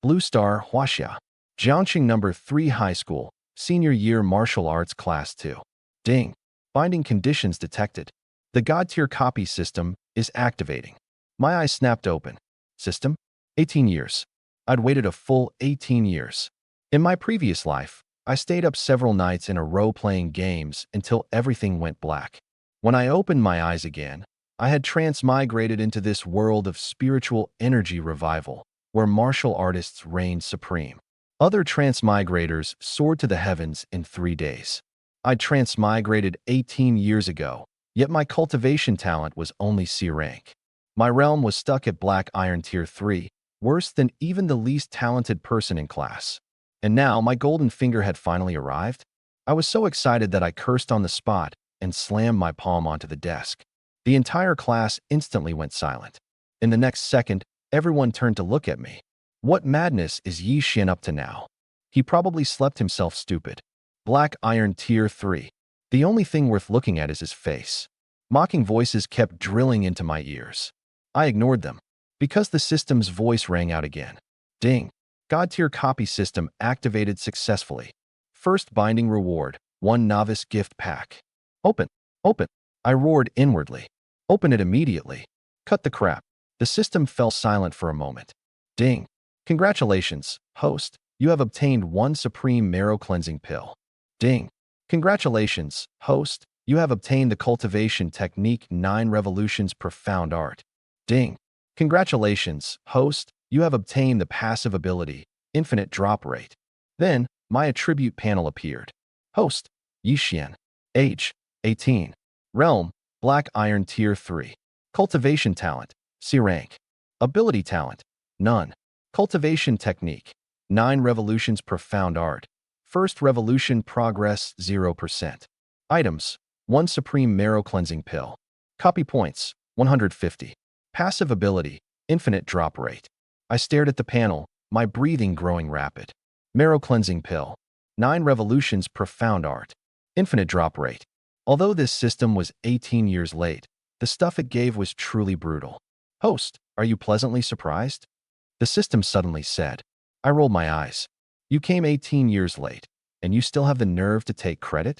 Blue Star, Huaxia. Jiangxing number 3 High School, Senior Year Martial Arts Class 2. Ding. Binding conditions detected. The God tier copy system is activating. My eyes snapped open. System? 18 years. I'd waited a full 18 years. In my previous life, I stayed up several nights in a row playing games until everything went black. When I opened my eyes again, I had transmigrated into this world of spiritual energy revival, where martial artists reigned supreme. Other transmigrators soared to the heavens in 3 days. I'd transmigrated 18 years ago, yet my cultivation talent was only C rank. My realm was stuck at Black Iron Tier 3, worse than even the least talented person in class. And now my golden finger had finally arrived. I was so excited that I cursed on the spot and slammed my palm onto the desk. The entire class instantly went silent. In the next second, everyone turned to look at me. What madness is Yi Xian up to now? He probably slept himself stupid. Black Iron Tier 3. The only thing worth looking at is his face. Mocking voices kept drilling into my ears. I ignored them, because the system's voice rang out again. Ding. God tier copy system activated successfully. First binding reward, 1 novice gift pack. Open. Open. I roared inwardly. Open it immediately. Cut the crap. The system fell silent for a moment. Ding. Congratulations, host. You have obtained 1 supreme marrow cleansing pill. Ding. Congratulations, host. You have obtained the cultivation technique 9 revolutions profound art. Ding. Congratulations, host. You have obtained the passive ability, infinite drop rate. Then, my attribute panel appeared. Host, Yi Xian. Age, 18. Realm, Black Iron Tier 3. Cultivation talent, C rank. Ability talent, none. Cultivation technique, 9 revolutions profound art. First revolution progress 0%. Items, 1 supreme marrow cleansing pill. Copy points, 150. Passive ability, infinite drop rate. I stared at the panel, my breathing growing rapid. Marrow cleansing pill, 9 revolutions profound art. Infinite drop rate. Although this system was 18 years late, the stuff it gave was truly brutal. Host, are you pleasantly surprised? The system suddenly said. I rolled my eyes. You came 18 years late, and you still have the nerve to take credit?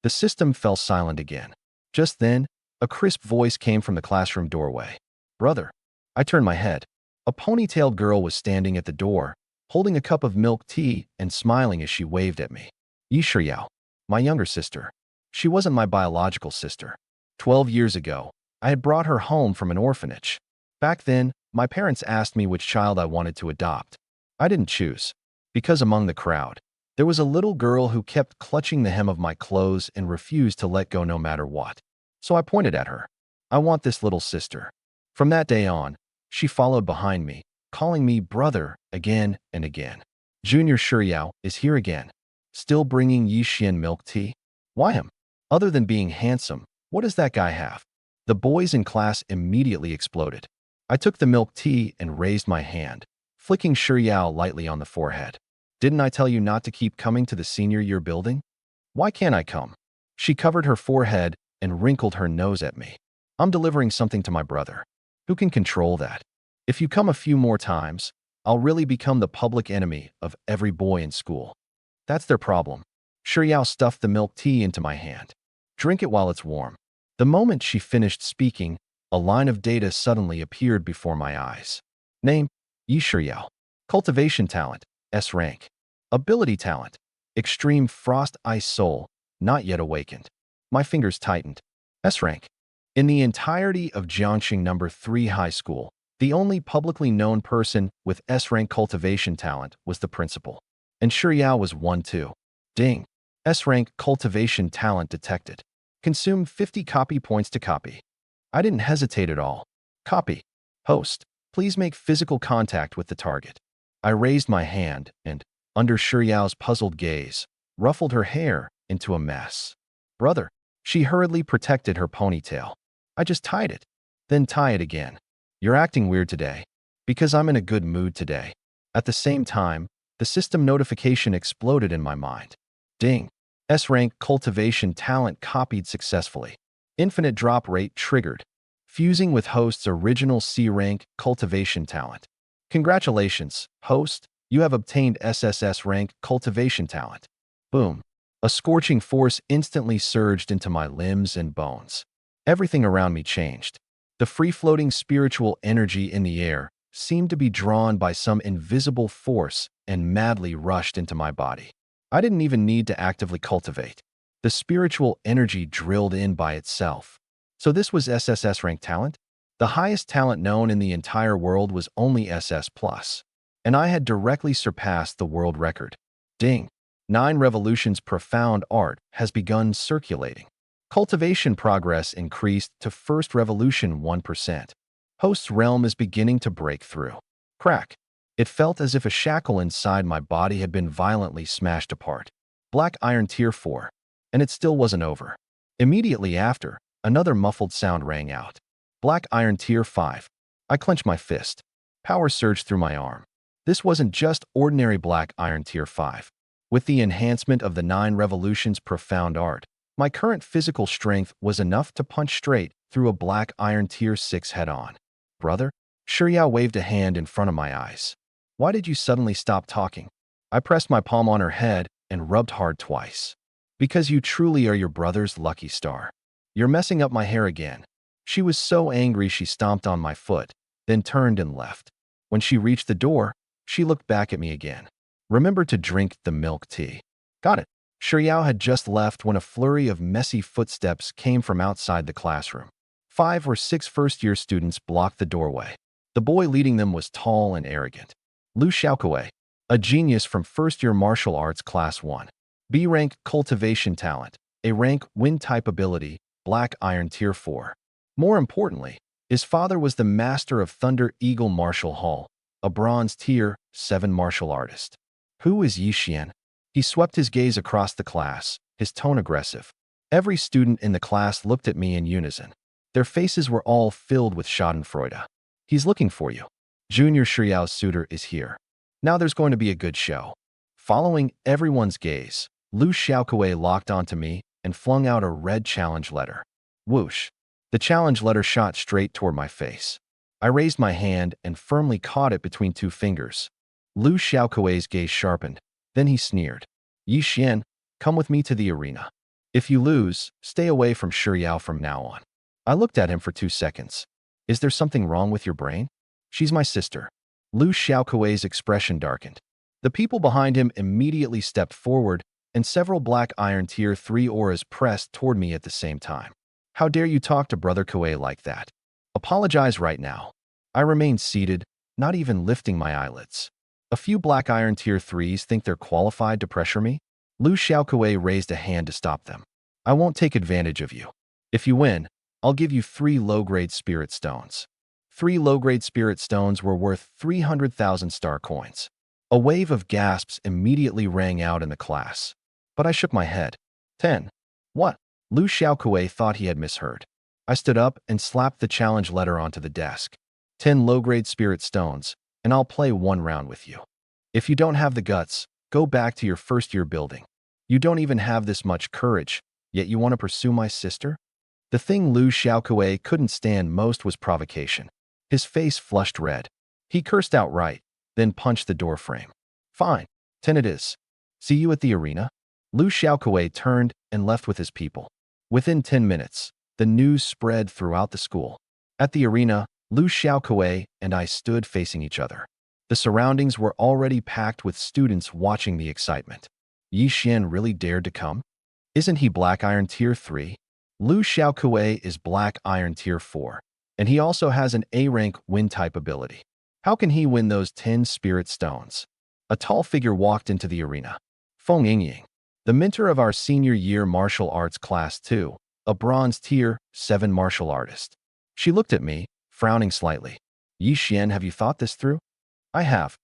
The system fell silent again. Just then, a crisp voice came from the classroom doorway. Brother. I turned my head. A ponytailed girl was standing at the door, holding a cup of milk tea and smiling as she waved at me. Yi Shiyao, my younger sister. She wasn't my biological sister. 12 years ago, I had brought her home from an orphanage. Back then, my parents asked me which child I wanted to adopt. I didn't choose, because among the crowd, there was a little girl who kept clutching the hem of my clothes and refused to let go no matter what. So I pointed at her. I want this little sister. From that day on, she followed behind me, calling me brother again and again. Junior Shiyao is here again, still bringing Yi Xian milk tea. Why him? Other than being handsome, what does that guy have? The boys in class immediately exploded. I took the milk tea and raised my hand, flicking Shiyao lightly on the forehead. Didn't I tell you not to keep coming to the senior year building? Why can't I come? She covered her forehead and wrinkled her nose at me. I'm delivering something to my brother. Who can control that? If you come a few more times, I'll really become the public enemy of every boy in school. That's their problem. Shiyao stuffed the milk tea into my hand. Drink it while it's warm. The moment she finished speaking, a line of data suddenly appeared before my eyes. Name, Yi Shiyao. Cultivation talent, S rank. Ability talent, Extreme Frost Ice Soul, not yet awakened. My fingers tightened. S rank. In the entirety of Jiangxing number 3 High School, the only publicly known person with S-rank cultivation talent was the principal. And Shiyao was one too. Ding. S-rank cultivation talent detected. Consume 50 copy points to copy. I didn't hesitate at all. Copy. Host, please make physical contact with the target. I raised my hand and, under Shiyao's puzzled gaze, ruffled her hair into a mess. Brother. She hurriedly protected her ponytail. I just tied it. Then tie it again. You're acting weird today. Because I'm in a good mood today. At the same time, the system notification exploded in my mind. Ding. S-rank cultivation talent copied successfully. Infinite drop rate triggered. Fusing with host's original C-rank cultivation talent. Congratulations, host. You have obtained SSS rank cultivation talent. Boom. A scorching force instantly surged into my limbs and bones. Everything around me changed. The free-floating spiritual energy in the air seemed to be drawn by some invisible force and madly rushed into my body. I didn't even need to actively cultivate. The spiritual energy drilled in by itself. So this was SSS rank talent? The highest talent known in the entire world was only SS+, and I had directly surpassed the world record. Ding! 9 Revolutions profound art has begun circulating. Cultivation progress increased to first revolution 1%. Host's realm is beginning to break through. Crack! It felt as if a shackle inside my body had been violently smashed apart. Black Iron Tier 4. And it still wasn't over. Immediately after, another muffled sound rang out. Black Iron Tier 5. I clenched my fist. Power surged through my arm. This wasn't just ordinary Black Iron Tier 5. With the enhancement of the 9 Revolutions profound art, my current physical strength was enough to punch straight through a Black Iron Tier 6 head-on. Brother? Shiryao waved a hand in front of my eyes. Why did you suddenly stop talking? I pressed my palm on her head and rubbed hard twice. Because you truly are your brother's lucky star. You're messing up my hair again. She was so angry she stomped on my foot, then turned and left. When she reached the door, she looked back at me again. Remember to drink the milk tea. Got it. Shiryao had just left when a flurry of messy footsteps came from outside the classroom. 5 or 6 first-year students blocked the doorway. The boy leading them was tall and arrogant. Liu Xiaokuei, a genius from first-year martial arts class 1. B rank cultivation talent, A rank wind type ability, Black Iron Tier 4. More importantly, his father was the master of Thunder Eagle Martial Hall, a bronze Tier 7 martial artist. Who is Yi Xian? He swept his gaze across the class, his tone aggressive. Every student in the class looked at me in unison. Their faces were all filled with schadenfreude. He's looking for you. Junior Shiryao's suitor is here. Now there's going to be a good show. Following everyone's gaze, Liu Xiaokuei locked onto me and flung out a red challenge letter. Whoosh! The challenge letter shot straight toward my face. I raised my hand and firmly caught it between 2 fingers. Liu Xiaokuei's gaze sharpened. Then he sneered. Yi Xian, come with me to the arena. If you lose, stay away from Shiryao from now on. I looked at him for 2 seconds. Is there something wrong with your brain? She's my sister. Liu Xiaokuei's expression darkened. The people behind him immediately stepped forward, and several Black Iron Tier 3 auras pressed toward me at the same time. How dare you talk to Brother Kuei like that? Apologize right now. I remained seated, not even lifting my eyelids. A few Black Iron Tier 3s think they're qualified to pressure me? Liu Xiaokuei raised a hand to stop them. I won't take advantage of you. If you win, I'll give you 3 low-grade spirit stones. 3 low-grade spirit stones were worth 300,000 star coins. A wave of gasps immediately rang out in the class. But I shook my head. 10. What? Liu Xiaokuei thought he had misheard. I stood up and slapped the challenge letter onto the desk. 10 low-grade spirit stones, and I'll play 1 round with you. If you don't have the guts, go back to your first-year building. You don't even have this much courage, yet you want to pursue my sister? The thing Liu Xiaokuei couldn't stand most was provocation. His face flushed red. He cursed outright, then punched the door frame. Fine, 10 it is. See you at the arena? Liu Xiaokuei turned and left with his people. Within 10 minutes, the news spread throughout the school. At the arena, Liu Xiaokuei and I stood facing each other. The surroundings were already packed with students watching the excitement. Yi Xian really dared to come? Isn't he Black Iron Tier 3? Liu Xiaokuei is Black Iron Tier 4, and he also has an A-rank wind-type ability. How can he win those 10 spirit stones? A tall figure walked into the arena. Feng Yingying, the mentor of our senior year martial arts class 2, a bronze Tier 7 martial artist. She looked at me, frowning slightly. Yi Xian, have you thought this through? I have.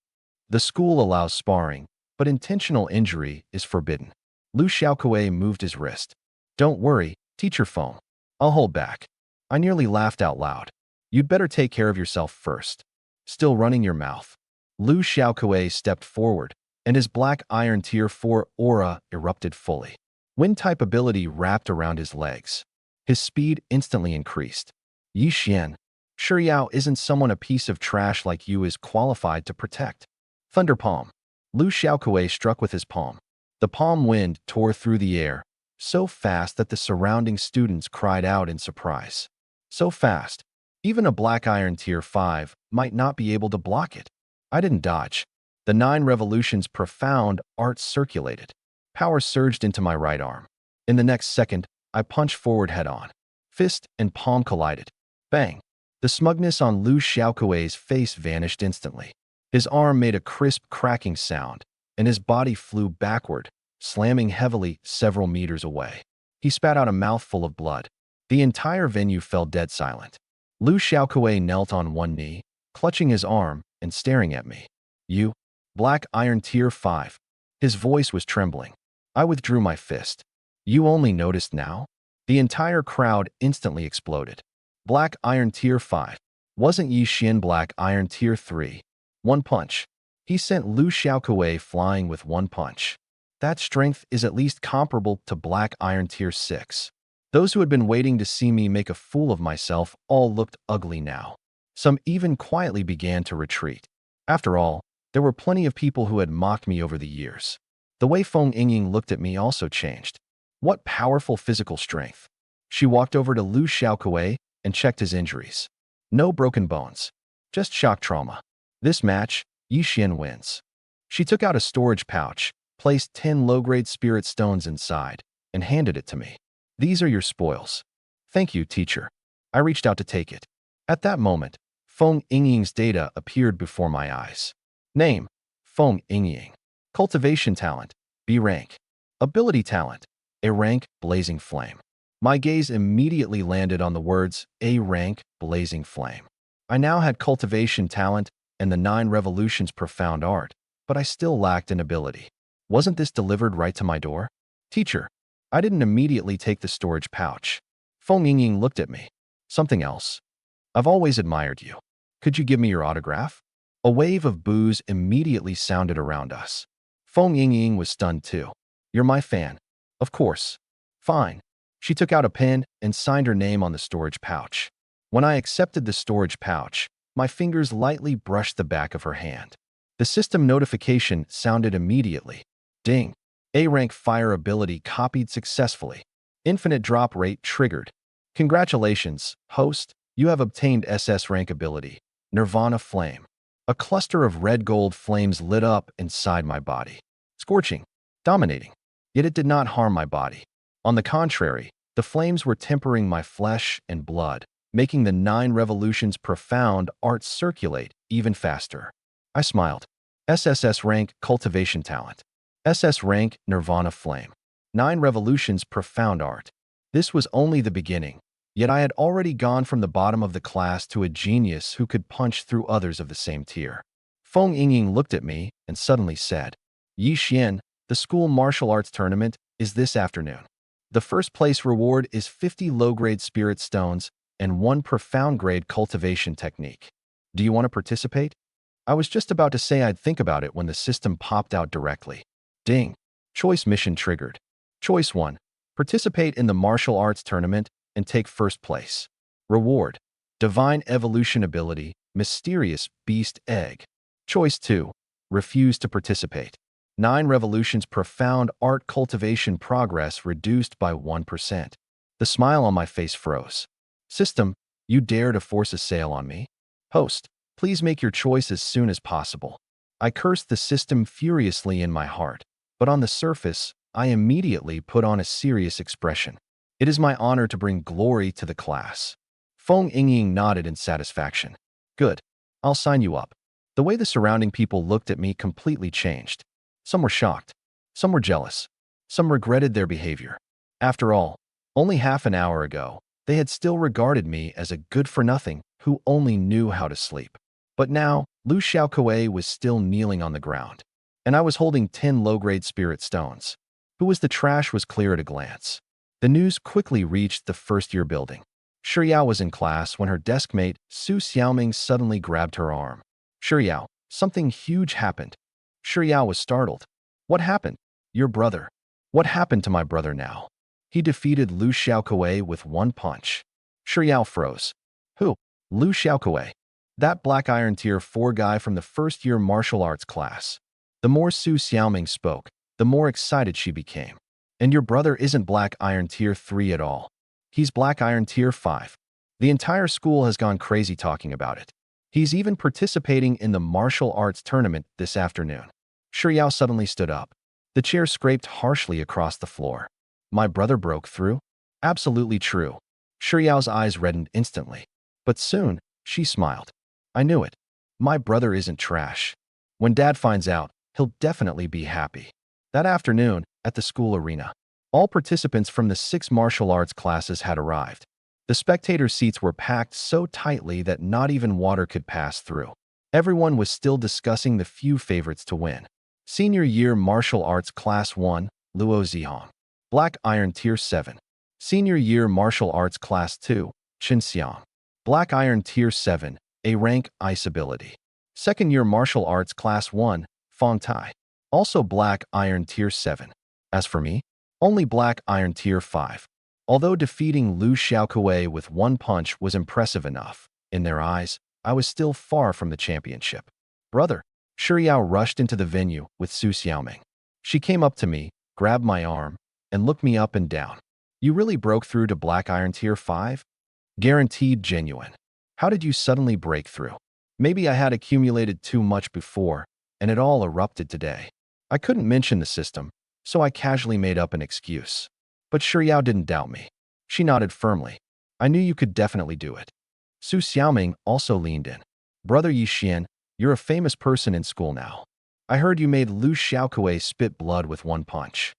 The school allows sparring, but intentional injury is forbidden. Liu Xiaokuei moved his wrist. Don't worry, Teacher Feng. I'll hold back. I nearly laughed out loud. You'd better take care of yourself first. Still running your mouth. Liu Xiaokuei stepped forward, and his Black Iron Tier 4 aura erupted fully. Wind-type ability wrapped around his legs. His speed instantly increased. Yi Xian, Shiryao isn't someone a piece of trash like you is qualified to protect. Thunder Palm. Lu Xiaokuei struck with his palm. The palm wind tore through the air, so fast that the surrounding students cried out in surprise. So fast, even a black iron tier 5 might not be able to block it. I didn't dodge. The 9 revolutions profound art circulated. Power surged into my right arm. In the next second, I punched forward head-on. Fist and palm collided. Bang! The smugness on Lu Xiaokuei's face vanished instantly. His arm made a crisp cracking sound, and his body flew backward, slamming heavily several meters away. He spat out a mouthful of blood. The entire venue fell dead silent. Lu Xiaokuei knelt on one knee, clutching his arm and staring at me. You, black iron tier 5. His voice was trembling. I withdrew my fist. You only noticed now? The entire crowd instantly exploded. Black iron tier 5. Wasn't Yi Xian black iron tier 3? One punch. He sent Lu Xiaokuei flying with one punch. That strength is at least comparable to black iron tier 6. Those who had been waiting to see me make a fool of myself all looked ugly now. Some even quietly began to retreat. After all, there were plenty of people who had mocked me over the years. The way Feng Yingying looked at me also changed. What powerful physical strength. She walked over to Lu Xiaokuei and checked his injuries. No broken bones. Just shock trauma. This match, Yi Xian wins. She took out a storage pouch, placed 10 low-grade spirit stones inside, and handed it to me. These are your spoils. Thank you, teacher. I reached out to take it. At that moment, Feng Yingying's data appeared before my eyes. Name, Feng Yingying. Cultivation talent, B rank. Ability talent, A rank, Blazing Flame. My gaze immediately landed on the words, A rank, Blazing Flame. I now had cultivation talent and the 9 revolutions profound art, but I still lacked an ability. Wasn't this delivered right to my door? Teacher, I didn't immediately take the storage pouch. Feng Yingying looked at me. Something else. I've always admired you. Could you give me your autograph? A wave of boos immediately sounded around us. Feng Yingying was stunned too. You're my fan. Of course. Fine. She took out a pen and signed her name on the storage pouch. When I accepted the storage pouch, my fingers lightly brushed the back of her hand. The system notification sounded immediately. Ding. A-rank fire ability copied successfully. Infinite drop rate triggered. Congratulations, host. You have obtained SS rank ability, Nirvana Flame. A cluster of red-gold flames lit up inside my body. Scorching. Dominating. Yet it did not harm my body. On the contrary, the flames were tempering my flesh and blood, making the 9 revolutions profound art circulate even faster. I smiled. SSS rank cultivation talent. SS rank Nirvana Flame. 9 revolutions profound art. This was only the beginning, yet I had already gone from the bottom of the class to a genius who could punch through others of the same tier. Feng Yingying looked at me and suddenly said, Yi Xian, the school martial arts tournament is this afternoon. The first place reward is 50 low-grade spirit stones and 1 profound grade cultivation technique. Do you want to participate? I was just about to say I'd think about it when the system popped out directly. Ding. Choice mission triggered. Choice 1. Participate in the martial arts tournament and take first place. Reward. Divine evolution ability, mysterious beast egg. Choice 2. Refuse to participate. 9 revolutions profound art cultivation progress reduced by 1%. The smile on my face froze. System, you dare to force a sale on me? Host, please make your choice as soon as possible. I cursed the system furiously in my heart, but on the surface, I immediately put on a serious expression. It is my honor to bring glory to the class. Feng Yingying nodded in satisfaction. Good. I'll sign you up. The way the surrounding people looked at me completely changed. Some were shocked. Some were jealous. Some regretted their behavior. After all, only half an hour ago, they had still regarded me as a good-for-nothing who only knew how to sleep. But now, Lu Xiaokuei was still kneeling on the ground, and I was holding 10 low-grade spirit stones. Who was the trash was clear at a glance. The news quickly reached the first-year building. Shiyao was in class when her deskmate, Su Xiaoming, suddenly grabbed her arm. Shiyao, something huge happened. Shiyao was startled. What happened? Your brother. What happened to my brother now? He defeated Lu Xiaokuei with one punch. Shiyao froze. Who? Lu Xiaokuei. That black iron tier 4 guy from the first-year martial arts class. The more Su Xiaoming spoke, the more excited she became. And your brother isn't Black Iron Tier 3 at all. He's Black Iron Tier 5. The entire school has gone crazy talking about it. He's even participating in the martial arts tournament this afternoon. Shiyao suddenly stood up. The chair scraped harshly across the floor. My brother broke through? Absolutely true. Shiyao's eyes reddened instantly. But soon, she smiled. I knew it. My brother isn't trash. When Dad finds out, he'll definitely be happy. That afternoon, at the school arena, all participants from the 6 martial arts classes had arrived. The spectator seats were packed so tightly that not even water could pass through. Everyone was still discussing the few favorites to win. Senior Year Martial Arts Class 1, Luo Zihong. Black Iron Tier 7. Senior Year Martial Arts Class 2, Qin Xiang. Black Iron Tier 7, A Rank Ice Ability. Second Year Martial Arts Class 1, Fong Tai. Also Black Iron Tier 7. As for me, only Black Iron Tier 5. Although defeating Lu Xiaokuei with one punch was impressive enough, in their eyes, I was still far from the championship. Brother, Shiyao rushed into the venue with Su Xiaoming. She came up to me, grabbed my arm, and looked me up and down. You really broke through to Black Iron Tier 5? Guaranteed genuine. How did you suddenly break through? Maybe I had accumulated too much before, and it all erupted today. I couldn't mention the system, so I casually made up an excuse. But Shiyao didn't doubt me. She nodded firmly. I knew you could definitely do it. Su Xiaoming also leaned in. Brother Yixian, you're a famous person in school now. I heard you made Lu Xiaokuei spit blood with one punch.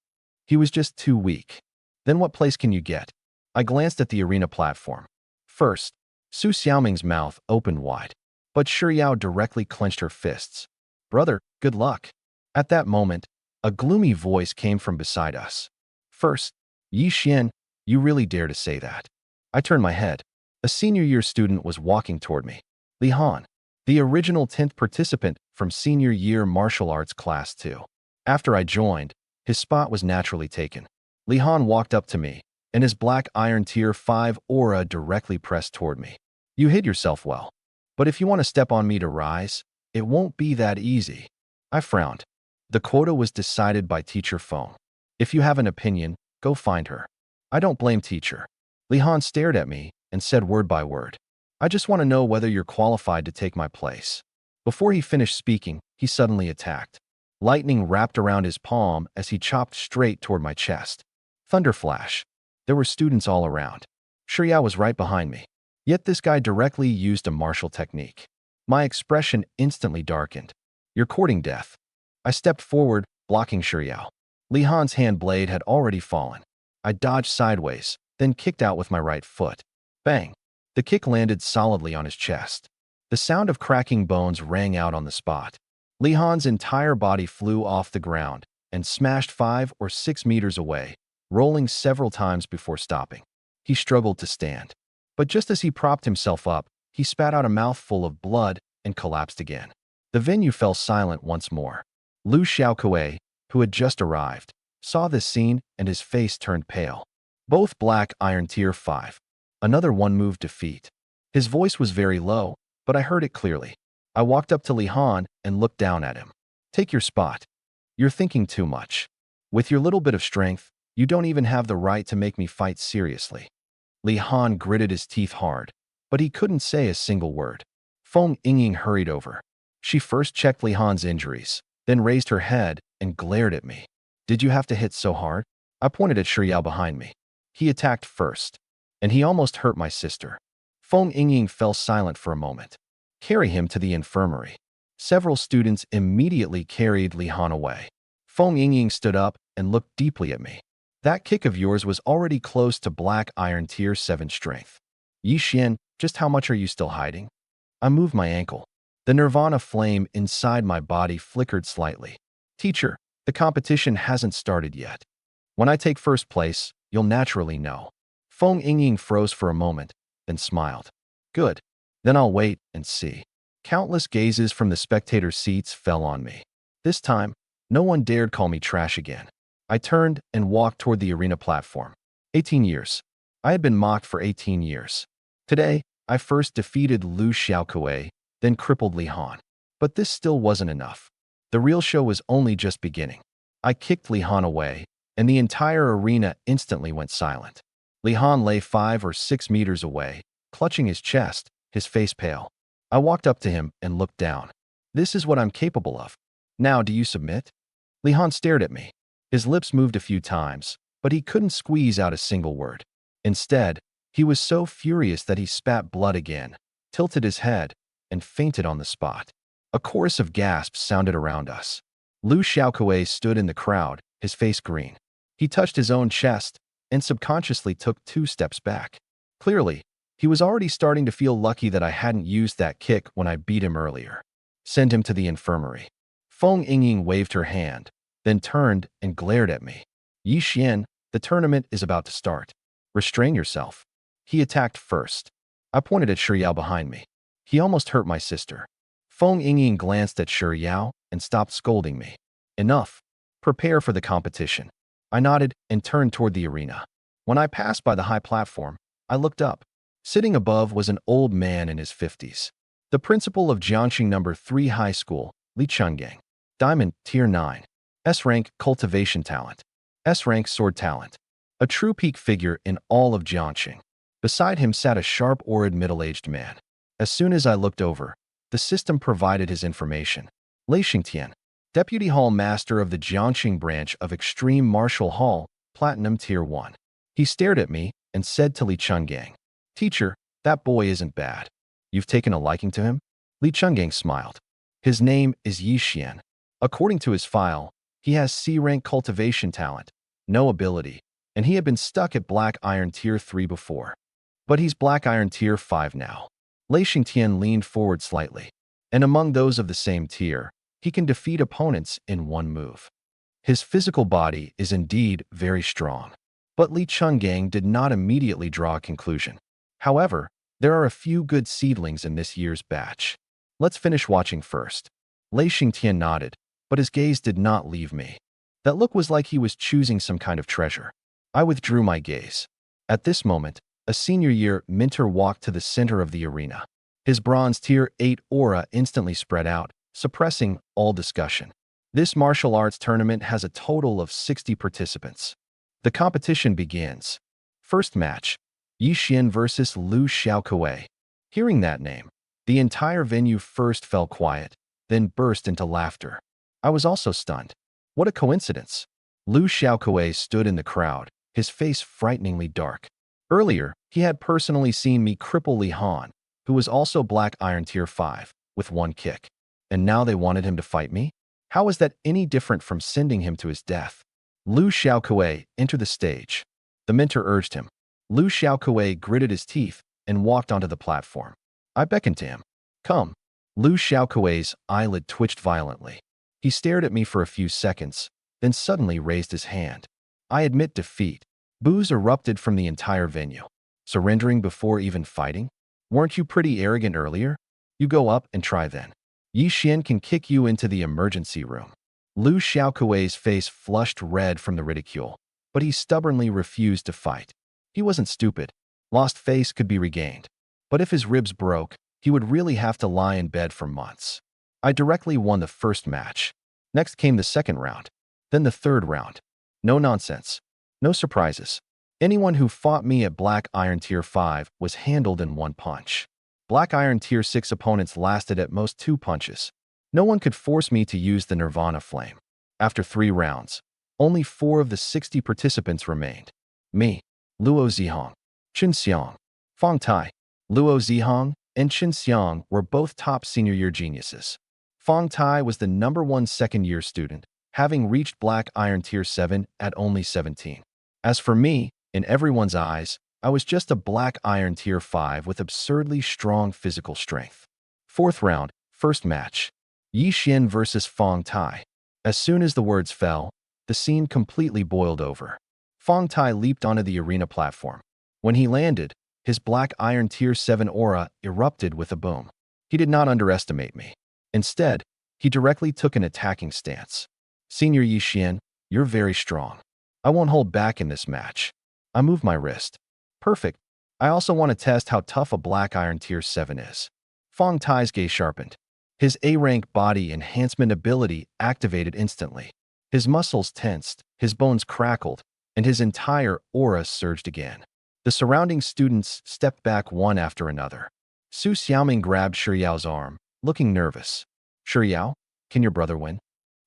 He was just too weak. Then what place can you get? I glanced at the arena platform. First, Su Xiaoming's mouth opened wide, but Shiyao directly clenched her fists. Brother, good luck. At that moment, a gloomy voice came from beside us. First, Yixian, you really dare to say that? I turned my head. A senior year student was walking toward me. Li Han, the original 10th participant from Senior Year Martial Arts Class 2. After I joined, his spot was naturally taken. Li Han walked up to me, and his Black Iron Tier 5 aura directly pressed toward me. You hid yourself well. But if you want to step on me to rise, it won't be that easy. I frowned. The quota was decided by Teacher Feng. If you have an opinion, go find her. I don't blame Teacher. Li Han stared at me and said word by word. I just want to know whether you're qualified to take my place. Before he finished speaking, he suddenly attacked. Lightning wrapped around his palm as he chopped straight toward my chest. Thunder flash. There were students all around. Shiyao was right behind me. Yet this guy directly used a martial technique. My expression instantly darkened. You're courting death. I stepped forward, blocking Shiyao. Li Han's hand blade had already fallen. I dodged sideways, then kicked out with my right foot. Bang! The kick landed solidly on his chest. The sound of cracking bones rang out on the spot. Li Han's entire body flew off the ground and smashed 5 or 6 meters away, rolling several times before stopping. He struggled to stand. But just as he propped himself up, he spat out a mouthful of blood and collapsed again. The venue fell silent once more. Lu Xiaokuei, who had just arrived, saw this scene and his face turned pale. Both Black Iron Tier 5. Another one-move defeat. His voice was very low, but I heard it clearly. I walked up to Li Han and looked down at him. Take your spot. You're thinking too much. With your little bit of strength, you don't even have the right to make me fight seriously. Li Han gritted his teeth hard, but he couldn't say a single word. Feng Yingying hurried over. She first checked Li Han's injuries, then raised her head and glared at me. Did you have to hit so hard? I pointed at Shiyao behind me. He attacked first, and he almost hurt my sister. Feng Yingying fell silent for a moment. Carry him to the infirmary. Several students immediately carried Li Han away. Feng Yingying stood up and looked deeply at me. That kick of yours was already close to Black Iron Tier 7 strength. Yixian, just how much are you still hiding? I moved my ankle. The nirvana flame inside my body flickered slightly. Teacher, the competition hasn't started yet. When I take first place, you'll naturally know. Feng Yingying froze for a moment, then smiled. Good. Then I'll wait and see. Countless gazes from the spectator seats fell on me. This time, no one dared call me trash again. I turned and walked toward the arena platform. 18 years. I had been mocked for 18 years. Today, I first defeated Lu Xiaokuei, then crippled Li Han. But this still wasn't enough. The real show was only just beginning. I kicked Li Han away, and the entire arena instantly went silent. Li Han lay 5 or 6 meters away, clutching his chest, his face pale. I walked up to him and looked down. This is what I'm capable of. Now do you submit? Li Han stared at me. His lips moved a few times, but he couldn't squeeze out a single word. Instead, he was so furious that he spat blood again, tilted his head, and fainted on the spot. A chorus of gasps sounded around us. Lu Xiaokuei stood in the crowd, his face green. He touched his own chest and subconsciously took 2 steps back. Clearly, he was already starting to feel lucky that I hadn't used that kick when I beat him earlier. Send him to the infirmary. Feng Yingying waved her hand, then turned and glared at me. Yi Xian, the tournament is about to start. Restrain yourself. He attacked first. I pointed at Shi Yao behind me. He almost hurt my sister. Feng Yingying glanced at Shi Yao and stopped scolding me. Enough. Prepare for the competition. I nodded and turned toward the arena. When I passed by the high platform, I looked up. Sitting above was an old man in his 50s. The principal of Jiangxing No. 3 High School, Li Chungang. Diamond, Tier 9. S-rank cultivation talent. S-rank sword talent. A true peak figure in all of Jiangxing. Beside him sat a sharp-ored middle-aged man. As soon as I looked over, the system provided his information. Lei Xingtian, Deputy Hall Master of the Jiangxing branch of Extreme Martial Hall, Platinum Tier 1. He stared at me and said to Li Chungang, Teacher, that boy isn't bad. You've taken a liking to him? Li Chungang smiled. His name is Yi Xian. According to his file, he has C-rank cultivation talent, no ability, and he had been stuck at Black Iron Tier 3 before. But he's Black Iron Tier 5 now. Lei Xingtian leaned forward slightly, and among those of the same tier, he can defeat opponents in one move. His physical body is indeed very strong. But Li Chungang did not immediately draw a conclusion. However, there are a few good seedlings in this year's batch. Let's finish watching first. Lei Xingtian nodded, but his gaze did not leave me. That look was like he was choosing some kind of treasure. I withdrew my gaze. At this moment, a senior year minter walked to the center of the arena. His bronze tier 8 aura instantly spread out, suppressing all discussion. This martial arts tournament has a total of 60 participants. The competition begins. First match, Yi Xian versus Lu Xiaokuei. Hearing that name, the entire venue first fell quiet, then burst into laughter. I was also stunned. What a coincidence. Lu Xiaokuei stood in the crowd, his face frighteningly dark. Earlier, he had personally seen me cripple Li Han, who was also Black Iron Tier 5, with one kick. And now they wanted him to fight me? How was that any different from sending him to his death? Lu Xiaokuei entered the stage. The mentor urged him. Lu Xiaokuei gritted his teeth and walked onto the platform. I beckoned to him. Come. Lu Xiaokuei's eyelid twitched violently. He stared at me for a few seconds, then suddenly raised his hand. I admit defeat. Boos erupted from the entire venue. Surrendering before even fighting? Weren't you pretty arrogant earlier? You go up and try then. Yi Xian can kick you into the emergency room. Lu Xiaokuei's face flushed red from the ridicule, but he stubbornly refused to fight. He wasn't stupid. Lost face could be regained. But if his ribs broke, he would really have to lie in bed for months. I directly won the first match. Next came the second round. Then the third round. No nonsense. No surprises. Anyone who fought me at Black Iron Tier 5 was handled in one punch. Black Iron Tier 6 opponents lasted at most 2 punches. No one could force me to use the Nirvana Flame. After 3 rounds, only 4 of the 60 participants remained. Me, Luo Zihong, Chen Xiang, Fang Tai. Luo Zihong and Chen Xiang were both top senior year geniuses. Fang Tai was the #1 second-year student, having reached Black Iron Tier 7 at only 17. As for me, in everyone's eyes, I was just a Black Iron Tier 5 with absurdly strong physical strength. Fourth round, first match. Yi Xian versus Fang Tai. As soon as the words fell, the scene completely boiled over. Fang Tai leaped onto the arena platform. When he landed, his Black Iron Tier 7 aura erupted with a boom. He did not underestimate me. Instead, he directly took an attacking stance. Senior Yi Xian, you're very strong. I won't hold back in this match. I moved my wrist. Perfect. I also want to test how tough a Black Iron Tier 7 is. Fang Tai's gaze sharpened. His A-rank body enhancement ability activated instantly. His muscles tensed, his bones crackled, and his entire aura surged again. The surrounding students stepped back one after another. Su Xiaoming grabbed Shiyao's arm, looking nervous. Shiyao, can your brother win?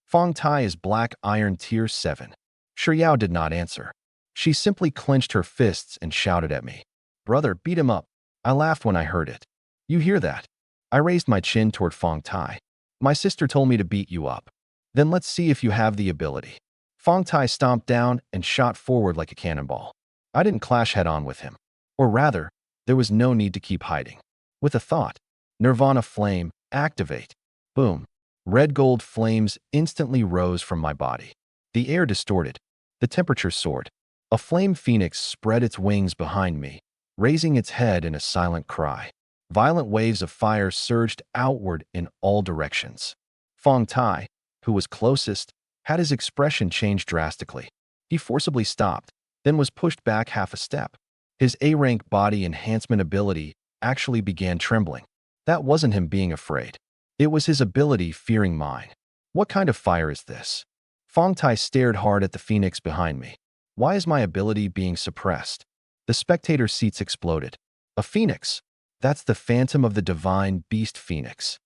Fong Tai is Black Iron Tier 7. Shiyao did not answer. She simply clenched her fists and shouted at me. Brother, beat him up. I laughed when I heard it. You hear that? I raised my chin toward Fong Tai. My sister told me to beat you up. Then let's see if you have the ability. Fong Tai stomped down and shot forward like a cannonball. I didn't clash head-on with him. Or rather, there was no need to keep hiding. With a thought, Nirvana Flame, activate. Boom. Red gold flames instantly rose from my body. The air distorted. The temperature soared. A flame phoenix spread its wings behind me, raising its head in a silent cry. Violent waves of fire surged outward in all directions. Fong Tai, who was closest, had his expression change drastically. He forcibly stopped, then was pushed back half a step. His A-rank body enhancement ability actually began trembling. That wasn't him being afraid. It was his ability fearing mine. What kind of fire is this? Fong Tai stared hard at the phoenix behind me. Why is my ability being suppressed? The spectator seats exploded. A phoenix? That's the phantom of the divine beast phoenix.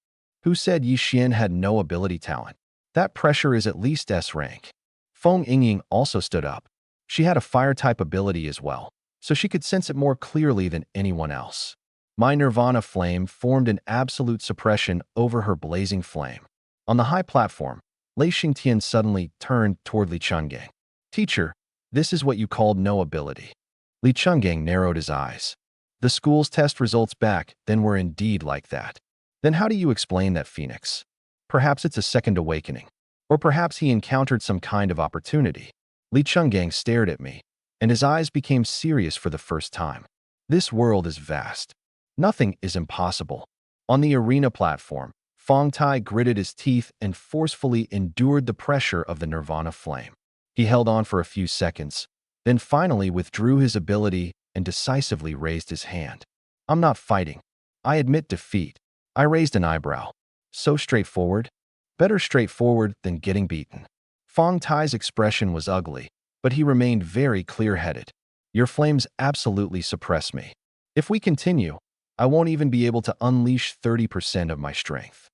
Who said Yi Xian had no ability talent? That pressure is at least S rank. Feng Yingying also stood up. She had a fire-type ability as well, so she could sense it more clearly than anyone else. My Nirvana Flame formed an absolute suppression over her blazing flame. On the high platform, Lei Xingtian suddenly turned toward Li Chungang. Teacher, this is what you called no ability. Li Chungang narrowed his eyes. The school's test results back then were indeed like that. Then how do you explain that, Phoenix? Perhaps it's a second awakening. Or perhaps he encountered some kind of opportunity. Li Chungang stared at me, and his eyes became serious for the first time. This world is vast. Nothing is impossible. On the arena platform, Fong Tai gritted his teeth and forcefully endured the pressure of the Nirvana Flame. He held on for a few seconds, then finally withdrew his ability and decisively raised his hand. I'm not fighting. I admit defeat. I raised an eyebrow. So straightforward? Better straightforward than getting beaten. Fong Tai's expression was ugly, but he remained very clear-headed. Your flames absolutely suppress me. If we continue, I won't even be able to unleash 30% of my strength.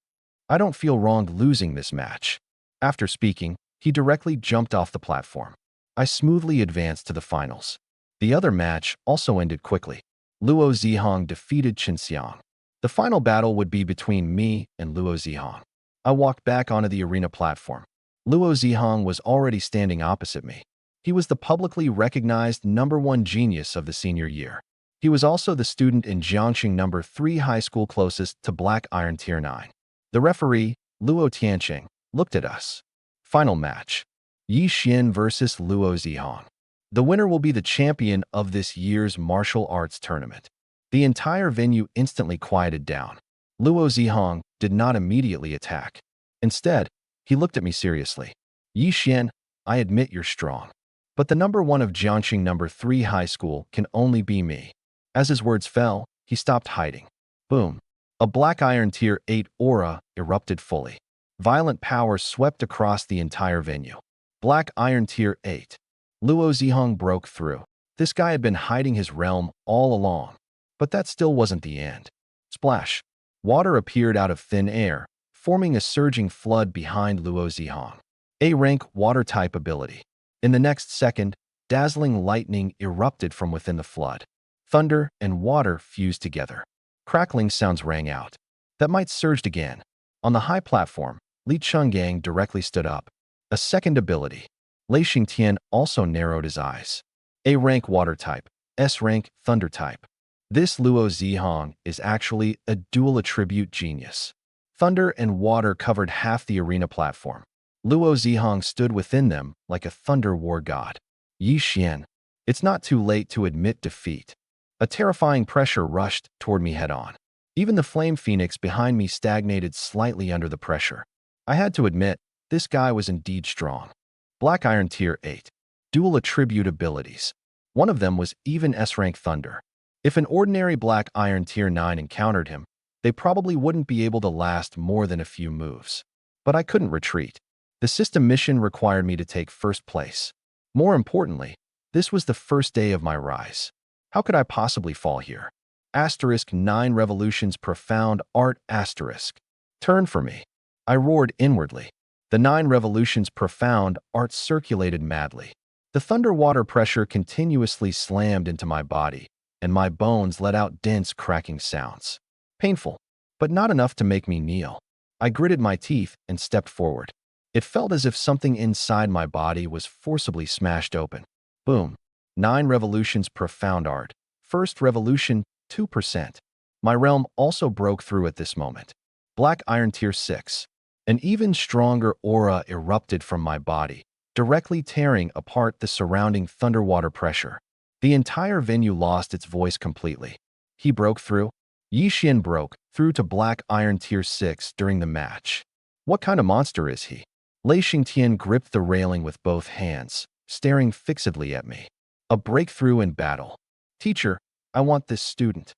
I don't feel wronged losing this match. After speaking, he directly jumped off the platform. I smoothly advanced to the finals. The other match also ended quickly. Luo Zihong defeated Qin Xiang. The final battle would be between me and Luo Zihong. I walked back onto the arena platform. Luo Zihong was already standing opposite me. He was the publicly recognized #1 genius of the senior year. He was also the student in Jiangxing #3 high school closest to Black Iron Tier 9. The referee, Luo Tianqing, looked at us. Final match. Yi Xian versus Luo Zihong. The winner will be the champion of this year's martial arts tournament. The entire venue instantly quieted down. Luo Zihong did not immediately attack. Instead, he looked at me seriously. Yi Xian, I admit you're strong. But the #1 of Jiangxing #3 high school can only be me. As his words fell, he stopped hiding. Boom. A Black Iron Tier 8 aura erupted fully. Violent power swept across the entire venue. Black Iron Tier 8. Luo Zihong broke through. This guy had been hiding his realm all along. But that still wasn't the end. Splash. Water appeared out of thin air, forming a surging flood behind Luo Zihong. A-rank water-type ability. In the next second, dazzling lightning erupted from within the flood. Thunder and water fused together. Crackling sounds rang out. That might surged again. On the high platform, Li Chungang directly stood up. A second ability. Lei Xingtian also narrowed his eyes. A-rank water type, S-rank thunder type. This Luo Zihong is actually a dual attribute genius. Thunder and water covered half the arena platform. Luo Zihong stood within them like a thunder war god. Yi Xian, it's not too late to admit defeat. A terrifying pressure rushed toward me head-on. Even the flame phoenix behind me stagnated slightly under the pressure. I had to admit, this guy was indeed strong. Black Iron Tier 8. Dual attribute abilities. One of them was even S-rank thunder. If an ordinary Black Iron Tier 9 encountered him, They probably wouldn't be able to last more than a few moves. But I couldn't retreat. The system mission required me to take first place. More importantly, this was the first day of my rise. How could I possibly fall here? Asterisk 9 revolutions profound art asterisk. Turn for me. I roared inwardly. The 9 revolutions profound art circulated madly. The thunder water pressure continuously slammed into my body, and my bones let out dense cracking sounds. Painful, but not enough to make me kneel. I gritted my teeth and stepped forward. It felt as if something inside my body was forcibly smashed open. Boom. 9 revolutions profound art. First revolution, 2%. My realm also broke through at this moment. Black Iron Tier 6. An even stronger aura erupted from my body, directly tearing apart the surrounding thunderwater pressure. The entire venue lost its voice completely. He broke through. Yi Xian broke through to Black Iron Tier 6 during the match. What kind of monster is he? Lei Xingtian gripped the railing with both hands, staring fixedly at me. A breakthrough in battle. Teacher, I want this student.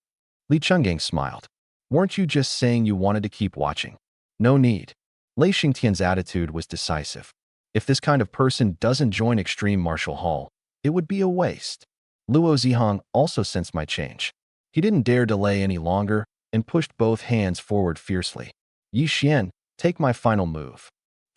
Li Chenggang smiled. Weren't you just saying you wanted to keep watching? No need. Lei Xingtian's attitude was decisive. If this kind of person doesn't join Extreme Martial Hall, it would be a waste. Luo Zihong also sensed my change. He didn't dare delay any longer and pushed both hands forward fiercely. Yi Xian, take my final move.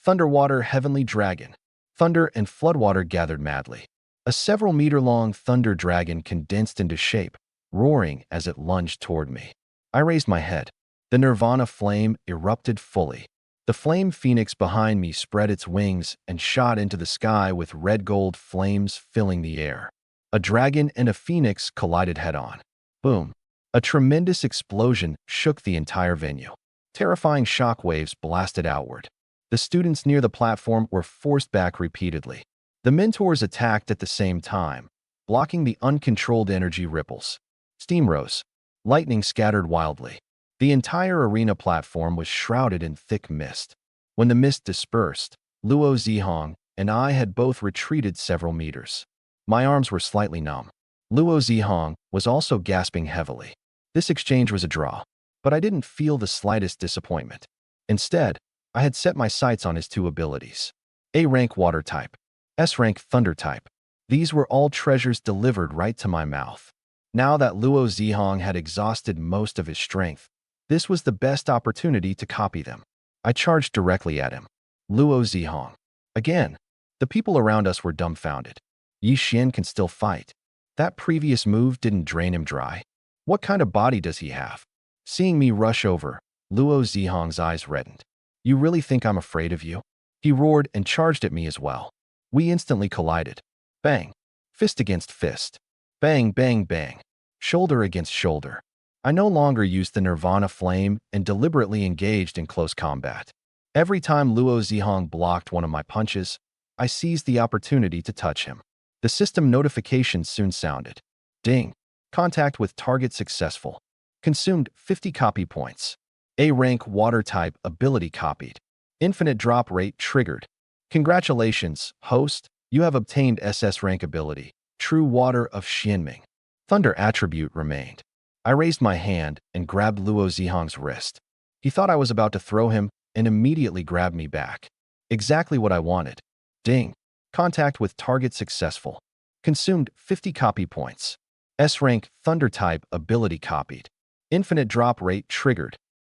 Thunderwater Heavenly Dragon. Thunder and floodwater gathered madly. A several-meter-long thunder dragon condensed into shape, roaring as it lunged toward me. I raised my head. The Nirvana flame erupted fully. The flame phoenix behind me spread its wings and shot into the sky with red-gold flames filling the air. A dragon and a phoenix collided head-on. Boom. A tremendous explosion shook the entire venue. Terrifying shockwaves blasted outward. The students near the platform were forced back repeatedly. The mentors attacked at the same time, blocking the uncontrolled energy ripples. Steam rose. Lightning scattered wildly. The entire arena platform was shrouded in thick mist. When the mist dispersed, Luo Zihong and I had both retreated several meters. My arms were slightly numb. Luo Zihong was also gasping heavily. This exchange was a draw, but I didn't feel the slightest disappointment. Instead, I had set my sights on his two abilities. A-rank water type, S-rank thunder type. These were all treasures delivered right to my mouth. Now that Luo Zihong had exhausted most of his strength, this was the best opportunity to copy them. I charged directly at him. Luo Zihong. Again, the people around us were dumbfounded. Yi Xian can still fight. That previous move didn't drain him dry. What kind of body does he have? Seeing me rush over, Luo Zihong's eyes reddened. You really think I'm afraid of you? He roared and charged at me as well. We instantly collided. Bang. Fist against fist. Bang, bang, bang. Shoulder against shoulder. I no longer used the Nirvana flame and deliberately engaged in close combat. Every time Luo Zihong blocked one of my punches, I seized the opportunity to touch him. The system notification soon sounded. Ding. Contact with target successful. Consumed 50 copy points. A-rank water type ability copied. Infinite drop rate triggered. Congratulations, host. You have obtained SS rank ability. True Water of Xianming. Thunder attribute remained. I raised my hand and grabbed Luo Zihong's wrist. He thought I was about to throw him and immediately grabbed me back. Exactly what I wanted. Ding. Contact with target successful. Consumed 50 copy points. S-rank thunder type ability copied. Infinite drop rate triggered.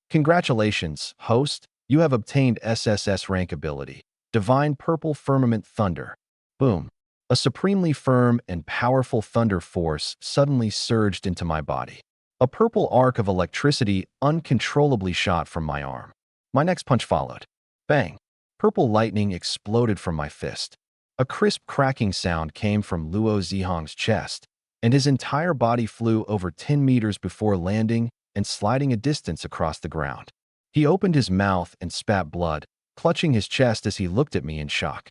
Congratulations, host. You have obtained SSS rank ability. Divine Purple Firmament Thunder. Boom. A supremely firm and powerful thunder force suddenly surged into my body. A purple arc of electricity uncontrollably shot from my arm. My next punch followed. Bang. Purple lightning exploded from my fist. A crisp cracking sound came from Luo Zihong's chest, and his entire body flew over 10 meters before landing and sliding a distance across the ground. He opened his mouth and spat blood, clutching his chest as he looked at me in shock.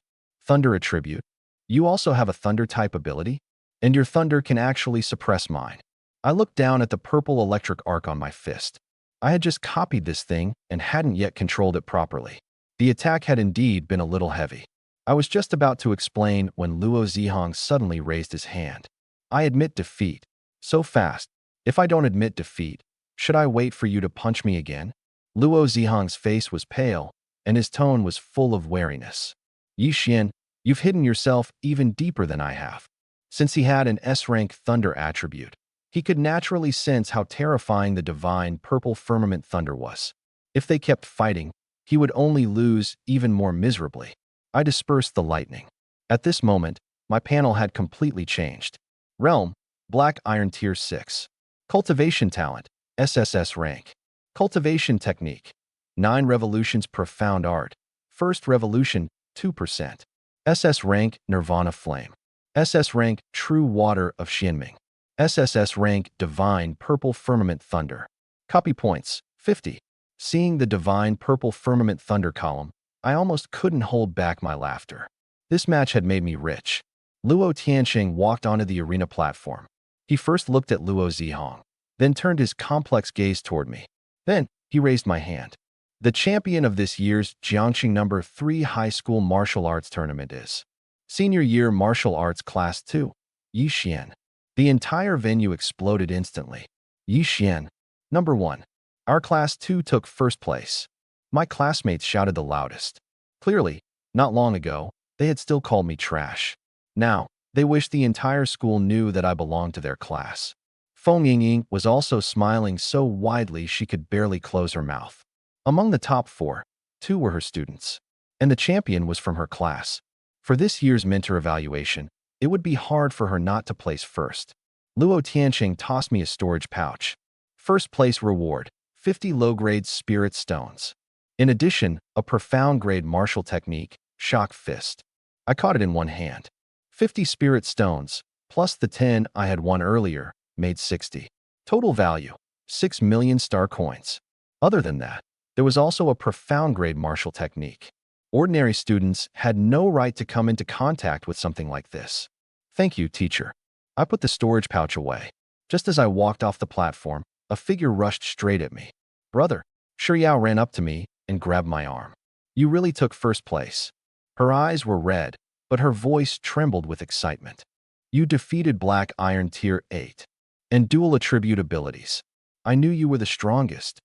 Thunder attribute. You also have a thunder type ability? And your thunder can actually suppress mine. I looked down at the purple electric arc on my fist. I had just copied this thing and hadn't yet controlled it properly. The attack had indeed been a little heavy. I was just about to explain when Luo Zihong suddenly raised his hand. I admit defeat. So fast. If I don't admit defeat, Should I wait for you to punch me again? Luo Zihang's face was pale, and his tone was full of wariness. Yi Xian, you've hidden yourself even deeper than I have. Since he had an S-rank thunder attribute, he could naturally sense how terrifying the divine purple firmament thunder was. If they kept fighting, he would only lose even more miserably. I dispersed the lightning. At this moment, my panel had completely changed. Realm, Black Iron Tier 6. Cultivation Talent, SSS rank. Cultivation Technique, 9 Revolutions Profound Art. First Revolution, 2%. SS rank, Nirvana Flame. SS rank, True Water of Xianming. SSS rank, Divine Purple Firmament Thunder. Copy points, 50. Seeing the Divine Purple Firmament Thunder column, I almost couldn't hold back my laughter. This match had made me rich. Luo Tianxing walked onto the arena platform. He first looked at Luo Zihang, then turned his complex gaze toward me. Then, he raised my hand. The champion of this year's Jiangxing No. 3 High School Martial Arts Tournament is Senior Year Martial Arts Class 2, Yi Xian. The entire venue exploded instantly. Yi Xian, number 1. Our Class 2 took first place. My classmates shouted the loudest. Clearly, not long ago, they had still called me trash. Now, they wished the entire school knew that I belonged to their class. Feng Yingying was also smiling so widely she could barely close her mouth. Among the top 4, 2 were her students, and the champion was from her class. For this year's mentor evaluation, it would be hard for her not to place first. Luo Tianxing tossed me a storage pouch. First place reward, 50 low-grade spirit stones. In addition, a profound-grade martial technique, Shock Fist. I caught it in one hand. 50 spirit stones, plus the 10 I had won earlier, made 60. Total value, 6 million star coins. Other than that, there was also a profound-grade martial technique. Ordinary students had no right to come into contact with something like this. Thank you, teacher. I put the storage pouch away. Just as I walked off the platform, a figure rushed straight at me. Brother, Shiyao ran up to me and grabbed my arm. You really took first place. Her eyes were red, but her voice trembled with excitement. You defeated Black Iron Tier 8 and dual attribute abilities. I knew you were the strongest.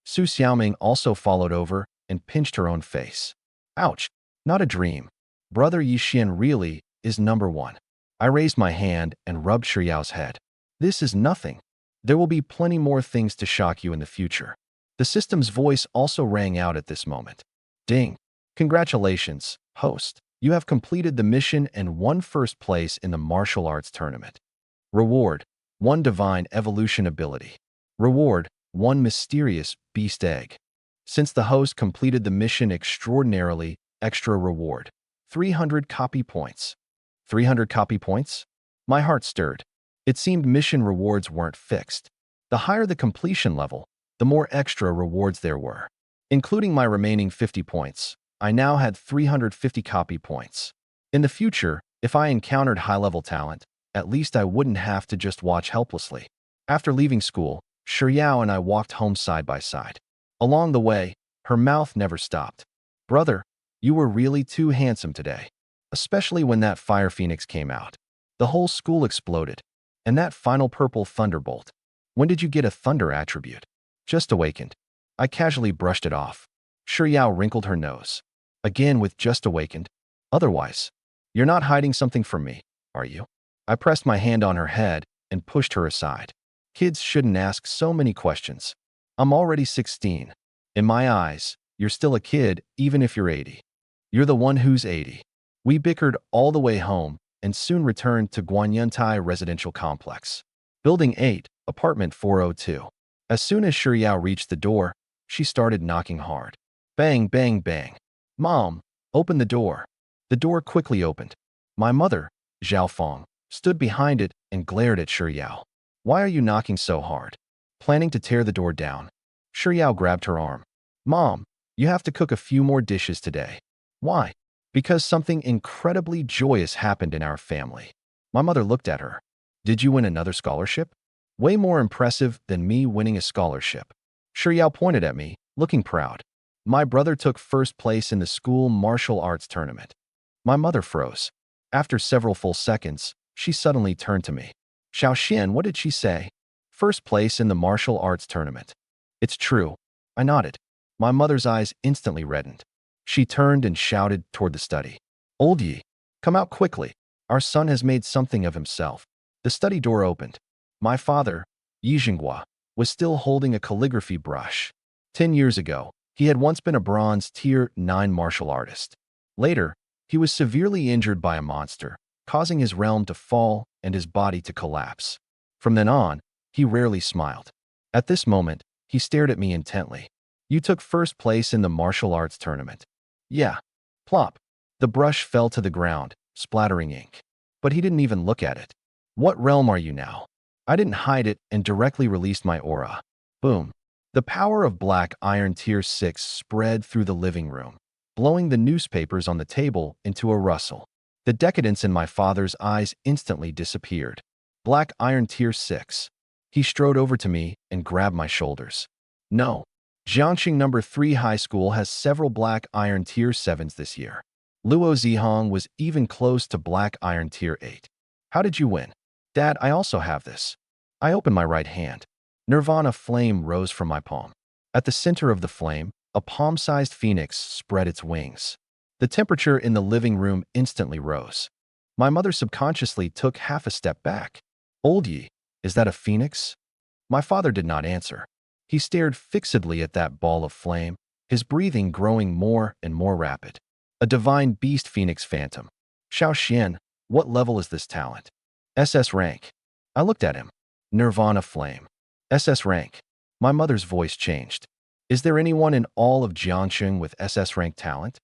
Su Xiaoming also followed over and pinched her own face. Ouch, not a dream. Brother Yi Xian really is number 1. I raised my hand and rubbed Shiyao's head. This is nothing. There will be plenty more things to shock you in the future. The system's voice also rang out at this moment. Ding. Congratulations, host. You have completed the mission and won first place in the martial arts tournament. Reward, 1 divine evolution ability. Reward, 1 mysterious beast egg. Since the host completed the mission extraordinarily, extra reward, 300 copy points. 300 copy points? My heart stirred. It seemed mission rewards weren't fixed. The higher the completion level, the more extra rewards there were. Including my remaining 50 points, I now had 350 copy points. In the future, if I encountered high-level talent, at least I wouldn't have to just watch helplessly. After leaving school, Shiyao and I walked home side by side. Along the way, her mouth never stopped. Brother, you were really too handsome today. Especially when that fire phoenix came out. The whole school exploded. And that final purple thunderbolt. When did you get a thunder attribute? Just awakened. I casually brushed it off. Shiyao wrinkled her nose. Again with just awakened. Otherwise, you're not hiding something from me, are you? I pressed my hand on her head and pushed her aside. Kids shouldn't ask so many questions. I'm already 16. In my eyes, you're still a kid even if you're 80. You're the one who's 80. We bickered all the way home and soon returned to Guanyuntai Residential Complex. Building 8, Apartment 402. As soon as Shiyao reached the door, she started knocking hard. Bang, bang, bang. Mom, open the door. The door quickly opened. My mother, Zhao Feng, stood behind it and glared at Shiyao. Why are you knocking so hard? Planning to tear the door down. Shiyao grabbed her arm. Mom, you have to cook a few more dishes today. Why? Because something incredibly joyous happened in our family. My mother looked at her. Did you win another scholarship? Way more impressive than me winning a scholarship. Shiyao pointed at me, looking proud. My brother took first place in the school martial arts tournament. My mother froze. After several full seconds, she suddenly turned to me. Xiaoxian, what did she say? First place in the martial arts tournament. It's true. I nodded. My mother's eyes instantly reddened. She turned and shouted toward the study. Old Yi, come out quickly. Our son has made something of himself. The study door opened. My father, Yi Jinghua, was still holding a calligraphy brush. 10 years ago, he had once been a bronze tier 9 martial artist. Later, he was severely injured by a monster, causing his realm to fall and his body to collapse. From then on, he rarely smiled. At this moment, he stared at me intently. You took first place in the martial arts tournament. Yeah. Plop. The brush fell to the ground, splattering ink. But he didn't even look at it. What realm are you now? I didn't hide it and directly released my aura. Boom. The power of Black Iron Tier 6 spread through the living room, blowing the newspapers on the table into a rustle. The decadence in my father's eyes instantly disappeared. Black Iron Tier 6. He strode over to me and grabbed my shoulders. No. Jiangxing No. 3 High School has several Black Iron Tier 7s this year. Luo Zihong was even close to Black Iron Tier 8. How did you win? Dad, I also have this. I opened my right hand. Nirvana flame rose from my palm. At the center of the flame, a palm-sized phoenix spread its wings. The temperature in the living room instantly rose. My mother subconsciously took half a step back. Old Yi, is that a phoenix? My father did not answer. He stared fixedly at that ball of flame, his breathing growing more and more rapid. A divine beast phoenix phantom. Xiao Xian, what level is this talent? SS rank. I looked at him. Nirvana flame. SS rank. My mother's voice changed. Is there anyone in all of Jiangxing with SS rank talent?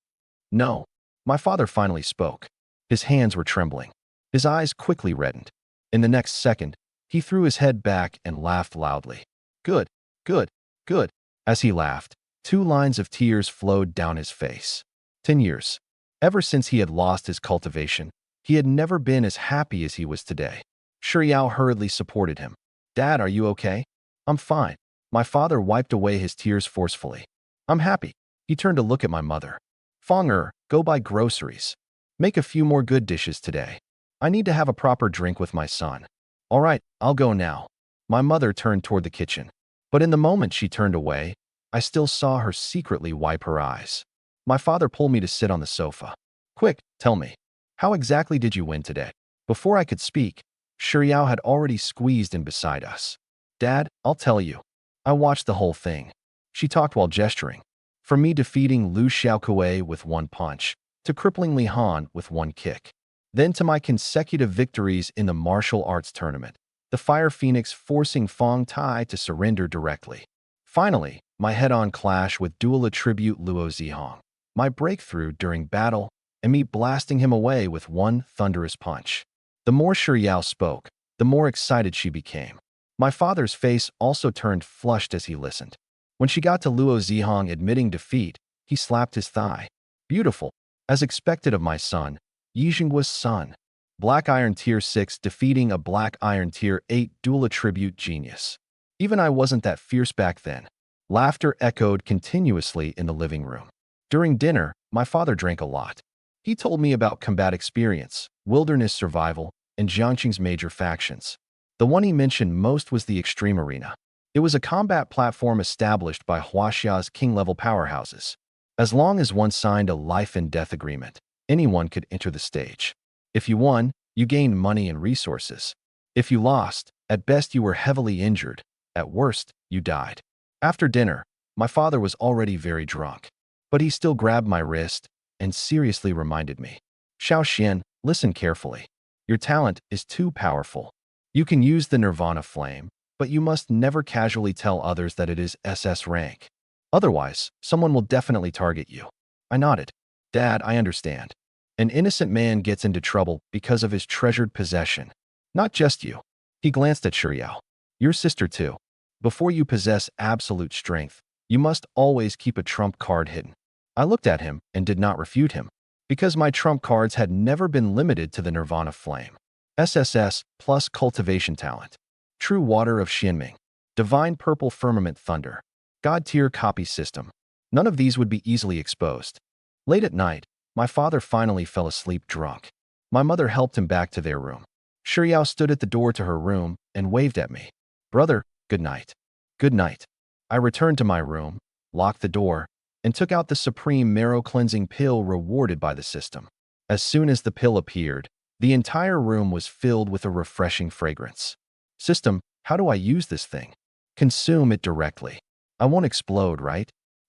No. My father finally spoke. His hands were trembling. His eyes quickly reddened. In the next second, he threw his head back and laughed loudly. Good, good, good. As he laughed, 2 lines of tears flowed down his face. 10 years. Ever since he had lost his cultivation, he had never been as happy as he was today. Shuriao hurriedly supported him. Dad, are you okay? I'm fine. My father wiped away his tears forcefully. I'm happy. He turned to look at my mother. Feng go buy groceries. Make a few more good dishes today. I need to have a proper drink with my son. All right, I'll go now. My mother turned toward the kitchen. But in the moment she turned away, I still saw her secretly wipe her eyes. My father pulled me to sit on the sofa. Quick, tell me. How exactly did you win today? Before I could speak, Shuriao had already squeezed in beside us. Dad, I'll tell you. I watched the whole thing. She talked while gesturing. From me defeating Lu Xiaokuei with 1 punch, to crippling Li Han with 1 kick. Then to my consecutive victories in the martial arts tournament, the Fire Phoenix forcing Fong Tai to surrender directly. Finally, my head-on clash with dual attribute Luo Zihong, my breakthrough during battle, and me blasting him away with 1 thunderous punch. The more Shuriao spoke, the more excited she became. My father's face also turned flushed as he listened. When she got to Luo Zihong admitting defeat, he slapped his thigh. Beautiful. As expected of my son, Yi Jinghua's son. Black Iron Tier 6 defeating a Black Iron Tier 8 dual attribute genius. Even I wasn't that fierce back then. Laughter echoed continuously in the living room. During dinner, my father drank a lot. He told me about combat experience, wilderness survival, and Jiangxing's major factions. The one he mentioned most was the Extreme Arena. It was a combat platform established by Huaxia's king-level powerhouses. As long as one signed a life-and-death agreement, anyone could enter the stage. If you won, you gained money and resources. If you lost, at best you were heavily injured, at worst, you died. After dinner, my father was already very drunk, but he still grabbed my wrist and seriously reminded me. Xiao Xian, listen carefully. Your talent is too powerful. You can use the Nirvana flame, but you must never casually tell others that it is SS rank. Otherwise, someone will definitely target you. I nodded. Dad, I understand. An innocent man gets into trouble because of his treasured possession. Not just you. He glanced at Shuriao. Your sister too. Before you possess absolute strength, you must always keep a trump card hidden. I looked at him and did not refute him, because my trump cards had never been limited to the Nirvana flame. SSS plus cultivation talent. True water of Xianming. Divine purple firmament thunder. God tier copy system. None of these would be easily exposed. Late at night, my father finally fell asleep drunk. My mother helped him back to their room. Shuriao stood at the door to her room and waved at me. Brother, good night. Good night. I returned to my room, locked the door, and took out the supreme marrow-cleansing pill rewarded by the system. As soon as the pill appeared, the entire room was filled with a refreshing fragrance. System, how do I use this thing? Consume it directly. I won't explode, right?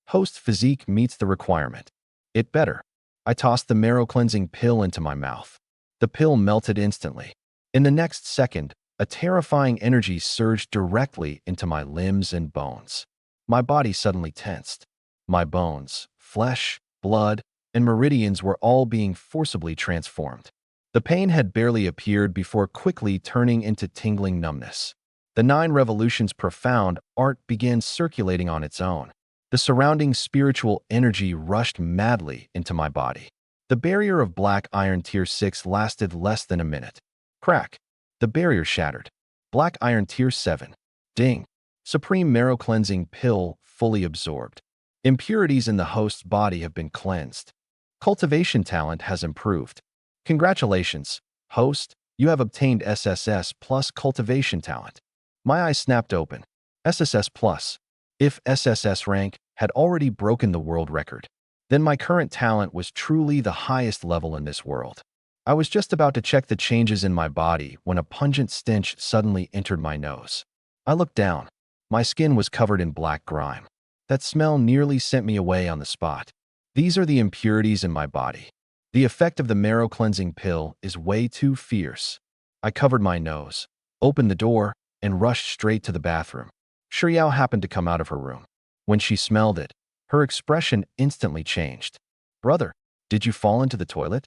Host physique meets the requirement. It better. I tossed the marrow-cleansing pill into my mouth. The pill melted instantly. In the next second, a terrifying energy surged directly into my limbs and bones. My body suddenly tensed. My bones, flesh, blood, and meridians were all being forcibly transformed. The pain had barely appeared before quickly turning into tingling numbness. The 9 revolutions profound art began circulating on its own. The surrounding spiritual energy rushed madly into my body. The barrier of black iron tier 6 lasted less than a minute. Crack. The barrier shattered. Black iron tier 7. Ding. Supreme marrow cleansing pill fully absorbed. Impurities in the host's body have been cleansed. Cultivation talent has improved. Congratulations, host. You have obtained SSS plus cultivation talent. My eyes snapped open. SSS plus. If SSS rank had already broken the world record, then my current talent was truly the highest level in this world. I was just about to check the changes in my body when a pungent stench suddenly entered my nose. I looked down. My skin was covered in black grime. That smell nearly sent me away on the spot. These are the impurities in my body. The effect of the marrow cleansing pill is way too fierce. I covered my nose, opened the door, and rushed straight to the bathroom. Shiryao happened to come out of her room. When she smelled it, her expression instantly changed. Brother, did you fall into the toilet?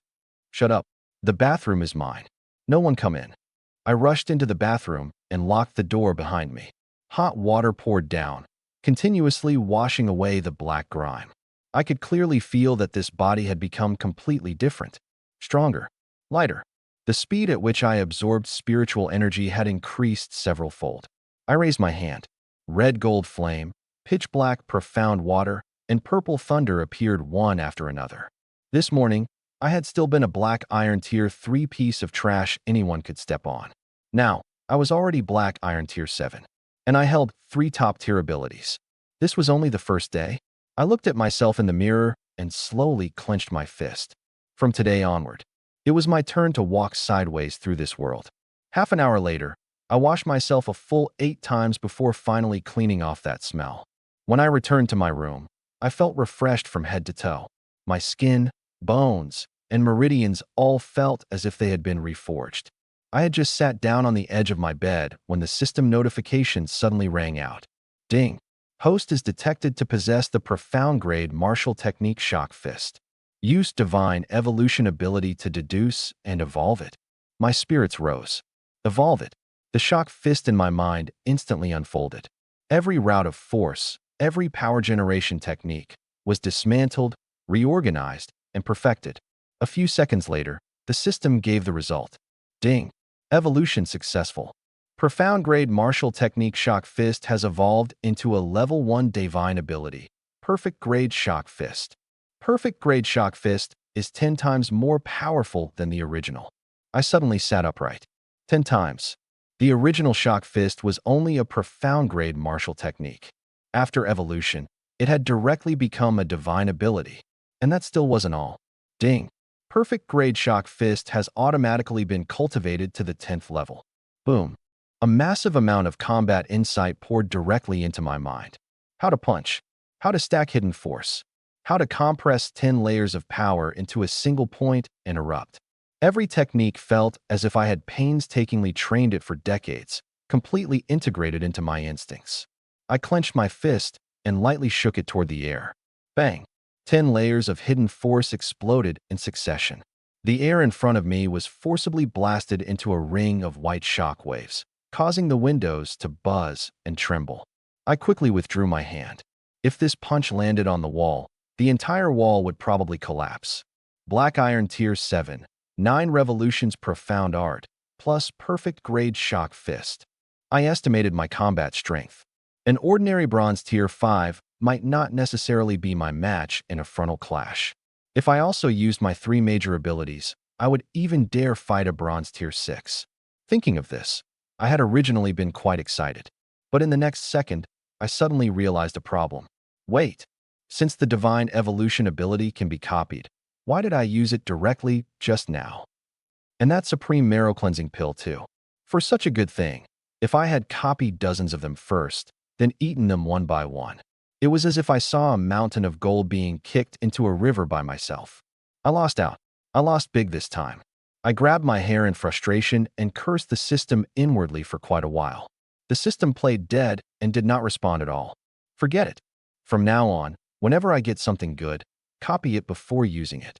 Shut up. The bathroom is mine. No one come in. I rushed into the bathroom and locked the door behind me. Hot water poured down, continuously washing away the black grime. I could clearly feel that this body had become completely different. Stronger, lighter. The speed at which I absorbed spiritual energy had increased several-fold. I raised my hand. Red gold flame, pitch black profound water, and purple thunder appeared one after another. This morning, I had still been a black iron tier 3 piece of trash anyone could step on. Now, I was already black iron tier 7, and I held 3 top tier abilities. This was only the first day. I looked at myself in the mirror and slowly clenched my fist. From today onward, it was my turn to walk sideways through this world. Half an hour later, I washed myself a full 8 times before finally cleaning off that smell. When I returned to my room, I felt refreshed from head to toe. My skin, bones, and meridians all felt as if they had been reforged. I had just sat down on the edge of my bed when the system notification suddenly rang out. Ding. Host is detected to possess the profound grade martial technique Shock Fist. Use divine evolution ability to deduce and evolve it. My spirits rose. Evolve it. The Shock Fist in my mind instantly unfolded. Every route of force, every power generation technique was dismantled, reorganized, and perfected. A few seconds later, the system gave the result. Ding. Evolution successful. Profound grade martial technique Shock Fist has evolved into a level 1 divine ability. Perfect grade Shock Fist. Perfect grade Shock Fist is 10 times more powerful than the original. I suddenly sat upright. 10 times. The original Shock Fist was only a profound grade martial technique. After evolution, it had directly become a divine ability. And that still wasn't all. Ding. Perfect grade Shock Fist has automatically been cultivated to the 10th level. Boom. A massive amount of combat insight poured directly into my mind. How to punch. How to stack hidden force. How to compress 10 layers of power into a single point and erupt. Every technique felt as if I had painstakingly trained it for decades, completely integrated into my instincts. I clenched my fist and lightly shook it toward the air. Bang! 10 layers of hidden force exploded in succession. The air in front of me was forcibly blasted into a ring of white shock waves, causing the windows to buzz and tremble. I quickly withdrew my hand. If this punch landed on the wall, the entire wall would probably collapse. Black Iron Tier 7, 9 Revolutions Profound Art, plus Perfect Grade Shock Fist. I estimated my combat strength. An ordinary Bronze Tier 5 might not necessarily be my match in a frontal clash. If I also used my 3 major abilities, I would even dare fight a Bronze Tier 6. Thinking of this, I had originally been quite excited. But in the next second, I suddenly realized a problem. Wait, since the divine evolution ability can be copied, why did I use it directly just now? And that supreme marrow cleansing pill too. For such a good thing, if I had copied dozens of them first, then eaten them one by one. It was as if I saw a mountain of gold being kicked into a river by myself. I lost out. I lost big this time. I grabbed my hair in frustration and cursed the system inwardly for quite a while. The system played dead and did not respond at all. Forget it. From now on, whenever I get something good, copy it before using it.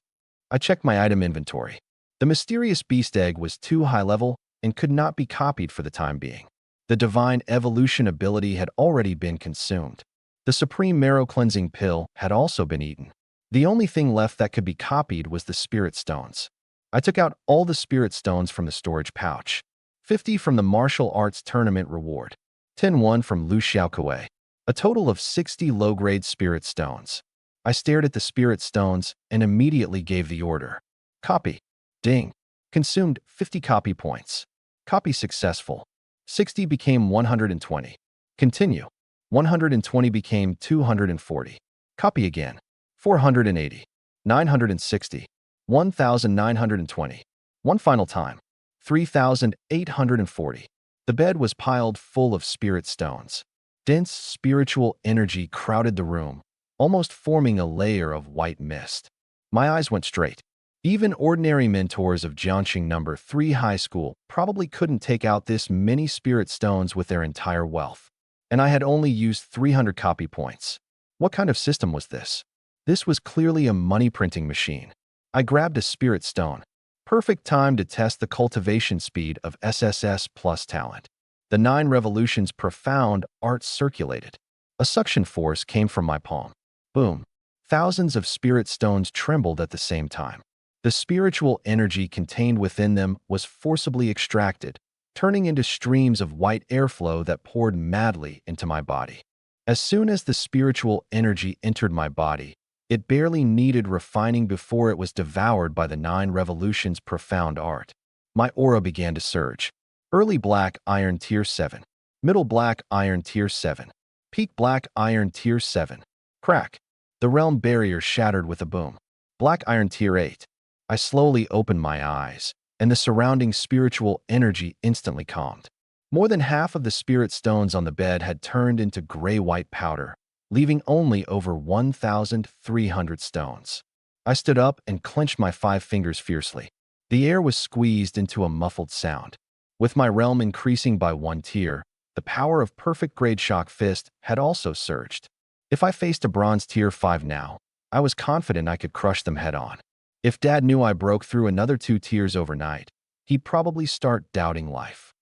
I checked my item inventory. The mysterious beast egg was too high level and could not be copied for the time being. The divine evolution ability had already been consumed. The supreme marrow cleansing pill had also been eaten. The only thing left that could be copied was the spirit stones. I took out all the spirit stones from the storage pouch. 50 from the martial arts tournament reward. 10 from Lu Xiaokuei. A total of 60 low-grade spirit stones. I stared at the spirit stones and immediately gave the order. Copy. Ding. Consumed 50 copy points. Copy successful. 60 became 120. Continue. 120 became 240. Copy again. 480. 960. 1,920. One final time. 3,840. The bed was piled full of spirit stones. Dense spiritual energy crowded the room, almost forming a layer of white mist. My eyes went straight. Even ordinary mentors of Jiangxing No. 3 High School probably couldn't take out this many spirit stones with their entire wealth. And I had only used 300 copy points. What kind of system was this? This was clearly a money printing machine. I grabbed a spirit stone. Perfect time to test the cultivation speed of SSS plus talent. The 9 revolutions profound art circulated. A suction force came from my palm. Boom. Thousands of spirit stones trembled at the same time. The spiritual energy contained within them was forcibly extracted, turning into streams of white airflow that poured madly into my body. As soon as the spiritual energy entered my body, it barely needed refining before it was devoured by the 9 revolutions profound art. My aura began to surge. Early black iron tier 7. Middle black iron tier 7. Peak black iron tier 7. Crack. The realm barrier shattered with a boom. Black iron tier 8. I slowly opened my eyes, and the surrounding spiritual energy instantly calmed. More than half of the spirit stones on the bed had turned into gray-white powder, leaving only over 1,300 stones. I stood up and clenched my 5 fingers fiercely. The air was squeezed into a muffled sound. With my realm increasing by 1 tier, the power of perfect grade shock fist had also surged. If I faced a bronze tier 5 now, I was confident I could crush them head-on. If Dad knew I broke through another 2 tiers overnight, he'd probably start doubting life.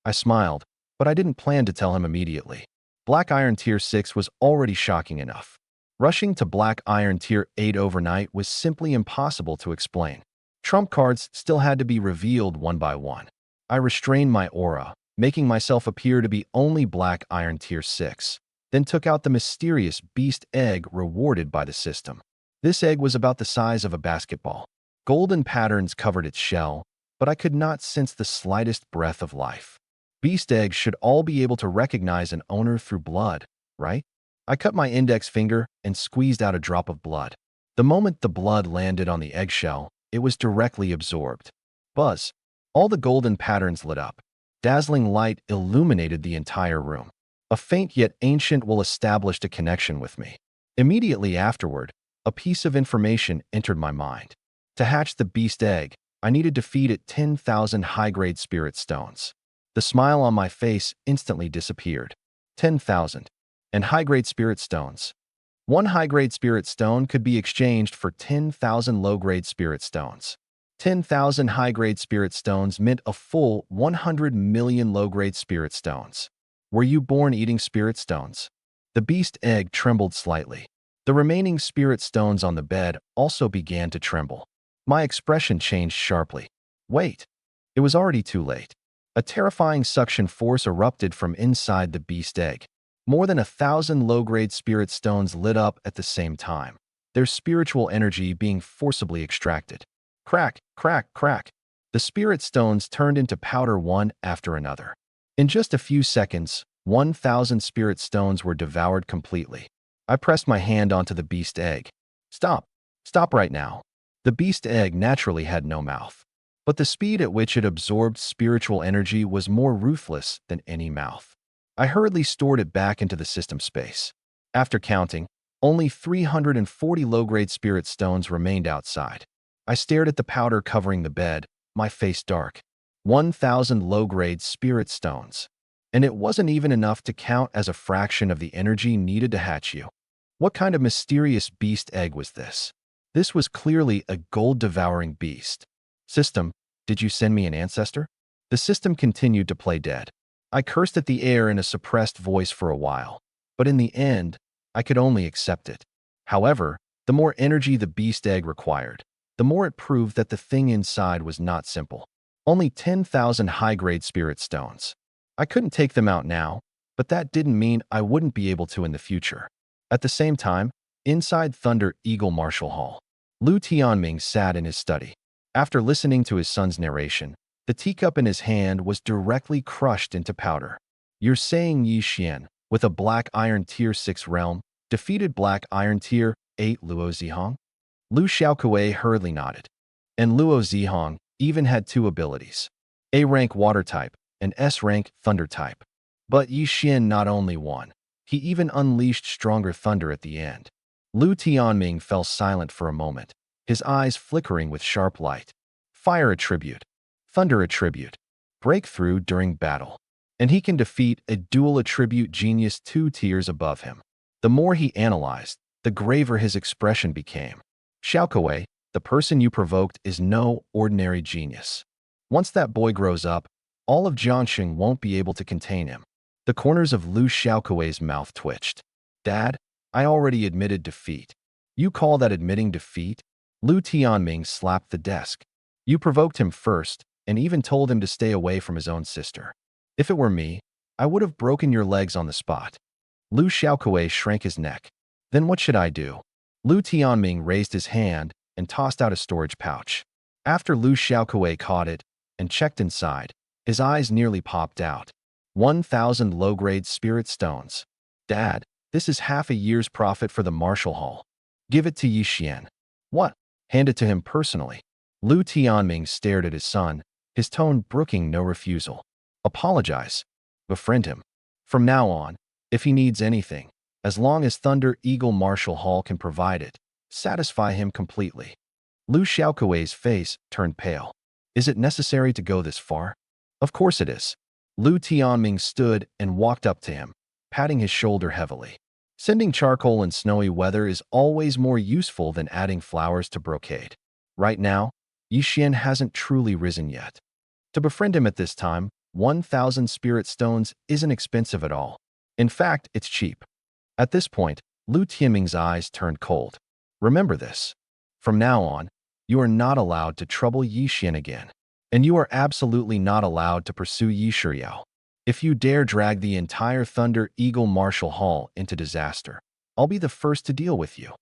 I smiled, but I didn't plan to tell him immediately. Black Iron Tier 6 was already shocking enough. Rushing to Black Iron Tier 8 overnight was simply impossible to explain. Trump cards still had to be revealed one by one. I restrained my aura, making myself appear to be only Black Iron Tier 6, then took out the mysterious beast egg rewarded by the system. This egg was about the size of a basketball. Golden patterns covered its shell, but I could not sense the slightest breath of life. Beast eggs should all be able to recognize an owner through blood, right? I cut my index finger and squeezed out a drop of blood. The moment the blood landed on the eggshell, it was directly absorbed. Buzz. All the golden patterns lit up. Dazzling light illuminated the entire room. A faint yet ancient will established a connection with me. Immediately afterward, a piece of information entered my mind. To hatch the beast egg, I needed to feed it 10,000 high-grade spirit stones. The smile on my face instantly disappeared. 10,000. And high-grade spirit stones. 1 high-grade spirit stone could be exchanged for 10,000 low-grade spirit stones. 10,000 high-grade spirit stones meant a full 100 million low-grade spirit stones. Were you born eating spirit stones? The beast egg trembled slightly. The remaining spirit stones on the bed also began to tremble. My expression changed sharply. Wait. It was already too late. A terrifying suction force erupted from inside the beast egg. More than 1,000 low-grade spirit stones lit up at the same time, their spiritual energy being forcibly extracted. Crack, crack, crack. The spirit stones turned into powder one after another. In just a few seconds, 1,000 spirit stones were devoured completely. I pressed my hand onto the beast egg. Stop. Stop right now. The beast egg naturally had no mouth, but the speed at which it absorbed spiritual energy was more ruthless than any mouth. I hurriedly stored it back into the system space. After counting, only 340 low-grade spirit stones remained outside. I stared at the powder covering the bed, my face dark. 1,000 low-grade spirit stones. And it wasn't even enough to count as a fraction of the energy needed to hatch you. What kind of mysterious beast egg was this? This was clearly a gold-devouring beast. System, did you send me an ancestor? The system continued to play dead. I cursed at the air in a suppressed voice for a while, but in the end, I could only accept it. However, the more energy the beast egg required, the more it proved that the thing inside was not simple. Only 10,000 high-grade spirit stones. I couldn't take them out now, but that didn't mean I wouldn't be able to in the future. At the same time, inside Thunder Eagle Martial Hall, Lu Tianming sat in his study. After listening to his son's narration, the teacup in his hand was directly crushed into powder. You're saying Yi Xian, with a Black Iron Tier 6 realm, defeated Black Iron Tier 8 Luo Zihong? Lu Xiaokuei hurriedly nodded. And Luo Zihong even had two abilities: A-rank Water type and S-rank Thunder type. But Yi Xian not only won, he even unleashed stronger thunder at the end. Lu Tianming fell silent for a moment, his eyes flickering with sharp light. Fire attribute, thunder attribute, breakthrough during battle. And he can defeat a dual attribute genius 2 tiers above him. The more he analyzed, the graver his expression became. Xiaokuei, the person you provoked is no ordinary genius. Once that boy grows up, all of Jiangxing won't be able to contain him. The corners of Lu Xiaokuei's mouth twitched. Dad, I already admitted defeat. You call that admitting defeat? Lu Tianming slapped the desk. You provoked him first, and even told him to stay away from his own sister. If it were me, I would have broken your legs on the spot. Lu Xiaokuei shrank his neck. Then what should I do? Lu Tianming raised his hand and tossed out a storage pouch. After Lu Xiaokuei caught it and checked inside, his eyes nearly popped out. 1,000 low-grade spirit stones. Dad, this is half a year's profit for the Martial Hall. Give it to Yi Xian. What? Hand it to him personally. Lu Tianming stared at his son, his tone brooking no refusal. Apologize. Befriend him. From now on, if he needs anything, as long as Thunder Eagle Martial Hall can provide it, satisfy him completely. Lu Xiaokuei's face turned pale. Is it necessary to go this far? Of course it is. Lu Tianming stood and walked up to him, patting his shoulder heavily. Sending charcoal in snowy weather is always more useful than adding flowers to brocade. Right now, Yi Xian hasn't truly risen yet. To befriend him at this time, 1,000 spirit stones isn't expensive at all. In fact, it's cheap. At this point, Lu Tianming's eyes turned cold. Remember this. From now on, you are not allowed to trouble Yi Xian again. And you are absolutely not allowed to pursue Yi Shiyao. If you dare drag the entire Thunder Eagle Martial Hall into disaster, I'll be the first to deal with you.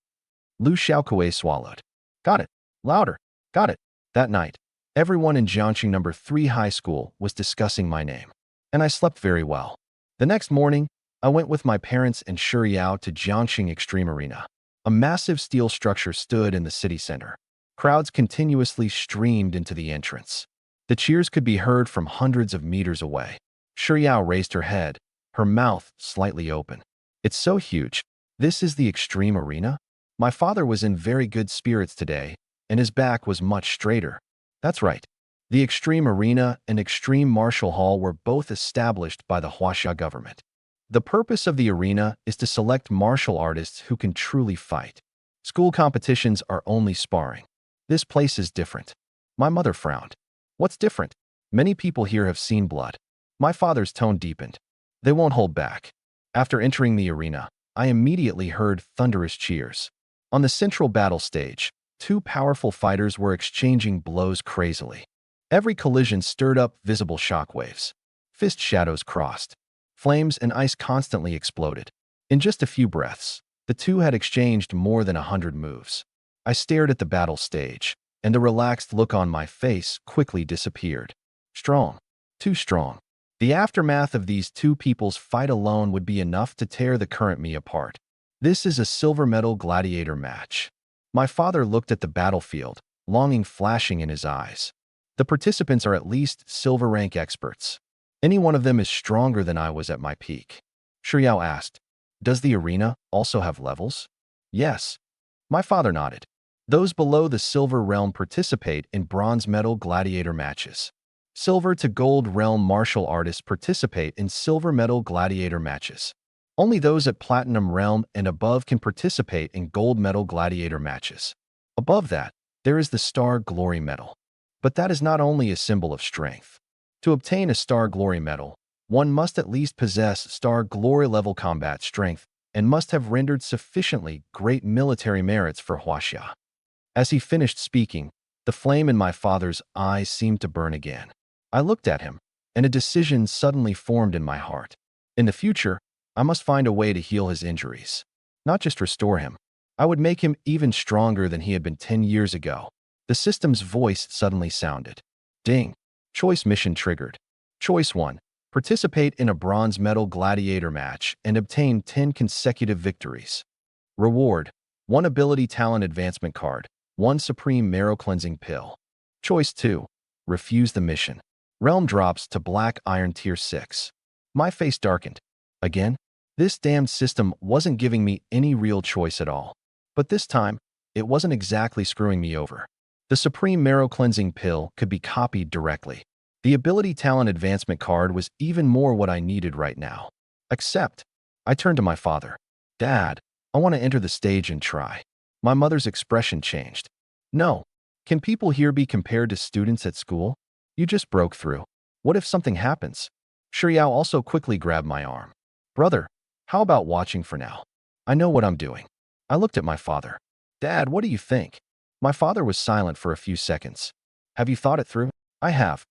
Lu Xiaokuei swallowed. Got it. Louder. Got it. That night, everyone in Jiangxing No. 3 High School was discussing my name, and I slept very well. The next morning, I went with my parents and Shiyao to Jiangxing Extreme Arena. A massive steel structure stood in the city center. Crowds continuously streamed into the entrance. The cheers could be heard from hundreds of meters away. Shiyao raised her head, her mouth slightly open. It's so huge. This is the Extreme Arena? My father was in very good spirits today, and his back was much straighter. That's right. The Extreme Arena and Extreme Martial Hall were both established by the Huaxia government. The purpose of the arena is to select martial artists who can truly fight. School competitions are only sparring. This place is different. My mother frowned. What's different? Many people here have seen blood. My father's tone deepened. They won't hold back. After entering the arena, I immediately heard thunderous cheers. On the central battle stage, two powerful fighters were exchanging blows crazily. Every collision stirred up visible shockwaves. Fist shadows crossed. Flames and ice constantly exploded. In just a few breaths, the two had exchanged more than 100 moves. I stared at the battle stage, and the relaxed look on my face quickly disappeared. Strong. Too strong. The aftermath of these two people's fight alone would be enough to tear the current me apart. This is a silver medal gladiator match. My father looked at the battlefield, longing flashing in his eyes. The participants are at least silver rank experts. Any one of them is stronger than I was at my peak. Shiryao asked, "Does the arena also have levels?" "Yes." My father nodded. "Those below the silver realm participate in bronze medal gladiator matches. Silver to gold realm martial artists participate in silver medal gladiator matches. Only those at platinum realm and above can participate in gold medal gladiator matches. Above that, there is the Star Glory Medal. But that is not only a symbol of strength. To obtain a Star Glory Medal, one must at least possess Star Glory level combat strength and must have rendered sufficiently great military merits for Huaxia." As he finished speaking, the flame in my father's eyes seemed to burn again. I looked at him, and a decision suddenly formed in my heart. In the future, I must find a way to heal his injuries. Not just restore him. I would make him even stronger than he had been 10 years ago. The system's voice suddenly sounded. Ding. Choice mission triggered. Choice 1. Participate in a bronze medal gladiator match and obtain 10 consecutive victories. Reward. 1 ability talent advancement card. 1 supreme marrow cleansing pill. Choice 2. Refuse the mission. Realm drops to black iron tier 6. My face darkened. Again? This damned system wasn't giving me any real choice at all. But this time, it wasn't exactly screwing me over. The supreme marrow cleansing pill could be copied directly. The ability talent advancement card was even more what I needed right now. Except, I turned to my father. "Dad, I want to enter the stage and try." My mother's expression changed. "No. Can people here be compared to students at school? You just broke through. What if something happens?" Shiryao also quickly grabbed my arm. "Brother, how about watching for now? I know what I'm doing." I looked at my father. "Dad, what do you think?" My father was silent for a few seconds. "Have you thought it through?" "I have."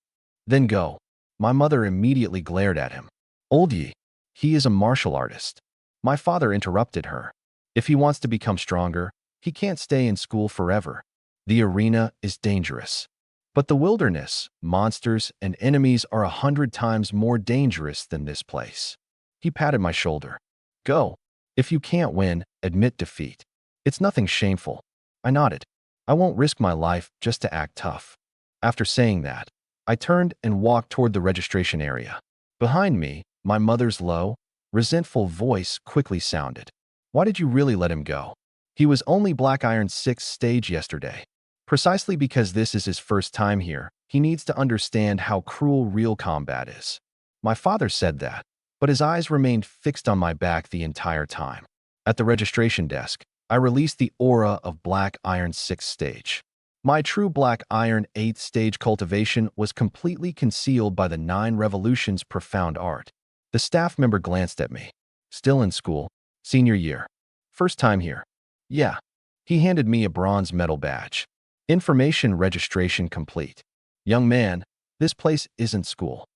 "Then go." My mother immediately glared at him. "Old Yi, he is a martial artist." My father interrupted her. "If he wants to become stronger, he can't stay in school forever. The arena is dangerous. But the wilderness, monsters, and enemies are 100 times more dangerous than this place." He patted my shoulder. "Go. If you can't win, admit defeat. It's nothing shameful." I nodded. I won't risk my life just to act tough. After saying that, I turned and walked toward the registration area. Behind me, my mother's low, resentful voice quickly sounded. "Why did you really let him go? He was only Black Iron's 6th stage yesterday. Precisely because this is his first time here, he needs to understand how cruel real combat is." My father said that, but his eyes remained fixed on my back the entire time. At the registration desk, I released the aura of Black Iron's 6th stage. My true Black Iron 8th stage cultivation was completely concealed by the 9 Revolutions profound art. The staff member glanced at me. "Still in school? Senior year. First time here?" "Yeah." He handed me a bronze medal badge. "Information registration complete." "Young man, this place isn't school.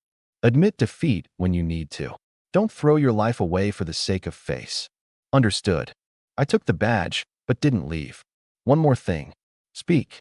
Admit defeat when you need to. Don't throw your life away for the sake of face." "Understood." I took the badge, but didn't leave. "One more thing. Speak.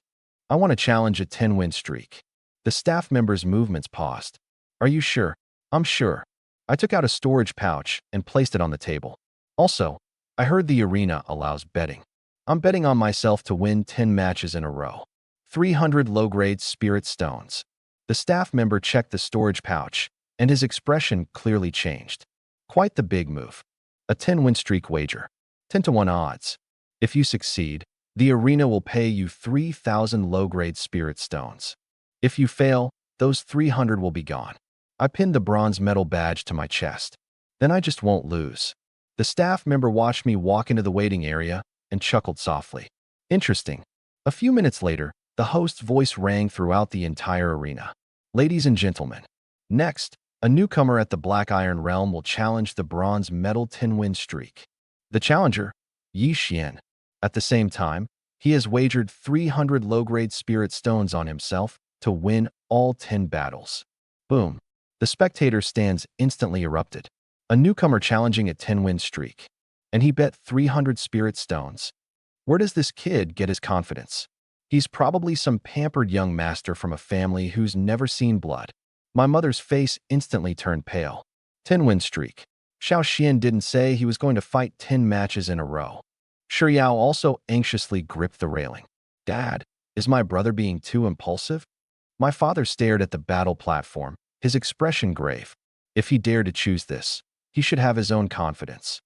I want to challenge a 10-win streak." The staff member's movements paused. "Are you sure?" "I'm sure." I took out a storage pouch and placed it on the table. "Also, I heard the arena allows betting. I'm betting on myself to win 10 matches in a row. 300 low-grade spirit stones." The staff member checked the storage pouch, and his expression clearly changed. "Quite the big move. A 10-win streak wager. 10 to 1 odds. If you succeed, the arena will pay you 3,000 low-grade spirit stones. If you fail, those 300 will be gone." I pinned the bronze medal badge to my chest. "Then I just won't lose." The staff member watched me walk into the waiting area and chuckled softly. "Interesting." A few minutes later, the host's voice rang throughout the entire arena. "Ladies and gentlemen, next, a newcomer at the Black Iron Realm will challenge the bronze medal 10-win streak. The challenger, Yi Xian. At the same time, he has wagered 300 low-grade spirit stones on himself to win all 10 battles." Boom. The spectator stands instantly erupted. A newcomer challenging a 10-win streak. And he bet 300 spirit stones. Where does this kid get his confidence? He's probably some pampered young master from a family who's never seen blood. My mother's face instantly turned pale. 10-win streak. Xiao Xian didn't say he was going to fight 10 matches in a row. Shi Yao also anxiously gripped the railing. Dad, is my brother being too impulsive? My father stared at the battle platform, his expression grave. If he dared to choose this, he should have his own confidence.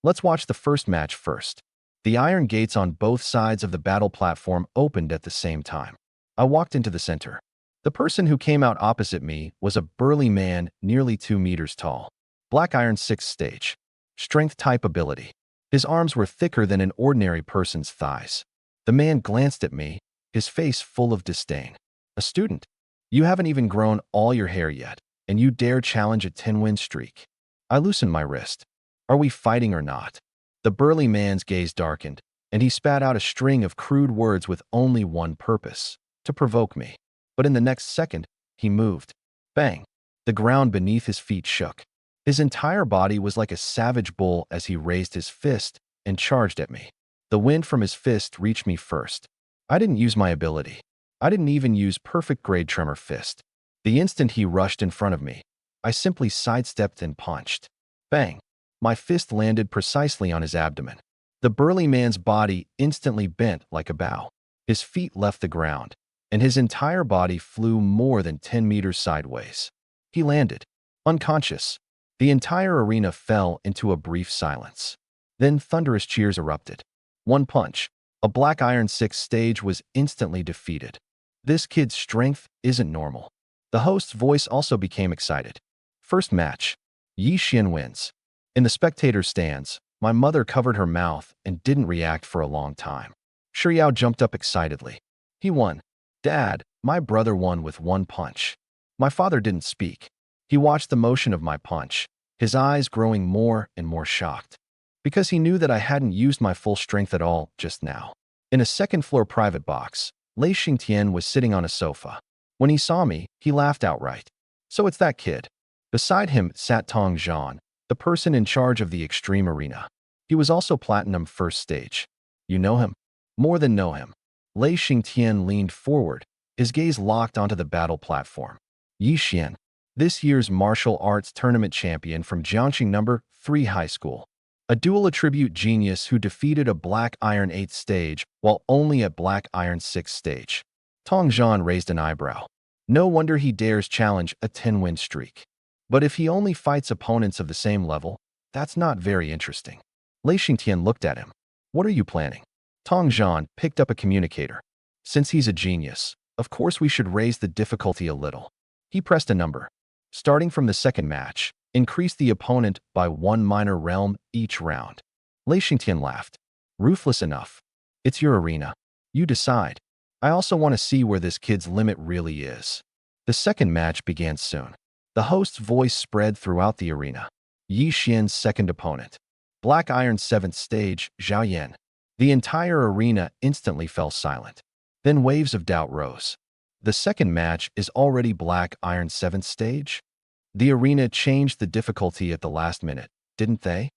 Let's watch the first match first. The iron gates on both sides of the battle platform opened at the same time. I walked into the center. The person who came out opposite me was a burly man nearly 2 meters tall. Black Iron 6th stage. Strength type ability. His arms were thicker than an ordinary person's thighs. The man glanced at me, his face full of disdain. A student? You haven't even grown all your hair yet, and you dare challenge a 10-win streak. I loosened my wrist. Are we fighting or not? The burly man's gaze darkened, and he spat out a string of crude words with only one purpose: to provoke me. But in the next second, he moved. Bang! The ground beneath his feet shook. His entire body was like a savage bull as he raised his fist and charged at me. The wind from his fist reached me first. I didn't use my ability. I didn't even use perfect grade tremor fist. The instant he rushed in front of me, I simply sidestepped and punched. Bang! My fist landed precisely on his abdomen. The burly man's body instantly bent like a bow. His feet left the ground, and his entire body flew more than 10 meters sideways. He landed, unconscious. The entire arena fell into a brief silence. Then thunderous cheers erupted. One punch. A Black Iron 6 stage was instantly defeated. This kid's strength isn't normal. The host's voice also became excited. First match. Yi Xian wins. In the spectator stands, my mother covered her mouth and didn't react for a long time. Shi Yao jumped up excitedly. He won. Dad, my brother won with one punch. My father didn't speak. He watched the motion of my punch, his eyes growing more and more shocked, because he knew that I hadn't used my full strength at all just now. In a second-floor private box, Lei Xingtian was sitting on a sofa. When he saw me, he laughed outright. So it's that kid. Beside him sat Tong Zhan, the person in charge of the Extreme Arena. He was also Platinum First Stage. You know him? More than know him. Lei Xingtian leaned forward, his gaze locked onto the battle platform. Yi Xian, this year's martial arts tournament champion from Jiangxing No. 3 High School. A dual attribute genius who defeated a Black Iron 8th stage while only at Black Iron 6th stage. Tong Zhan raised an eyebrow. No wonder he dares challenge a 10-win streak. But if he only fights opponents of the same level, that's not very interesting. Lei Xingtian looked at him. What are you planning? Tong Zhan picked up a communicator. Since he's a genius, of course we should raise the difficulty a little. He pressed a number. Starting from the second match, increase the opponent by 1 minor realm each round. Lei Xingtian laughed. Ruthless enough. It's your arena. You decide. I also want to see where this kid's limit really is. The second match began soon. The host's voice spread throughout the arena. Yi Xian's second opponent. Black Iron 7th stage, Zhao Yan. The entire arena instantly fell silent. Then waves of doubt rose. The second match is already Black Iron 7th stage? The arena changed the difficulty at the last minute, didn't they?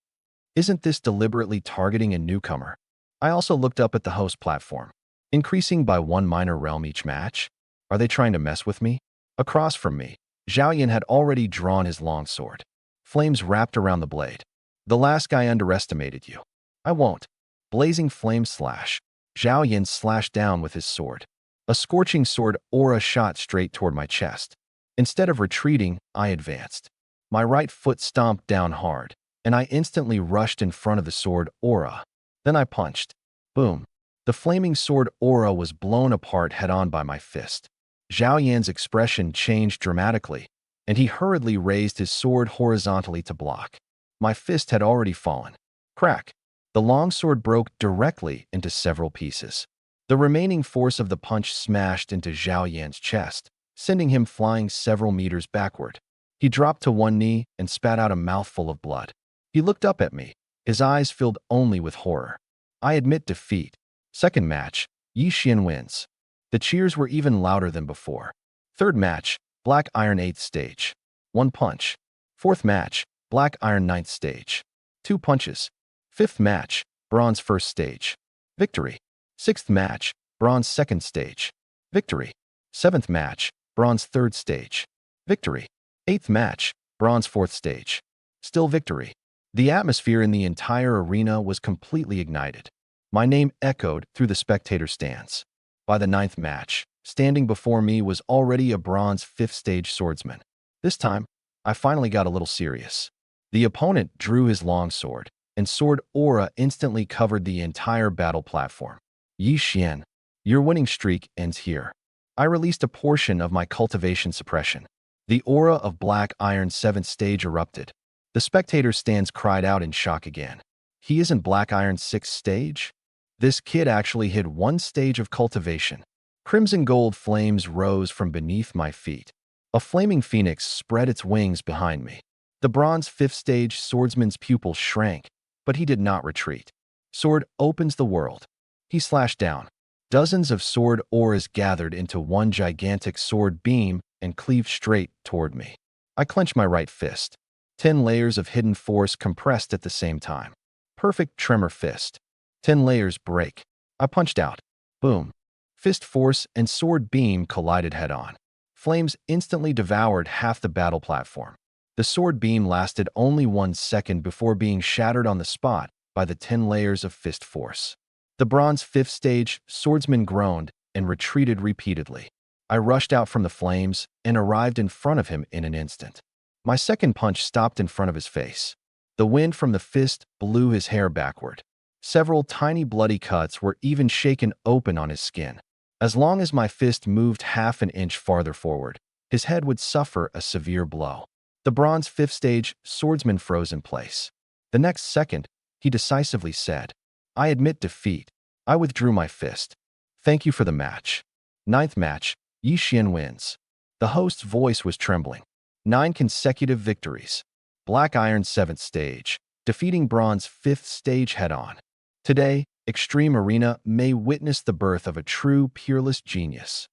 Isn't this deliberately targeting a newcomer? I also looked up at the host platform. Increasing by 1 minor realm each match? Are they trying to mess with me? Across from me, Zhao Yan had already drawn his long sword. Flames wrapped around the blade. The last guy underestimated you. I won't. Blazing flame slash. Zhao Yan slashed down with his sword. A scorching sword aura shot straight toward my chest. Instead of retreating, I advanced. My right foot stomped down hard, and I instantly rushed in front of the sword aura. Then I punched. Boom. The flaming sword aura was blown apart head-on by my fist. Zhao Yan's expression changed dramatically, and he hurriedly raised his sword horizontally to block. My fist had already fallen. Crack. The long sword broke directly into several pieces. The remaining force of the punch smashed into Zhao Yan's chest, sending him flying several meters backward. He dropped to one knee and spat out a mouthful of blood. He looked up at me, his eyes filled only with horror. I admit defeat. Second match, Yi Xian wins. The cheers were even louder than before. Third match, Black Iron 8th stage. 1 punch. Fourth match, Black Iron 9th stage. 2 punches. Fifth match, Bronze 1st stage. Victory. Sixth match, Bronze 2nd stage. Victory. Seventh match, Bronze 3rd stage. Victory. 8th match, bronze 4th stage. Still victory. The atmosphere in the entire arena was completely ignited. My name echoed through the spectator stands. By the 9th match, standing before me was already a bronze 5th stage swordsman. This time, I finally got a little serious. The opponent drew his longsword, and sword aura instantly covered the entire battle platform. Yi Xian, your winning streak ends here. I released a portion of my cultivation suppression. The aura of Black Iron's 7th stage erupted. The spectator stands cried out in shock again. He isn't Black Iron's 6th stage? This kid actually hid 1 stage of cultivation. Crimson gold flames rose from beneath my feet. A flaming phoenix spread its wings behind me. The bronze 5th stage swordsman's pupil shrank, but he did not retreat. Sword opens the world. He slashed down. Dozens of sword auras gathered into one gigantic sword beam and cleaved straight toward me. I clenched my right fist. 10 layers of hidden force compressed at the same time. Perfect tremor fist. 10 layers break. I punched out. Boom. Fist force and sword beam collided head-on. Flames instantly devoured half the battle platform. The sword beam lasted only 1 second before being shattered on the spot by the 10 layers of fist force. The bronze 5th stage swordsman groaned and retreated repeatedly. I rushed out from the flames and arrived in front of him in an instant. My second punch stopped in front of his face. The wind from the fist blew his hair backward. Several tiny bloody cuts were even shaken open on his skin. As long as my fist moved half an inch farther forward, his head would suffer a severe blow. The bronze 5th stage swordsman froze in place. The next second, he decisively said, "I admit defeat. I withdrew my fist. Thank you for the match." 9th match, Yi Xian wins. The host's voice was trembling. 9 consecutive victories. Black Iron 7th stage, defeating bronze 5th stage head-on. Today, Extreme Arena may witness the birth of a true, peerless genius.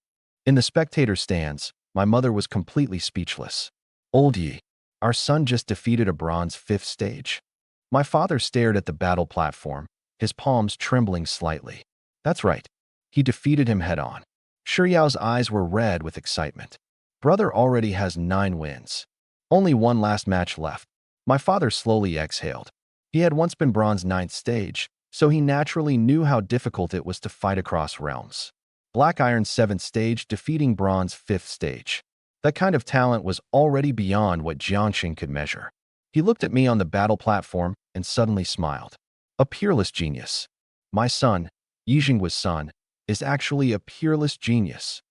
In the spectator stands, my mother was completely speechless. "Old Yi, our son just defeated a bronze 5th stage." My father stared at the battle platform, his palms trembling slightly. That's right. He defeated him head-on. Shuryao's eyes were red with excitement. Brother already has 9 wins. Only 1 last match left. My father slowly exhaled. He had once been bronze 9th stage, so he naturally knew how difficult it was to fight across realms. Black Iron 7th stage defeating bronze 5th stage. That kind of talent was already beyond what Jiangxing could measure. He looked at me on the battle platform and suddenly smiled. A peerless genius. My son, Yi Jinghua's son, is actually a peerless genius.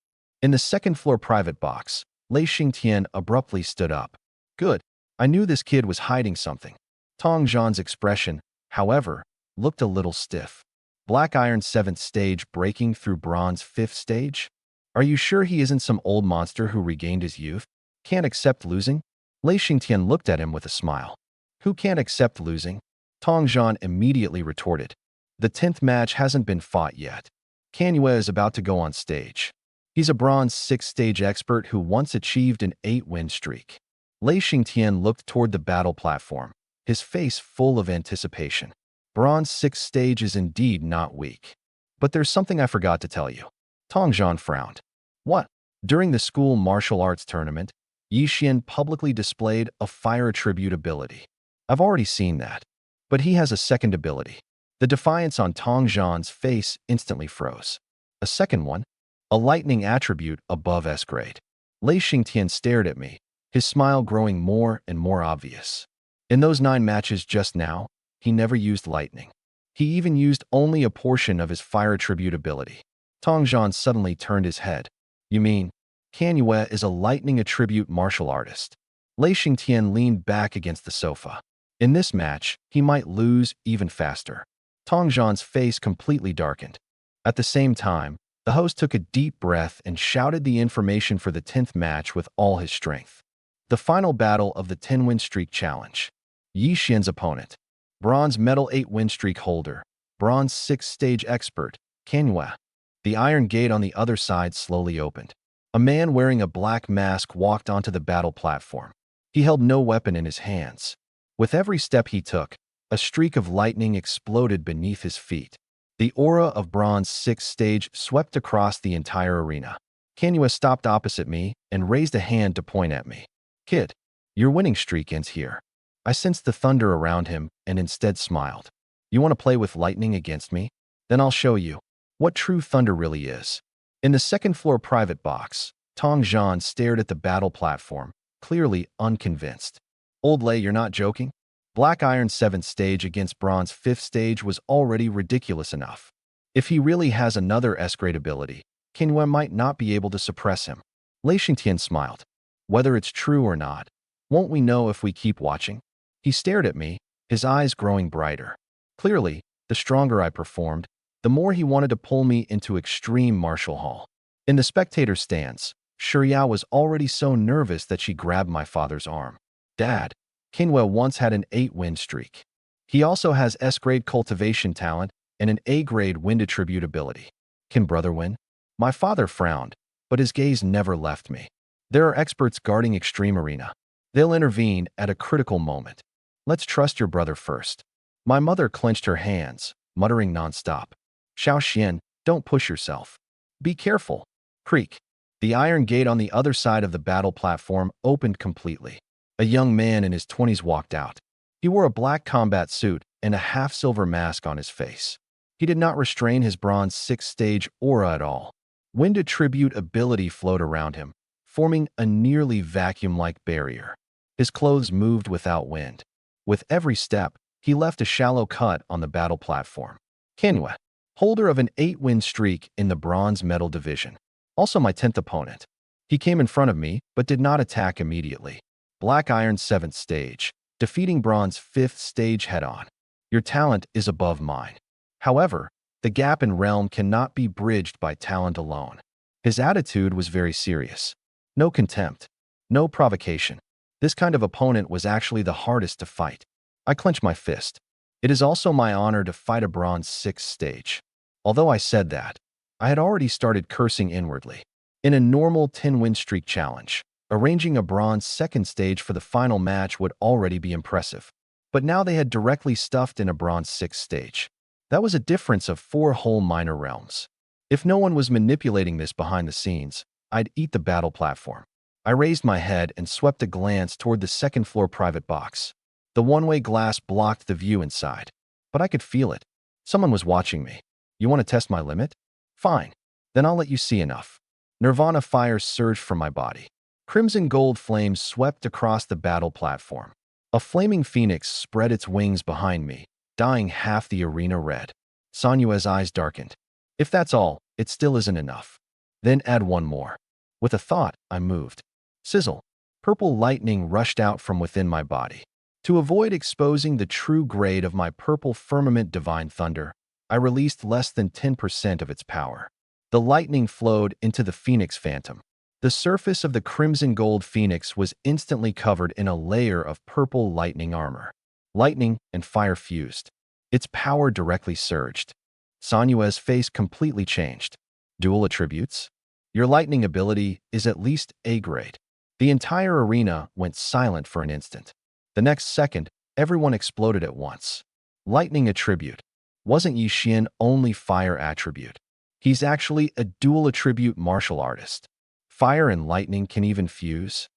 In the second-floor private box, Lei Xingtian abruptly stood up. Good. I knew this kid was hiding something. Tong Zhan's expression, however, looked a little stiff. Black Iron 7th stage breaking through bronze 5th stage? Are you sure he isn't some old monster who regained his youth? Can't accept losing? Lei Xingtian looked at him with a smile. Who can't accept losing? Tong Zhan immediately retorted. The 10th match hasn't been fought yet. Canyue is about to go on stage. He's a bronze 6th stage expert who once achieved an 8-win streak. Lei Xingtian looked toward the battle platform, his face full of anticipation. Bronze 6th stage is indeed not weak. But there's something I forgot to tell you. Tong Zhan frowned. What? During the school martial arts tournament, Yi Xian publicly displayed a fire attribute ability. I've already seen that. But he has a second ability. The defiance on Tong Zhan's face instantly froze. A second one? A lightning attribute above S grade. Lei Xingtian stared at me, his smile growing more and more obvious. In those 9 matches just now, he never used lightning. He even used only a portion of his fire attribute ability. Tong Zhan suddenly turned his head. You mean, Canyue is a lightning attribute martial artist? Lei Xingtian leaned back against the sofa. In this match, he might lose even faster. Tong Zhan's face completely darkened. At the same time, the host took a deep breath and shouted the information for the 10th match with all his strength. The final battle of the 10-win streak challenge. Yi Xian's opponent. Bronze medal 8-win streak holder. Bronze 6th stage expert, Canyue. The iron gate on the other side slowly opened. A man wearing a black mask walked onto the battle platform. He held no weapon in his hands. With every step he took, a streak of lightning exploded beneath his feet. The aura of bronze 6th stage swept across the entire arena. Kanua stopped opposite me and raised a hand to point at me. Kid, your winning streak ends here. I sensed the thunder around him and instead smiled. You want to play with lightning against me? Then I'll show you what true thunder really is. In the second-floor private box, Tong Zhan stared at the battle platform, clearly unconvinced. Old Lei, you're not joking? Black Iron 7th stage against Bronze 5th stage was already ridiculous enough. If he really has another S-grade ability, Qinwen might not be able to suppress him. Lei Xingtian smiled. Whether it's true or not, won't we know if we keep watching? He stared at me, his eyes growing brighter. Clearly, the stronger I performed, the more he wanted to pull me into extreme martial hall. In the spectator stands, Shiryao was already so nervous that she grabbed my father's arm. Dad, Qinwen once had an 8-win streak. He also has S-grade cultivation talent and an A-grade wind attribute ability. Can brother win? My father frowned, but his gaze never left me. There are experts guarding Extreme Arena. They'll intervene at a critical moment. Let's trust your brother first. My mother clenched her hands, muttering nonstop. Xiao Xian, don't push yourself. Be careful. Creak. The iron gate on the other side of the battle platform opened completely. A young man in his 20s walked out. He wore a black combat suit and a half-silver mask on his face. He did not restrain his Bronze 6th stage aura at all. Wind attribute ability flowed around him, forming a nearly vacuum-like barrier. His clothes moved without wind. With every step, he left a shallow cut on the battle platform. Qinwen, holder of an 8-win streak in the bronze medal division. Also my 10th opponent. He came in front of me, but did not attack immediately. Black Iron 7th stage, defeating Bronze 5th stage head-on. Your talent is above mine. However, the gap in realm cannot be bridged by talent alone. His attitude was very serious. No contempt. No provocation. This kind of opponent was actually the hardest to fight. I clenched my fist. It is also my honor to fight a Bronze 6th stage. Although I said that, I had already started cursing inwardly. In a normal 10-win streak challenge, arranging a Bronze 2nd stage for the final match would already be impressive. But now they had directly stuffed in a Bronze 6th stage. That was a difference of 4 whole minor realms. If no one was manipulating this behind the scenes, I'd eat the battle platform. I raised my head and swept a glance toward the second-floor private box. The one-way glass blocked the view inside, but I could feel it. Someone was watching me. You want to test my limit? Fine. Then I'll let you see enough. Nirvana fire surged from my body. Crimson gold flames swept across the battle platform. A flaming phoenix spread its wings behind me, dyeing half the arena red. Sanyue's eyes darkened. If that's all, it still isn't enough. Then add one more. With a thought, I moved. Sizzle. Purple lightning rushed out from within my body. To avoid exposing the true grade of my purple firmament divine thunder, I released less than 10% of its power. The lightning flowed into the Phoenix Phantom. The surface of the crimson gold Phoenix was instantly covered in a layer of purple lightning armor. Lightning and fire fused. Its power directly surged. Sanyue's face completely changed. Dual attributes? Your lightning ability is at least A-grade. The entire arena went silent for an instant. The next second, everyone exploded at once. Lightning attribute. Wasn't Yi Xian only fire attribute? He's actually a dual attribute martial artist. Fire and lightning can even fuse.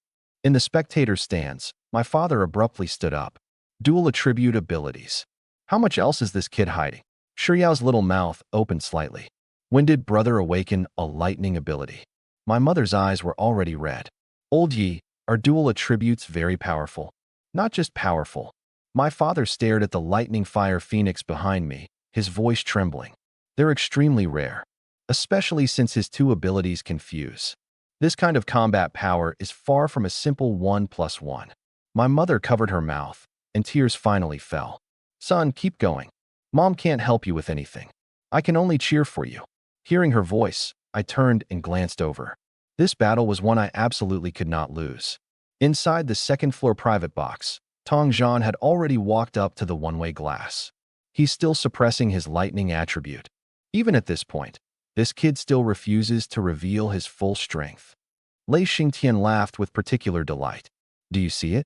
In the spectator stands, my father abruptly stood up. Dual attribute abilities. How much else is this kid hiding? Shiryao's little mouth opened slightly. When did brother awaken a lightning ability? My mother's eyes were already red. Old Yi, are dual attributes very powerful? Not just powerful. My father stared at the lightning fire phoenix behind me, his voice trembling. They're extremely rare, especially since his 2 abilities can fuse. This kind of combat power is far from a simple 1+1. My mother covered her mouth, and tears finally fell. Son, keep going. Mom can't help you with anything. I can only cheer for you. Hearing her voice, I turned and glanced over. This battle was one I absolutely could not lose. Inside the second-floor private box, Tong Zhan had already walked up to the one-way glass. He's still suppressing his lightning attribute. Even at this point, this kid still refuses to reveal his full strength. Lei Xingtian laughed with particular delight. Do you see it?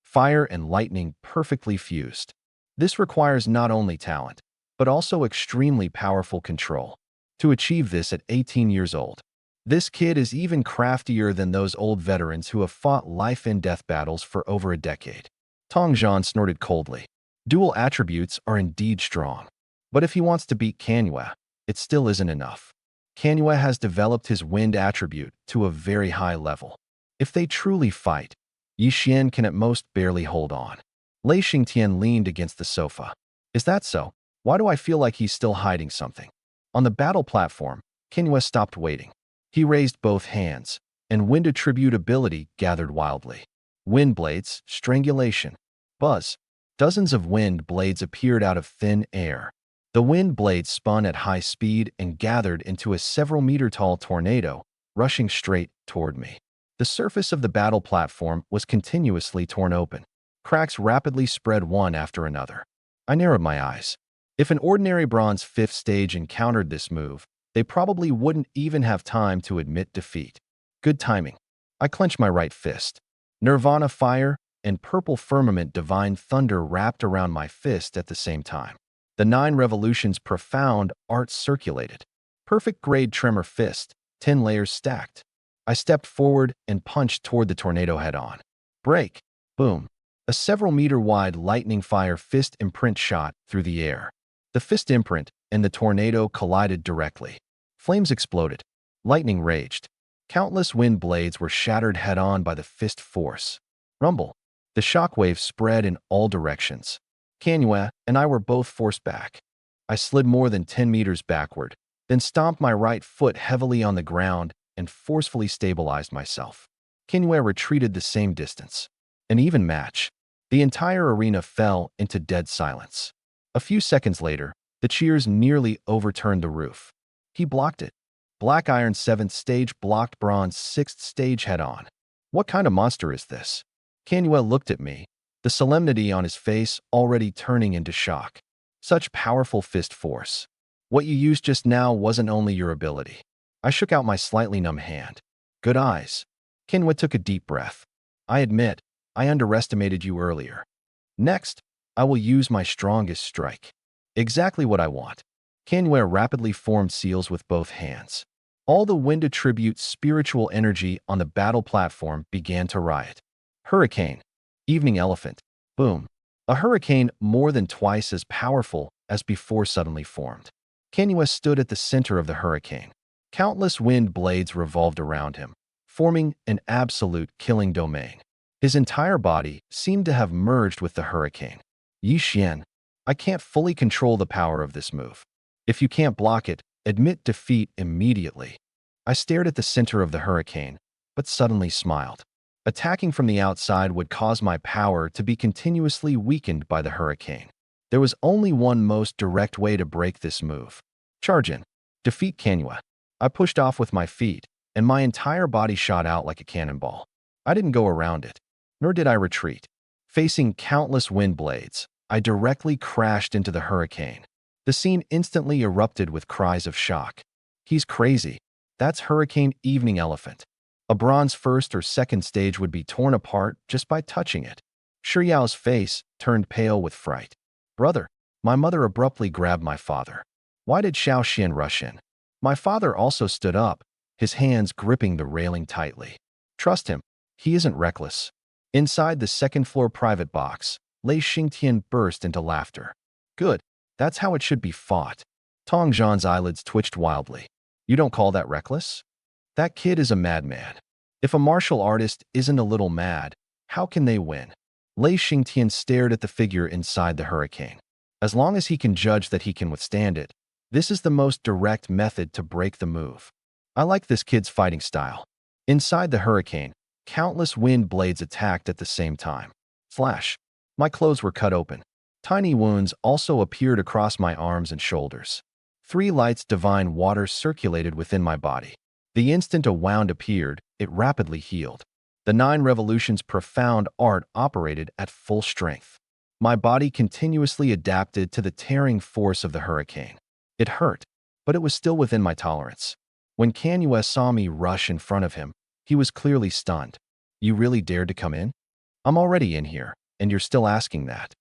Fire and lightning perfectly fused. This requires not only talent, but also extremely powerful control. To achieve this at 18 years old, This kid is even craftier than those old veterans who have fought life-and-death battles for over a decade. Tong Jian snorted coldly. Dual attributes are indeed strong. But if he wants to beat Kanyue, it still isn't enough. Kanyue has developed his wind attribute to a very high level. If they truly fight, Yi Xian can at most barely hold on. Lei Xingtian leaned against the sofa. Is that so? Why do I feel like he's still hiding something? On the battle platform, Kanyue stopped waiting. He raised both hands, and wind attribute ability gathered wildly. Wind blades, strangulation, buzz. Dozens of wind blades appeared out of thin air. The wind blades spun at high speed and gathered into a several-meter-tall tornado, rushing straight toward me. The surface of the battle platform was continuously torn open. Cracks rapidly spread one after another. I narrowed my eyes. If an ordinary bronze 5th stage encountered this move, they probably wouldn't even have time to admit defeat. Good timing. I clenched my right fist. Nirvana fire and purple firmament divine thunder wrapped around my fist at the same time. The 9 revolutions profound art circulated. Perfect grade tremor fist, 10 layers stacked. I stepped forward and punched toward the tornado head-on. Break. Boom. A several-meter-wide lightning fire fist imprint shot through the air. The fist imprint and the tornado collided directly. Flames exploded. Lightning raged. Countless wind blades were shattered head-on by the fist force. Rumble. The shockwave spread in all directions. Kanyue and I were both forced back. I slid more than 10 meters backward, then stomped my right foot heavily on the ground and forcefully stabilized myself. Kanyue retreated the same distance. An even match. The entire arena fell into dead silence. A few seconds later, the cheers nearly overturned the roof. He blocked it. Black Iron 7th stage blocked Bronze 6th stage head-on. What kind of monster is this? Kanyue looked at me, the solemnity on his face already turning into shock. Such powerful fist force. What you used just now wasn't only your ability. I shook out my slightly numb hand. Good eyes. Kanyue took a deep breath. I admit, I underestimated you earlier. Next, I will use my strongest strike. Exactly what I want. Kanyue rapidly formed seals with both hands. All the wind attribute spiritual energy on the battle platform began to riot. Hurricane. Evening elephant. Boom. A hurricane more than twice as powerful as before suddenly formed. Kanyue stood at the center of the hurricane. Countless wind blades revolved around him, forming an absolute killing domain. His entire body seemed to have merged with the hurricane. Yi Xian, I can't fully control the power of this move. If you can't block it, admit defeat immediately. I stared at the center of the hurricane, but suddenly smiled. Attacking from the outside would cause my power to be continuously weakened by the hurricane. There was only one most direct way to break this move. Charge in. Defeat Kanyue. I pushed off with my feet, and my entire body shot out like a cannonball. I didn't go around it, nor did I retreat. Facing countless wind blades, I directly crashed into the hurricane. The scene instantly erupted with cries of shock. He's crazy. That's Hurricane Evening Elephant. A bronze 1st or 2nd stage would be torn apart just by touching it. Shiyao's face turned pale with fright. Brother, my mother abruptly grabbed my father. Why did Xiao Xian rush in? My father also stood up, his hands gripping the railing tightly. Trust him. He isn't reckless. Inside the 2nd-floor private box, Lei Xingtian burst into laughter. Good. That's how it should be fought. Tong Zhan's eyelids twitched wildly. You don't call that reckless? That kid is a madman. If a martial artist isn't a little mad, how can they win? Lei Xingtian stared at the figure inside the hurricane. As long as he can judge that he can withstand it, this is the most direct method to break the move. I like this kid's fighting style. Inside the hurricane, countless wind blades attacked at the same time. Flash. My clothes were cut open. Tiny wounds also appeared across my arms and shoulders. 3 lights divine water circulated within my body. The instant a wound appeared, it rapidly healed. The 9 revolutions profound art operated at full strength. My body continuously adapted to the tearing force of the hurricane. It hurt, but it was still within my tolerance. When Kanyue saw me rush in front of him, he was clearly stunned. You really dared to come in? I'm already in here, and you're still asking that.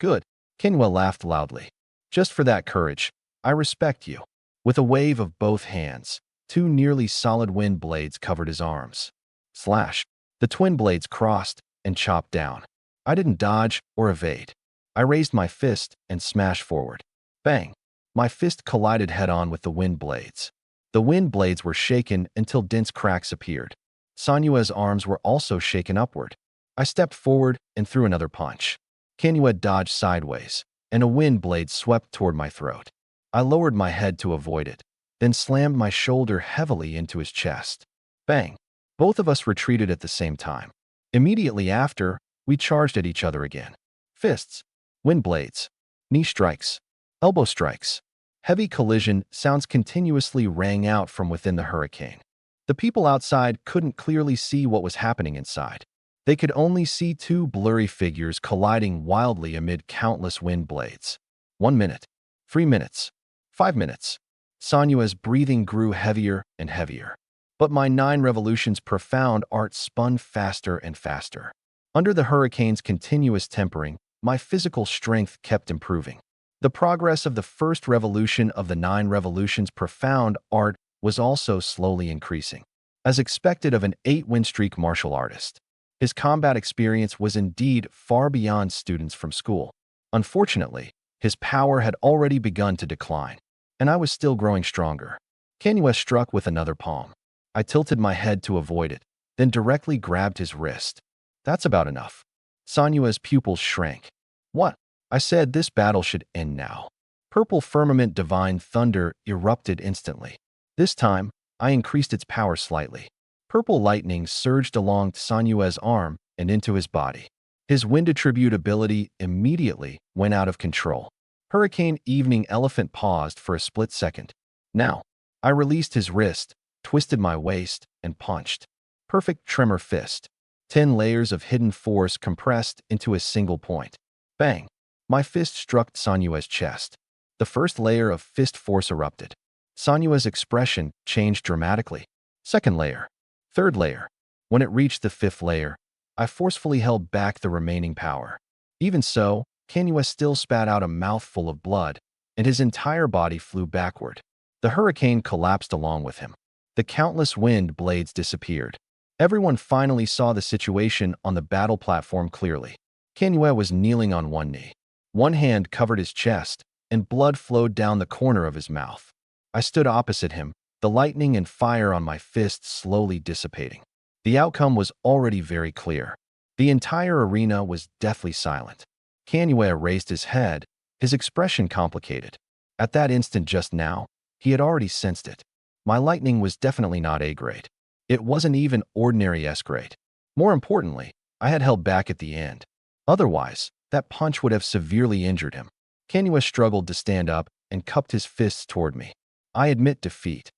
Good. Kanyue laughed loudly. Just for that courage, I respect you. With a wave of both hands, Two nearly solid wind blades covered his arms. Slash. The twin blades crossed and chopped down. I didn't dodge or evade. I raised my fist and smashed forward. Bang! My fist collided head-on with the wind blades. The wind blades were shaken until dense cracks appeared. Sanyue's arms were also shaken upward. I stepped forward and threw another punch. Kanyue dodged sideways, and a wind blade swept toward my throat. I lowered my head to avoid it, then slammed my shoulder heavily into his chest. Bang! Both of us retreated at the same time. Immediately after, we charged at each other again. Fists, wind blades, knee strikes, elbow strikes. Heavy collision sounds continuously rang out from within the hurricane. The people outside couldn't clearly see what was happening inside. They could only see two blurry figures colliding wildly amid countless wind blades. 1 minute, 3 minutes, 5 minutes. Sanyue's breathing grew heavier and heavier. But my 9 revolutions profound art spun faster and faster. Under the hurricane's continuous tempering, my physical strength kept improving. The progress of the first revolution of the 9 revolutions profound art was also slowly increasing. As expected of an 8-win streak martial artist, his combat experience was indeed far beyond students from school. Unfortunately, his power had already begun to decline, and I was still growing stronger. Kanyue struck with another palm. I tilted my head to avoid it, then directly grabbed his wrist. That's about enough. Sanyue's pupils shrank. What? I said this battle should end now. Purple firmament divine thunder erupted instantly. This time, I increased its power slightly. Purple lightning surged along Sanyue's arm and into his body. His wind attribute ability immediately went out of control. Hurricane Evening Elephant paused for a split second. Now, I released his wrist, twisted my waist, and punched. Perfect tremor fist. 10 layers of hidden force compressed into a single point. Bang! My fist struck Sanyue's chest. The first layer of fist force erupted. Sanyue's expression changed dramatically. Second layer. Third layer. When it reached the 5th layer, I forcefully held back the remaining power. Even so, Kanyue still spat out a mouthful of blood, and his entire body flew backward. The hurricane collapsed along with him. The countless wind blades disappeared. Everyone finally saw the situation on the battle platform clearly. Kanyue was kneeling on one knee. One hand covered his chest, and blood flowed down the corner of his mouth. I stood opposite him, the lightning and fire on my fists slowly dissipating. The outcome was already very clear. The entire arena was deathly silent. Kanyue raised his head, his expression complicated. At that instant just now, he had already sensed it. My lightning was definitely not A-grade. It wasn't even ordinary S-grade. More importantly, I had held back at the end. Otherwise, that punch would have severely injured him. Kanyue struggled to stand up and cupped his fists toward me. I admit defeat.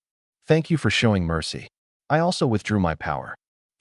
Thank you for showing mercy. I also withdrew my power.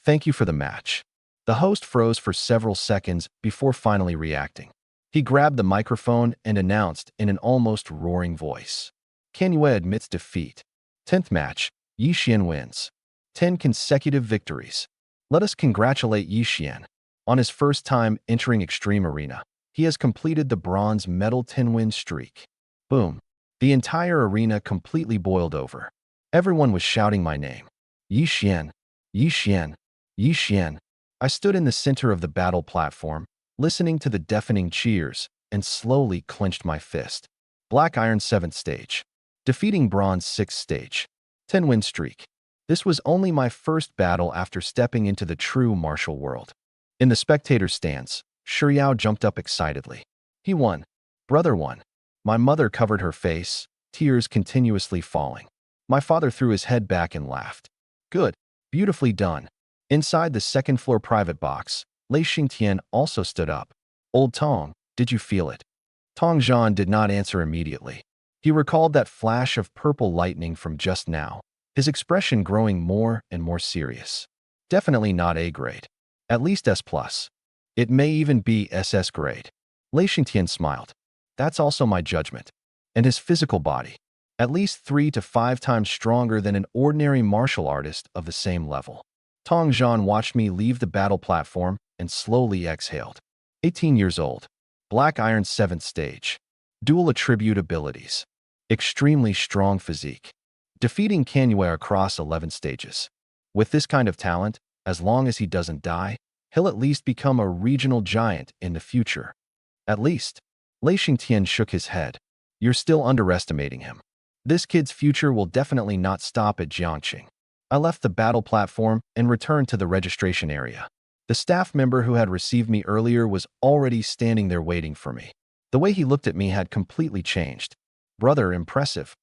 Thank you for the match. The host froze for several seconds before finally reacting. He grabbed the microphone and announced in an almost roaring voice. Kanyue admits defeat. 10th match, Yi Xian wins. 10 consecutive victories. Let us congratulate Yi Xian. On his first time entering Extreme Arena, he has completed the bronze medal 10-win streak. Boom. The entire arena completely boiled over. Everyone was shouting my name. Yi Xian, Yi Xian, Yi Xian. I stood in the center of the battle platform, listening to the deafening cheers, and slowly clenched my fist. Black Iron 7th stage. Defeating Bronze 6th stage. 10-win streak. This was only my first battle after stepping into the true martial world. In the spectator stands, Shiryao jumped up excitedly. He won. Brother won. My mother covered her face, tears continuously falling. My father threw his head back and laughed. Good. Beautifully done. Inside the second-floor private box, Lei Xingtian also stood up. Old Tong, did you feel it? Tong Zhan did not answer immediately. He recalled that flash of purple lightning from just now, his expression growing more and more serious. Definitely not A-grade. At least S+. It may even be SS grade. Lei Xingtian smiled. That's also my judgment. And his physical body, at least 3 to 5 times stronger than an ordinary martial artist of the same level. Tong Zhan watched me leave the battle platform and slowly exhaled. 18 years old. Black Iron 7th stage. Dual attribute abilities. Extremely strong physique. defeating Kanye across 11 stages. With this kind of talent, as long as he doesn't die, he'll at least become a regional giant in the future. At least. Lei Xingtian shook his head. You're still underestimating him. This kid's future will definitely not stop at Jiangqing. I left the battle platform and returned to the registration area. The staff member who had received me earlier was already standing there waiting for me. The way he looked at me had completely changed. Brother, impressive.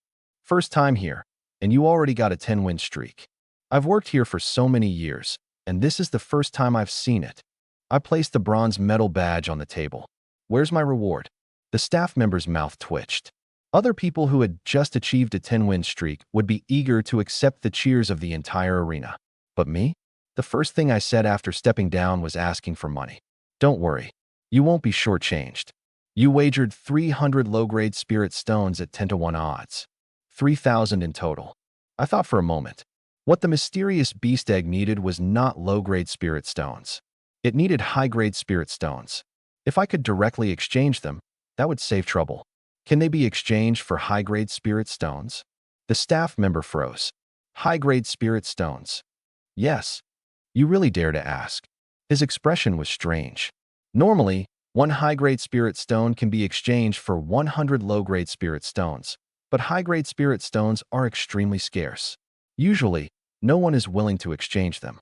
First time here, and you already got a 10-win streak. I've worked here for so many years, and this is the first time I've seen it. I placed the bronze medal badge on the table. Where's my reward? The staff member's mouth twitched. Other people who had just achieved a 10-win streak would be eager to accept the cheers of the entire arena. But me? The first thing I said after stepping down was asking for money. Don't worry, you won't be shortchanged. You wagered 300 low-grade spirit stones at 10-to-1 odds. 3,000 in total. I thought for a moment. What the mysterious beast egg needed was not low-grade spirit stones. It needed high-grade spirit stones. If I could directly exchange them, that would save trouble. Can they be exchanged for high-grade spirit stones? The staff member froze. High-grade spirit stones. Yes. You really dare to ask. His expression was strange. Normally, one high-grade spirit stone can be exchanged for 100 low-grade spirit stones, but high-grade spirit stones are extremely scarce. Usually, no one is willing to exchange them.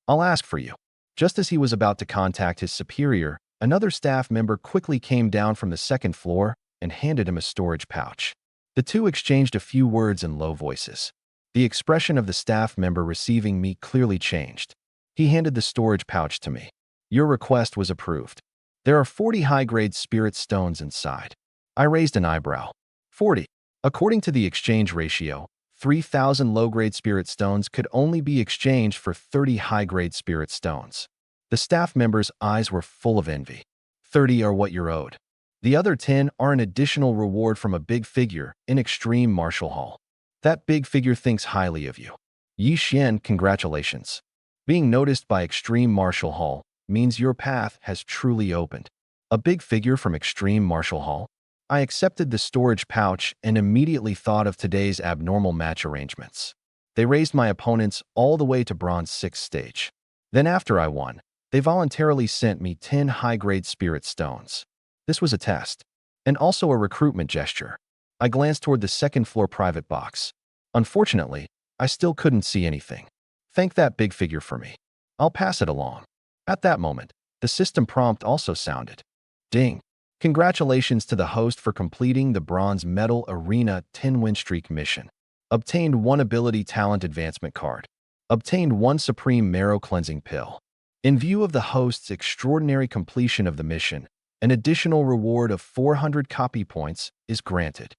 I'll ask for you. Just as he was about to contact his superior, another staff member quickly came down from the second floor and handed him a storage pouch. The two exchanged a few words in low voices. The expression of the staff member receiving me clearly changed. He handed the storage pouch to me. Your request was approved. There are 40 high-grade spirit stones inside. I raised an eyebrow. 40. According to the exchange ratio, 3,000 low-grade spirit stones could only be exchanged for 30 high-grade spirit stones. The staff member's eyes were full of envy. 30 are what you're owed. The other 10 are an additional reward from a big figure in Extreme Martial Hall. That big figure thinks highly of you. Yi Xian, congratulations. Being noticed by Extreme Martial Hall means your path has truly opened. A big figure from Extreme Martial Hall? I accepted the storage pouch and immediately thought of today's abnormal match arrangements. They raised my opponents all the way to Bronze 6 stage. Then after I won, they voluntarily sent me 10 high-grade spirit stones. This was a test, and also a recruitment gesture. I glanced toward the second-floor private box. Unfortunately, I still couldn't see anything. Thank that big figure for me. I'll pass it along. At that moment, the system prompt also sounded. Ding. Congratulations to the host for completing the Bronze Medal Arena 10-win streak mission. Obtained 1 ability talent advancement card. Obtained 1 supreme marrow cleansing pill. In view of the host's extraordinary completion of the mission, an additional reward of 400 copy points is granted.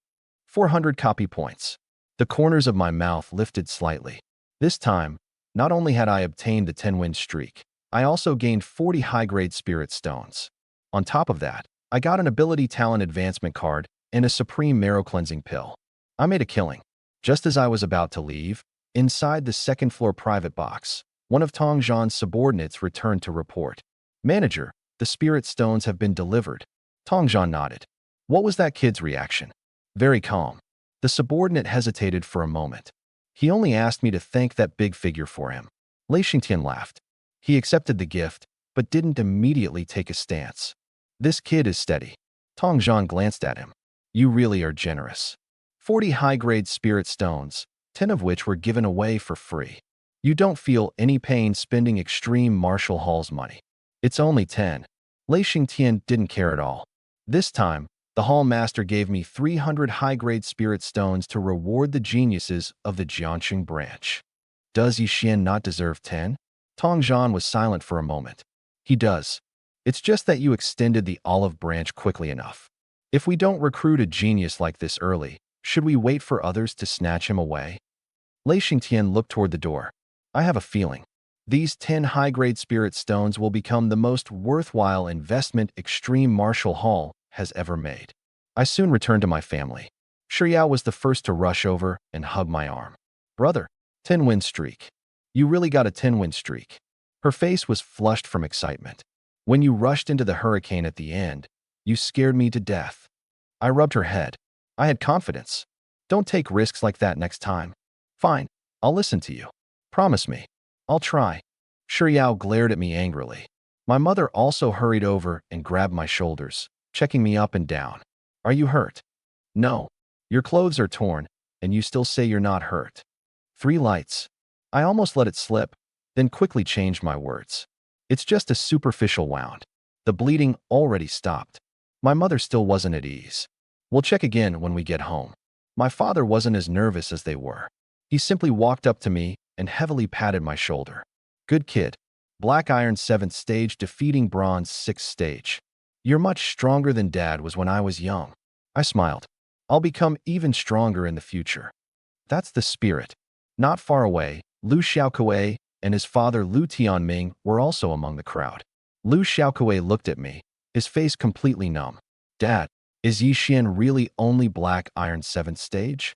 400 copy points. The corners of my mouth lifted slightly. This time, not only had I obtained the 10-win streak, I also gained 40 high-grade spirit stones. On top of that, I got an ability talent advancement card and a supreme marrow cleansing pill. I made a killing. Just as I was about to leave, inside the second-floor private box, one of Tong Zhan's subordinates returned to report. Manager, the spirit stones have been delivered. Tong Zhan nodded. What was that kid's reaction? Very calm. The subordinate hesitated for a moment. He only asked me to thank that big figure for him. Lei Xingtian laughed. He accepted the gift, but didn't immediately take a stance. This kid is steady. Tong Zhan glanced at him. You really are generous. 40 high-grade spirit stones, 10 of which were given away for free. You don't feel any pain spending Extreme Martial Hall's money. It's only 10. Lei Xingtian didn't care at all. This time, the hall master gave me 300 high-grade spirit stones to reward the geniuses of the Jiangqing branch. Does Yi Xian not deserve 10? Tong Zhan was silent for a moment. He does. It's just that you extended the olive branch quickly enough. If we don't recruit a genius like this early, should we wait for others to snatch him away? Lei Xingtian looked toward the door. I have a feeling. These 10 high-grade spirit stones will become the most worthwhile investment Extreme Martial Hall has ever made. I soon returned to my family. Shiryao was the first to rush over and hug my arm. Brother, 10-win streak. You really got a 10-win streak. Her face was flushed from excitement. When you rushed into the hurricane at the end, you scared me to death. I rubbed her head. I had confidence. Don't take risks like that next time. Fine, I'll listen to you. Promise me. I'll try. Shiryao glared at me angrily. My mother also hurried over and grabbed my shoulders, checking me up and down. Are you hurt? No. Your clothes are torn, and you still say you're not hurt. 3 lights. I almost let it slip, then quickly changed my words. It's just a superficial wound. The bleeding already stopped. My mother still wasn't at ease. We'll check again when we get home. My father wasn't as nervous as they were. He simply walked up to me and heavily patted my shoulder. Good kid. Black Iron 7th stage defeating Bronze 6th stage. You're much stronger than Dad was when I was young. I smiled. I'll become even stronger in the future. That's the spirit. Not far away, Lu Xiaokuei and his father Lu Tianming were also among the crowd. Lu Xiaokuei looked at me, his face completely numb. Dad, is Yi Xian really only Black Iron 7th stage?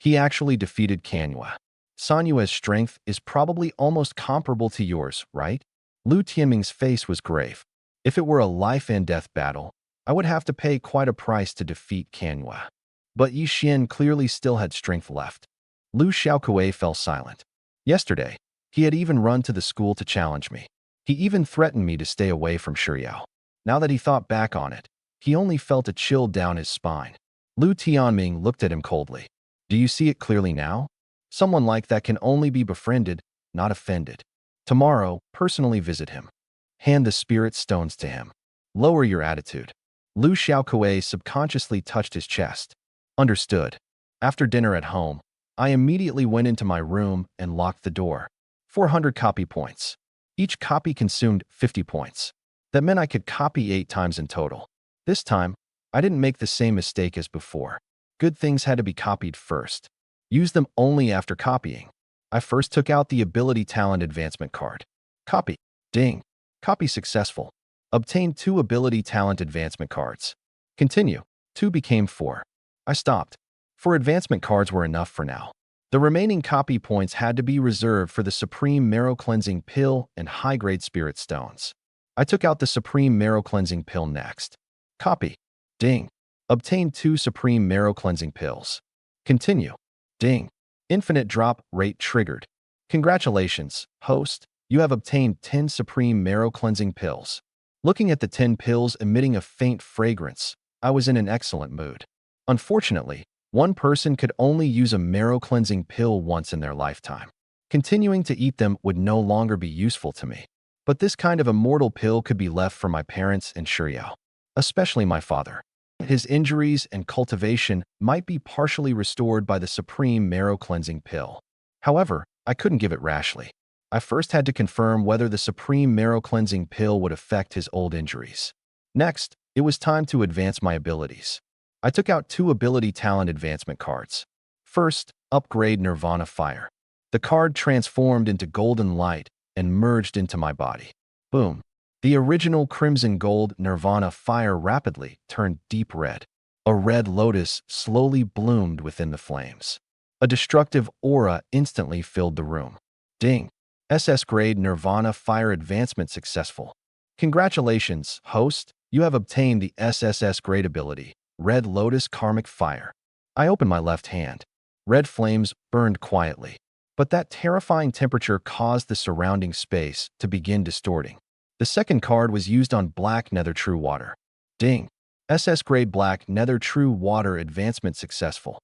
He actually defeated Kanyue. Sanyue's strength is probably almost comparable to yours, right? Lu Tianming's face was grave. If it were a life-and-death battle, I would have to pay quite a price to defeat Kanyue. But Yi Xian clearly still had strength left. Lu Xiaokuei fell silent. Yesterday, he had even run to the school to challenge me. He even threatened me to stay away from Shiryao. Now that he thought back on it, he only felt a chill down his spine. Lu Tianming looked at him coldly. Do you see it clearly now? Someone like that can only be befriended, not offended. Tomorrow, personally visit him. Hand the spirit stones to him. Lower your attitude. Lu Xiaokuei subconsciously touched his chest. Understood. After dinner at home, I immediately went into my room and locked the door. 400 copy points. Each copy consumed 50 points. That meant I could copy 8 times in total. This time, I didn't make the same mistake as before. Good things had to be copied first. Use them only after copying. I first took out the Ability Talent Advancement card. Copy. Ding. Copy successful. Obtained 2 Ability Talent Advancement cards. Continue. 2 became 4. I stopped. 4 advancement cards were enough for now. The remaining copy points had to be reserved for the Supreme Marrow Cleansing Pill and high-grade Spirit Stones. I took out the Supreme Marrow Cleansing Pill next. Copy. Ding. Obtained 2 Supreme Marrow Cleansing Pills. Continue. Ding. Infinite drop rate triggered. Congratulations, host. You have obtained 10 Supreme Marrow Cleansing Pills. Looking at the 10 pills emitting a faint fragrance, I was in an excellent mood. Unfortunately, one person could only use a marrow cleansing pill once in their lifetime. Continuing to eat them would no longer be useful to me. But this kind of immortal pill could be left for my parents and Shiryao, especially my father. His injuries and cultivation might be partially restored by the Supreme Marrow Cleansing Pill. However, I couldn't give it rashly. I first had to confirm whether the Supreme Marrow Cleansing Pill would affect his old injuries. Next, it was time to advance my abilities. I took out 2 Ability Talent Advancement cards. First, upgrade Nirvana Fire. The card transformed into golden light and merged into my body. Boom. The original crimson gold Nirvana Fire rapidly turned deep red. A red lotus slowly bloomed within the flames. A destructive aura instantly filled the room. Ding. SS grade Nirvana Fire advancement successful. Congratulations, host. You have obtained the SSS grade ability, Red Lotus Karmic Fire. I opened my left hand. Red flames burned quietly, but that terrifying temperature caused the surrounding space to begin distorting. The second card was used on Black Nether True Water. Ding. SS grade Black Nether True Water advancement successful.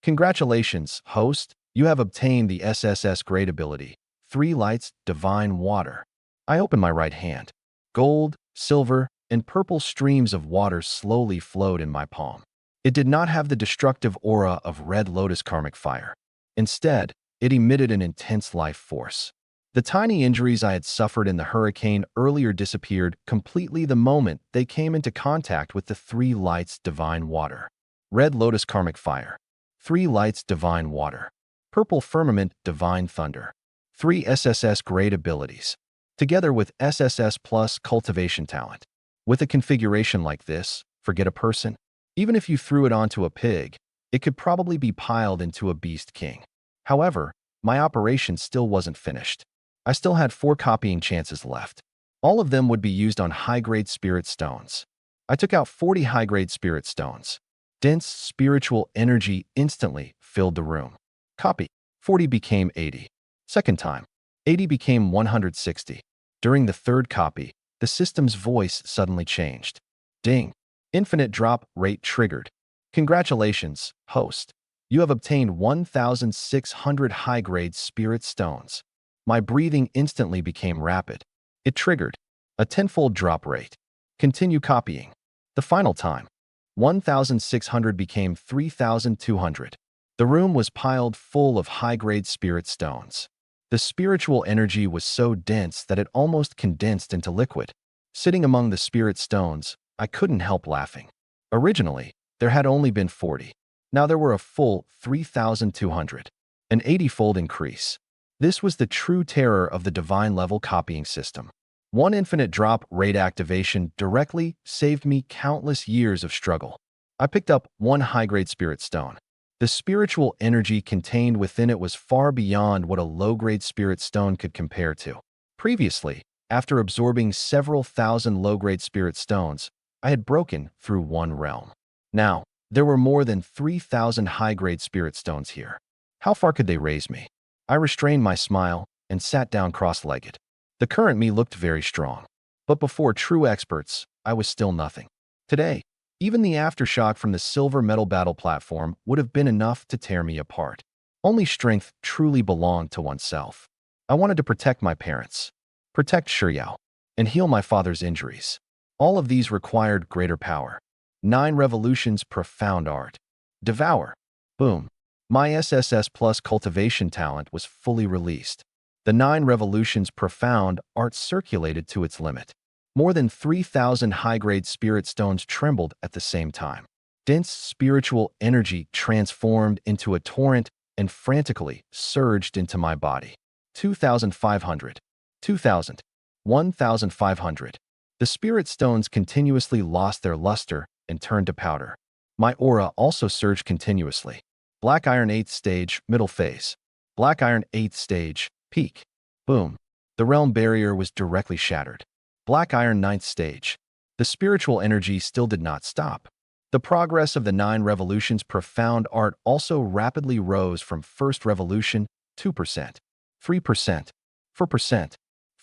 Congratulations, host. You have obtained the SSS grade ability, 3 Lights Divine Water. I opened my right hand. Gold, silver, and purple streams of water slowly flowed in my palm. It did not have the destructive aura of Red Lotus Karmic Fire. Instead, it emitted an intense life force. The tiny injuries I had suffered in the hurricane earlier disappeared completely the moment they came into contact with the 3 Lights Divine Water. Red Lotus Karmic Fire. 3 Lights Divine Water. Purple Firmament Divine Thunder. 3 SSS grade abilities. Together with SSS plus Cultivation Talent. With a configuration like this, forget a person. Even if you threw it onto a pig, it could probably be piled into a Beast King. However, my operation still wasn't finished. I still had 4 copying chances left. All of them would be used on high-grade Spirit Stones. I took out 40 high-grade Spirit Stones. Dense spiritual energy instantly filled the room. Copy. 40 became 80. Second time, 80 became 160. During the third copy, the system's voice suddenly changed. Ding. Infinite drop rate triggered. Congratulations, host. You have obtained 1,600 high-grade spirit stones. My breathing instantly became rapid. It triggered a tenfold drop rate. Continue copying. The final time, 1,600 became 3,200. The room was piled full of high-grade spirit stones. The spiritual energy was so dense that it almost condensed into liquid. Sitting among the spirit stones, I couldn't help laughing. Originally, there had only been 40. Now there were a full 3,200. An 80-fold increase. This was the true terror of the divine-level copying system. One infinite drop rate activation directly saved me countless years of struggle. I picked up one high-grade spirit stone. The spiritual energy contained within it was far beyond what a low-grade spirit stone could compare to. Previously, after absorbing several thousand low-grade spirit stones, I had broken through one realm. Now, there were more than 3,000 high-grade spirit stones here. How far could they raise me? I restrained my smile and sat down cross-legged. The current me looked very strong. But before true experts, I was still nothing. Today, even the aftershock from the silver metal battle platform would have been enough to tear me apart. Only strength truly belonged to oneself. I wanted to protect my parents, protect Shiryao, and heal my father's injuries. All of these required greater power. 9 revolutions profound art. Devour. Boom. My SSS plus cultivation talent was fully released. The 9 revolutions profound art circulated to its limit. More than 3,000 high-grade spirit stones trembled at the same time. Dense spiritual energy transformed into a torrent and frantically surged into my body. 2,500. 2,000. 1,500. The spirit stones continuously lost their luster and turned to powder. My aura also surged continuously. Black Iron 8th stage, middle phase. Black Iron 8th stage, peak. Boom. The realm barrier was directly shattered. Black Iron 9th stage. The spiritual energy still did not stop. The progress of the 9 revolutions profound art also rapidly rose from first revolution, 2%, 3%, 4%,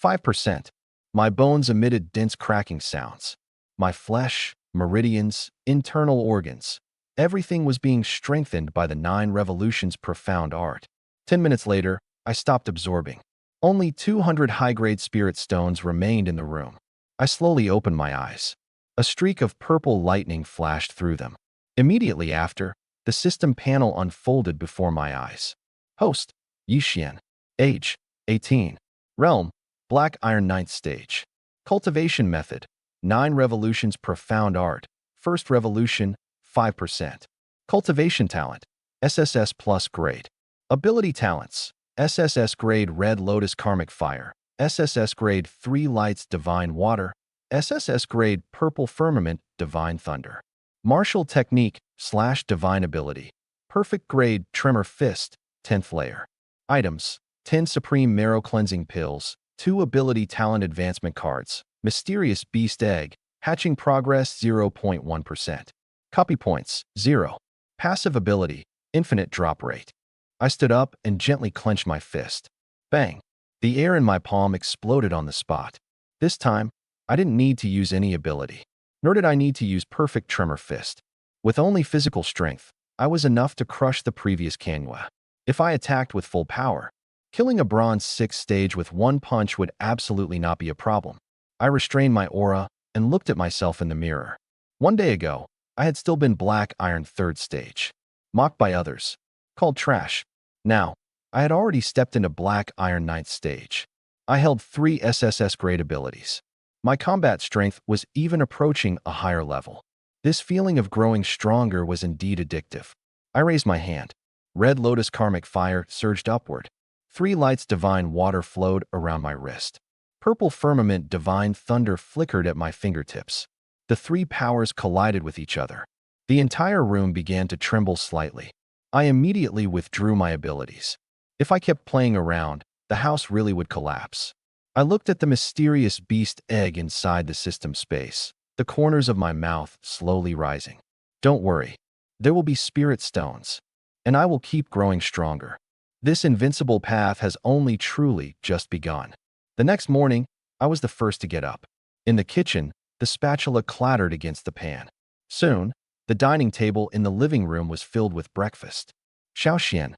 5%. My bones emitted dense cracking sounds. My flesh, meridians, internal organs, everything was being strengthened by the 9 revolutions profound art. 10 minutes later, I stopped absorbing. Only 200 high-grade spirit stones remained in the room. I slowly opened my eyes. A streak of purple lightning flashed through them. Immediately after, the system panel unfolded before my eyes. Host, Yixian. Age, 18. Realm, Black Iron 9th stage. Cultivation method, 9 revolutions profound art. First revolution, 5%. Cultivation talent, SSS plus grade. Ability talents, SSS grade Red Lotus Karmic Fire, SSS grade 3 Lights Divine Water, SSS grade Purple Firmament Divine Thunder. Martial Technique / Divine Ability. Perfect grade Tremor Fist, 10th layer. Items, 10 Supreme Marrow Cleansing Pills, 2 Ability Talent Advancement Cards, Mysterious Beast Egg, Hatching Progress 0.1%. Copy points, 0. Passive ability, Infinite Drop Rate. I stood up and gently clenched my fist. Bang! The air in my palm exploded on the spot. This time, I didn't need to use any ability, nor did I need to use Perfect Tremor Fist. With only physical strength, I was enough to crush the previous Kanwa. If I attacked with full power, killing a Bronze 6 stage with one punch would absolutely not be a problem. I restrained my aura and looked at myself in the mirror. One day ago, I had still been Black Iron 3rd stage, mocked by others, called trash. Now, I had already stepped into Black Iron 9th stage. I held 3 SSS grade abilities. My combat strength was even approaching a higher level. This feeling of growing stronger was indeed addictive. I raised my hand. Red Lotus Karmic Fire surged upward. 3 Lights Divine Water flowed around my wrist. Purple Firmament Divine Thunder flickered at my fingertips. The 3 powers collided with each other. The entire room began to tremble slightly. I immediately withdrew my abilities. If I kept playing around, the house really would collapse. I looked at the mysterious beast egg inside the system space, the corners of my mouth slowly rising. Don't worry. There will be spirit stones, and I will keep growing stronger. This invincible path has only truly just begun. The next morning, I was the first to get up. In the kitchen, the spatula clattered against the pan. Soon, the dining table in the living room was filled with breakfast. Xiaoxian.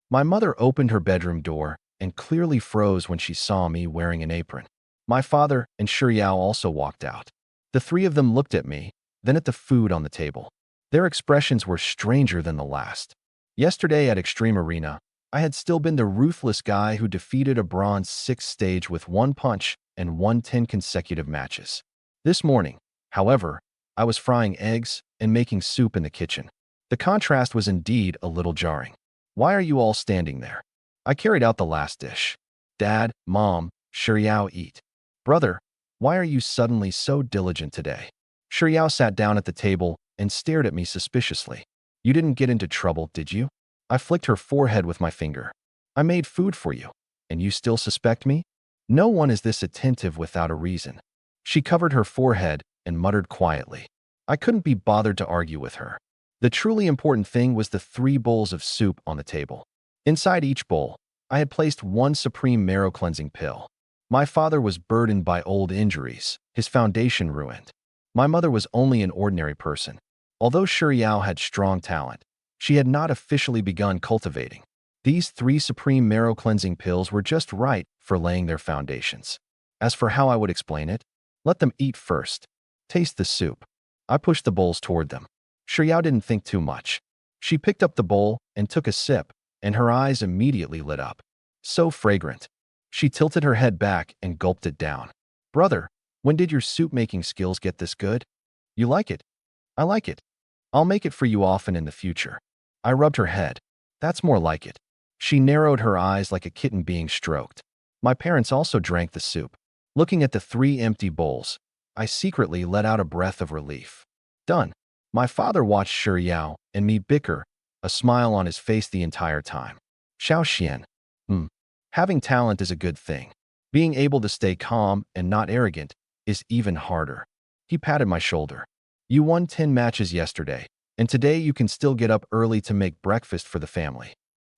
My mother opened her bedroom door and clearly froze when she saw me wearing an apron. My father and Shiyao also walked out. The three of them looked at me, then at the food on the table. Their expressions were stranger than the last. Yesterday at Extreme Arena, I had still been the ruthless guy who defeated a bronze 6 stage with one punch and won 10 consecutive matches. This morning, however, I was frying eggs and making soup in the kitchen. The contrast was indeed a little jarring. Why are you all standing there? I carried out the last dish. Dad, Mom, Shiyao eat. Brother, why are you suddenly so diligent today? Shiyao sat down at the table and stared at me suspiciously. You didn't get into trouble, did you? I flicked her forehead with my finger. I made food for you, and you still suspect me? No one is this attentive without a reason. She covered her forehead and muttered quietly. I couldn't be bothered to argue with her. The truly important thing was the 3 bowls of soup on the table. Inside each bowl, I had placed one supreme marrow-cleansing pill. My father was burdened by old injuries, his foundation ruined. My mother was only an ordinary person. Although Shiyao had strong talent, she had not officially begun cultivating. These 3 supreme marrow-cleansing pills were just right for laying their foundations. As for how I would explain it, let them eat first. Taste the soup. I pushed the bowls toward them. Shiyao didn't think too much. She picked up the bowl and took a sip, and her eyes immediately lit up. So fragrant. She tilted her head back and gulped it down. Brother, when did your soup-making skills get this good? You like it? I like it. I'll make it for you often in the future. I rubbed her head. That's more like it. She narrowed her eyes like a kitten being stroked. My parents also drank the soup. Looking at the 3 empty bowls, I secretly let out a breath of relief. Done. My father watched Shiyao and me bicker, a smile on his face the entire time. Xiaoxian. Having talent is a good thing. Being able to stay calm and not arrogant is even harder. He patted my shoulder. You won 10 matches yesterday, and today you can still get up early to make breakfast for the family.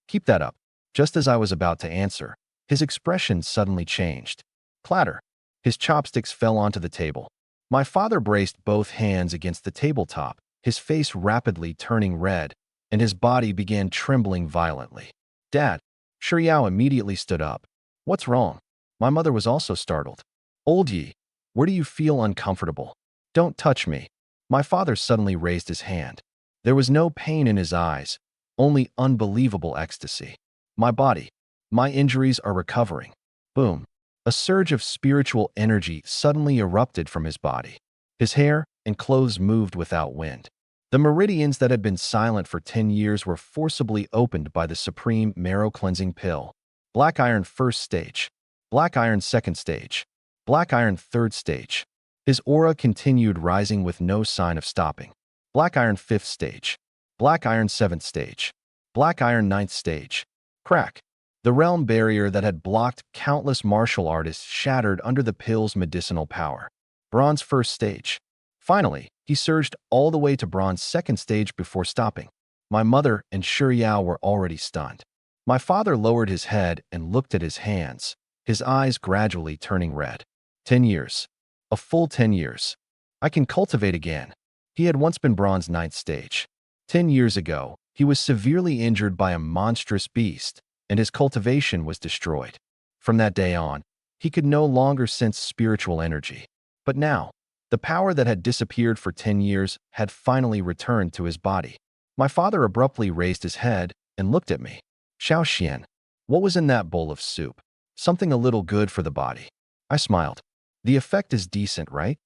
Keep that up. Just as I was about to answer, his expression suddenly changed. Clatter. His chopsticks fell onto the table. My father braced both hands against the tabletop, his face rapidly turning red, and his body began trembling violently. Dad. Shiyao immediately stood up. What's wrong? My mother was also startled. Old Yi, where do you feel uncomfortable? Don't touch me. My father suddenly raised his hand. There was no pain in his eyes, only unbelievable ecstasy. My body. My injuries are recovering. Boom. A surge of spiritual energy suddenly erupted from his body. His hair and clothes moved without wind. The meridians that had been silent for 10 years were forcibly opened by the supreme marrow-cleansing pill. Black iron first stage. Black iron second stage. Black iron third stage. His aura continued rising with no sign of stopping. Black iron fifth stage. Black iron seventh stage. Black iron ninth stage. Crack. The realm barrier that had blocked countless martial artists shattered under the pill's medicinal power. Bronze first stage. Finally, he surged all the way to bronze second stage before stopping. My mother and Shiyao were already stunned. My father lowered his head and looked at his hands, his eyes gradually turning red. 10 years. A full 10 years. I can cultivate again. He had once been bronze ninth stage. 10 years ago, he was severely injured by a monstrous beast, and his cultivation was destroyed. From that day on, he could no longer sense spiritual energy. But now, the power that had disappeared for 10 years had finally returned to his body. My father abruptly raised his head and looked at me. Xiaoxian, what was in that bowl of soup? Something a little good for the body. I smiled. The effect is decent, right?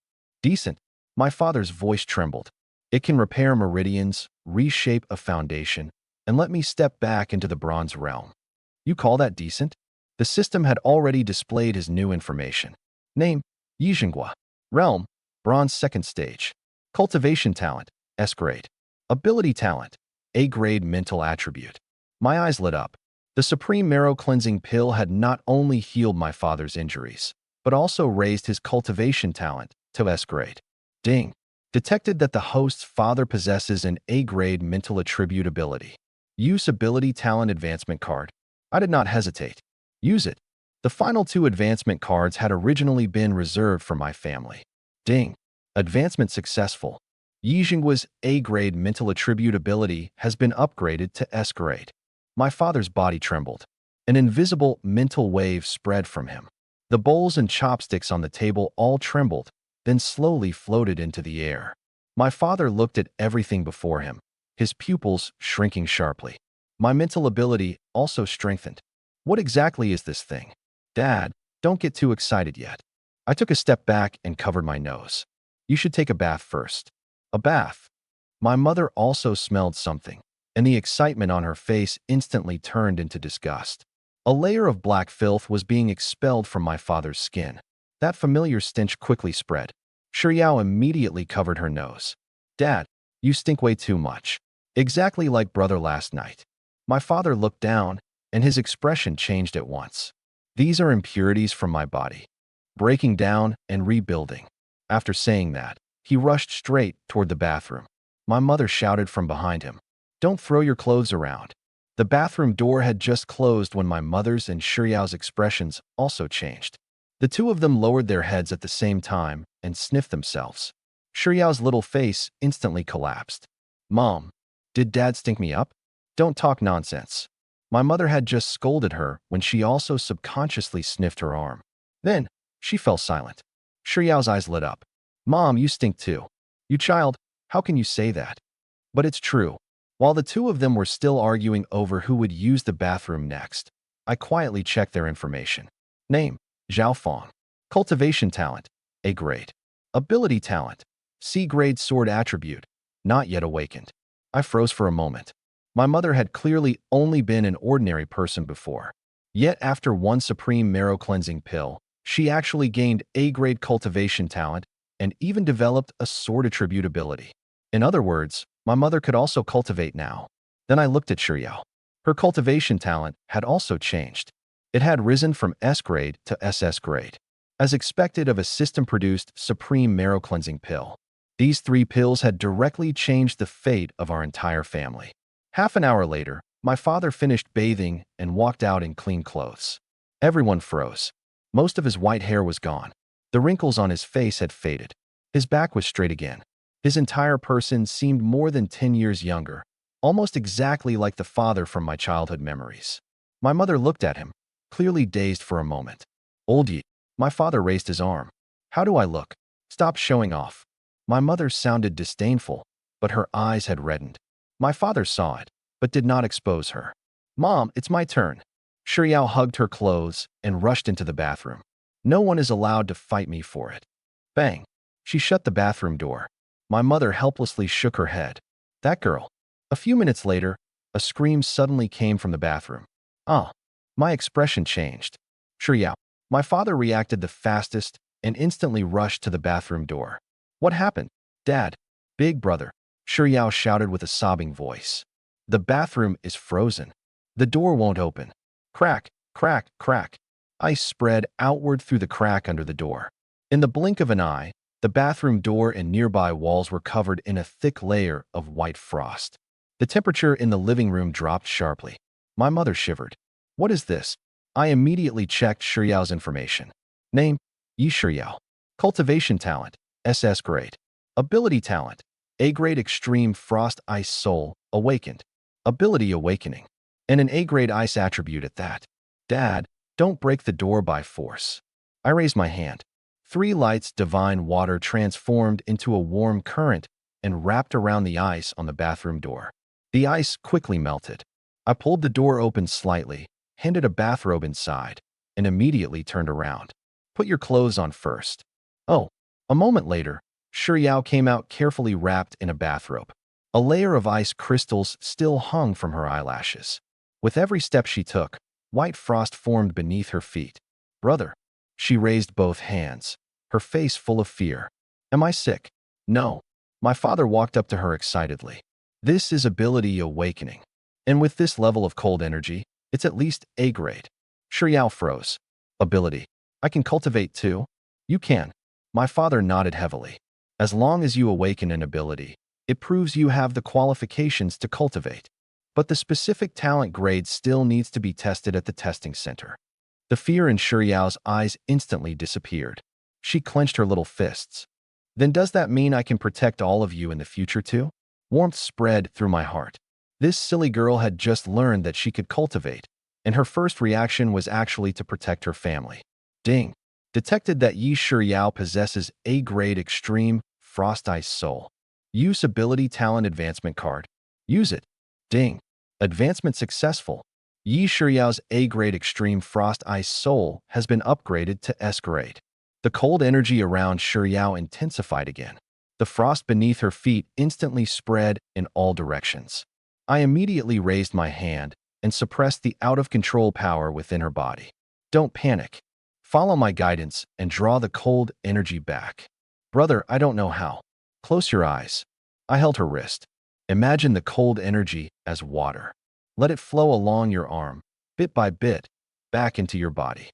Decent. My father's voice trembled. It can repair meridians, reshape a foundation, and let me step back into the bronze realm. You call that decent? The system had already displayed his new information. Name, Yizhenghua. Realm, bronze second stage. Cultivation talent, S grade. Ability talent, A grade mental attribute. My eyes lit up. The supreme marrow cleansing pill had not only healed my father's injuries, but also raised his cultivation talent to S grade. Ding. Detected that the host's father possesses an A grade mental attribute ability. Use ability talent advancement card. I did not hesitate. Use it. The final two advancement cards had originally been reserved for my family. Ding. Advancement successful. Yijingwa's A-grade mental attribute ability has been upgraded to S-grade. My father's body trembled. An invisible mental wave spread from him. The bowls and chopsticks on the table all trembled, then slowly floated into the air. My father looked at everything before him, his pupils shrinking sharply. My mental ability also strengthened. What exactly is this thing? Dad, don't get too excited yet. I took a step back and covered my nose. You should take a bath first. A bath. My mother also smelled something, and the excitement on her face instantly turned into disgust. A layer of black filth was being expelled from my father's skin. That familiar stench quickly spread. Shiryao immediately covered her nose. Dad, you stink way too much. Exactly like brother last night. My father looked down, and his expression changed at once. These are impurities from my body, breaking down and rebuilding. After saying that, he rushed straight toward the bathroom. My mother shouted from behind him, "Don't throw your clothes around." The bathroom door had just closed when my mother's and Shiryao's expressions also changed. The two of them lowered their heads at the same time and sniffed themselves. Shiryao's little face instantly collapsed. Mom, did Dad stink me up? Don't talk nonsense. My mother had just scolded her when she also subconsciously sniffed her arm. Then, she fell silent. Shiryao's eyes lit up. Mom, you stink too. You child, how can you say that? But it's true. While the two of them were still arguing over who would use the bathroom next, I quietly checked their information. Name, Zhao Fong. Cultivation talent, A grade. Ability talent, C grade sword attribute, not yet awakened. I froze for a moment. My mother had clearly only been an ordinary person before. Yet after one supreme marrow cleansing pill, she actually gained A-grade cultivation talent and even developed a sword attribute ability. In other words, my mother could also cultivate now. Then I looked at Shiryao. Her cultivation talent had also changed. It had risen from S-grade to SS grade. As expected of a system-produced supreme marrow cleansing pill, these 3 pills had directly changed the fate of our entire family. Half an hour later, my father finished bathing and walked out in clean clothes. Everyone froze. Most of his white hair was gone. The wrinkles on his face had faded. His back was straight again. His entire person seemed more than 10 years younger, almost exactly like the father from my childhood memories. My mother looked at him, clearly dazed for a moment. Old Yi, my father raised his arm. How do I look? Stop showing off. My mother sounded disdainful, but her eyes had reddened. My father saw it, but did not expose her. Mom, it's my turn. Shiryao hugged her clothes and rushed into the bathroom. No one is allowed to fight me for it. Bang. She shut the bathroom door. My mother helplessly shook her head. That girl. A few minutes later, a scream suddenly came from the bathroom. Ah. My expression changed. Shiryao. My father reacted the fastest and instantly rushed to the bathroom door. What happened? Dad. Big brother. Shiryao shouted with a sobbing voice. The bathroom is frozen. The door won't open. Crack, crack, crack. Ice spread outward through the crack under the door. In the blink of an eye, the bathroom door and nearby walls were covered in a thick layer of white frost. The temperature in the living room dropped sharply. My mother shivered. What is this? I immediately checked Shiryao's information. Name, Yi Shiryao. Cultivation talent, SS grade. Ability talent, A-grade extreme frost ice soul, awakened. Ability awakening. And an A-grade ice attribute at that. Dad, don't break the door by force. I raised my hand. 3 lights divine water transformed into a warm current and wrapped around the ice on the bathroom door. The ice quickly melted. I pulled the door open slightly, handed a bathrobe inside, and immediately turned around. Put your clothes on first. Oh. A moment later, Shiryao came out carefully wrapped in a bathrobe. A layer of ice crystals still hung from her eyelashes. With every step she took, white frost formed beneath her feet. Brother. She raised both hands, her face full of fear. Am I sick? No. My father walked up to her excitedly. This is ability awakening. And with this level of cold energy, it's at least A grade. Shiryao froze. Ability. I can cultivate too? You can. My father nodded heavily. As long as you awaken an ability, it proves you have the qualifications to cultivate. but the specific talent grade still needs to be tested at the testing center. The fear in Shuriao's eyes instantly disappeared. She clenched her little fists. Then does that mean I can protect all of you in the future too? Warmth spread through my heart. This silly girl had just learned that she could cultivate, and her first reaction was actually to protect her family. Ding. Detected that Yi Shuriao possesses A-grade extreme Frost Ice Soul. Use ability talent advancement card. Use it. Ding. Advancement successful. Yi Shuriao's A-grade extreme Frost Ice Soul has been upgraded to S-grade. The cold energy around Shuriao intensified again. The frost beneath her feet instantly spread in all directions. I immediately raised my hand and suppressed the out-of-control power within her body. Don't panic. Follow my guidance and draw the cold energy back. Brother, I don't know how. Close your eyes. I held her wrist. Imagine the cold energy as water. Let it flow along your arm, bit by bit, back into your body.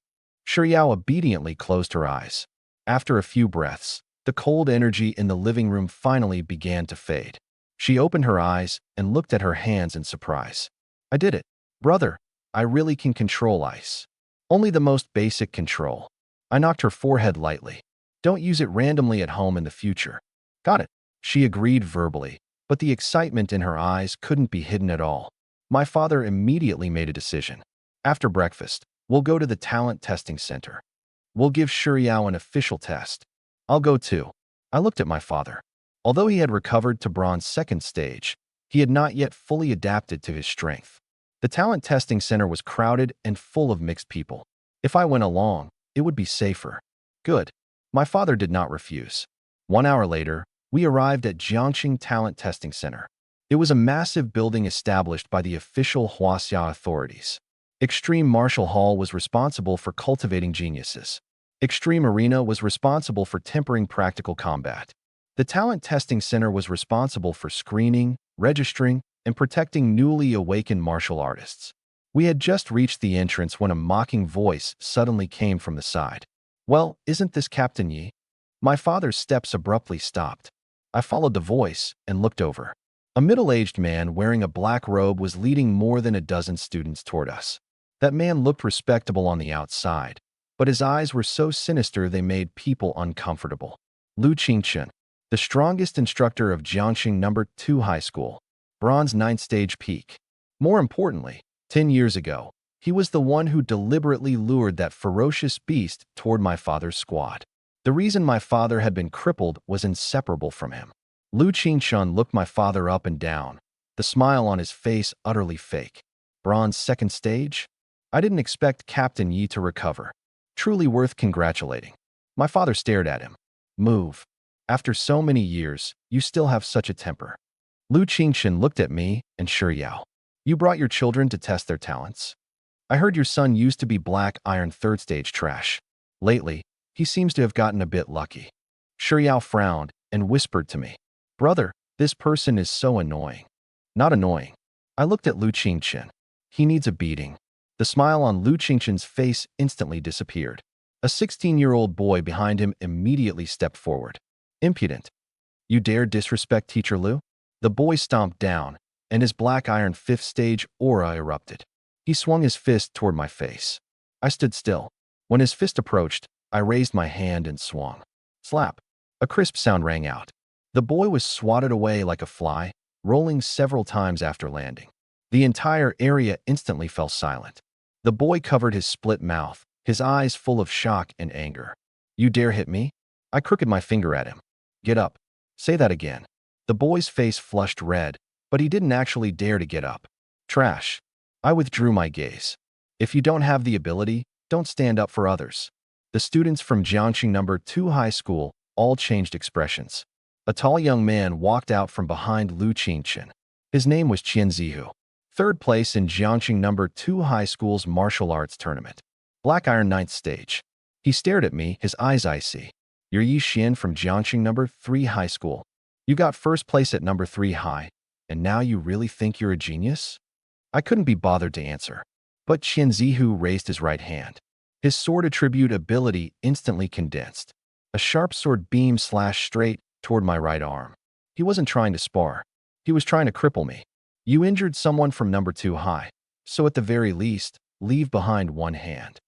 Shuriao obediently closed her eyes. After a few breaths, the cold energy in the living room finally began to fade. She opened her eyes and looked at her hands in surprise. I did it. Brother, I really can control ice. Only the most basic control. I knocked her forehead lightly. Don't use it randomly at home in the future. Got it. She agreed verbally, but the excitement in her eyes couldn't be hidden at all. My father immediately made a decision. After breakfast, we'll go to the talent testing center. We'll give Shuriao an official test. I'll go too. I looked at my father. Although he had recovered to bronze second stage, he had not yet fully adapted to his strength. The talent testing center was crowded and full of mixed people. If I went along, it would be safer. Good. My father did not refuse. 1 hour later, we arrived at Jiangxing Talent Testing Center. It was a massive building established by the official Huaxia authorities. Extreme Martial Hall was responsible for cultivating geniuses. Extreme Arena was responsible for tempering practical combat. The Talent Testing Center was responsible for screening, registering, and protecting newly awakened martial artists. We had just reached the entrance when a mocking voice suddenly came from the side. Well, isn't this Captain Yi? My father's steps abruptly stopped. I followed the voice and looked over. A middle-aged man wearing a black robe was leading more than a dozen students toward us. That man looked respectable on the outside, but his eyes were so sinister they made people uncomfortable. Lu Qingchen, the strongest instructor of Jiangxing No. 2 High School, bronze 9th stage peak. More importantly, 10 years ago, he was the one who deliberately lured that ferocious beast toward my father's squad. The reason my father had been crippled was inseparable from him. Lu Qingchen looked my father up and down, the smile on his face utterly fake. Bronze second stage? I didn't expect Captain Yi to recover. Truly worth congratulating. My father stared at him. Move. After so many years, you still have such a temper. Lu Qingchen looked at me and Shuriao. You brought your children to test their talents? I heard your son used to be black iron third stage trash. Lately, he seems to have gotten a bit lucky. Shuriao frowned and whispered to me. Brother, this person is so annoying. Not annoying. I looked at Lu Qingchen. He needs a beating. The smile on Lu Qingchen's face instantly disappeared. A 16-year-old boy behind him immediately stepped forward. Impudent. You dare disrespect Teacher Lu? The boy stomped down, and his black iron fifth stage aura erupted. He swung his fist toward my face. I stood still. When his fist approached, I raised my hand and swung. Slap. A crisp sound rang out. The boy was swatted away like a fly, rolling several times after landing. The entire area instantly fell silent. The boy covered his split mouth, his eyes full of shock and anger. You dare hit me? I crooked my finger at him. Get up. Say that again. The boy's face flushed red, but he didn't actually dare to get up. Trash. I withdrew my gaze. If you don't have the ability, don't stand up for others. The students from Jiangxing No. 2 High School all changed expressions. A tall young man walked out from behind Lu Qingchen. His name was Qian Zihu. Third place in Jiangxing No. 2 High School's martial arts tournament. Black iron 9th stage. He stared at me, his eyes icy. You're Yi Xian from Jiangxing No. 3 High School. You got first place at No. 3 High, and now you really think you're a genius? I couldn't be bothered to answer. But Qian Zihu raised his right hand. His sword attribute ability instantly condensed. A sharp sword beam slashed straight toward my right arm. He wasn't trying to spar. He was trying to cripple me. You injured someone from number 2 high, so at the very least, leave behind one hand.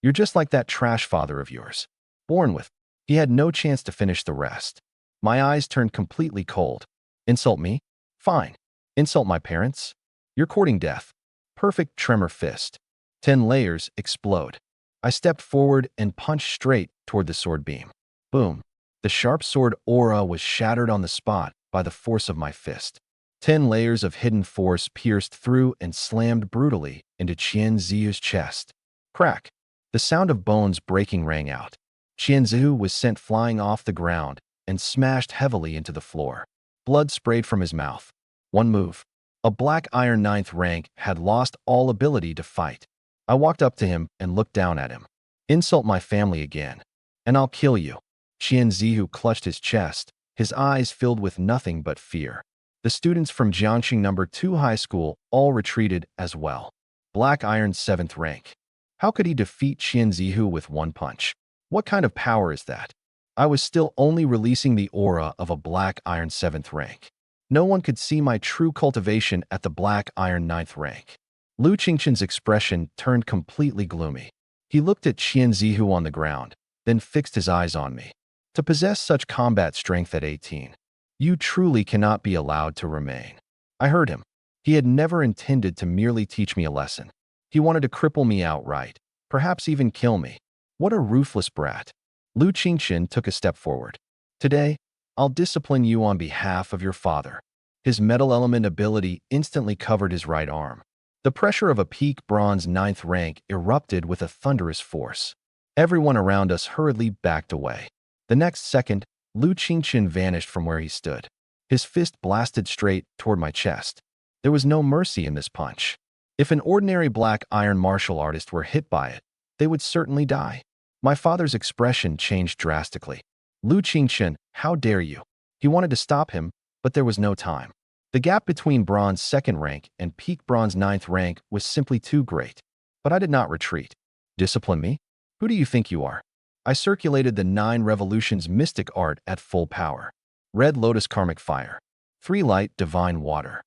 You're just like that trash father of yours. Born with. He had no chance to finish the rest. My eyes turned completely cold. Insult me? Fine. Insult my parents? You're courting death. Perfect tremor fist. 10 layers explode. I stepped forward and punched straight toward the sword beam. Boom. The sharp sword aura was shattered on the spot by the force of my fist. 10 layers of hidden force pierced through and slammed brutally into Qian Zihu's chest. Crack. The sound of bones breaking rang out. Qian Zihu was sent flying off the ground and smashed heavily into the floor. Blood sprayed from his mouth. One move. A black iron 9th rank had lost all ability to fight. I walked up to him and looked down at him. Insult my family again, and I'll kill you. Qian Zihu clutched his chest, his eyes filled with nothing but fear. The students from Jiangxing number 2 high school all retreated as well. Black iron 7th rank. How could he defeat Qian Zihu with one punch? What kind of power is that? I was still only releasing the aura of a black iron 7th rank. No one could see my true cultivation at the black iron 9th rank. Lu Qingqian's expression turned completely gloomy. He looked at Qian Zihu on the ground, then fixed his eyes on me. To possess such combat strength at 18, you truly cannot be allowed to remain. I heard him. He had never intended to merely teach me a lesson. He wanted to cripple me outright, perhaps even kill me. What a ruthless brat. Lu Qingqian took a step forward. Today, I'll discipline you on behalf of your father. His metal element ability instantly covered his right arm. The pressure of a peak bronze 9th rank erupted with a thunderous force. Everyone around us hurriedly backed away. The next second, Lu Qingqian vanished from where he stood. His fist blasted straight toward my chest. There was no mercy in this punch. If an ordinary black iron martial artist were hit by it, they would certainly die. My father's expression changed drastically. Lu Qingqian, how dare you? He wanted to stop him, but there was no time. The gap between bronze 2nd rank and peak bronze 9th rank was simply too great. But I did not retreat. Discipline me? Who do you think you are? I circulated the 9 revolutions mystic art at full power. Red lotus karmic fire. 3 light divine water.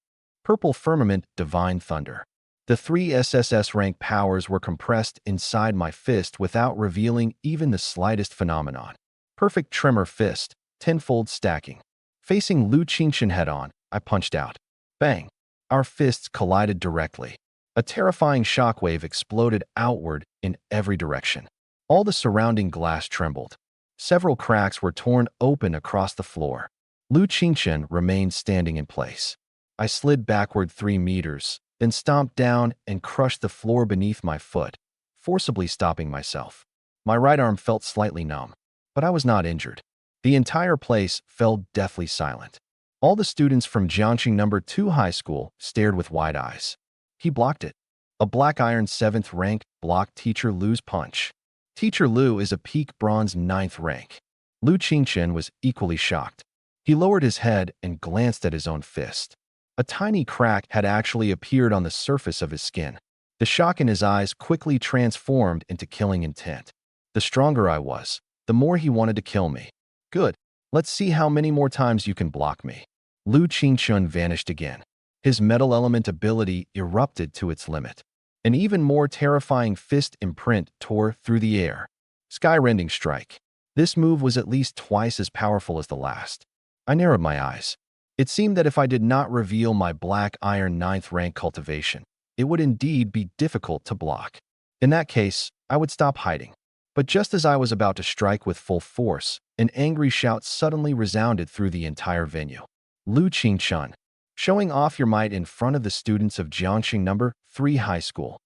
Purple firmament divine thunder. The 3 SSS rank powers were compressed inside my fist without revealing even the slightest phenomenon. Perfect tremor fist, tenfold stacking. Facing Lu Qingqian head-on, I punched out. Bang! Our fists collided directly. A terrifying shockwave exploded outward in every direction. All the surrounding glass trembled. Several cracks were torn open across the floor. Lu Qingqian remained standing in place. I slid backward 3 meters, then stomped down and crushed the floor beneath my foot, forcibly stopping myself. My right arm felt slightly numb, but I was not injured. The entire place fell deathly silent. All the students from Jiangxing number 2 high school stared with wide eyes. He blocked it. A black iron 7th rank blocked Teacher Lu's punch. Teacher Lu is a peak bronze 9th rank. Lu Qingqian was equally shocked. He lowered his head and glanced at his own fist. A tiny crack had actually appeared on the surface of his skin. The shock in his eyes quickly transformed into killing intent. The stronger I was, the more he wanted to kill me. Good. Let's see how many more times you can block me. Lu Qingqian vanished again. His metal element ability erupted to its limit. An even more terrifying fist imprint tore through the air. Sky-rending strike. This move was at least twice as powerful as the last. I narrowed my eyes. It seemed that if I did not reveal my black iron 9th rank cultivation, it would indeed be difficult to block. In that case, I would stop hiding. But just as I was about to strike with full force, an angry shout suddenly resounded through the entire venue. Lu Qingqian, showing off your might in front of the students of Jiangxing number 3 high school.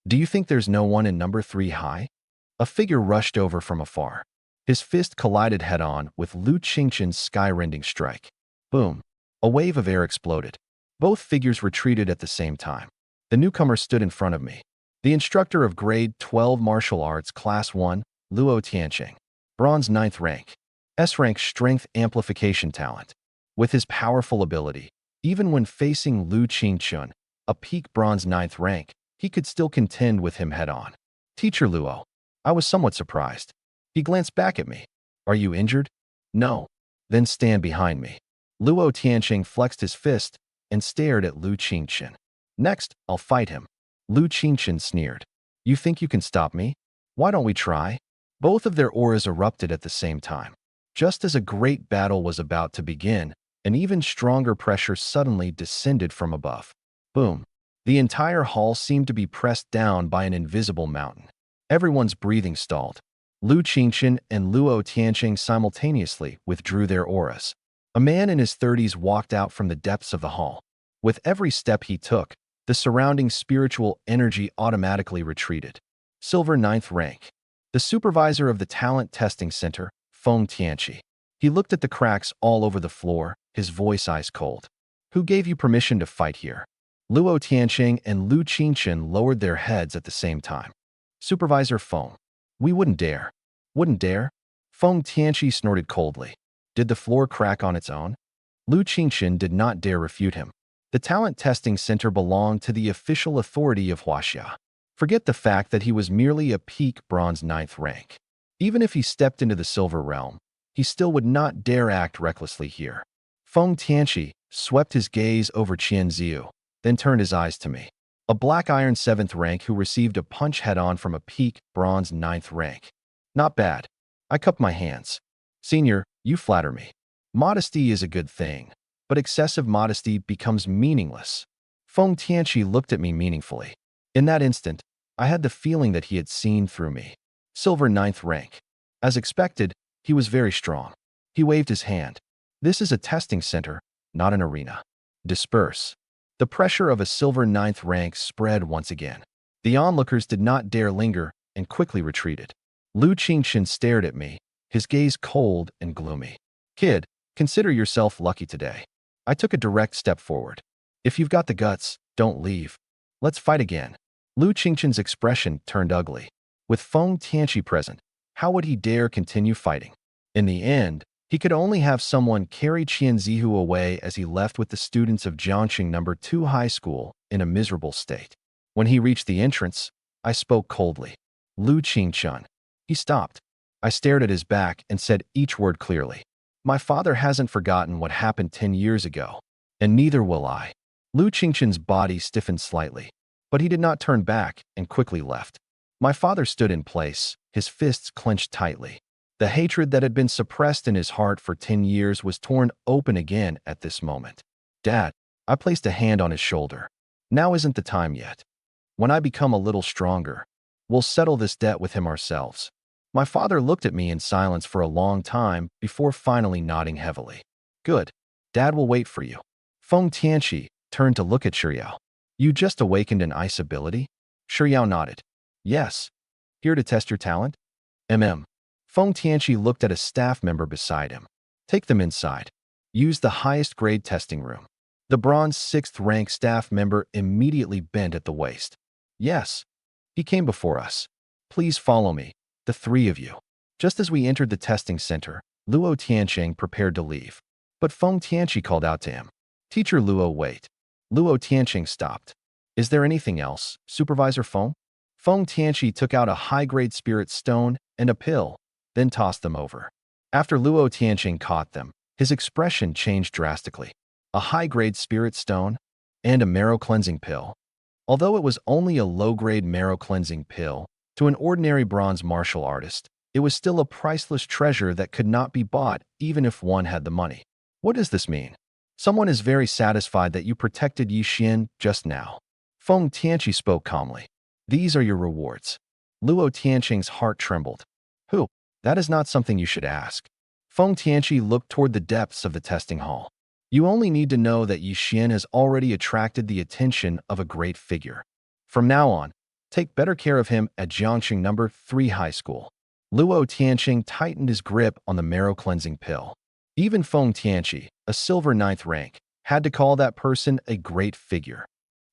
Do you think there's no one in number 3 high? A figure rushed over from afar. His fist collided head-on with Lu Qingqian's sky-rending strike. Boom. A wave of air exploded. Both figures retreated at the same time. The newcomer stood in front of me. The instructor of grade 12 martial arts class 1, Luo Tianqing. Bronze 9th rank. S-rank strength amplification talent. With his powerful ability, even when facing Lu Qingqian, a peak bronze 9th rank, he could still contend with him head-on. Teacher Luo. I was somewhat surprised. He glanced back at me. Are you injured? No. Then stand behind me. Luo Tianqing flexed his fist, and stared at Lu Qingchen. Next, I'll fight him. Lu Qingchen sneered. You think you can stop me? Why don't we try? Both of their auras erupted at the same time. Just as a great battle was about to begin, an even stronger pressure suddenly descended from above. Boom. The entire hall seemed to be pressed down by an invisible mountain. Everyone's breathing stalled. Lu Qingchen and Luo Tianqing simultaneously withdrew their auras. A man in his 30s walked out from the depths of the hall. With every step he took, the surrounding spiritual energy automatically retreated. Silver 9th rank. The supervisor of the Talent Testing Center, Feng Tianqi. He looked at the cracks all over the floor, his voice ice cold. Who gave you permission to fight here? Luo Tianqing and Lu Qingchen lowered their heads at the same time. Supervisor Feng. We wouldn't dare. Wouldn't dare? Feng Tianqi snorted coldly. Did the floor crack on its own? Lu Qingchen did not dare refute him. The Talent Testing Center belonged to the official authority of Huaxia. Forget the fact that he was merely a peak bronze 9th rank. Even if he stepped into the silver realm, he still would not dare act recklessly here. Feng Tianqi swept his gaze over Qian Ziu, then turned his eyes to me. A black iron 7th rank who received a punch head-on from a peak bronze 9th rank. Not bad. I cupped my hands. Senior, you flatter me. Modesty is a good thing, but excessive modesty becomes meaningless. Feng Tianqi looked at me meaningfully. In that instant, I had the feeling that he had seen through me. Silver 9th rank. As expected, he was very strong. He waved his hand. This is a testing center, not an arena. Disperse. The pressure of a silver 9th rank spread once again. The onlookers did not dare linger and quickly retreated. Lu Qingchen stared at me, his gaze cold and gloomy. Kid, consider yourself lucky today. I took a direct step forward. If you've got the guts, don't leave. Let's fight again. Lu Qingchen's expression turned ugly. With Feng Tianqi present, how would he dare continue fighting? In the end, he could only have someone carry Qian Zihu away as he left with the students of Jiangxing No. 2 High School in a miserable state. When he reached the entrance, I spoke coldly. Lu Qingchen. He stopped. I stared at his back and said each word clearly. My father hasn't forgotten what happened 10 years ago, and neither will I. Lu Qingchen's body stiffened slightly, but he did not turn back and quickly left. My father stood in place, his fists clenched tightly. The hatred that had been suppressed in his heart for 10 years was torn open again at this moment. Dad, I placed a hand on his shoulder. Now isn't the time yet. When I become a little stronger, we'll settle this debt with him ourselves. My father looked at me in silence for a long time before finally nodding heavily. Good. Dad will wait for you. Feng Tianqi turned to look at Shiryao. You just awakened an ice ability? Shiryao nodded. Yes. Here to test your talent? Feng Tianqi looked at a staff member beside him. Take them inside. Use the highest grade testing room. The bronze 6th rank staff member immediately bent at the waist. Yes. He came before us. Please follow me, the three of you. Just as we entered the testing center, Luo Tianqing prepared to leave. But Feng Tianqi called out to him. Teacher Luo, wait. Luo Tianqing stopped. Is there anything else, Supervisor Feng? Feng Tianqi took out a high-grade spirit stone and a pill, then tossed them over. After Luo Tianqing caught them, his expression changed drastically. A high-grade spirit stone and a marrow-cleansing pill. Although it was only a low-grade marrow-cleansing pill, to an ordinary bronze martial artist, it was still a priceless treasure that could not be bought even if one had the money. What does this mean? Someone is very satisfied that you protected Yi Xian just now. Feng Tianqi spoke calmly. These are your rewards. Luo Tianqing's heart trembled. Who? That is not something you should ask. Feng Tianqi looked toward the depths of the testing hall. You only need to know that Yi Xian has already attracted the attention of a great figure. From now on, take better care of him at Jiangxing No. 3 High School. Luo Tianqing tightened his grip on the marrow-cleansing pill. Even Feng Tianqi, a silver 9th rank, had to call that person a great figure.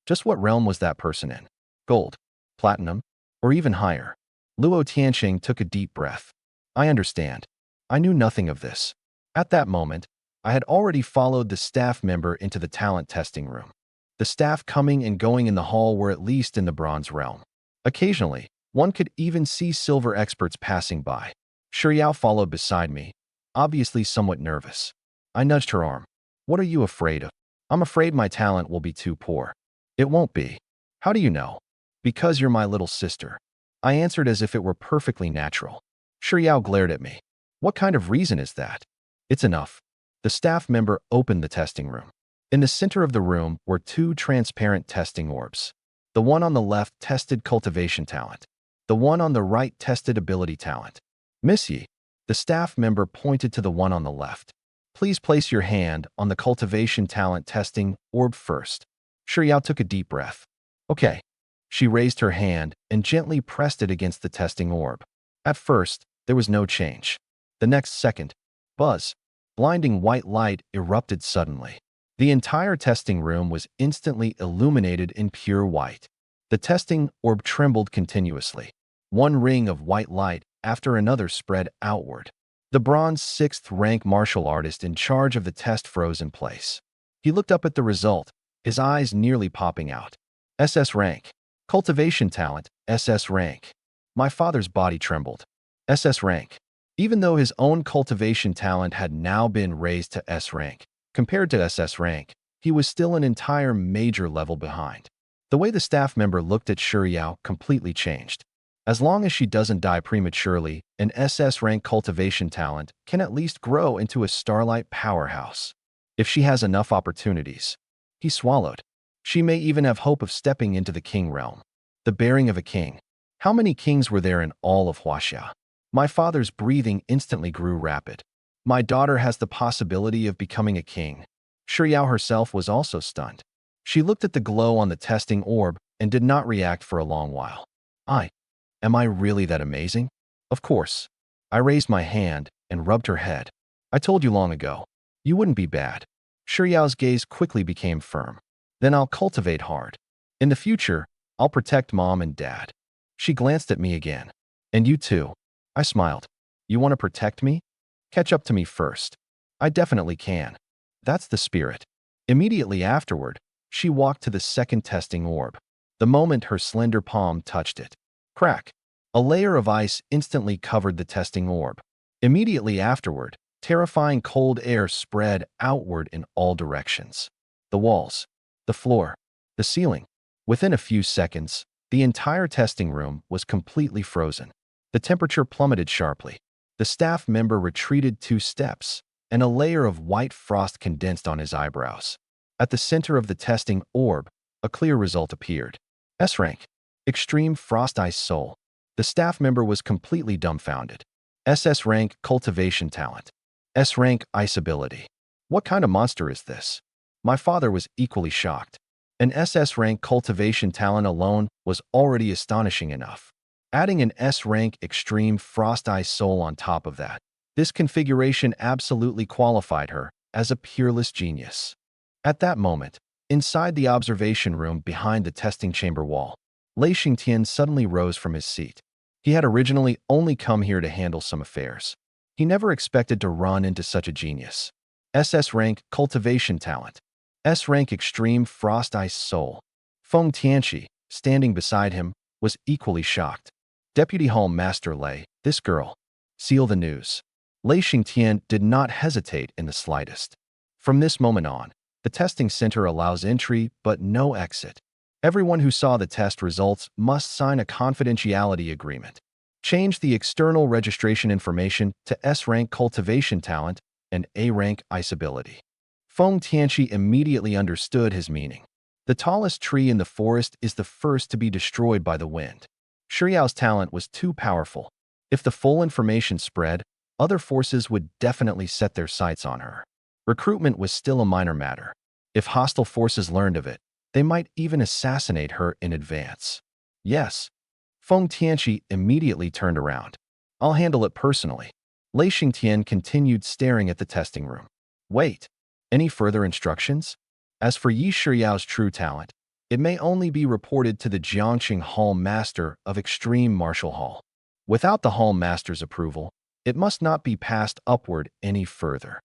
Just what realm was that person in? Gold, platinum, or even higher? Luo Tianqing took a deep breath. I understand. I knew nothing of this. At that moment, I had already followed the staff member into the talent testing room. The staff coming and going in the hall were at least in the bronze realm. Occasionally, one could even see silver experts passing by. Shiryao followed beside me, obviously somewhat nervous. I nudged her arm. What are you afraid of? I'm afraid my talent will be too poor. It won't be. How do you know? Because you're my little sister. I answered as if it were perfectly natural. Shiryao glared at me. What kind of reason is that? It's enough. The staff member opened the testing room. In the center of the room were two transparent testing orbs. The one on the left tested cultivation talent. The one on the right tested ability talent. Miss Yi, the staff member pointed to the one on the left. Please place your hand on the cultivation talent testing orb first. Shiryao took a deep breath. Okay. She raised her hand and gently pressed it against the testing orb. At first, there was no change. The next second, buzz, blinding white light erupted suddenly. The entire testing room was instantly illuminated in pure white. The testing orb trembled continuously. One ring of white light after another spread outward. The bronze 6th rank martial artist in charge of the test froze in place. He looked up at the result, his eyes nearly popping out. SS rank. Cultivation talent, SS rank. My father's body trembled. SS rank. Even though his own cultivation talent had now been raised to S rank, compared to SS rank, he was still an entire major level behind. The way the staff member looked at Shiryao completely changed. As long as she doesn't die prematurely, an SS rank cultivation talent can at least grow into a starlight powerhouse. If she has enough opportunities. He swallowed. She may even have hope of stepping into the king realm. The bearing of a king. How many kings were there in all of Huaxia? My father's breathing instantly grew rapid. My daughter has the possibility of becoming a king. Shiryao herself was also stunned. She looked at the glow on the testing orb and did not react for a long while. Am I really that amazing? Of course. I raised my hand and rubbed her head. I told you long ago. You wouldn't be bad. Shiryao's gaze quickly became firm. Then I'll cultivate hard. In the future, I'll protect mom and dad. She glanced at me again. And you too. I smiled. You want to protect me? Catch up to me first. I definitely can. That's the spirit. Immediately afterward, she walked to the second testing orb. The moment her slender palm touched it. Crack. A layer of ice instantly covered the testing orb. Immediately afterward, terrifying cold air spread outward in all directions. The walls, the floor, the ceiling. Within a few seconds, the entire testing room was completely frozen. The temperature plummeted sharply. The staff member retreated 2 steps, and a layer of white frost condensed on his eyebrows. At the center of the testing orb, a clear result appeared. S rank. Extreme Frost Ice Soul. The staff member was completely dumbfounded. SS rank Cultivation Talent. S rank Ice Ability. What kind of monster is this? My father was equally shocked. An SS rank Cultivation Talent alone was already astonishing enough. Adding an S rank Extreme Frost Ice Soul on top of that, this configuration absolutely qualified her as a peerless genius. At that moment, inside the observation room behind the testing chamber wall, Lei Xingtian suddenly rose from his seat. He had originally only come here to handle some affairs. He never expected to run into such a genius. SS rank Cultivation Talent. S rank Extreme Frost Ice Soul. Feng Tianqi, standing beside him, was equally shocked. Deputy Hall Master Lei, this girl. Seal the news. Lei Xingtian did not hesitate in the slightest. From this moment on, the testing center allows entry but no exit. Everyone who saw the test results must sign a confidentiality agreement. Change the external registration information to S-rank Cultivation Talent and A-rank Ice Ability. Feng Tianqi immediately understood his meaning. The tallest tree in the forest is the first to be destroyed by the wind. Shiryao's talent was too powerful. If the full information spread, other forces would definitely set their sights on her. Recruitment was still a minor matter. If hostile forces learned of it, they might even assassinate her in advance. Yes. Feng Tianqi immediately turned around. I'll handle it personally. Lei Xingtian continued staring at the testing room. Wait. Any further instructions? As for Yi Shiyao's true talent, it may only be reported to the Jiangqing Hall Master of Extreme Martial Hall. Without the Hall Master's approval, it must not be passed upward any further.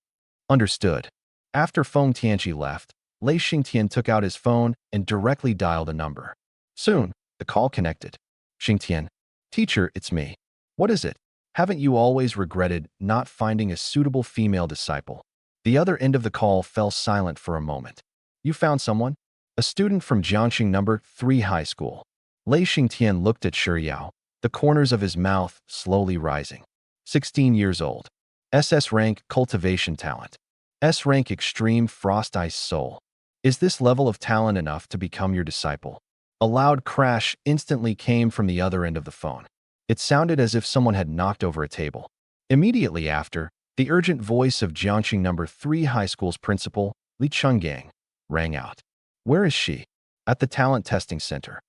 Understood. After Feng Tianqi left, Lei Xingtian took out his phone and directly dialed a number. Soon, the call connected. Xingtian. Teacher, it's me. What is it? Haven't you always regretted not finding a suitable female disciple? The other end of the call fell silent for a moment. You found someone? A student from Jiangxing number 3 high school. Lei Xingtian looked at Shi Yao, the corners of his mouth slowly rising. 16 years old. SS rank cultivation talent. S rank extreme frost ice soul. Is this level of talent enough to become your disciple? A loud crash instantly came from the other end of the phone. It sounded as if someone had knocked over a table. Immediately after, the urgent voice of Jiangxing number 3 high school's principal, Li Chenggang, rang out. Where is she? At the talent testing center.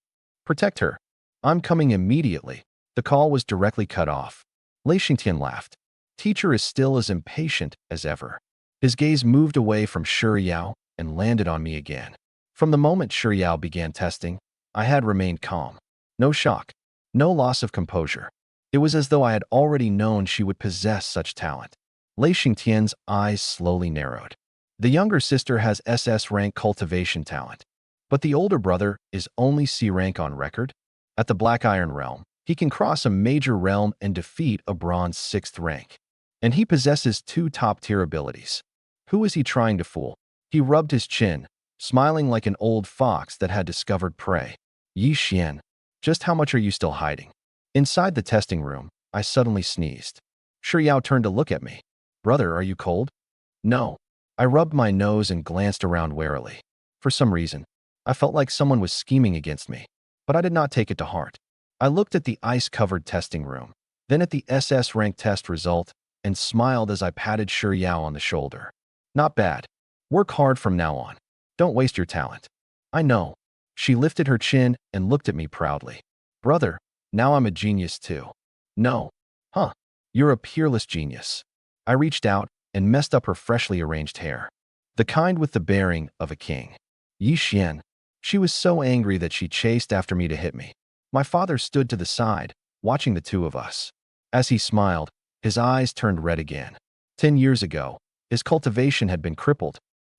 Protect her. I'm coming immediately. The call was directly cut off. Lei Xingtian laughed. Teacher is still as impatient as ever. His gaze moved away from Shi Yao and landed on me again. From the moment Shi Yao began testing, I had remained calm. No shock. No loss of composure. It was as though I had already known she would possess such talent. Lei Xingtian's eyes slowly narrowed. The younger sister has SS rank cultivation talent, but the older brother is only C rank on record. At the Black Iron realm, he can cross a major realm and defeat a bronze 6th rank. And he possesses 2 top-tier abilities. Who is he trying to fool? He rubbed his chin, smiling like an old fox that had discovered prey. Yi Xian, just how much are you still hiding? Inside the testing room, I suddenly sneezed. Shi Yao turned to look at me. Brother, are you cold? No. I rubbed my nose and glanced around warily. For some reason, I felt like someone was scheming against me, but I did not take it to heart. I looked at the ice-covered testing room, then at the SS rank test result, and smiled as I patted Shi Yao on the shoulder. Not bad. Work hard from now on. Don't waste your talent. I know. She lifted her chin and looked at me proudly. Brother, now I'm a genius too. No. Huh. You're a peerless genius. I reached out and messed up her freshly arranged hair. The kind with the bearing of a king. Yi Xian. She was so angry that she chased after me to hit me. My father stood to the side, watching the two of us. As he smiled, his eyes turned red again. 10 years ago, his cultivation had been crippled.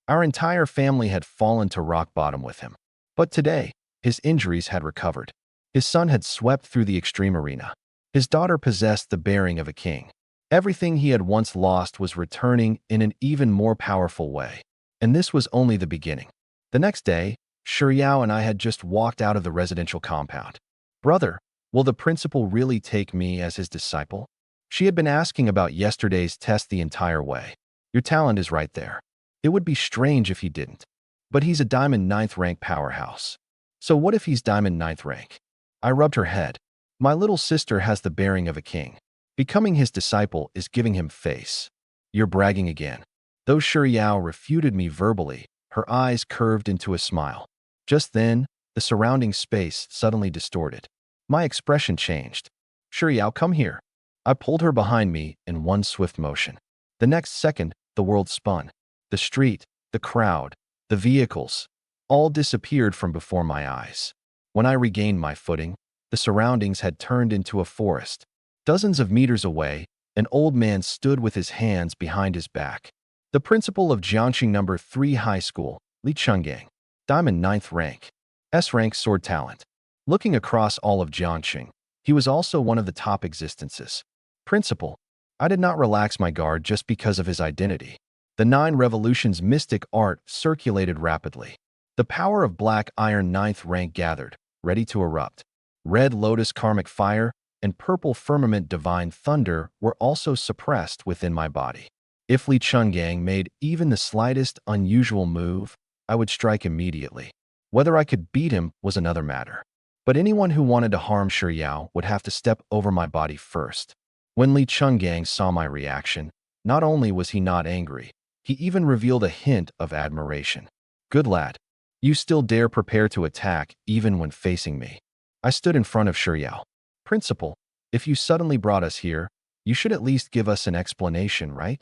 Our entire family had fallen to rock bottom with him. But today, his injuries had recovered. His son had swept through the extreme arena. His daughter possessed the bearing of a king. Everything he had once lost was returning in an even more powerful way. And this was only the beginning. The next day, Shi Yao and I had just walked out of the residential compound. Brother, will the principal really take me as his disciple? She had been asking about yesterday's test the entire way. Your talent is right there. It would be strange if he didn't. But he's a Diamond 9th rank powerhouse. So what if he's Diamond 9th rank? I rubbed her head. My little sister has the bearing of a king. Becoming his disciple is giving him face. You're bragging again. Though Shi Yao refuted me verbally, her eyes curved into a smile. Just then, the surrounding space suddenly distorted. My expression changed. Shi Yao, come here. I pulled her behind me in one swift motion. The next second, the world spun. The street, the crowd, the vehicles, all disappeared from before my eyes. When I regained my footing, the surroundings had turned into a forest. Dozens of meters away, an old man stood with his hands behind his back. The principal of Jiangxing number 3 high school, Li Chenggang, Diamond 9th rank, S rank sword talent. Looking across all of Jiangxing, he was also one of the top existences. Principal, I did not relax my guard just because of his identity. The 9 Revolutions mystic art circulated rapidly. The power of Black Iron 9th rank gathered, ready to erupt. Red Lotus karmic fire and Purple Firmament divine thunder were also suppressed within my body. If Li Chenggang made even the slightest unusual move, I would strike immediately. Whether I could beat him was another matter. But anyone who wanted to harm Shi Yao would have to step over my body first. When Li Chenggang saw my reaction, not only was he not angry, he even revealed a hint of admiration. Good lad. You still dare prepare to attack even when facing me. I stood in front of Shi Yao. Principal, if you suddenly brought us here, you should at least give us an explanation, right?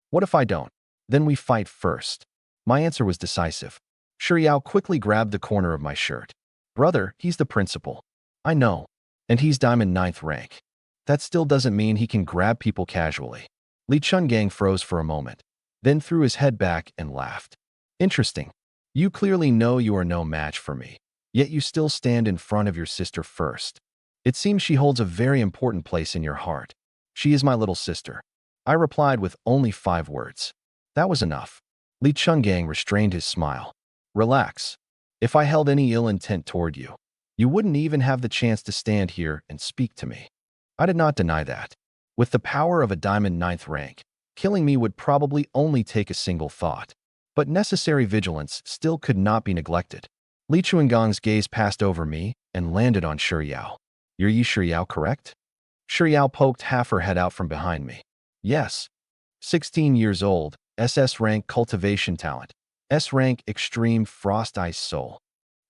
What if I don't? Then we fight first. My answer was decisive. Shi Yao quickly grabbed the corner of my shirt. Brother, he's the principal. I know. And he's Diamond 9th rank. That still doesn't mean he can grab people casually. Li Chenggang froze for a moment, then threw his head back and laughed. Interesting. You clearly know you are no match for me, yet you still stand in front of your sister first. It seems she holds a very important place in your heart. She is my little sister. I replied with only 5 words. That was enough. Li Chenggang restrained his smile. Relax. If I held any ill intent toward you, you wouldn't even have the chance to stand here and speak to me. I did not deny that. With the power of a diamond ninth rank, killing me would probably only take a single thought. But necessary vigilance still could not be neglected. Li Chuangong's gaze passed over me and landed on Shuyao. You're Yi Shuyao, correct? Shuyao poked half her head out from behind me. Yes. 16 years old, SS rank cultivation talent. S rank extreme frost ice soul.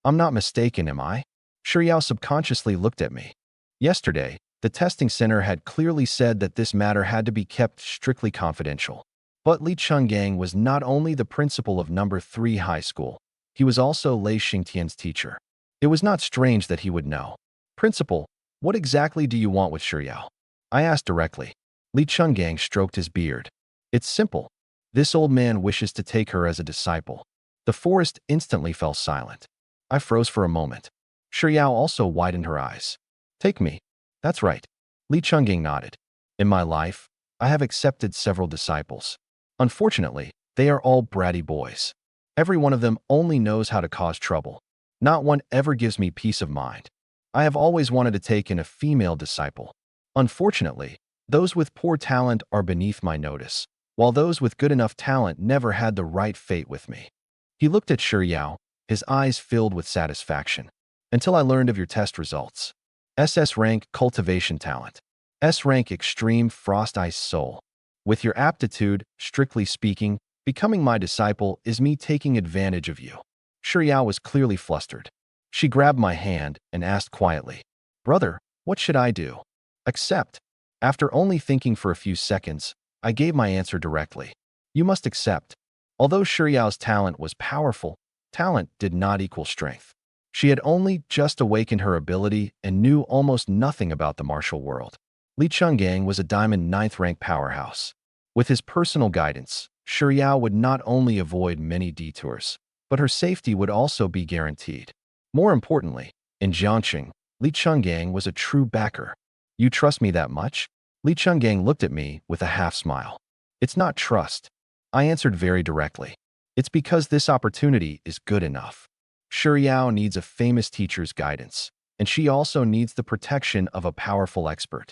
I'm not mistaken, am I? Shuyao subconsciously looked at me. Yesterday, the testing center had clearly said that this matter had to be kept strictly confidential. But Li Chungang was not only the principal of number 3 high school, he was also Lei Xingtian's teacher. It was not strange that he would know. Principal, what exactly do you want with Shuyao? I asked directly. Li Chungang stroked his beard. It's simple. This old man wishes to take her as a disciple. The forest instantly fell silent. I froze for a moment. Shuyao also widened her eyes. Take me. That's right. Li Chungang nodded. In my life, I have accepted several disciples. Unfortunately, they are all bratty boys. Every one of them only knows how to cause trouble. Not one ever gives me peace of mind. I have always wanted to take in a female disciple. Unfortunately, those with poor talent are beneath my notice, while those with good enough talent never had the right fate with me. He looked at Shuyao, his eyes filled with satisfaction. Until I learned of your test results. SS rank cultivation talent. S rank extreme frost ice soul. With your aptitude, strictly speaking, becoming my disciple is me taking advantage of you. Shuyao was clearly flustered. She grabbed my hand and asked quietly, Brother, what should I do? Accept. After only thinking for a few seconds, I gave my answer directly. You must accept. Although Shuriao's talent was powerful, talent did not equal strength. She had only just awakened her ability and knew almost nothing about the martial world. Li Chungang was a diamond 9th rank powerhouse. With his personal guidance, Shuyao would not only avoid many detours, but her safety would also be guaranteed. More importantly, in Jiangxing, Li Chungang was a true backer. You trust me that much? Li Chungang looked at me with a half-smile. It's not trust. I answered very directly. It's because this opportunity is good enough. Shuyao needs a famous teacher's guidance, and she also needs the protection of a powerful expert.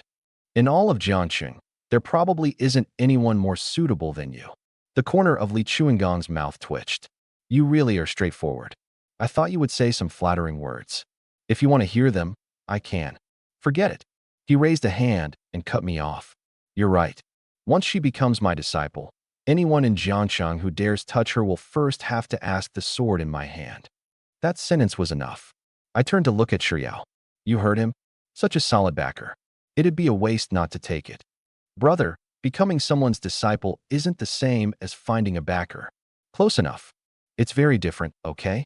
In all of Jiangxing, there probably isn't anyone more suitable than you. The corner of Li Chuangong's mouth twitched. You really are straightforward. I thought you would say some flattering words. If you want to hear them, I can. Forget it. He raised a hand and cut me off. You're right. Once she becomes my disciple, anyone in Jiangxing who dares touch her will first have to ask the sword in my hand. That sentence was enough. I turned to look at Shuyao. You heard him? Such a solid backer. It'd be a waste not to take it. Brother, becoming someone's disciple isn't the same as finding a backer. Close enough. It's very different, okay?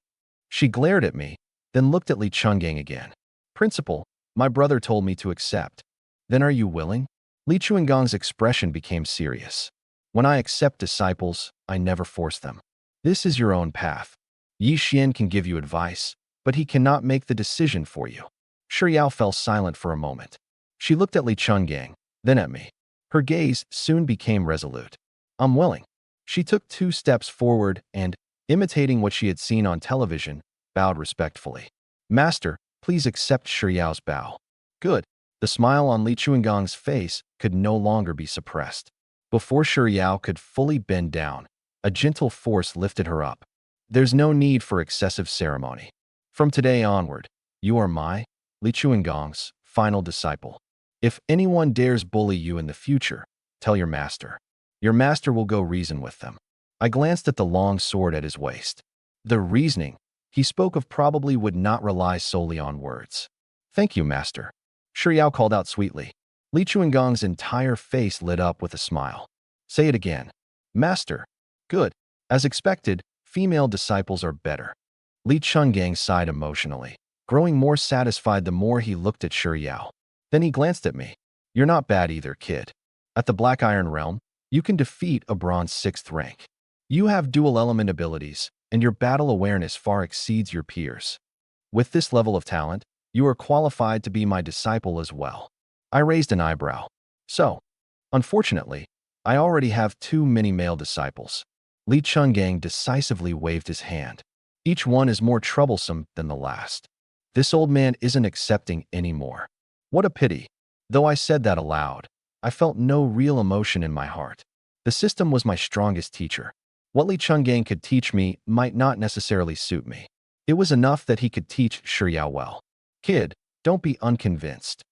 She glared at me, then looked at Li Chungang again. Principal, my brother told me to accept. Then are you willing? Li Chuangong's expression became serious. When I accept disciples, I never force them. This is your own path. Yi Xian can give you advice, but he cannot make the decision for you. Shuyao fell silent for a moment. She looked at Li Chungang, then at me. Her gaze soon became resolute. I'm willing. She took 2 steps forward and, imitating what she had seen on television, bowed respectfully. Master, please accept Shuyao's bow. Good. The smile on Li Chuangong's face could no longer be suppressed. Before Shuyao could fully bend down, a gentle force lifted her up. There's no need for excessive ceremony. From today onward, you are my, Li Chuangong's, final disciple. If anyone dares bully you in the future, tell your master. Your master will go reason with them. I glanced at the long sword at his waist. The reasoning he spoke of probably would not rely solely on words. Thank you, master. Shuyao called out sweetly. Li Chuangong's entire face lit up with a smile. Say it again. Master. Good. As expected, female disciples are better. Li Chungang sighed emotionally, growing more satisfied the more he looked at Shuyao. Then he glanced at me. You're not bad either, kid. At the Black Iron Realm, you can defeat a bronze 6th rank. You have dual element abilities, and your battle awareness far exceeds your peers. With this level of talent, you are qualified to be my disciple as well. I raised an eyebrow. So, unfortunately, I already have too many male disciples. Li Chungang decisively waved his hand. Each one is more troublesome than the last. This old man isn't accepting anymore. What a pity. Though I said that aloud, I felt no real emotion in my heart. The system was my strongest teacher. What Li Chungang could teach me might not necessarily suit me. It was enough that he could teach Shiyao well. Kid, don't be unconvinced.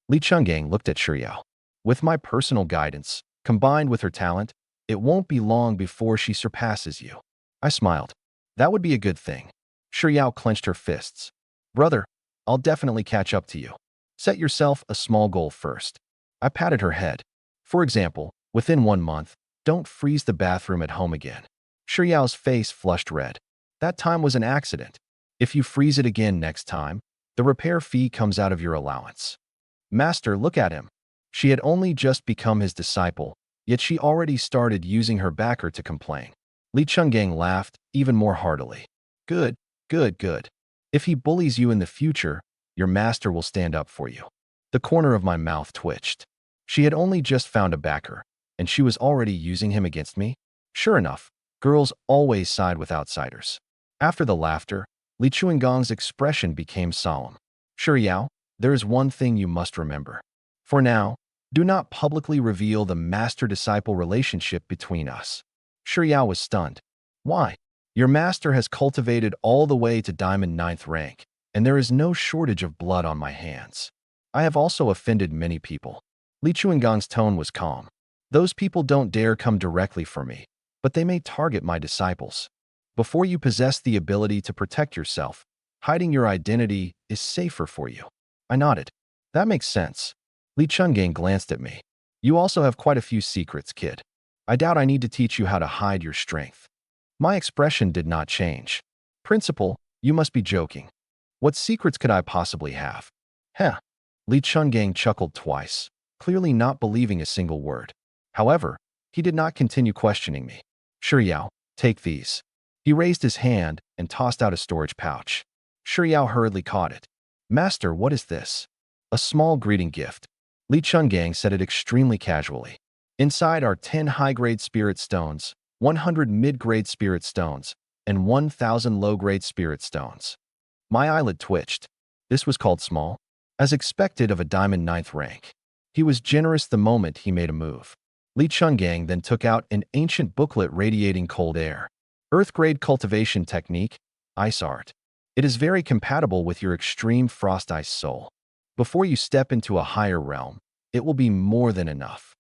Li Chungang looked at Shiyao. With my personal guidance, combined with her talent, it won't be long before she surpasses you. I smiled. That would be a good thing. Shiyao clenched her fists. Brother, I'll definitely catch up to you. Set yourself a small goal first. I patted her head. For example, within 1 month, don't freeze the bathroom at home again. Shiyao's face flushed red. That time was an accident. If you freeze it again next time, the repair fee comes out of your allowance. Master, look at him. She had only just become his disciple, yet she already started using her backer to complain. Li Chungang laughed even more heartily. Good, good, good. If he bullies you in the future, your master will stand up for you. The corner of my mouth twitched. She had only just found a backer, and she was already using him against me? Sure enough, girls always side with outsiders. After the laughter, Li Chunggang's expression became solemn. Shiyao, there is one thing you must remember. For now, do not publicly reveal the master-disciple relationship between us. Shiyao was stunned. Why? Your master has cultivated all the way to Diamond 9th rank, and there is no shortage of blood on my hands. I have also offended many people. Li Chunggang's tone was calm. Those people don't dare come directly for me, but they may target my disciples. Before you possess the ability to protect yourself, hiding your identity is safer for you. I nodded. That makes sense. Li Chungang glanced at me. You also have quite a few secrets, kid. I doubt I need to teach you how to hide your strength. My expression did not change. Principal, you must be joking. What secrets could I possibly have? Heh. Li Chungang chuckled twice, clearly not believing a single word. However, he did not continue questioning me. Shiyao, take these. He raised his hand and tossed out a storage pouch. Shiyao hurriedly caught it. Master, what is this? A small greeting gift. Li Chungang said it extremely casually. Inside are 10 high-grade spirit stones, 100 mid-grade spirit stones, and 1,000 low-grade spirit stones. My eyelid twitched. This was called small, as expected of a Diamond 9th rank. He was generous the moment he made a move. Li Chungang then took out an ancient booklet radiating cold air. Earth-grade cultivation technique, ice art. It is very compatible with your extreme frost ice soul. Before you step into a higher realm, it will be more than enough.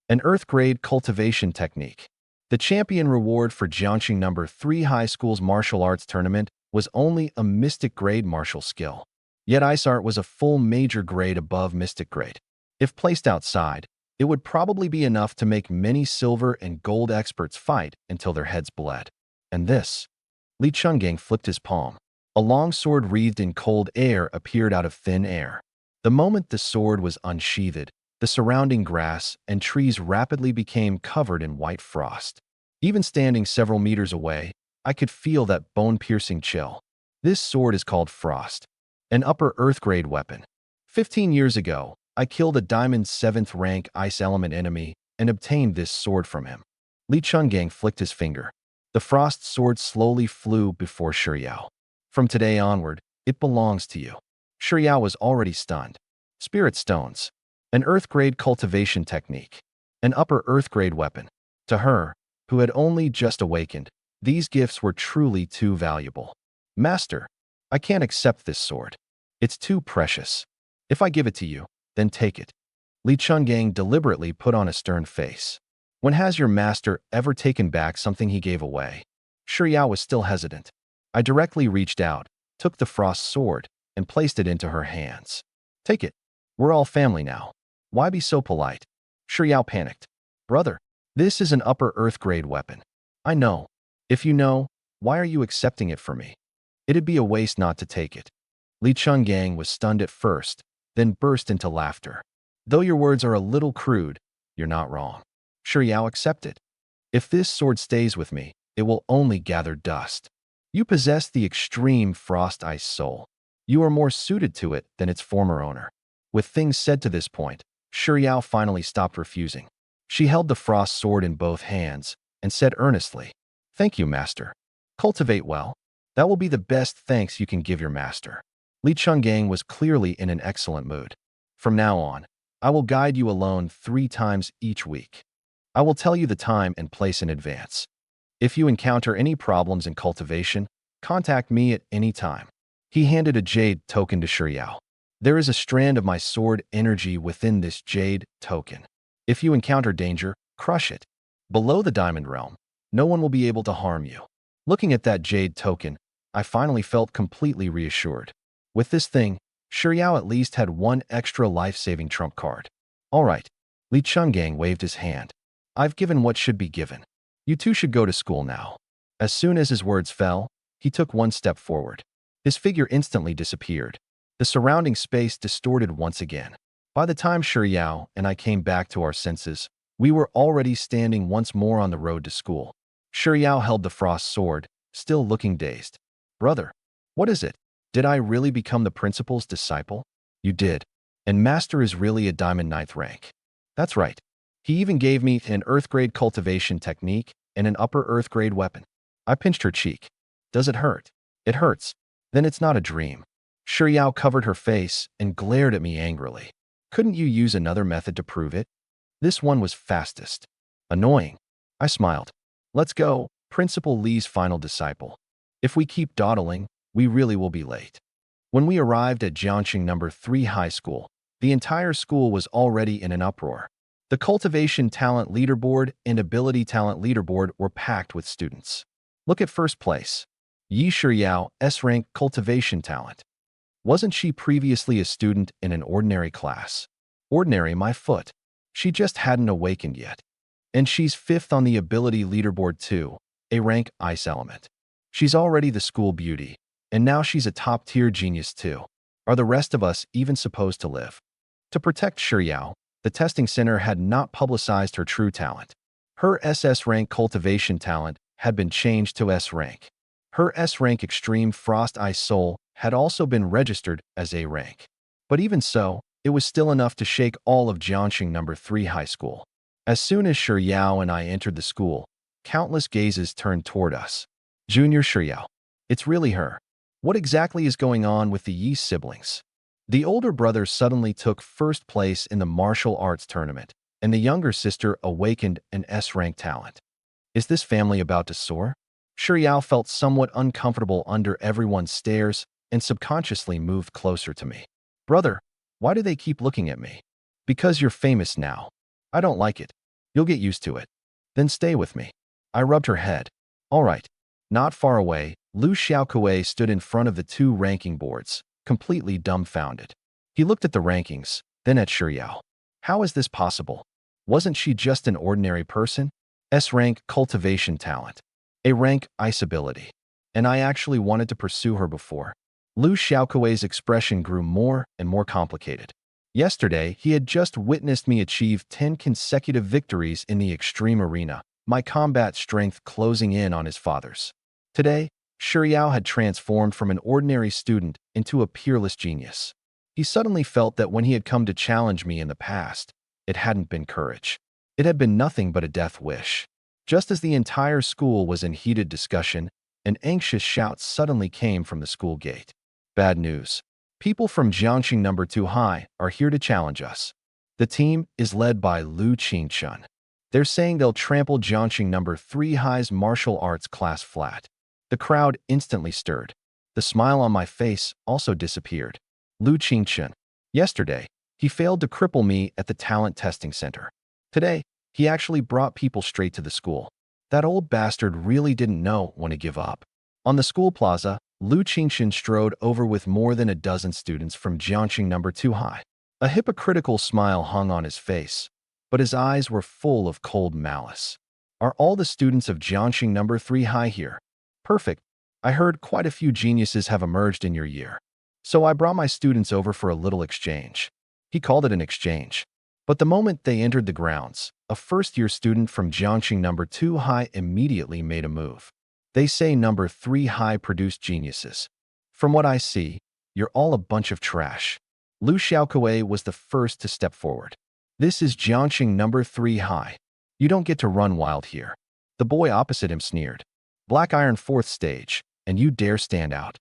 An earth-grade cultivation technique. The champion reward for Jiangxing No. 3 High School's martial arts tournament was only a mystic grade martial skill. Yet ice art was a full major grade above mystic grade. If placed outside, it would probably be enough to make many silver and gold experts fight until their heads bled. And this. Li Chungang flipped his palm. A long sword wreathed in cold air appeared out of thin air. The moment the sword was unsheathed, the surrounding grass and trees rapidly became covered in white frost. Even standing several meters away, I could feel that bone-piercing chill. This sword is called Frost, an upper earth-grade weapon. 15 years ago, I killed a Diamond 7th rank ice element enemy and obtained this sword from him. Li Chungang flicked his finger. The frost sword slowly flew before Shiyao. From today onward, it belongs to you. Shiyao was already stunned. Spirit stones. An earth-grade cultivation technique. An upper earth-grade weapon. To her, who had only just awakened, these gifts were truly too valuable. Master, I can't accept this sword. It's too precious. If I give it to you, then take it. Li Chungang deliberately put on a stern face. When has your master ever taken back something he gave away? Shiyao was still hesitant. I directly reached out, took the frost sword, and placed it into her hands. Take it. We're all family now. Why be so polite? Shiyao panicked. Brother, this is an upper earth-grade weapon. I know. If you know, why are you accepting it from me? It'd be a waste not to take it. Li Chungang was stunned at first, then burst into laughter. Though your words are a little crude, you're not wrong. Shiyao accepted. If this sword stays with me, it will only gather dust. You possess the extreme frost ice soul. You are more suited to it than its former owner. With things said to this point, Shiyao finally stopped refusing. She held the frost sword in both hands and said earnestly, Thank you, master. Cultivate well. That will be the best thanks you can give your master. Li Chungang was clearly in an excellent mood. From now on, I will guide you alone 3 times each week. I will tell you the time and place in advance. If you encounter any problems in cultivation, contact me at any time. He handed a jade token to Shiryao. There is a strand of my sword energy within this jade token. If you encounter danger, crush it. Below the diamond realm, no one will be able to harm you. Looking at that jade token, I finally felt completely reassured. With this thing, Shiryao at least had one extra life-saving trump card. All right. Li Chungang waved his hand. I've given what should be given. You two should go to school now. As soon as his words fell, he took one step forward. His figure instantly disappeared. The surrounding space distorted once again. By the time Shiryao and I came back to our senses, we were already standing once more on the road to school. Shiryao held the frost sword, still looking dazed. Brother, what is it? Did I really become the principal's disciple? You did. And master is really a diamond 9th rank. That's right. He even gave me an earth grade cultivation technique and an upper earth grade weapon. I pinched her cheek. Does it hurt? It hurts. Then it's not a dream. Shiryao covered her face and glared at me angrily. Couldn't you use another method to prove it? This one was fastest. Annoying. I smiled. Let's go, Principal Li's final disciple. If we keep dawdling, we really will be late. When we arrived at Jiangxing No. 3 High School, the entire school was already in an uproar. The Cultivation Talent Leaderboard and Ability Talent Leaderboard were packed with students. Look at first place. Yi Shiryao, S-Rank Cultivation Talent. Wasn't she previously a student in an ordinary class? Ordinary, my foot. She just hadn't awakened yet. And she's 5th on the Ability Leaderboard too, a rank Ice Element. She's already the school beauty, and now she's a top-tier genius too. Are the rest of us even supposed to live? To protect Shiryao, the testing center had not publicized her true talent. Her SS rank cultivation talent had been changed to S rank. Her S rank Extreme Frost Ice Soul had also been registered as A rank. But even so, it was still enough to shake all of Jiangxing No. 3 High School. As soon as Shiryao and I entered the school, countless gazes turned toward us. Junior Shiryao. It's really her. What exactly is going on with the Yi siblings? The older brother suddenly took first place in the martial arts tournament, and the younger sister awakened an S-rank talent. Is this family about to soar? Shiryao felt somewhat uncomfortable under everyone's stares and subconsciously moved closer to me. Brother, why do they keep looking at me? Because you're famous now. I don't like it. You'll get used to it. Then stay with me. I rubbed her head. All right. Not far away, Lu Xiaokuei stood in front of the 2 ranking boards, completely dumbfounded. He looked at the rankings, then at Shiryao. How is this possible? Wasn't she just an ordinary person? S-rank cultivation talent. A-rank ice ability. And I actually wanted to pursue her before. Lu Xiaokuei's expression grew more and more complicated. Yesterday, he had just witnessed me achieve 10 consecutive victories in the extreme arena, my combat strength closing in on his father's. Today, Shiryao had transformed from an ordinary student into a peerless genius. He suddenly felt that when he had come to challenge me in the past, it hadn't been courage. It had been nothing but a death wish. Just as the entire school was in heated discussion, an anxious shout suddenly came from the school gate. Bad news. People from Jiangxing No. 2 High are here to challenge us. The team is led by Lu Qingchun. They're saying they'll trample Jiangxing No. 3 High's martial arts class flat. The crowd instantly stirred. The smile on my face also disappeared. Lu Qingchun. Yesterday, he failed to cripple me at the talent testing center. Today, he actually brought people straight to the school. That old bastard really didn't know when to give up. On the school plaza, Lu Qingchun strode over with more than a dozen students from Jiangxing No. 2 High. A hypocritical smile hung on his face, but his eyes were full of cold malice. Are all the students of Jiangxing No. 3 High here? Perfect. I heard quite a few geniuses have emerged in your year. So I brought my students over for a little exchange. He called it an exchange. But the moment they entered the grounds, a first-year student from Jiangxing No. 2 High immediately made a move. They say No. 3 High produced geniuses. From what I see, you're all a bunch of trash. Lu Xiaokuei was the first to step forward. This is Jiangxing No. 3 High. You don't get to run wild here. The boy opposite him sneered. Black Iron 4th stage, and you dare stand out.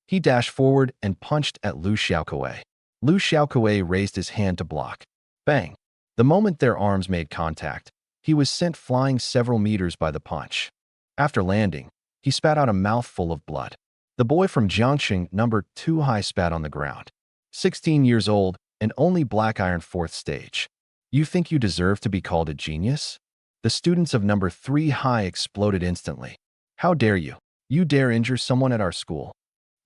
He dashed forward and punched at Lu Xiaokuei. Lu Xiaokuei raised his hand to block. Bang! The moment their arms made contact, he was sent flying several meters by the punch. After landing, he spat out a mouthful of blood. The boy from Jiangxing number 2 high spat on the ground. 16 years old and only black iron 4th stage. You think you deserve to be called a genius? The students of number 3 high exploded instantly. How dare you? You dare injure someone at our school?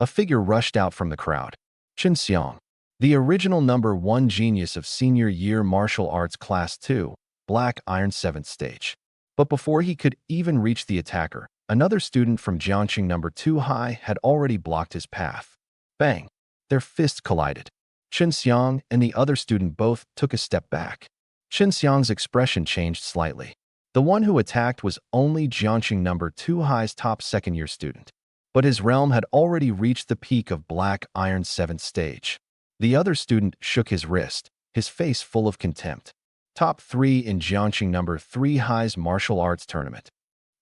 A figure rushed out from the crowd. Chen Xiang, the original number 1 genius of senior year martial arts class 2, black iron 7th stage. But before he could even reach the attacker, another student from Jiangxing number 2 high had already blocked his path. Bang! Their fists collided. Chen Xiang and the other student both took a step back. Chen Xiang's expression changed slightly. The one who attacked was only Jiangxing number 2 high's top second-year student. But his realm had already reached the peak of black iron 7th stage. The other student shook his wrist, his face full of contempt. Top 3 in Jiangxing number 3 high's martial arts tournament.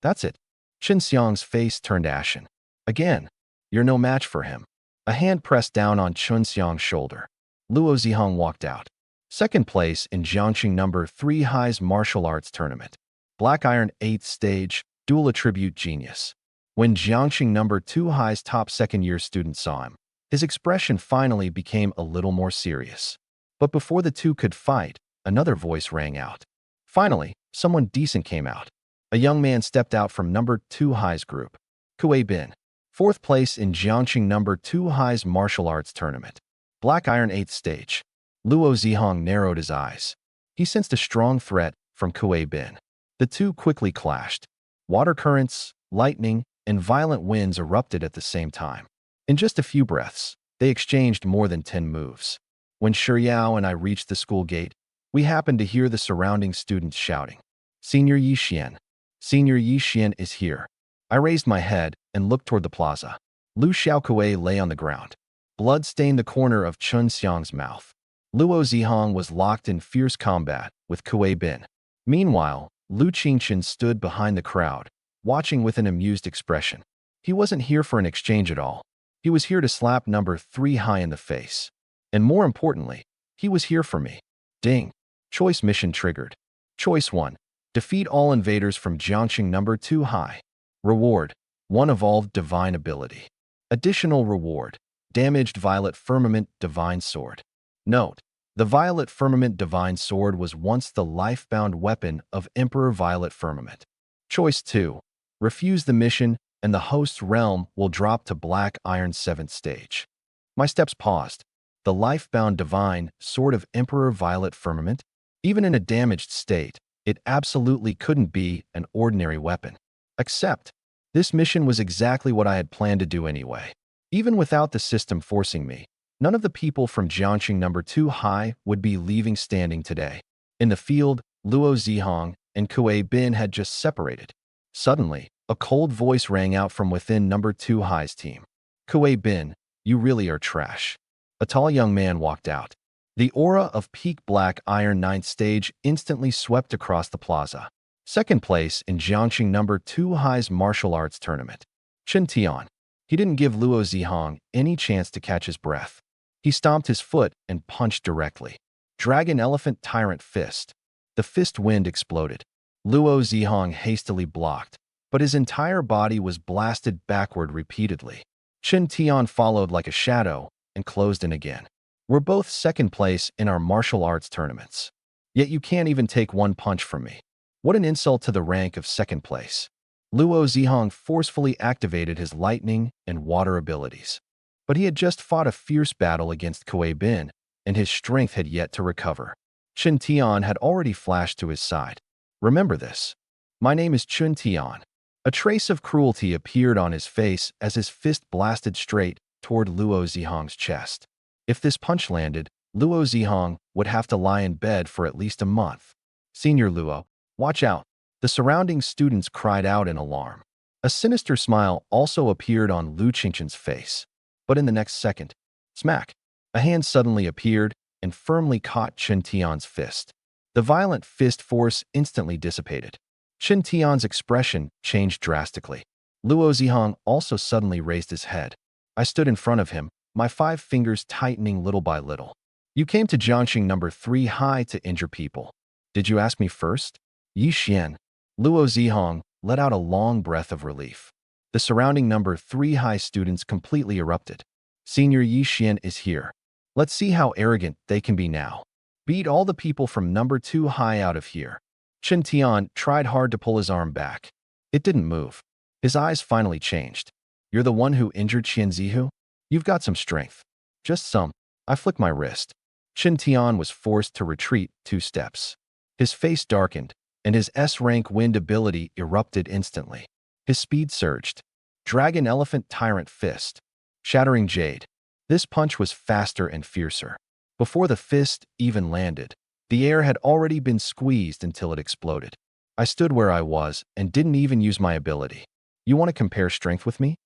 That's it. Chen Xiang's face turned ashen. Again, you're no match for him. A hand pressed down on Chen Xiang's shoulder. Luo Zihong walked out. Second place in Jiangxing number 3 high's martial arts tournament. Black iron 8th stage, dual attribute genius. When Jiangxing number 2 high's top second-year student saw him, his expression finally became a little more serious. But before the two could fight, another voice rang out. Finally, someone decent came out. A young man stepped out from number 2 high's group. Kuei Bin, 4th place in Jiangxing number 2 high's martial arts tournament. Black iron 8th stage. Luo Zihong narrowed his eyes. He sensed a strong threat from Kuei Bin. The two quickly clashed. Water currents, lightning, and violent winds erupted at the same time. In just a few breaths, they exchanged more than 10 moves. When Shiyao and I reached the school gate, we happened to hear the surrounding students shouting, "Senior Yi Xian! Senior Yi Xian is here!" I raised my head and looked toward the plaza. Lu Xiaokuei lay on the ground. Blood stained the corner of Chen Xiang's mouth. Luo Zihong was locked in fierce combat with Kuei Bin. Meanwhile, Lu Qingchen stood behind the crowd, watching with an amused expression. He wasn't here for an exchange at all. He was here to slap number 3 high in the face. And more importantly, he was here for me. Ding. Choice mission triggered. Choice 1. Defeat all invaders from Jiangxing number 2 high. Reward. 1 evolved divine ability. Additional reward. Damaged violet firmament divine sword. Note. The Violet Firmament Divine Sword was once the life-bound weapon of Emperor Violet Firmament. Choice 2. Refuse the mission, and the host's realm will drop to Black Iron 7th stage. My steps paused. The life-bound Divine Sword of Emperor Violet Firmament? Even in a damaged state, it absolutely couldn't be an ordinary weapon. Except, this mission was exactly what I had planned to do anyway. Even without the system forcing me, none of the people from Jiangxing number 2 high would be leaving standing today. In the field, Luo Zihong and Kuei Bin had just separated. Suddenly, a cold voice rang out from within number 2 high's team. Kuei Bin, you really are trash. A tall young man walked out. The aura of peak black iron 9th stage instantly swept across the plaza. Second place in Jiangxing number 2 high's martial arts tournament. Chen Tian. He didn't give Luo Zihong any chance to catch his breath. He stomped his foot and punched directly. Dragon Elephant Tyrant Fist. The fist wind exploded. Luo Zihong hastily blocked, but his entire body was blasted backward repeatedly. Chen Tian followed like a shadow and closed in again. We're both second place in our martial arts tournaments. Yet you can't even take one punch from me. What an insult to the rank of second place. Luo Zihong forcefully activated his lightning and water abilities. But he had just fought a fierce battle against Kuei Bin, and his strength had yet to recover. Chen Tian had already flashed to his side. Remember this. My name is Chen Tian. A trace of cruelty appeared on his face as his fist blasted straight toward Luo Zihong's chest. If this punch landed, Luo Zihong would have to lie in bed for at least a month. Senior Luo, watch out. The surrounding students cried out in alarm. A sinister smile also appeared on Lu Qingchen's face. But in the next second, smack, a hand suddenly appeared and firmly caught Chen Tian's fist. The violent fist force instantly dissipated. Chen Tian's expression changed drastically. Luo Zihong also suddenly raised his head. I stood in front of him, my 5 fingers tightening little by little. You came to Jiangxing number 3 high to injure people. Did you ask me first? Yi Xian. Luo Zihong let out a long breath of relief. The surrounding number 3 high students completely erupted. Senior Yi Xian is here. Let's see how arrogant they can be now. Beat all the people from number 2 high out of here. Chen Tian tried hard to pull his arm back. It didn't move. His eyes finally changed. You're the one who injured Qian Zihu? You've got some strength. Just some. I flicked my wrist. Chen Tian was forced to retreat 2 steps. His face darkened, and his S-rank wind ability erupted instantly. His speed surged. Dragon Elephant Tyrant Fist. Shattering Jade. This punch was faster and fiercer. Before the fist even landed, the air had already been squeezed until it exploded. I stood where I was and didn't even use my ability. You want to compare strength with me?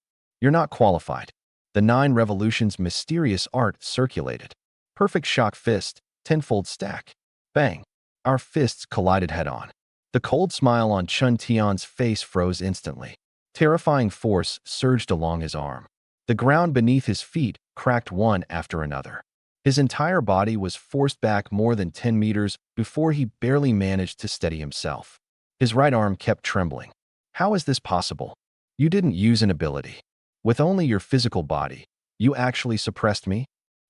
You're not qualified. The 9 Revolutions mysterious art circulated. Perfect shock fist, 10-fold stack. Bang. Our fists collided head-on. The cold smile on Chun Tian's face froze instantly. Terrifying force surged along his arm. The ground beneath his feet cracked one after another. His entire body was forced back more than 10 meters before he barely managed to steady himself. His right arm kept trembling. How is this possible? You didn't use an ability. With only your physical body, you actually suppressed me?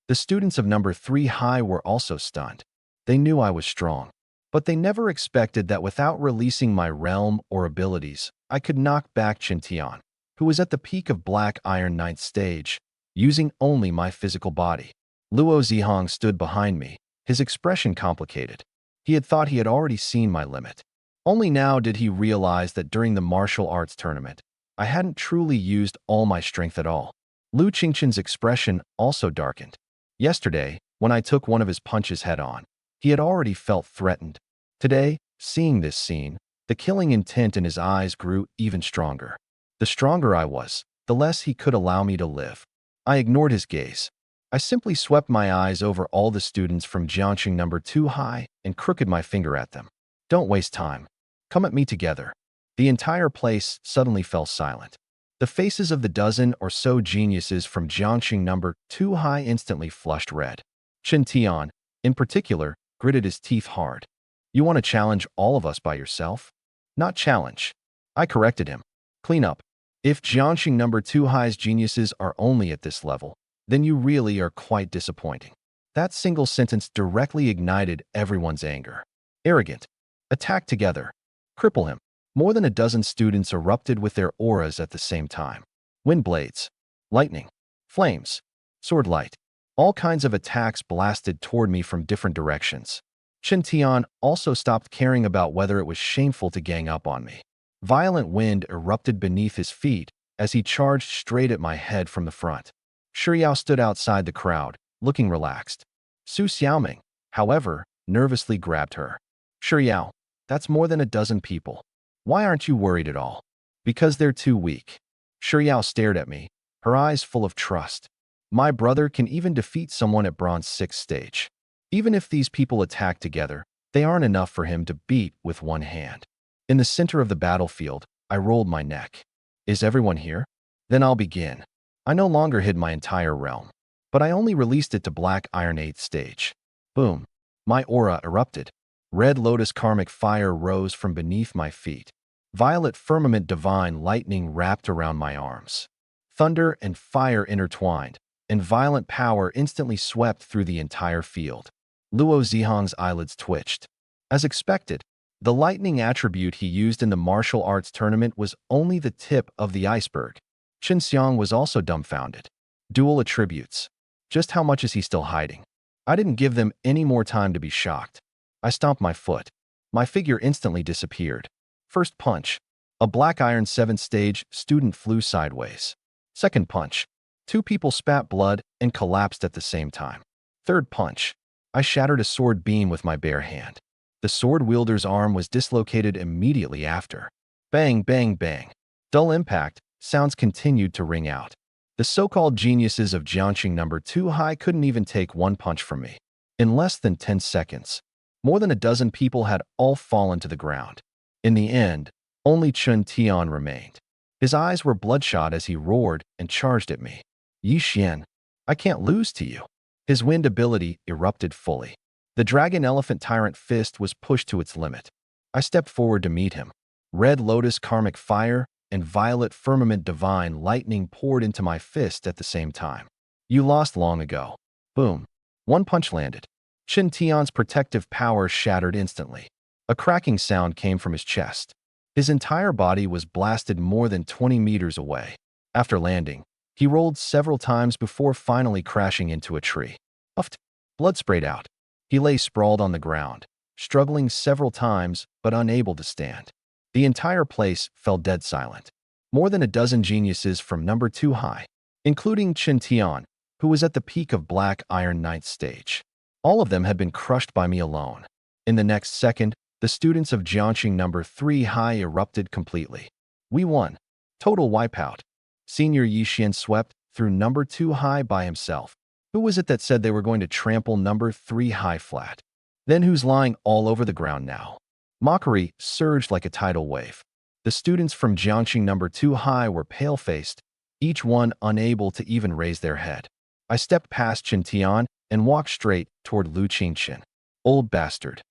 The students of number 3 high were also stunned. They knew I was strong, but they never expected that without releasing my realm or abilities, I could knock back Chen Tian, who was at the peak of Black Iron 9th stage, using only my physical body. Luo Zihong stood behind me, his expression complicated. He had thought he had already seen my limit. Only now did he realize that during the martial arts tournament, I hadn't truly used all my strength at all. Lu Qingchen's expression also darkened. Yesterday, when I took one of his punches head-on, he had already felt threatened. Today, seeing this scene, the killing intent in his eyes grew even stronger. The stronger I was, the less he could allow me to live. I ignored his gaze. I simply swept my eyes over all the students from Jiangxing number 2 high and crooked my finger at them. Don't waste time. Come at me together. The entire place suddenly fell silent. The faces of the dozen or so geniuses from Jiangxing number 2 high instantly flushed red. Chen Tian, in particular, gritted his teeth hard. You want to challenge all of us by yourself? Not challenge. I corrected him. Clean up. If Jiangxing number 2 high's geniuses are only at this level, then you really are quite disappointing. That single sentence directly ignited everyone's anger. Arrogant. Attack together. Cripple him. More than a dozen students erupted with their auras at the same time. Wind blades, lightning, flames, sword light. All kinds of attacks blasted toward me from different directions. Chen Tian also stopped caring about whether it was shameful to gang up on me. Violent wind erupted beneath his feet as he charged straight at my head from the front. Shiyao stood outside the crowd, looking relaxed. Su Xiaoming, however, nervously grabbed her. Shiyao, that's more than a dozen people. Why aren't you worried at all? Because they're too weak. Shiyao stared at me, her eyes full of trust. My brother can even defeat someone at Bronze 6 stage. Even if these people attack together, they aren't enough for him to beat with one hand. In the center of the battlefield, I rolled my neck. Is everyone here? Then I'll begin. I no longer hid my entire realm, but I only released it to Black Iron 8th stage. Boom. My aura erupted. Red Lotus Karmic Fire rose from beneath my feet. Violet Firmament Divine Lightning wrapped around my arms. Thunder and fire intertwined, and violent power instantly swept through the entire field. Luo Zihong's eyelids twitched. As expected, the lightning attribute he used in the martial arts tournament was only the tip of the iceberg. Chen Xiang was also dumbfounded. Dual attributes. Just how much is he still hiding? I didn't give them any more time to be shocked. I stomped my foot. My figure instantly disappeared. First punch. A Black Iron 7th stage student flew sideways. Second punch. 2 people spat blood and collapsed at the same time. Third punch. I shattered a sword beam with my bare hand. The sword wielder's arm was dislocated immediately after. Bang, bang, bang. Dull impact. Sounds continued to ring out. The so-called geniuses of Jiangxing number 2 high couldn't even take one punch from me. In less than 10 seconds, more than a dozen people had all fallen to the ground. In the end, only Chen Tian remained. His eyes were bloodshot as he roared and charged at me. Yi Xian, I can't lose to you. His wind ability erupted fully. The dragon elephant tyrant fist was pushed to its limit. I stepped forward to meet him. Red lotus karmic fire and violet firmament divine lightning poured into my fist at the same time. You lost long ago. Boom. One punch landed. Qin Tian's protective power shattered instantly. A cracking sound came from his chest. His entire body was blasted more than 20 meters away. After landing, he rolled several times before finally crashing into a tree. Puffed. Blood sprayed out. He lay sprawled on the ground, struggling several times but unable to stand. The entire place fell dead silent. More than a dozen geniuses from number 2 high, including Qin Tian, who was at the peak of Black Iron ninth stage. All of them had been crushed by me alone. In the next second, the students of Jiangxing number 3 high erupted completely. We won. Total wipeout. Senior Yi Xian swept through number 2 high by himself. Who was it that said they were going to trample number 3 high flat? Then who's lying all over the ground now? Mockery surged like a tidal wave. The students from Jiangxing number 2 high were pale-faced, each one unable to even raise their head. I stepped past Qin Tian and walked straight toward Lu Qingchen. Old bastard.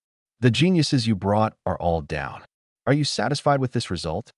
The geniuses you brought are all down. Are you satisfied with this result?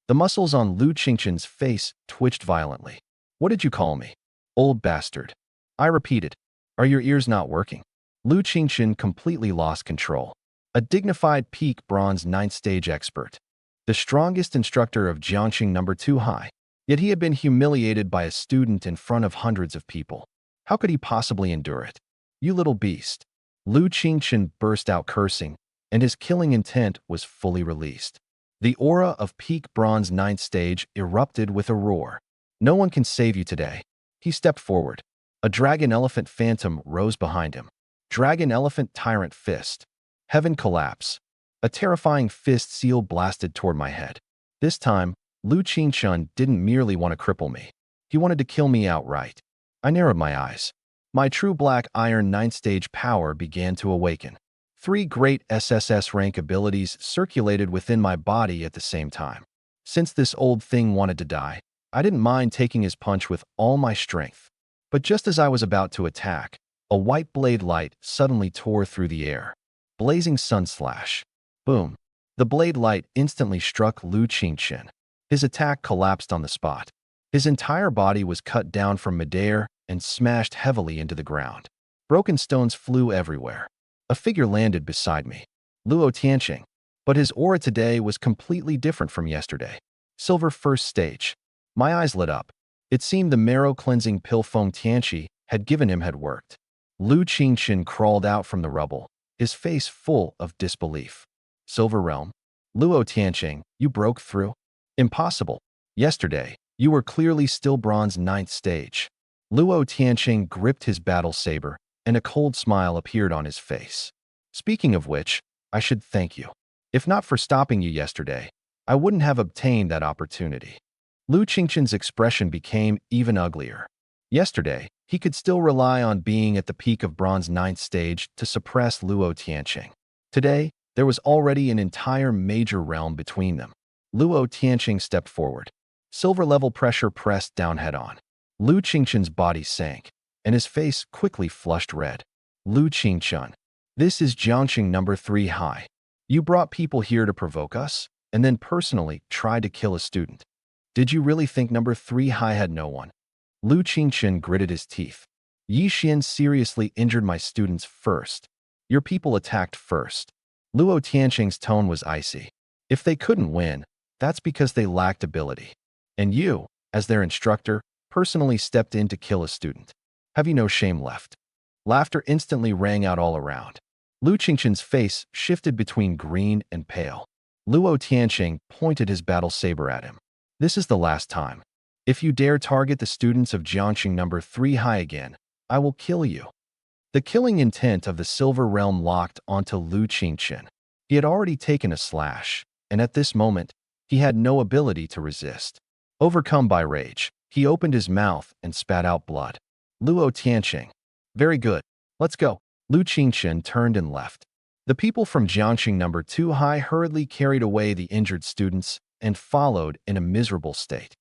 The muscles on Lu Qingchen's face twitched violently. What did you call me? Old bastard. I repeated. Are your ears not working? Lu Qingchen completely lost control. A dignified peak bronze 9th stage expert. The strongest instructor of Jiangxing number 2 high. Yet he had been humiliated by a student in front of hundreds of people. How could he possibly endure it? You little beast. Lu Qingchen burst out cursing, and his killing intent was fully released. The aura of peak bronze 9th stage erupted with a roar. No one can save you today. He stepped forward. A dragon elephant phantom rose behind him. Dragon elephant tyrant fist. Heaven collapse. A terrifying fist seal blasted toward my head. This time, Lu Qingchen didn't merely want to cripple me. He wanted to kill me outright. I narrowed my eyes. My true Black Iron 9th stage power began to awaken. 3 great SSS rank abilities circulated within my body at the same time. Since this old thing wanted to die, I didn't mind taking his punch with all my strength. But just as I was about to attack, a white blade light suddenly tore through the air. Blazing sun slash. Boom. The blade light instantly struck Lu Qingchen. His attack collapsed on the spot. His entire body was cut down from midair and smashed heavily into the ground. Broken stones flew everywhere. A figure landed beside me. Luo Tianqing. But his aura today was completely different from yesterday. Silver first stage. My eyes lit up. It seemed the marrow-cleansing pill Feng Tianqi had given him had worked. Lu Qingchen crawled out from the rubble, his face full of disbelief. Silver Realm? Luo Tianqing, you broke through? Impossible. Yesterday, you were clearly still bronze 9th stage. Luo Tianqing gripped his battle saber, and a cold smile appeared on his face. Speaking of which, I should thank you. If not for stopping you yesterday, I wouldn't have obtained that opportunity. Lu Qingchen's expression became even uglier. Yesterday, he could still rely on being at the peak of bronze 9th stage to suppress Luo Tianqing. Today, there was already an entire major realm between them. Luo Tianqing stepped forward. Silver-level pressure pressed down head-on. Lu Qingchen's body sank, and his face quickly flushed red. Lu Qingchen, this is Jiangxing number 3 high. You brought people here to provoke us, and then personally tried to kill a student. Did you really think number 3 high had no one? Lu Qingchen gritted his teeth. Yi Xian seriously injured my students first. Your people attacked first. Luo Tianqing's tone was icy. If they couldn't win, that's because they lacked ability. And you, as their instructor, personally stepped in to kill a student. Have you no shame left? Laughter instantly rang out all around. Lu Qingchen's face shifted between green and pale. Luo Tianqing pointed his battle saber at him. This is the last time. If you dare target the students of Jiangxing number 3 high again, I will kill you. The killing intent of the Silver Realm locked onto Lu Qingchen. He had already taken a slash, and at this moment, he had no ability to resist. Overcome by rage, he opened his mouth and spat out blood. Luo Tianqing. Very good. Let's go. Lu Qingchen turned and left. The people from Jiangxing number 2 high hurriedly carried away the injured students and followed in a miserable state.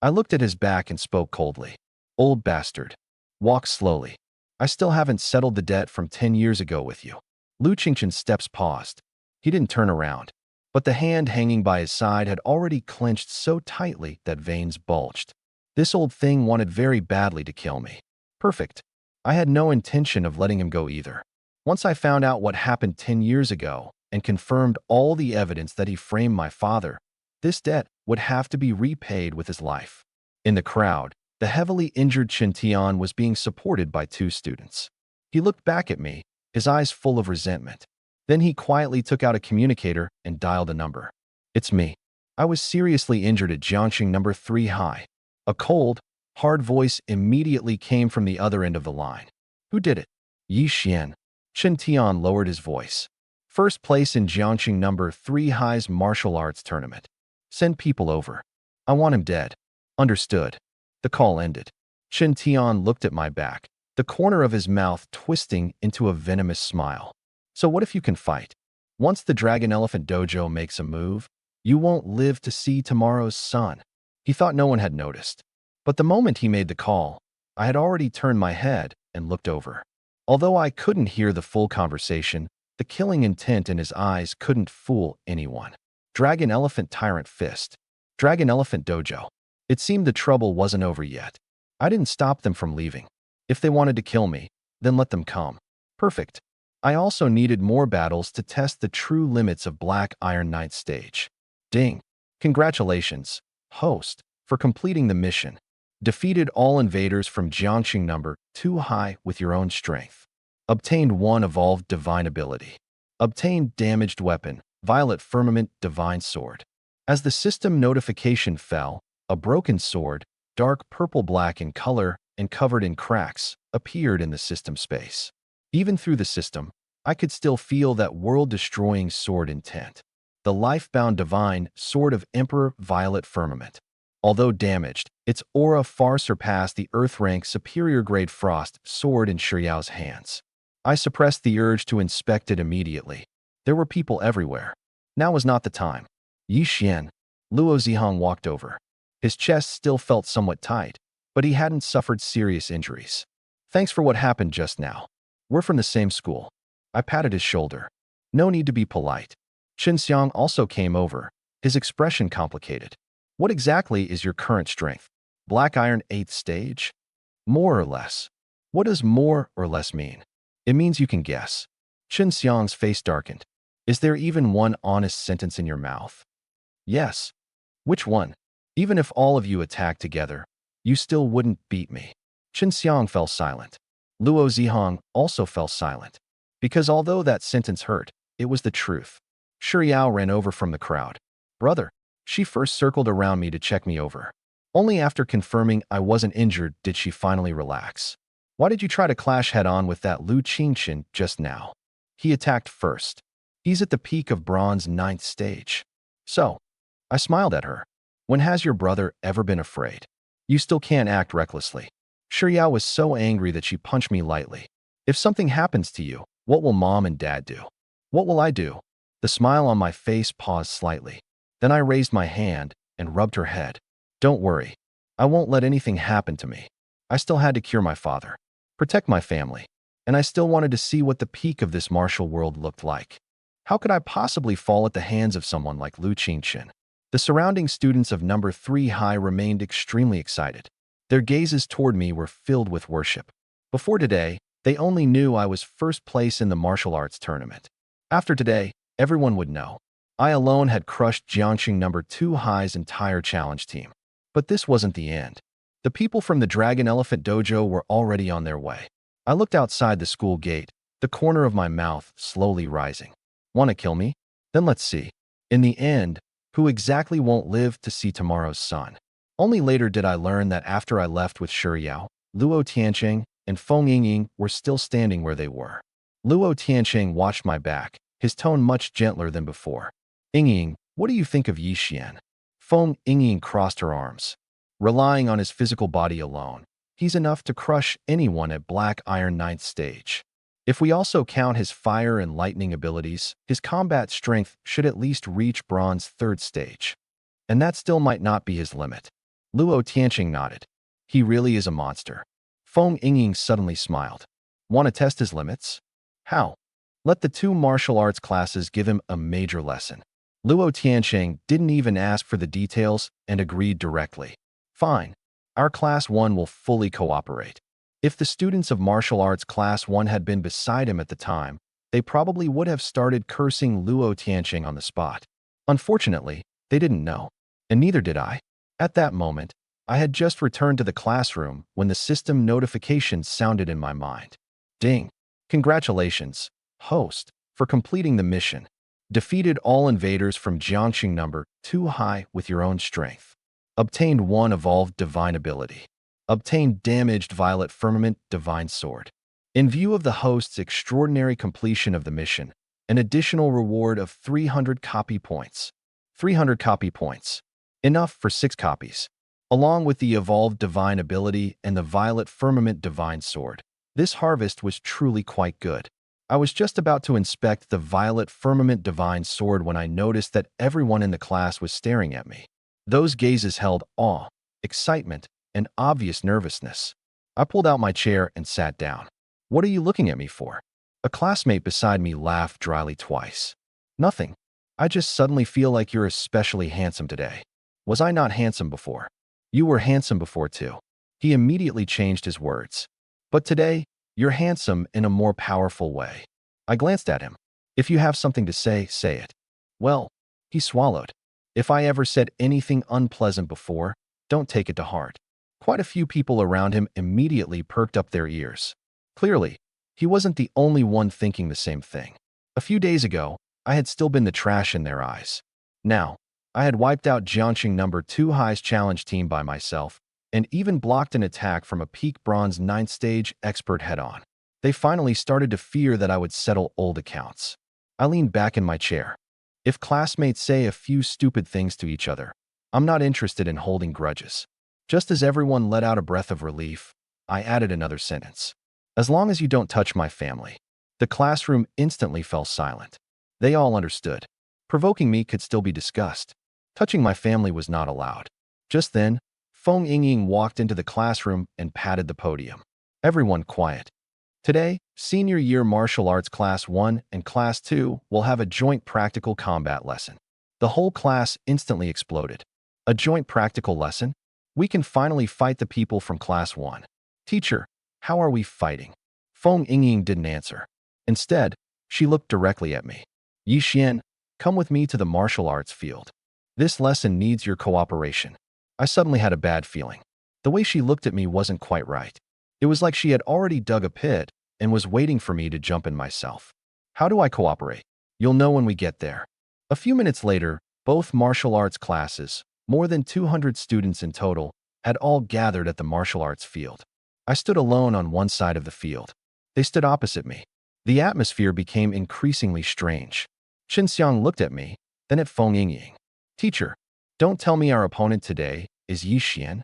I looked at his back and spoke coldly. Old bastard. Walk slowly. I still haven't settled the debt from 10 years ago with you. Lu Qingqian's steps paused. He didn't turn around, but the hand hanging by his side had already clenched so tightly that veins bulged. This old thing wanted very badly to kill me. Perfect. I had no intention of letting him go either. Once I found out what happened 10 years ago and confirmed all the evidence that he framed my father, this debt would have to be repaid with his life. In the crowd, the heavily injured Chen Tian was being supported by 2 students. He looked back at me, his eyes full of resentment. Then he quietly took out a communicator and dialed a number. It's me. I was seriously injured at Jiangxing number 3 high. A cold, hard voice immediately came from the other end of the line. Who did it? Yi Xian. Chen Tian lowered his voice. First place in Jiangxing number 3 high's martial arts tournament. Send people over. I want him dead. Understood. The call ended. Chen Tian looked at my back, the corner of his mouth twisting into a venomous smile. So what if you can fight? Once the Dragon Elephant Dojo makes a move, you won't live to see tomorrow's sun. He thought no one had noticed. But the moment he made the call, I had already turned my head and looked over. Although I couldn't hear the full conversation, the killing intent in his eyes couldn't fool anyone. Dragon Elephant Tyrant Fist. Dragon Elephant Dojo. It seemed the trouble wasn't over yet. I didn't stop them from leaving. If they wanted to kill me, then let them come. Perfect. I also needed more battles to test the true limits of Black Iron Knight stage. Ding. Congratulations, host, for completing the mission. Defeated all invaders from Jiangxing number 2 high with your own strength. Obtained 1 evolved divine ability. Obtained damaged weapon, Violet Firmament Divine Sword. As the system notification fell, a broken sword, dark purple-black in color and covered in cracks, appeared in the system space. Even through the system, I could still feel that world-destroying sword intent. The life-bound divine sword of Emperor Violet Firmament. Although damaged, its aura far surpassed the Earth-rank superior-grade frost sword in Shiyao's hands. I suppressed the urge to inspect it immediately. There were people everywhere. Now was not the time. Yi Xian. Luo Zihong walked over. His chest still felt somewhat tight, but he hadn't suffered serious injuries. Thanks for what happened just now. We're from the same school. I patted his shoulder. No need to be polite. Chen Xiang also came over, his expression complicated. What exactly is your current strength? Black Iron 8th stage? More or less. What does more or less mean? It means you can guess. Chen Xiang's face darkened. Is there even one honest sentence in your mouth? Yes. Which one? Even if all of you attacked together, you still wouldn't beat me. Chen Xiang fell silent. Luo Zihong also fell silent. Because although that sentence hurt, it was the truth. Shiryao ran over from the crowd. Brother, she first circled around me to check me over. Only after confirming I wasn't injured did she finally relax. Why did you try to clash head-on with that Lu Qingqian just now? He attacked first. He's at the peak of Bronze 9th stage. So, I smiled at her. When has your brother ever been afraid? You still can't act recklessly. Shiryao was so angry that she punched me lightly. If something happens to you, what will mom and dad do? What will I do? The smile on my face paused slightly. Then I raised my hand and rubbed her head. Don't worry. I won't let anything happen to me. I still had to cure my father, protect my family, and I still wanted to see what the peak of this martial world looked like. How could I possibly fall at the hands of someone like Lu Qingqian? The surrounding students of number 3 high remained extremely excited. Their gazes toward me were filled with worship. Before today, they only knew I was first place in the martial arts tournament. After today, everyone would know. I alone had crushed Jiangxing number 2 high's entire challenge team. But this wasn't the end. The people from the Dragon Elephant Dojo were already on their way. I looked outside the school gate, the corner of my mouth slowly rising. Want to kill me? Then let's see. In the end, who exactly won't live to see tomorrow's sun? Only later did I learn that after I left with Shiryao, Luo Tiancheng and Feng Yingying were still standing where they were. Luo Tiancheng watched my back, his tone much gentler than before. Yingying, what do you think of Yi Xian? Feng Yingying crossed her arms. Relying on his physical body alone, he's enough to crush anyone at Black Iron 9th stage. If we also count his fire and lightning abilities, his combat strength should at least reach Bronze 3rd stage. And that still might not be his limit. Luo Tianqing nodded. He really is a monster. Feng Yingying suddenly smiled. Want to test his limits? How? Let the two martial arts classes give him a major lesson. Luo Tianqing didn't even ask for the details and agreed directly. Fine. Our Class 1 will fully cooperate. If the students of martial arts Class 1 had been beside him at the time, they probably would have started cursing Luo Tianqing on the spot. Unfortunately, they didn't know. And neither did I. At that moment, I had just returned to the classroom when the system notification sounded in my mind. Ding! Congratulations, host, for completing the mission. Defeated all invaders from Jiangxing number 2 high with your own strength. Obtained 1 evolved divine ability. Obtained damaged violet firmament divine sword. In view of the host's extraordinary completion of the mission, an additional reward of 300 copy points. 300 copy points. Enough for 6 copies. Along with the evolved divine ability and the violet firmament divine sword. This harvest was truly quite good. I was just about to inspect the violet firmament divine sword when I noticed that everyone in the class was staring at me. Those gazes held awe, excitement, and obvious nervousness. I pulled out my chair and sat down. What are you looking at me for? A classmate beside me laughed dryly twice. Nothing. I just suddenly feel like you're especially handsome today. Was I not handsome before? You were handsome before too. He immediately changed his words. But today, you're handsome in a more powerful way. I glanced at him. If you have something to say, say it. Well, he swallowed. If I ever said anything unpleasant before, don't take it to heart. Quite a few people around him immediately perked up their ears. Clearly, he wasn't the only one thinking the same thing. A few days ago, I had still been the trash in their eyes. Now, I had wiped out Jiangxing number 2 high's challenge team by myself, and even blocked an attack from a peak bronze 9th stage expert head-on. They finally started to fear that I would settle old accounts. I leaned back in my chair. If classmates say a few stupid things to each other, I'm not interested in holding grudges. Just as everyone let out a breath of relief, I added another sentence. As long as you don't touch my family. The classroom instantly fell silent. They all understood. Provoking me could still be discussed. Touching my family was not allowed. Just then, Feng Yingying walked into the classroom and patted the podium. Everyone quiet. Today, Senior Year Martial Arts Class 1 and Class 2 will have a joint practical combat lesson. The whole class instantly exploded. A joint practical lesson? We can finally fight the people from Class 1. Teacher, how are we fighting? Feng Yingying didn't answer. Instead, she looked directly at me. Yi Xian, come with me to the martial arts field. This lesson needs your cooperation. I suddenly had a bad feeling. The way she looked at me wasn't quite right. It was like she had already dug a pit and was waiting for me to jump in myself. How do I cooperate? You'll know when we get there. A few minutes later, both martial arts classes, more than 200 students in total, had all gathered at the martial arts field. I stood alone on one side of the field. They stood opposite me. The atmosphere became increasingly strange. Xinxiang looked at me, then at Feng Yingying. Teacher, don't tell me our opponent today is Yi Xian.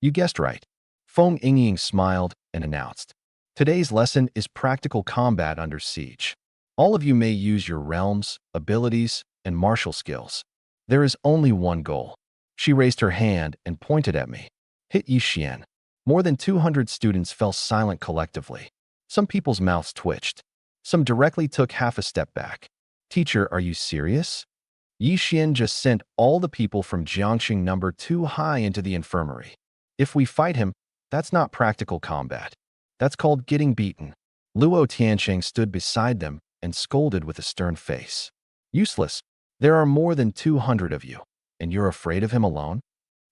You guessed right. Feng Yingying smiled and announced. Today's lesson is practical combat under siege. All of you may use your realms, abilities, and martial skills. There is only one goal. She raised her hand and pointed at me. Hit Yi Xian. More than 200 students fell silent collectively. Some people's mouths twitched. Some directly took half a step back. Teacher, are you serious? Yi Xian just sent all the people from Jiangxing number 2 high into the infirmary. If we fight him, that's not practical combat. That's called getting beaten. Luo Tianqing stood beside them and scolded with a stern face. Useless. There are more than 200 of you, and you're afraid of him alone?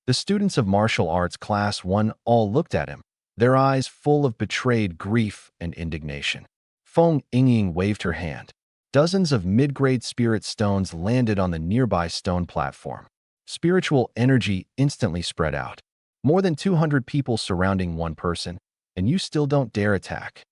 The students of martial arts class 1 all looked at him, their eyes full of betrayed grief and indignation. Feng Yingying waved her hand. Dozens of mid-grade spirit stones landed on the nearby stone platform. Spiritual energy instantly spread out. More than 200 people surrounding one person, and you still don't dare attack.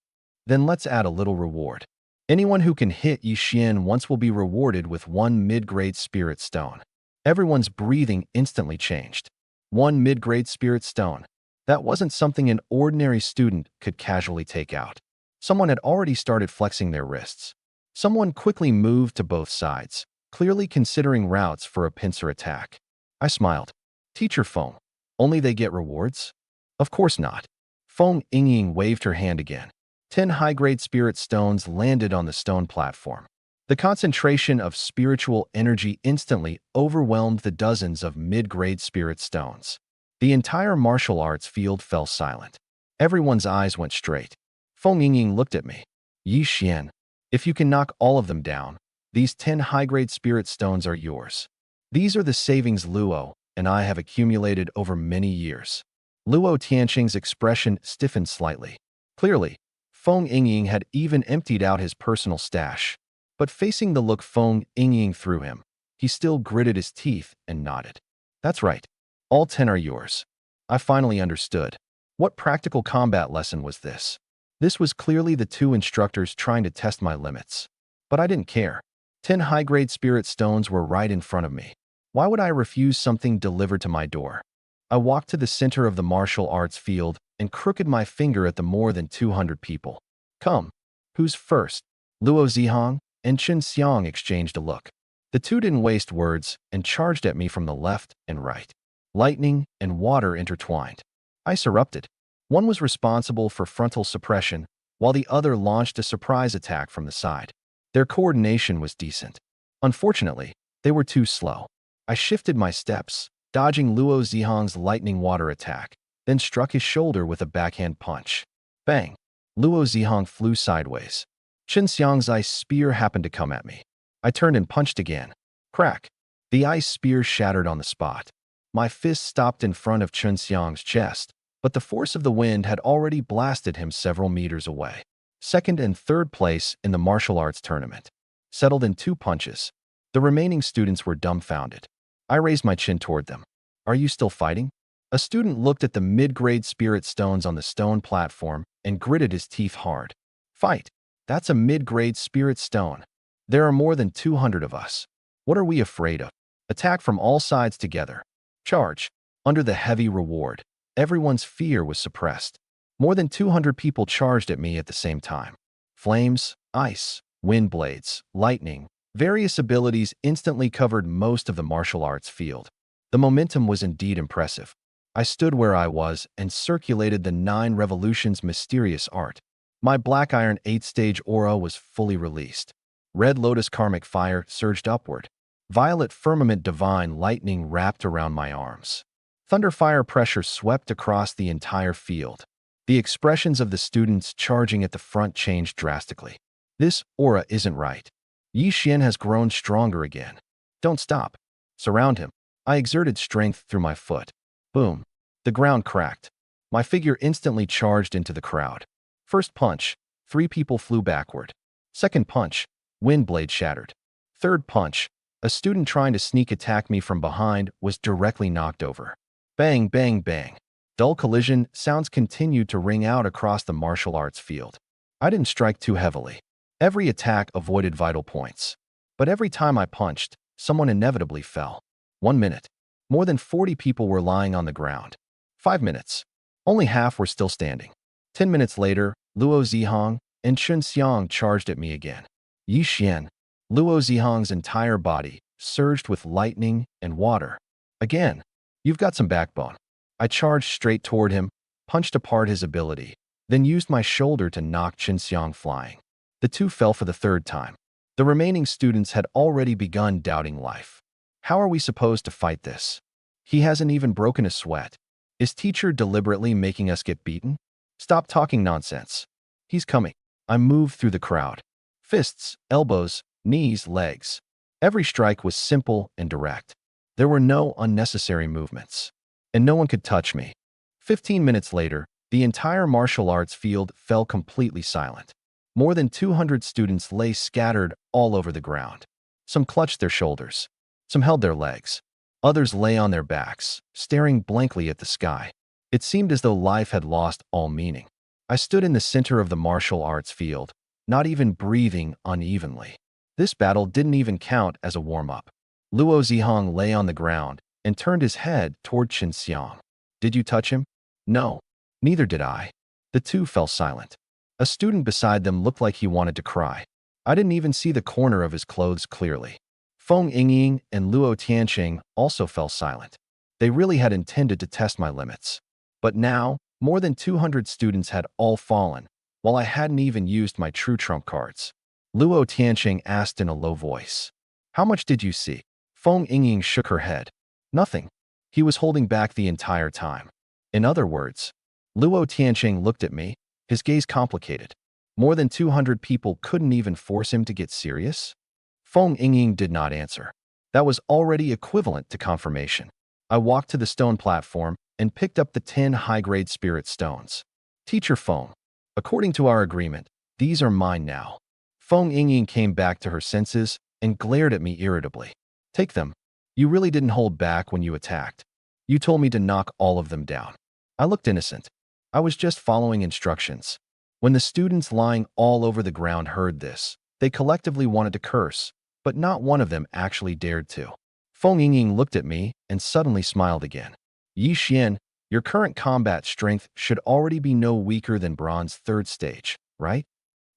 Then let's add a little reward. Anyone who can hit Yi Xian once will be rewarded with 1 mid-grade spirit stone. Everyone's breathing instantly changed. 1 mid-grade spirit stone. That wasn't something an ordinary student could casually take out. Someone had already started flexing their wrists. Someone quickly moved to both sides, clearly considering routes for a pincer attack. I smiled. Teacher Feng. Only they get rewards? Of course not. Feng Yingying waved her hand again. 10 high-grade spirit stones landed on the stone platform. The concentration of spiritual energy instantly overwhelmed the dozens of mid-grade spirit stones. The entire martial arts field fell silent. Everyone's eyes went straight. Feng Yingying looked at me. Yi Xian, if you can knock all of them down, these 10 high-grade spirit stones are yours. These are the savings Luo and I have accumulated over many years. Luo Tianqing's expression stiffened slightly. Clearly, Feng Yingying had even emptied out his personal stash. But facing the look Feng Yingying threw him, he still gritted his teeth and nodded. That's right. All 10 are yours. I finally understood. What practical combat lesson was this? This was clearly the two instructors trying to test my limits. But I didn't care. 10 high-grade spirit stones were right in front of me. Why would I refuse something delivered to my door? I walked to the center of the martial arts field and crooked my finger at the more than 200 people. Come. Who's first? Luo Zihong and Chen Xiang exchanged a look. The two didn't waste words and charged at me from the left and right. Lightning and water intertwined. Ice erupted. One was responsible for frontal suppression, while the other launched a surprise attack from the side. Their coordination was decent. Unfortunately, they were too slow. I shifted my steps, dodging Luo Zihong's lightning water attack, then struck his shoulder with a backhand punch. Bang! Luo Zihong flew sideways. Chen Xiang's ice spear happened to come at me. I turned and punched again. Crack! The ice spear shattered on the spot. My fist stopped in front of Chen Xiang's chest, but the force of the wind had already blasted him several meters away. Second and third place in the martial arts tournament. Settled in 2 punches. The remaining students were dumbfounded. I raised my chin toward them. Are you still fighting? A student looked at the mid-grade spirit stones on the stone platform and gritted his teeth hard. Fight! That's a mid-grade spirit stone. There are more than 200 of us. What are we afraid of? Attack from all sides together. Charge. Under the heavy reward, everyone's fear was suppressed. More than 200 people charged at me at the same time. Flames, ice, wind blades, lightning, various abilities instantly covered most of the martial arts field. The momentum was indeed impressive. I stood where I was and circulated the 9 revolutions mysterious art. My black iron 8-stage aura was fully released. Red lotus karmic fire surged upward. Violet firmament divine lightning wrapped around my arms. Thunderfire pressure swept across the entire field. The expressions of the students charging at the front changed drastically. This aura isn't right. Yi Xian has grown stronger again. Don't stop. Surround him. I exerted strength through my foot. Boom. The ground cracked. My figure instantly charged into the crowd. First punch, 3 people flew backward. Second punch, wind blade shattered. Third punch, a student trying to sneak attack me from behind was directly knocked over. Bang, bang, bang. Dull collision sounds continued to ring out across the martial arts field. I didn't strike too heavily. Every attack avoided vital points. But every time I punched, someone inevitably fell. 1 minute. More than 40 people were lying on the ground. 5 minutes. Only half were still standing. 10 minutes later, Luo Zihong and Chen Xiang charged at me again. Yi Xian, Luo Zihong's entire body surged with lightning and water. Again, you've got some backbone. I charged straight toward him, punched apart his ability, then used my shoulder to knock Chen Xiang flying. The two fell for the 3rd time. The remaining students had already begun doubting life. How are we supposed to fight this? He hasn't even broken a sweat. Is teacher deliberately making us get beaten? Stop talking nonsense. He's coming. I moved through the crowd. Fists, elbows, knees, legs. Every strike was simple and direct. There were no unnecessary movements. And no one could touch me. 15 minutes later, the entire martial arts field fell completely silent. More than 200 students lay scattered all over the ground. Some clutched their shoulders. Some held their legs. Others lay on their backs, staring blankly at the sky. It seemed as though life had lost all meaning. I stood in the center of the martial arts field, not even breathing unevenly. This battle didn't even count as a warm-up. Luo Zihong lay on the ground and turned his head toward Chen Xiang. Did you touch him? No. Neither did I. The two fell silent. A student beside them looked like he wanted to cry. I didn't even see the corner of his clothes clearly. Feng Yingying and Luo Tianqing also fell silent. They really had intended to test my limits. But now, more than 200 students had all fallen, while I hadn't even used my true trump cards. Luo Tianqing asked in a low voice, "How much did you see?" Feng Yingying shook her head. "Nothing." He was holding back the entire time. In other words, Luo Tianqing looked at me, his gaze complicated. More than 200 people couldn't even force him to get serious? Feng Yingying did not answer. That was already equivalent to confirmation. I walked to the stone platform and picked up the 10 high-grade spirit stones. "Teacher Feng, according to our agreement, these are mine now." Feng Yingying came back to her senses and glared at me irritably. "Take them. You really didn't hold back when you attacked. You told me to knock all of them down." I looked innocent. I was just following instructions. When the students lying all over the ground heard this, they collectively wanted to curse, but not one of them actually dared to. Feng Yingying looked at me and suddenly smiled again. "Yi Xian, your current combat strength should already be no weaker than bronze 3rd stage, right?"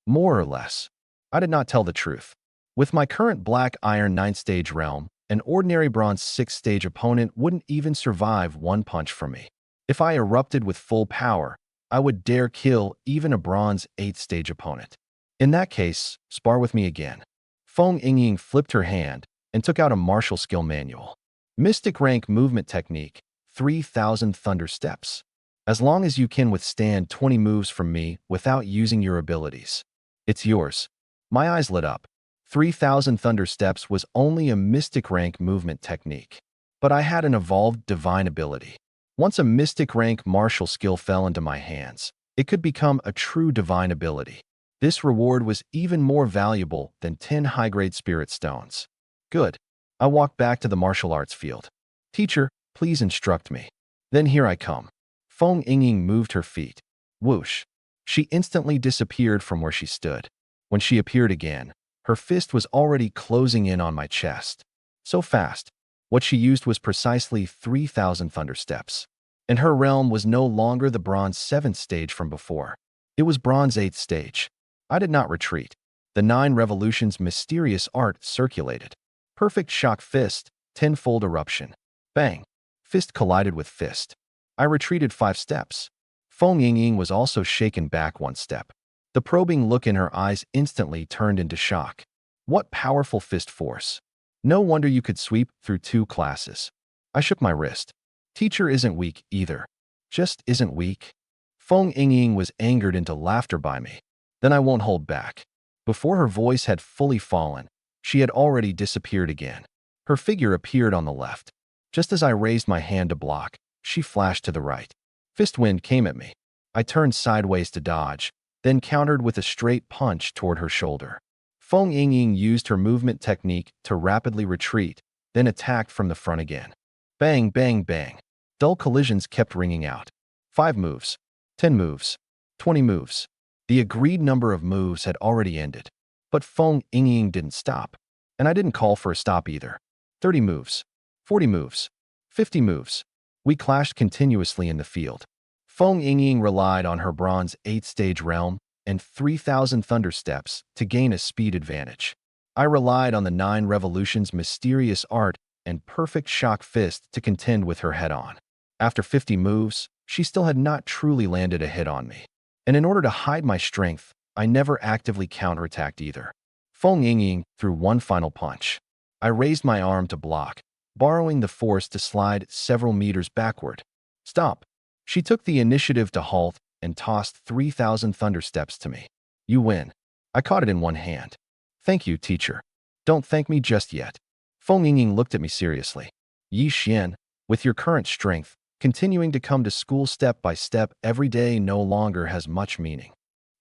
"More or less." I did not tell the truth. With my current black iron 9th stage realm, an ordinary bronze 6th stage opponent wouldn't even survive one punch from me. If I erupted with full power, I would dare kill even a bronze 8th stage opponent. "In that case, spar with me again." Feng Yingying flipped her hand and took out a martial skill manual. Mystic rank movement technique, 3,000 thunder steps. As long as you can withstand 20 moves from me without using your abilities, it's yours. My eyes lit up. 3,000 thunder steps was only a mystic rank movement technique. But I had an evolved divine ability. Once a mystic rank martial skill fell into my hands, it could become a true divine ability. This reward was even more valuable than 10 high-grade spirit stones. Good. I walked back to the martial arts field. "Teacher, please instruct me." "Then here I come." Feng Yingying moved her feet. Whoosh. She instantly disappeared from where she stood. When she appeared again, her fist was already closing in on my chest. So fast. What she used was precisely 3,000 thunder steps. And her realm was no longer the bronze 7th stage from before. It was bronze 8th stage. I did not retreat. The 9 revolutions mysterious art circulated. Perfect shock fist, 10-fold eruption. Bang. Fist collided with fist. I retreated 5 steps. Feng Yingying was also shaken back 1 step. The probing look in her eyes instantly turned into shock. What powerful fist force. No wonder you could sweep through 2 classes. I shook my wrist. Teacher isn't weak either. Just isn't weak. Feng Yingying was angered into laughter by me. Then I won't hold back. Before her voice had fully fallen, she had already disappeared again. Her figure appeared on the left. Just as I raised my hand to block, she flashed to the right. Fist wind came at me. I turned sideways to dodge, then countered with a straight punch toward her shoulder. Feng Yingying used her movement technique to rapidly retreat, then attacked from the front again. Bang, bang, bang. Dull collisions kept ringing out. 5 moves, 10 moves, 20 moves. The agreed number of moves had already ended. But Feng Yingying didn't stop. And I didn't call for a stop either. 30 moves, 40 moves, 50 moves. We clashed continuously in the field. Feng Yingying relied on her bronze 8th stage realm and 3,000 thunder steps to gain a speed advantage. I relied on the 9 revolutions mysterious art and perfect shock fist to contend with her head-on. After 50 moves, she still had not truly landed a hit on me. And in order to hide my strength, I never actively counterattacked either. Feng Yingying threw 1 final punch. I raised my arm to block, borrowing the force to slide several meters backward. Stop. She took the initiative to halt and tossed 3,000 thunder steps to me. "You win." I caught it in one hand. "Thank you, teacher." "Don't thank me just yet." Feng Yingying looked at me seriously. "Yi Xian, with your current strength, continuing to come to school step by step every day no longer has much meaning.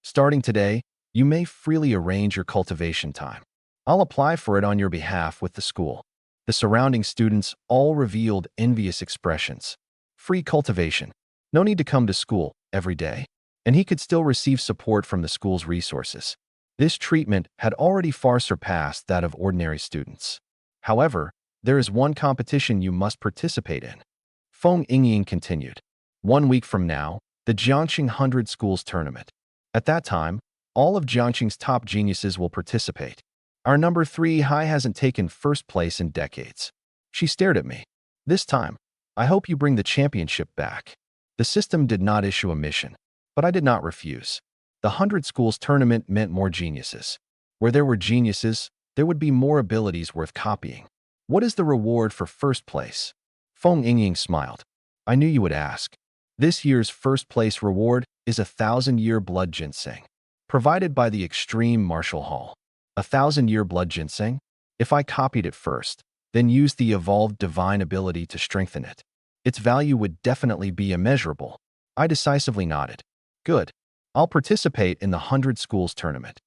Starting today, you may freely arrange your cultivation time. I'll apply for it on your behalf with the school." The surrounding students all revealed envious expressions. Free cultivation. No need to come to school every day. And he could still receive support from the school's resources. This treatment had already far surpassed that of ordinary students. However, there is one competition you must participate in. Feng Yingying continued. 1 week from now, the Jiangxing 100 Schools Tournament. At that time, all of Jiangxing's top geniuses will participate. Our number 3 high hasn't taken first place in decades. She stared at me. This time, I hope you bring the championship back. The system did not issue a mission, but I did not refuse. The 100 schools tournament meant more geniuses. Where there were geniuses, there would be more abilities worth copying. What is the reward for first place? Feng Yingying smiled. I knew you would ask. This year's first place reward is 1,000-year blood ginseng, provided by the Extreme Martial Hall. 1,000-year blood ginseng? If I copied it first, then used the evolved divine ability to strengthen it, its value would definitely be immeasurable. I decisively nodded. Good. I'll participate in the 100 schools tournament.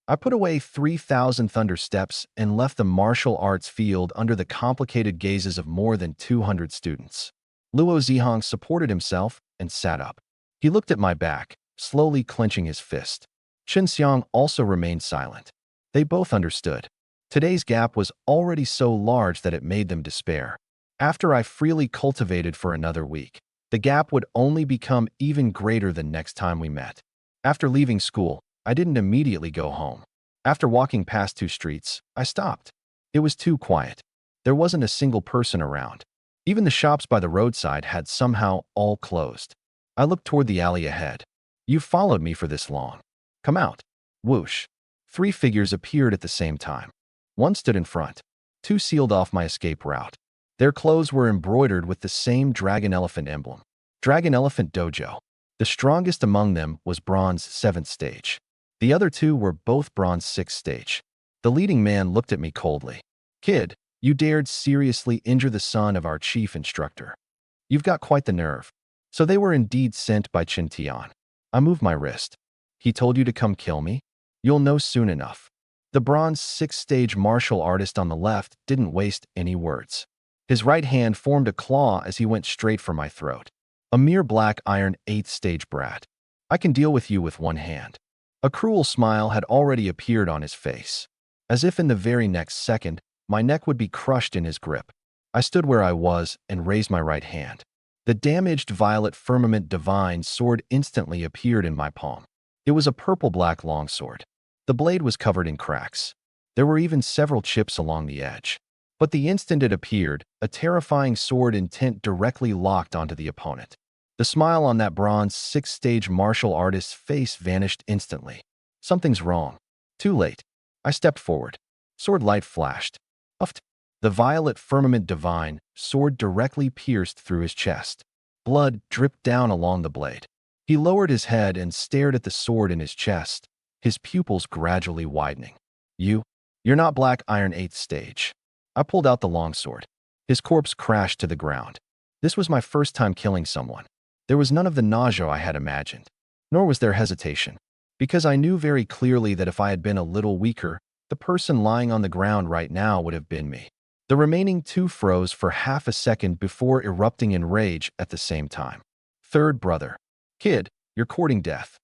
I put away 3,000 thunder steps and left the martial arts field under the complicated gazes of more than 200 students. Luo Zihong supported himself and sat up. He looked at my back, slowly clenching his fist. Chen Xiang also remained silent. They both understood. Today's gap was already so large that it made them despair. After I freely cultivated for another week, the gap would only become even greater the next time we met. After leaving school, I didn't immediately go home. After walking past 2 streets, I stopped. It was too quiet. There wasn't a single person around. Even the shops by the roadside had somehow all closed. I looked toward the alley ahead. You've followed me for this long. Come out. Whoosh. 3 figures appeared at the same time. One stood in front. 2 sealed off my escape route. Their clothes were embroidered with the same dragon elephant emblem. Dragon Elephant Dojo. The strongest among them was bronze 7th stage. The other 2 were both bronze 6th stage. The leading man looked at me coldly. Kid, you dared seriously injure the son of our chief instructor. You've got quite the nerve. So they were indeed sent by Chen Tian. I moved my wrist. He told you to come kill me? You'll know soon enough. The bronze 6th stage martial artist on the left didn't waste any words. His right hand formed a claw as he went straight for my throat. A mere black iron 8th stage brat. I can deal with you with one hand. A cruel smile had already appeared on his face. As if in the very next second, my neck would be crushed in his grip. I stood where I was and raised my right hand. The damaged violet firmament divine sword instantly appeared in my palm. It was a purple-black longsword. The blade was covered in cracks. There were even several chips along the edge. But the instant it appeared, a terrifying sword intent directly locked onto the opponent. The smile on that bronze 6th stage martial artist's face vanished instantly. Something's wrong. Too late. I stepped forward. Sword light flashed. Uffed. The violet firmament divine sword directly pierced through his chest. Blood dripped down along the blade. He lowered his head and stared at the sword in his chest, his pupils gradually widening. You're not black iron 8th stage. I pulled out the longsword. His corpse crashed to the ground. This was my first time killing someone. There was none of the nausea I had imagined, nor was there hesitation, because I knew very clearly that if I had been a little weaker, the person lying on the ground right now would have been me. The remaining 2 froze for half a second before erupting in rage at the same time. Third brother. Kid, you're courting death.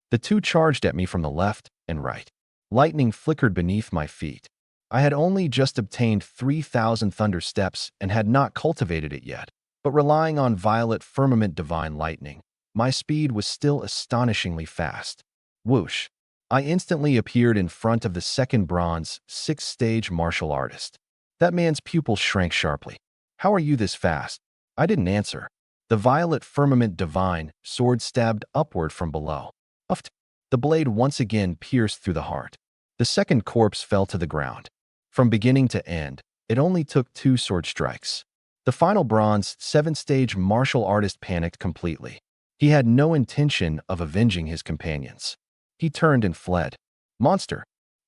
The 2 charged at me from the left and right. Lightning flickered beneath my feet. I had only just obtained 3,000 thunder steps and had not cultivated it yet, but relying on violet firmament divine lightning, my speed was still astonishingly fast. Whoosh. I instantly appeared in front of the second bronze 6th stage martial artist. That man's pupils shrank sharply. How are you this fast? I didn't answer. The violet firmament divine sword stabbed upward from below. Uffed. The blade once again pierced through the heart. The second corpse fell to the ground. From beginning to end, it only took 2 sword strikes. The final bronze 7th stage martial artist panicked completely. He had no intention of avenging his companions. He turned and fled. Monster.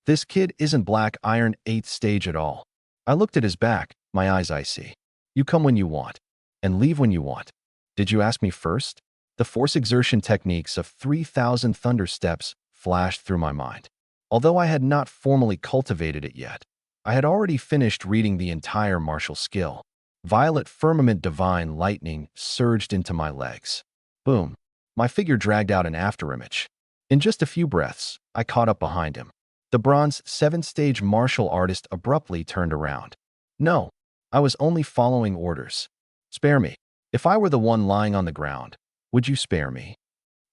This kid isn't black iron 8th stage at all. I looked at his back, my eyes icy. You come when you want, and leave when you want. Did you ask me first? The force exertion techniques of 3,000 thunder steps flashed through my mind. Although I had not formally cultivated it yet, I had already finished reading the entire martial skill. Violet firmament divine lightning surged into my legs. Boom. My figure dragged out an afterimage. In just a few breaths, I caught up behind him. The bronze 7th stage martial artist abruptly turned around. No, I was only following orders. Spare me. If I were the one lying on the ground, would you spare me?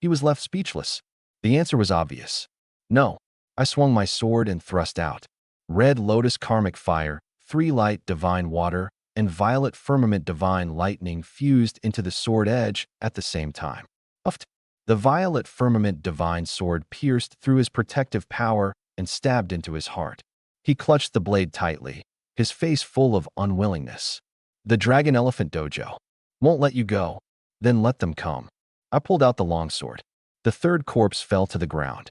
He was left speechless. The answer was obvious. No. I swung my sword and thrust out. Red Lotus Karmic Fire, 3 Light Divine Water, and Violet Firmament Divine Lightning fused into the sword edge at the same time. Uft. The Violet Firmament Divine Sword pierced through his protective power and stabbed into his heart. He clutched the blade tightly, his face full of unwillingness. The Dragon Elephant Dojo won't let you go. Then let them come. I pulled out the longsword. The third corpse fell to the ground.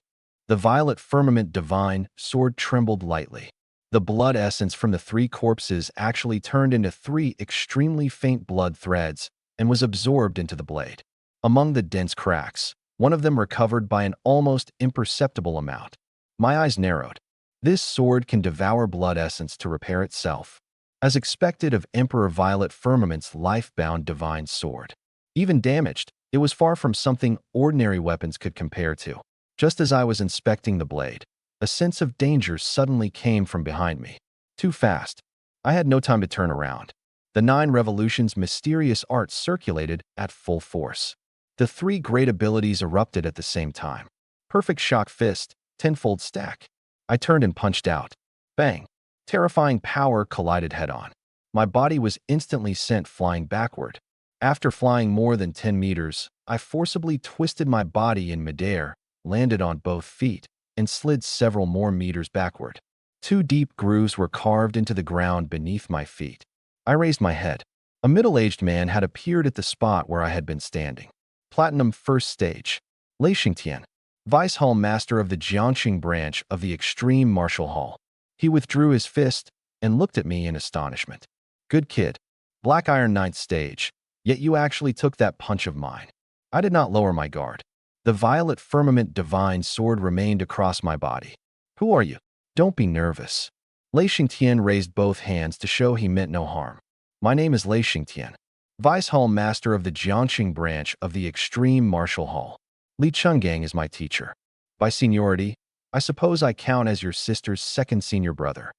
The Violet Firmament Divine Sword trembled lightly. The blood essence from the 3 corpses actually turned into 3 extremely faint blood threads and was absorbed into the blade. Among the dense cracks, one of them recovered by an almost imperceptible amount. My eyes narrowed. This sword can devour blood essence to repair itself, as expected of Emperor Violet Firmament's life-bound divine sword. Even damaged, it was far from something ordinary weapons could compare to. Just as I was inspecting the blade, a sense of danger suddenly came from behind me. Too fast. I had no time to turn around. The 9 Revolutions mysterious art circulated at full force. The 3 great abilities erupted at the same time. Perfect Shock Fist, tenfold stack. I turned and punched out. Bang! Terrifying power collided head-on. My body was instantly sent flying backward. After flying more than 10 meters, I forcibly twisted my body in midair, landed on both feet, and slid several more meters backward. 2 deep grooves were carved into the ground beneath my feet. I raised my head. A middle-aged man had appeared at the spot where I had been standing. Platinum First Stage. Lei Xingtian, Vice Hall Master of the Jiangxing branch of the Extreme Martial Hall. He withdrew his fist and looked at me in astonishment. Good kid. Black Iron 9th Stage. Yet you actually took that punch of mine. I did not lower my guard. The Violet Firmament Divine Sword remained across my body. Who are you? Don't be nervous. Lei Xingtian raised both hands to show he meant no harm. My name is Lei Xingtian, Vice Hall Master of the Jiangxing branch of the Extreme Martial Hall. Li Chenggang is my teacher. By seniority, I suppose I count as your sister's second senior brother.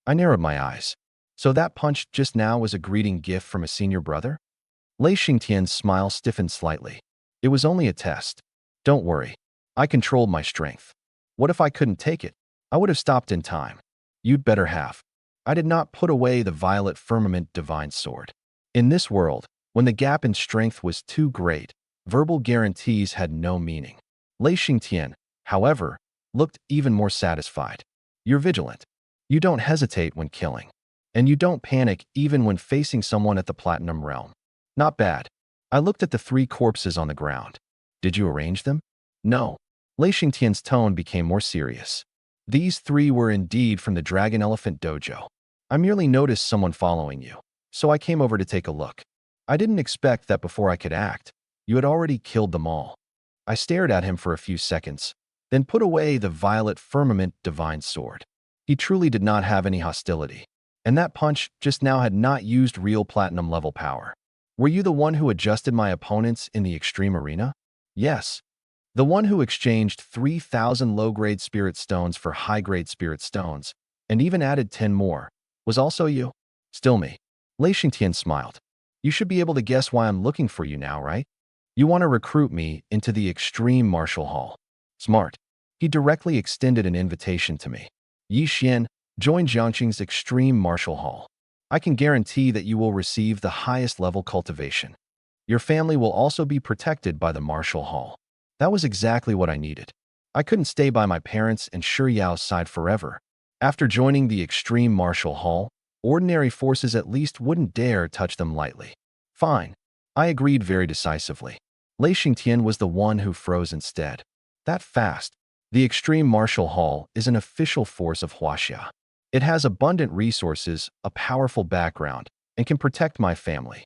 I narrowed my eyes. So that punch just now was a greeting gift from a senior brother? Lei Xingtian's smile stiffened slightly. It was only a test. Don't worry. I controlled my strength. What if I couldn't take it? I would have stopped in time. You'd better have. I did not put away the Violet Firmament Divine Sword. In this world, when the gap in strength was too great, verbal guarantees had no meaning. Lei Xingtian, however, looked even more satisfied. You're vigilant. You don't hesitate when killing. And you don't panic even when facing someone at the Platinum Realm. Not bad. I looked at the 3 corpses on the ground. Did you arrange them? No. Lei Xingtian's tone became more serious. These 3 were indeed from the Dragon Elephant Dojo. I merely noticed someone following you, so I came over to take a look. I didn't expect that before I could act, you had already killed them all. I stared at him for a few seconds, then put away the Violet Firmament Divine Sword. He truly did not have any hostility, and that punch just now had not used real platinum level power. Were you the one who adjusted my opponents in the Extreme Arena? Yes. The one who exchanged 3,000 low-grade spirit stones for high-grade spirit stones, and even added 10 more, was also you? Still me. Lei Xingtian smiled. You should be able to guess why I'm looking for you now, right? You want to recruit me into the Extreme Martial Hall. Smart. He directly extended an invitation to me. Yi Xian, join Jiangxing's Extreme Martial Hall. I can guarantee that you will receive the highest level cultivation. Your family will also be protected by the Martial Hall. That was exactly what I needed. I couldn't stay by my parents and Yao's side forever. After joining the Extreme Martial Hall, ordinary forces at least wouldn't dare touch them lightly. Fine. I agreed very decisively. Lei Xingtian was the one who froze instead. That fast. The Extreme Martial Hall is an official force of Huaxia. It has abundant resources, a powerful background, and can protect my family.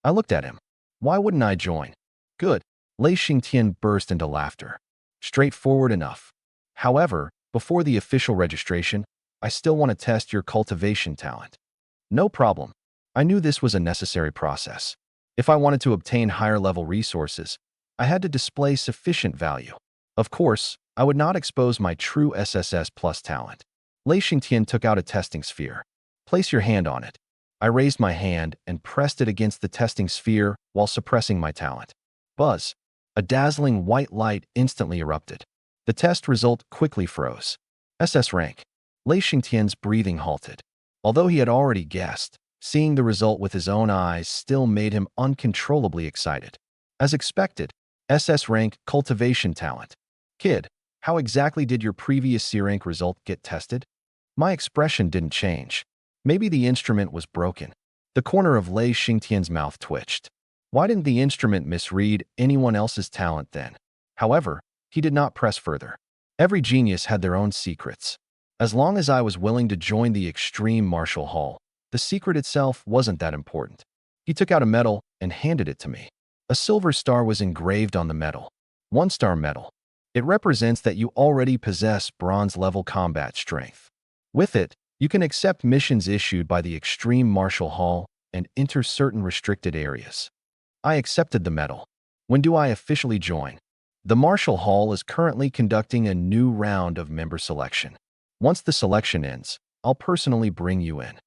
I looked at him. Why wouldn't I join? Good. Lei Xingtian burst into laughter. Straightforward enough. However, before the official registration, I still want to test your cultivation talent. No problem. I knew this was a necessary process. If I wanted to obtain higher-level resources, I had to display sufficient value. Of course, I would not expose my true SSS plus talent. Lei Xingtian took out a testing sphere. Place your hand on it. I raised my hand and pressed it against the testing sphere while suppressing my talent. Buzz. A dazzling white light instantly erupted. The test result quickly froze. SS rank. Lei Xingtian's breathing halted. Although he had already guessed, seeing the result with his own eyes still made him uncontrollably excited. As expected, SS rank cultivation talent. Kid, how exactly did your previous C rank result get tested? My expression didn't change. Maybe the instrument was broken. The corner of Lei Xingtian's mouth twitched. Why didn't the instrument misread anyone else's talent then? However, he did not press further. Every genius had their own secrets. As long as I was willing to join the extreme martial hall, the secret itself wasn't that important. He took out a medal and handed it to me. A silver star was engraved on the medal. 1-star medal. It represents that you already possess bronze-level combat strength. With it, you can accept missions issued by the Extreme Martial Hall and enter certain restricted areas. I accepted the medal. When do I officially join? The Martial Hall is currently conducting a new round of member selection. Once the selection ends, I'll personally bring you in.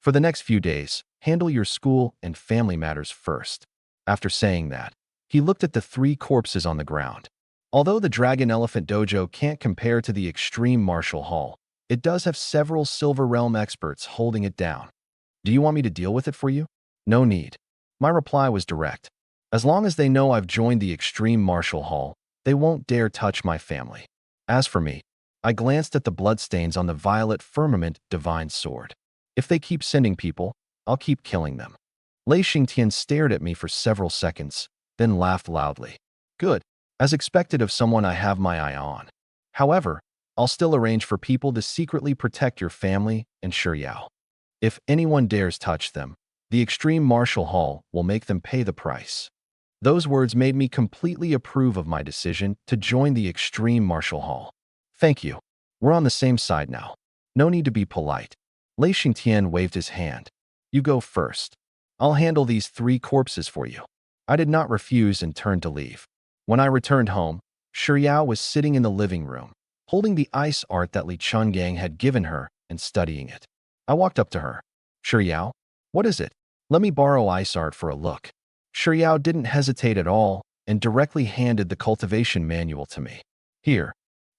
For the next few days, handle your school and family matters first. After saying that, he looked at the 3 corpses on the ground. Although the Dragon Elephant Dojo can't compare to the Extreme Martial Hall, it does have several Silver Realm experts holding it down. Do you want me to deal with it for you? No need. My reply was direct. As long as they know I've joined the Extreme Martial Hall, they won't dare touch my family. As for me, I glanced at the bloodstains on the violet firmament divine sword. If they keep sending people, I'll keep killing them. Lei Xingtian stared at me for several seconds, then laughed loudly. Good. As expected of someone I have my eye on. However, I'll still arrange for people to secretly protect your family and Shiryao. If anyone dares touch them, the Extreme Martial Hall will make them pay the price. Those words made me completely approve of my decision to join the Extreme Martial Hall. Thank you. We're on the same side now. No need to be polite. Lei Xingtian waved his hand. You go first. I'll handle these 3 corpses for you. I did not refuse and turned to leave. When I returned home, Shiryao was sitting in the living room, holding the ice art that Li Chungang had given her and studying it. I walked up to her. Shiryao, what is it? Let me borrow ice art for a look. Shiryao didn't hesitate at all and directly handed the cultivation manual to me. Here,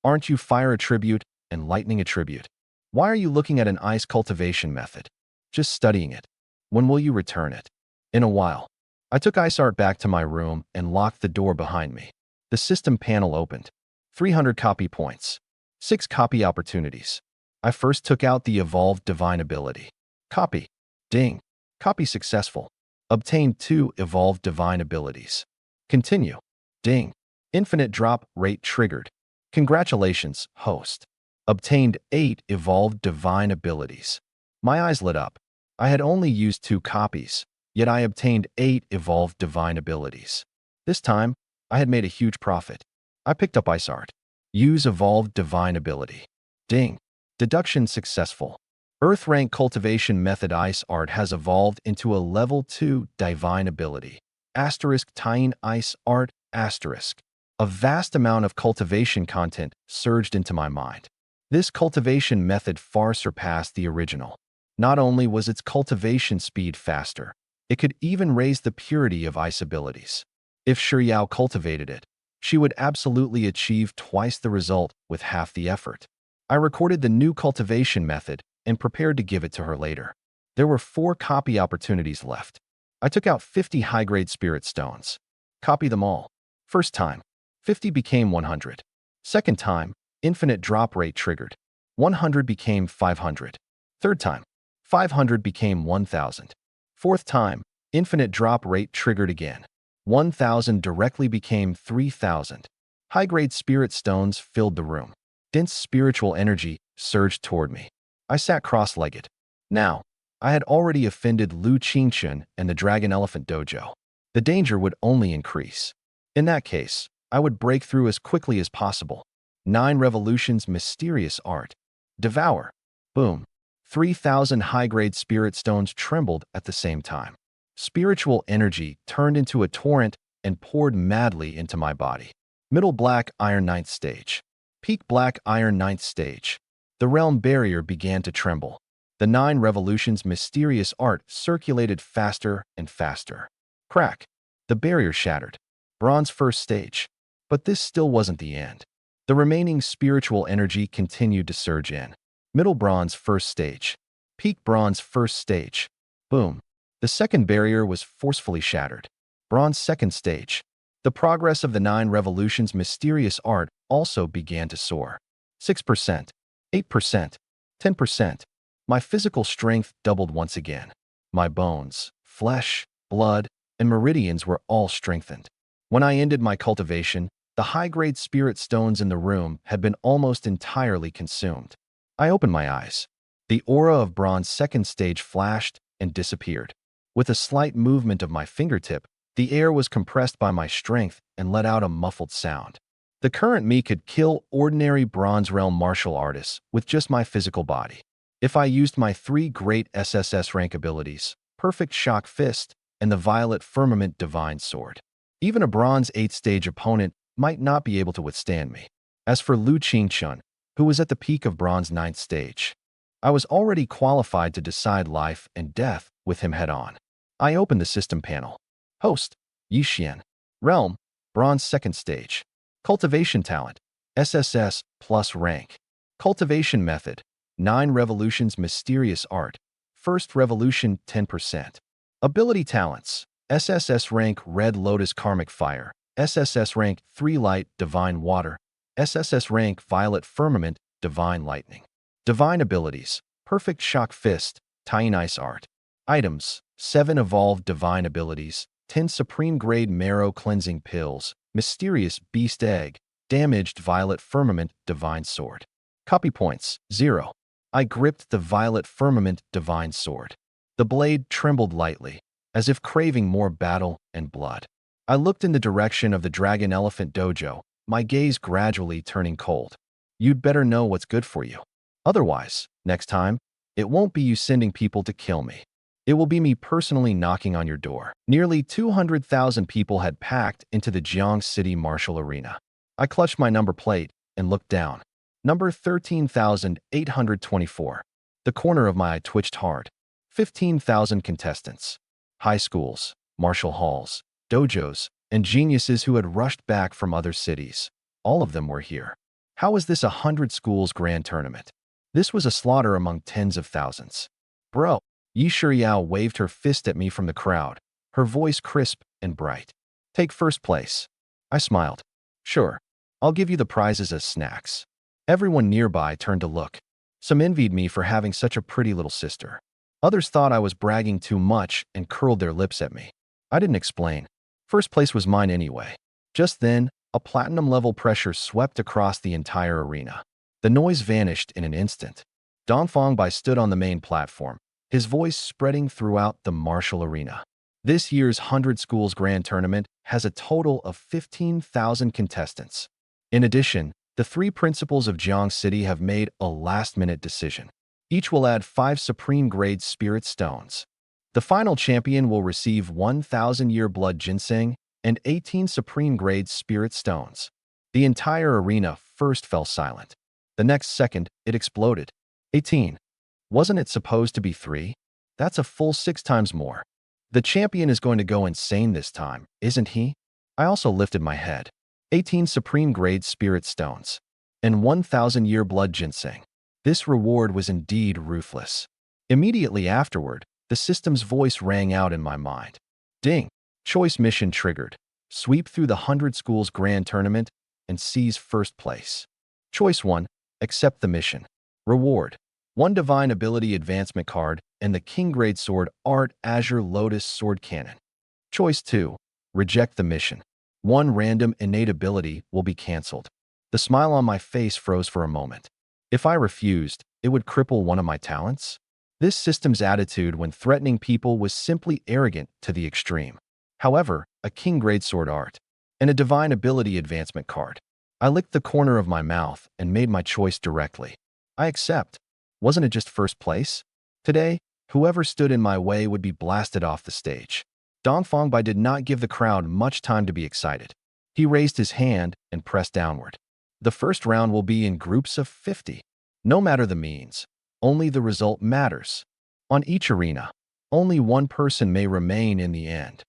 aren't you fire attribute and lightning attribute? Why are you looking at an ice cultivation method? Just studying it. When will you return it? In a while. I took ice art back to my room and locked the door behind me. The system panel opened. 300 copy points. 6 copy opportunities. I first took out the evolved divine ability. Copy. Ding. Copy successful. Obtained 2 evolved divine abilities. Continue. Ding. Infinite drop rate triggered. Congratulations, host. Obtained 8 evolved divine abilities. My eyes lit up. I had only used 2 copies, yet I obtained 8 evolved divine abilities. This time, I had made a huge profit. I picked up ice art. Use evolved divine ability. Ding. Deduction successful. Earth rank cultivation method ice art has evolved into a level 2 divine ability. Asterisk tying ice art asterisk. A vast amount of cultivation content surged into my mind. This cultivation method far surpassed the original. Not only was its cultivation speed faster, it could even raise the purity of ice abilities. If Shiryao cultivated it, she would absolutely achieve twice the result with half the effort. I recorded the new cultivation method and prepared to give it to her later. There were 4 copy opportunities left. I took out 50 high-grade spirit stones. Copy them all. First time, 50 became 100. Second time, infinite drop rate triggered. 100 became 500. Third time, 500 became 1000. Fourth time, infinite drop rate triggered again. 1000 directly became 3000. High-grade spirit stones filled the room. Dense spiritual energy surged toward me. I sat cross-legged. Now, I had already offended Lu Qingchen and the Dragon Elephant Dojo. The danger would only increase. In that case, I would break through as quickly as possible. 9 revolutions mysterious art. Devour. Boom. 3000 high-grade spirit stones trembled at the same time. Spiritual energy turned into a torrent and poured madly into my body. Middle black iron 9th stage. Peak black iron 9th stage. The realm barrier began to tremble. The 9 revolutions mysterious art circulated faster and faster. Crack. The barrier shattered. Bronze 1st stage. But this still wasn't the end. The remaining spiritual energy continued to surge in. Middle bronze first stage. Peak bronze first stage. Boom. The second barrier was forcefully shattered. Bronze second stage. The progress of the 9 revolutions mysterious art also began to soar. 6%, 8%, 10%. My physical strength doubled once again. My bones, flesh, blood, and meridians were all strengthened. When I ended my cultivation, the high-grade spirit stones in the room had been almost entirely consumed. I opened my eyes. The aura of bronze second stage flashed and disappeared. With a slight movement of my fingertip, the air was compressed by my strength and let out a muffled sound. The current me could kill ordinary Bronze Realm martial artists with just my physical body. If I used my 3 great SSS rank abilities, Perfect Shock Fist and the Violet Firmament Divine Sword, even a Bronze 8th stage opponent might not be able to withstand me. As for Lu Qingchun, who was at the peak of Bronze 9th stage, I was already qualified to decide life and death with him head-on. I opened the system panel. Host, Yixian. Realm, Bronze 2nd stage. Cultivation talent, SSS plus rank. Cultivation method, 9 revolutions mysterious art. First revolution 10%. Ability talents, SSS rank Red Lotus Karmic Fire, SSS rank 3 Light Divine Water, SSS rank Violet Firmament Divine Lightning. Divine abilities, Perfect Shock Fist, Tiny Ice Art. Items, 7 Evolved Divine Abilities, 10 Supreme Grade Marrow Cleansing Pills, Mysterious Beast Egg, Damaged Violet Firmament Divine Sword. Copy points, 0. I gripped the Violet Firmament Divine Sword. The blade trembled lightly, as if craving more battle and blood. I looked in the direction of the Dragon Elephant Dojo, my gaze gradually turning cold. You'd better know what's good for you. Otherwise, next time, it won't be you sending people to kill me. It will be me personally knocking on your door. Nearly 200,000 people had packed into the Jiang City Martial Arena. I clutched my number plate and looked down. Number 13,824. The corner of my eye twitched hard. 15,000 contestants. High schools, martial halls, dojos, and geniuses who had rushed back from other cities. All of them were here. How was this 100 schools grand tournament? This was a slaughter among tens of thousands. Bro, Yi Shiryao waved her fist at me from the crowd, her voice crisp and bright. Take first place. I smiled. Sure, I'll give you the prizes as snacks. Everyone nearby turned to look. Some envied me for having such a pretty little sister. Others thought I was bragging too much and curled their lips at me. I didn't explain. First place was mine anyway. Just then, a platinum-level pressure swept across the entire arena. The noise vanished in an instant. Dongfang Bai stood on the main platform, his voice spreading throughout the martial arena. This year's 100 Schools Grand Tournament has a total of 15,000 contestants. In addition, the 3 principals of Jiang City have made a last-minute decision. Each will add 5 Supreme-Grade Spirit Stones. The final champion will receive 1,000-year Blood Ginseng and 18 Supreme-Grade Spirit Stones. The entire arena first fell silent. The next second, it exploded. 18. Wasn't it supposed to be 3? That's a full 6 times more. The champion is going to go insane this time, isn't he? I also lifted my head. 18 Supreme-Grade Spirit Stones. And 1,000-year Blood Ginseng. This reward was indeed ruthless. Immediately afterward, the system's voice rang out in my mind. Ding! Choice mission triggered. Sweep through the 100 Schools Grand Tournament and seize first place. Choice 1. Accept the mission. Reward. 1 Divine Ability Advancement card and the King Grade Sword Art Azure Lotus Sword Cannon. Choice 2. Reject the mission. 1 random innate ability will be cancelled. The smile on my face froze for a moment. If I refused, it would cripple one of my talents? This system's attitude when threatening people was simply arrogant to the extreme. However, a King Grade Sword Art and a Divine Ability Advancement card. I licked the corner of my mouth and made my choice directly. I accept. Wasn't it just first place? Today, whoever stood in my way would be blasted off the stage. Dongfang Bai did not give the crowd much time to be excited. He raised his hand and pressed downward. The first round will be in groups of 50. No matter the means, only the result matters. On each arena, only 1 person may remain in the end.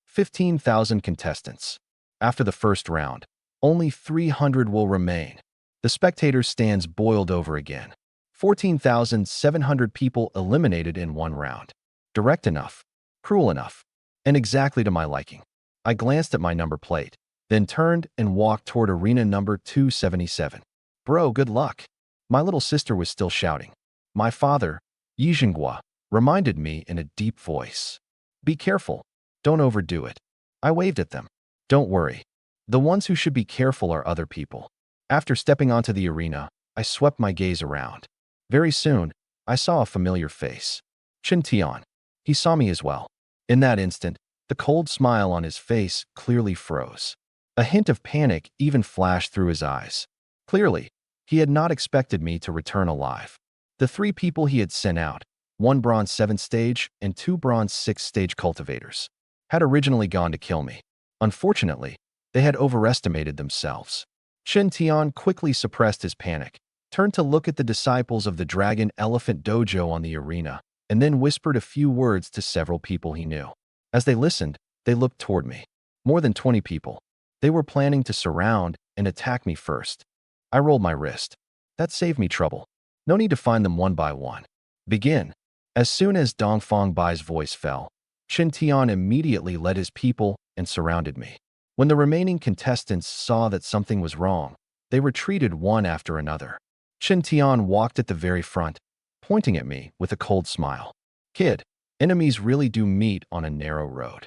15,000 contestants. After the first round, only 300 will remain. The spectator stands boiled over again. 14,700 people eliminated in one round. Direct enough, cruel enough, and exactly to my liking. I glanced at my number plate, then turned and walked toward arena number 277. Bro, good luck. My little sister was still shouting. My father, Yijinghua, reminded me in a deep voice. Be careful. Don't overdo it. I waved at them. Don't worry. The ones who should be careful are other people. After stepping onto the arena, I swept my gaze around. Very soon, I saw a familiar face. Chen Tian. He saw me as well. In that instant, the cold smile on his face clearly froze. A hint of panic even flashed through his eyes. Clearly, he had not expected me to return alive. The 3 people he had sent out, 1 Bronze 7th stage and 2 Bronze 6th stage cultivators, had originally gone to kill me. Unfortunately, they had overestimated themselves. Chen Tian quickly suppressed his panic, turned to look at the disciples of the Dragon Elephant Dojo on the arena, and then whispered a few words to several people he knew. As they listened, they looked toward me. More than 20 people. They were planning to surround and attack me first. I rolled my wrist. That saved me trouble. No need to find them one by one. Begin. As soon as Dongfang Bai's voice fell, Chen Tian immediately led his people and surrounded me. When the remaining contestants saw that something was wrong, they retreated one after another. Chen Tian walked at the very front, pointing at me with a cold smile. Kid, enemies really do meet on a narrow road.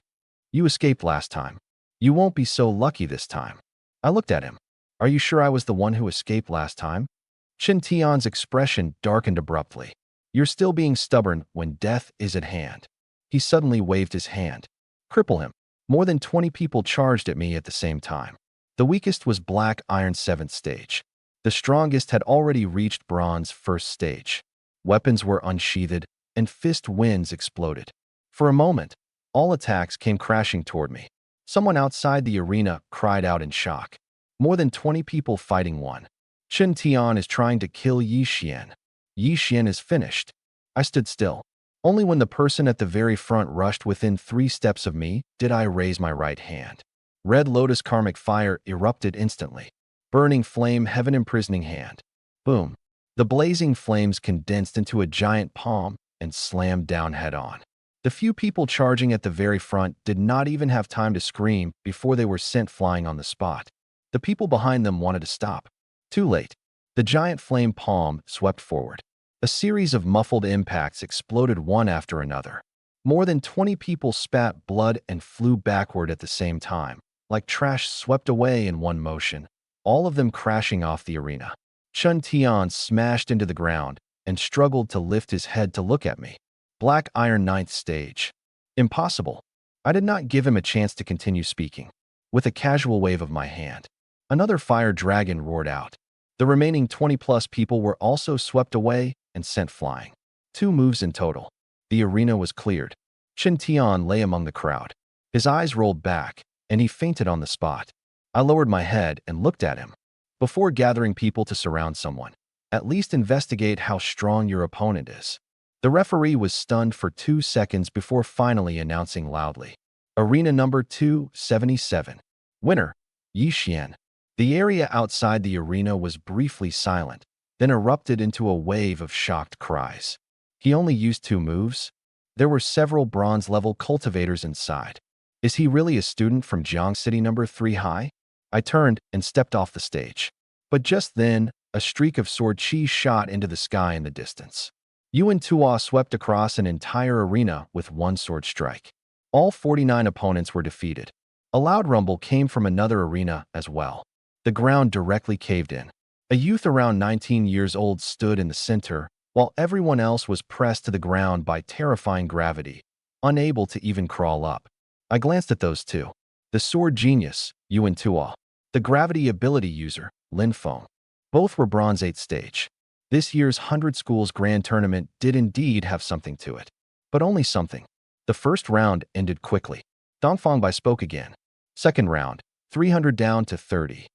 You escaped last time. You won't be so lucky this time. I looked at him. Are you sure I was the one who escaped last time? Chen Tian's expression darkened abruptly. You're still being stubborn when death is at hand. He suddenly waved his hand. Cripple him. More than 20 people charged at me at the same time. The weakest was Black Iron 7th stage. The strongest had already reached Bronze 1st stage. Weapons were unsheathed, and fist winds exploded. For a moment, all attacks came crashing toward me. Someone outside the arena cried out in shock. More than 20 people fighting one. Chen Tian is trying to kill Yi Xian. Yi Xian is finished. I stood still. Only when the person at the very front rushed within 3 steps of me did I raise my right hand. Red Lotus Karmic Fire erupted instantly. Burning Flame Heaven Imprisoning Hand. Boom. The blazing flames condensed into a giant palm and slammed down head-on. The few people charging at the very front did not even have time to scream before they were sent flying on the spot. The people behind them wanted to stop. Too late. The giant flame palm swept forward. A series of muffled impacts exploded one after another. More than 20 people spat blood and flew backward at the same time, like trash swept away in one motion, all of them crashing off the arena. Chen Tian smashed into the ground and struggled to lift his head to look at me. Black Iron 9th stage. Impossible. I did not give him a chance to continue speaking. With a casual wave of my hand, another fire dragon roared out. The remaining 20-plus people were also swept away and sent flying. 2 moves in total. The arena was cleared. Chen Tian lay among the crowd. His eyes rolled back, and he fainted on the spot. I lowered my head and looked at him. Before gathering people to surround someone, at least investigate how strong your opponent is. The referee was stunned for 2 seconds before finally announcing loudly. Arena number 277. Winner, Yi Xian. The area outside the arena was briefly silent, then erupted into a wave of shocked cries. He only used 2 moves? There were several bronze-level cultivators inside. Is he really a student from Jiang City number 3 high? I turned and stepped off the stage. But just then, a streak of sword chi shot into the sky in the distance. Yuan Tua swept across an entire arena with 1 sword strike. All 49 opponents were defeated. A loud rumble came from another arena as well. The ground directly caved in. A youth around 19 years old stood in the center, while everyone else was pressed to the ground by terrifying gravity, unable to even crawl up. I glanced at those 2. The sword genius, Yuan Tua. The gravity ability user, Lin Feng. Both were Bronze 8th stage. This year's 100 Schools Grand Tournament did indeed have something to it. But only something. The first round ended quickly. Dongfang Bai spoke again. Second round, 300 down to 30.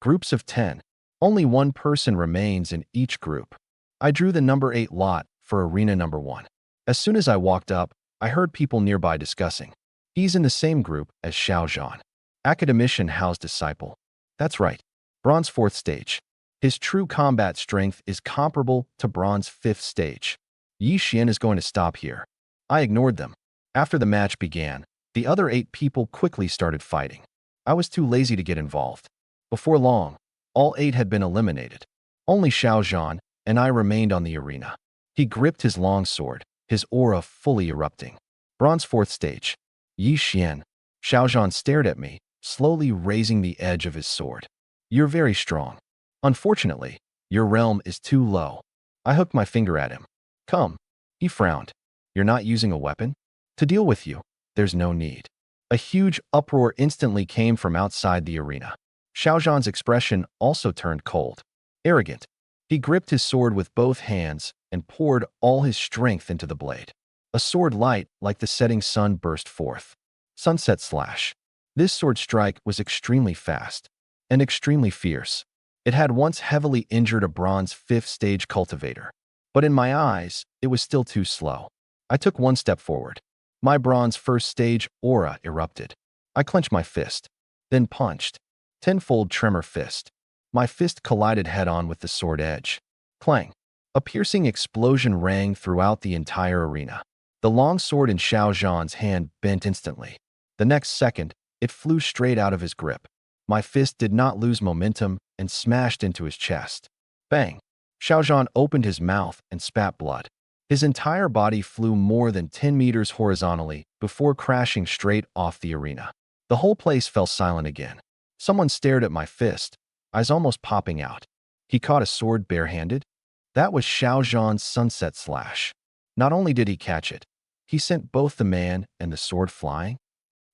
Groups of 10. Only 1 person remains in each group. I drew the number 8 lot for arena number 1. As soon as I walked up, I heard people nearby discussing. He's in the same group as Xiao Zhan. Academician Hao's disciple. That's right. Bronze 4th stage. His true combat strength is comparable to Bronze 5th stage. Yi Xian is going to stop here. I ignored them. After the match began, the other 8 people quickly started fighting. I was too lazy to get involved. Before long, all 8 had been eliminated. Only Xiao Zhan and I remained on the arena. He gripped his long sword, his aura fully erupting. Bronze 4th stage. Yi Xian. Xiao Zhan stared at me, slowly raising the edge of his sword. You're very strong. Unfortunately, your realm is too low. I hooked my finger at him. Come. He frowned. You're not using a weapon? To deal with you, there's no need. A huge uproar instantly came from outside the arena. Xiao Zhan's expression also turned cold. Arrogant. He gripped his sword with both hands and poured all his strength into the blade. A sword light like the setting sun burst forth. Sunset slash. This sword strike was extremely fast and extremely fierce. It had once heavily injured a Bronze 5th stage cultivator. But in my eyes, it was still too slow. I took one step forward. My Bronze 1st stage aura erupted. I clenched my fist, then punched. Tenfold tremor fist. My fist collided head-on with the sword edge. Clang. A piercing explosion rang throughout the entire arena. The long sword in Xiao Zhan's hand bent instantly. The next second, it flew straight out of his grip. My fist did not lose momentum and smashed into his chest. Bang! Xiao Zhan opened his mouth and spat blood. His entire body flew more than 10 meters horizontally before crashing straight off the arena. The whole place fell silent again. Someone stared at my fist, eyes almost popping out. He caught a sword barehanded? That was Xiao Zhan's sunset slash. Not only did he catch it, he sent both the man and the sword flying.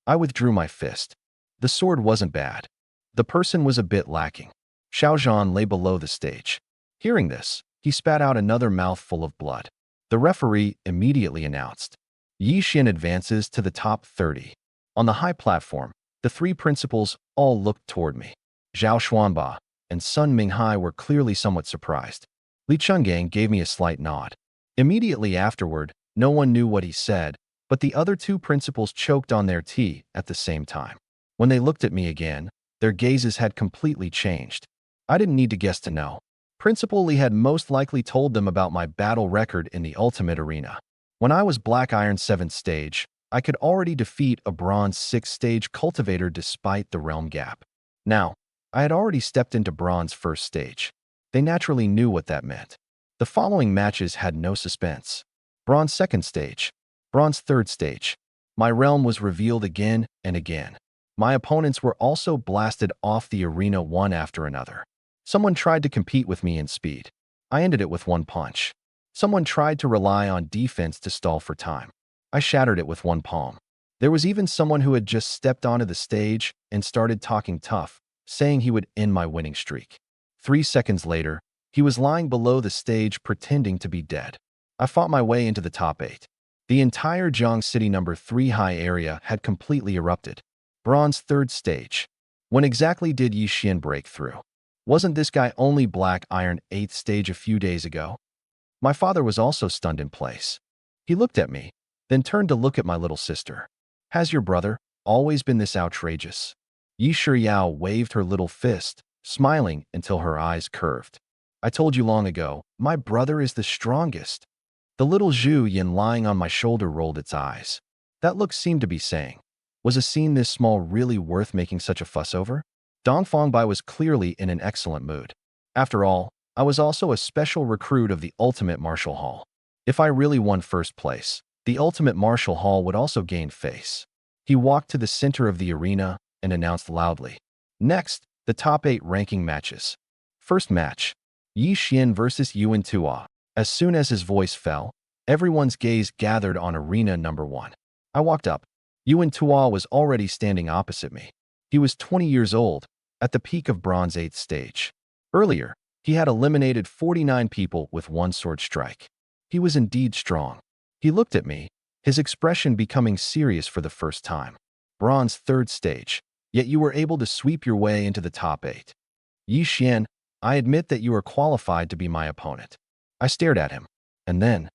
I withdrew my fist. The sword wasn't bad. The person was a bit lacking. Xiao Zhan lay below the stage. Hearing this, he spat out another mouthful of blood. The referee immediately announced, Yi Xian advances to the top 30. On the high platform, the 3 principals all looked toward me. Zhao Xuanba and Sun Minghai were clearly somewhat surprised. Li Chenggang gave me a slight nod. Immediately afterward, no one knew what he said, but the other 2 principals choked on their tea at the same time. When they looked at me again, their gazes had completely changed. I didn't need to guess to know. Principal Li had most likely told them about my battle record in the Ultimate Arena. When I was Black Iron 7th stage, I could already defeat a Bronze 6th stage cultivator despite the realm gap. Now, I had already stepped into Bronze 1st stage. They naturally knew what that meant. The following matches had no suspense. Bronze 2nd stage. Bronze 3rd stage. My realm was revealed again and again. My opponents were also blasted off the arena one after another. Someone tried to compete with me in speed. I ended it with one punch. Someone tried to rely on defense to stall for time. I shattered it with one palm. There was even someone who had just stepped onto the stage and started talking tough, saying he would end my winning streak. 3 seconds later, he was lying below the stage pretending to be dead. I fought my way into the top 8. The entire Jiang City number 3 high area had completely erupted. Bronze 3rd stage. When exactly did Yi Xian break through? Wasn't this guy only Black Iron 8th stage a few days ago? My father was also stunned in place. He looked at me, then turned to look at my little sister. Has your brother always been this outrageous? Yi Shiyao waved her little fist, smiling until her eyes curved. I told you long ago, my brother is the strongest. The little Zhu Yin lying on my shoulder rolled its eyes. That look seemed to be saying, was a scene this small really worth making such a fuss over? Dong Fangbai was clearly in an excellent mood. After all, I was also a special recruit of the Ultimate Martial Hall. If I really won first place, the Ultimate Martial Hall would also gain face. He walked to the center of the arena and announced loudly. Next, the top 8 ranking matches. First match, Yi Xian versus Yuan Tua. As soon as his voice fell, everyone's gaze gathered on arena number 1. I walked up. Yuan Tua was already standing opposite me. He was 20 years old, at the peak of Bronze 8th stage. Earlier, he had eliminated 49 people with one sword strike. He was indeed strong. He looked at me, his expression becoming serious for the first time. Bronze 3rd stage, yet you were able to sweep your way into the top 8. Yi Xian, I admit that you are qualified to be my opponent. I stared at him. And then,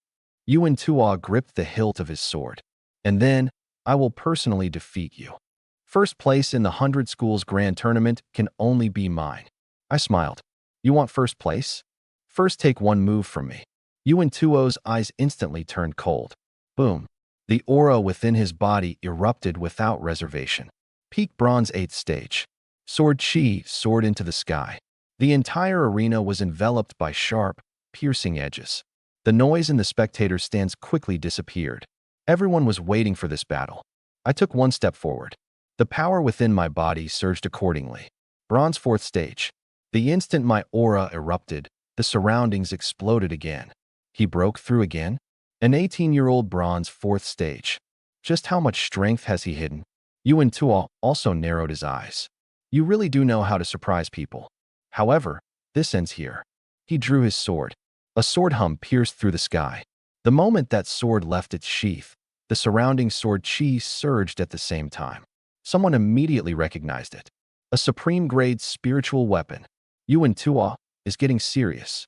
Yuan Tua gripped the hilt of his sword. And then, I will personally defeat you. First place in the 100 Schools Grand Tournament can only be mine. I smiled. You want first place? First take one move from me. Yuan Tuo's eyes instantly turned cold. Boom. The aura within his body erupted without reservation. Peak Bronze 8th stage. Sword Chi soared into the sky. The entire arena was enveloped by sharp, piercing edges. The noise in the spectator stands quickly disappeared. Everyone was waiting for this battle. I took one step forward. The power within my body surged accordingly. Bronze 4th stage. The instant my aura erupted, the surroundings exploded again. He broke through again? An 18-year-old Bronze 4th stage. Just how much strength has he hidden? Yuan Tuo also narrowed his eyes. You really do know how to surprise people. However, this ends here. He drew his sword. A sword hum pierced through the sky. The moment that sword left its sheath, the surrounding sword chi surged at the same time. Someone immediately recognized it. A supreme-grade spiritual weapon. Yuan Tuo is getting serious.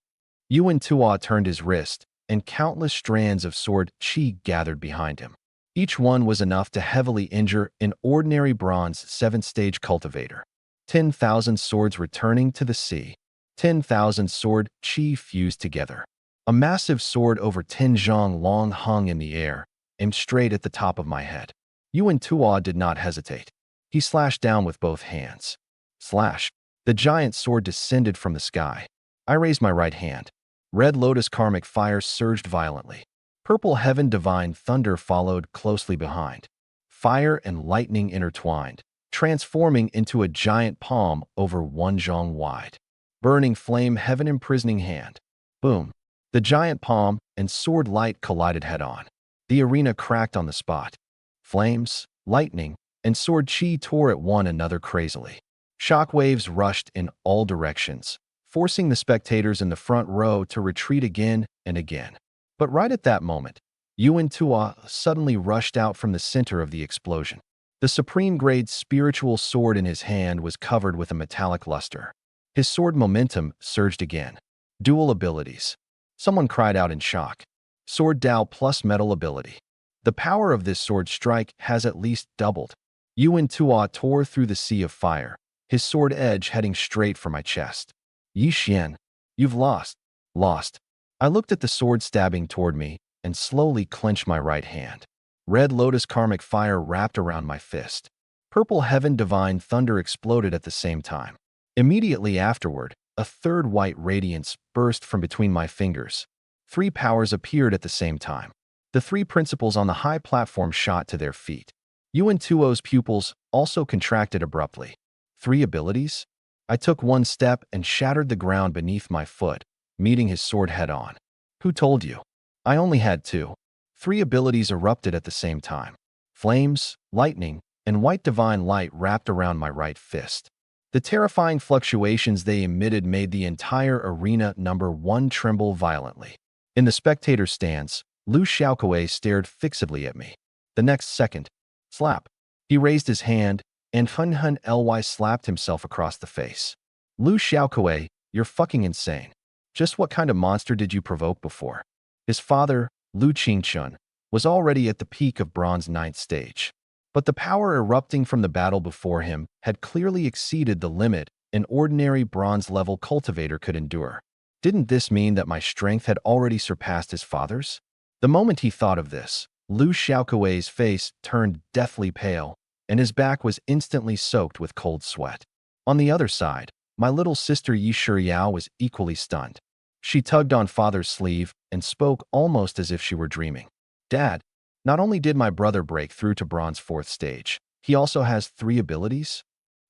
Yuan Tuo turned his wrist, and countless strands of sword chi gathered behind him. Each one was enough to heavily injure an ordinary Bronze 7th stage cultivator. 10,000 swords returning to the sea. 10,000 sword chi fused together. A massive sword over 10 zhang long hung in the air, aimed straight at the top of my head. Yuan Tuo did not hesitate. He slashed down with both hands. Slash. The giant sword descended from the sky. I raised my right hand. Red Lotus karmic fire surged violently. Purple heaven divine thunder followed closely behind. Fire and lightning intertwined, transforming into a giant palm over 1 zhang wide. Burning flame heaven imprisoning hand. Boom. The giant palm and sword light collided head-on. The arena cracked on the spot. Flames, lightning, and sword chi tore at one another crazily. Shockwaves rushed in all directions, forcing the spectators in the front row to retreat again and again. But right at that moment, Yuan Tuo suddenly rushed out from the center of the explosion. The supreme-grade spiritual sword in his hand was covered with a metallic luster. His sword momentum surged again. Dual abilities. Someone cried out in shock. Sword Dao plus metal ability. The power of this sword strike has at least doubled. Yuan Tuo tore through the sea of fire, his sword edge heading straight for my chest. Yi Xian, you've lost. Lost. I looked at the sword stabbing toward me and slowly clenched my right hand. Red Lotus karmic fire wrapped around my fist. Purple heaven divine thunder exploded at the same time. Immediately afterward, a third white radiance burst from between my fingers. 3 powers appeared at the same time. The 3 principals on the high platform shot to their feet. Yuan Tuo's pupils also contracted abruptly. 3 abilities? I took one step and shattered the ground beneath my foot, meeting his sword head-on. Who told you? I only had 2. 3 abilities erupted at the same time. Flames, lightning, and white divine light wrapped around my right fist. The terrifying fluctuations they emitted made the entire arena number 1 tremble violently. In the spectator stands, Lu Xiaokuei stared fixedly at me. The next second, slap. He raised his hand, and Hun Hun Ly slapped himself across the face. Lu Xiaokuei, you're fucking insane. Just what kind of monster did you provoke before? His father, Lu Qingchun, was already at the peak of Bronze 9th stage. But the power erupting from the battle before him had clearly exceeded the limit an ordinary bronze-level cultivator could endure. Didn't this mean that my strength had already surpassed his father's? The moment he thought of this, Lu Xiaokuei's face turned deathly pale, and his back was instantly soaked with cold sweat. On the other side, my little sister Yi Shiyao was equally stunned. She tugged on father's sleeve and spoke almost as if she were dreaming. Dad, not only did my brother break through to Bronze 4th stage, he also has 3 abilities?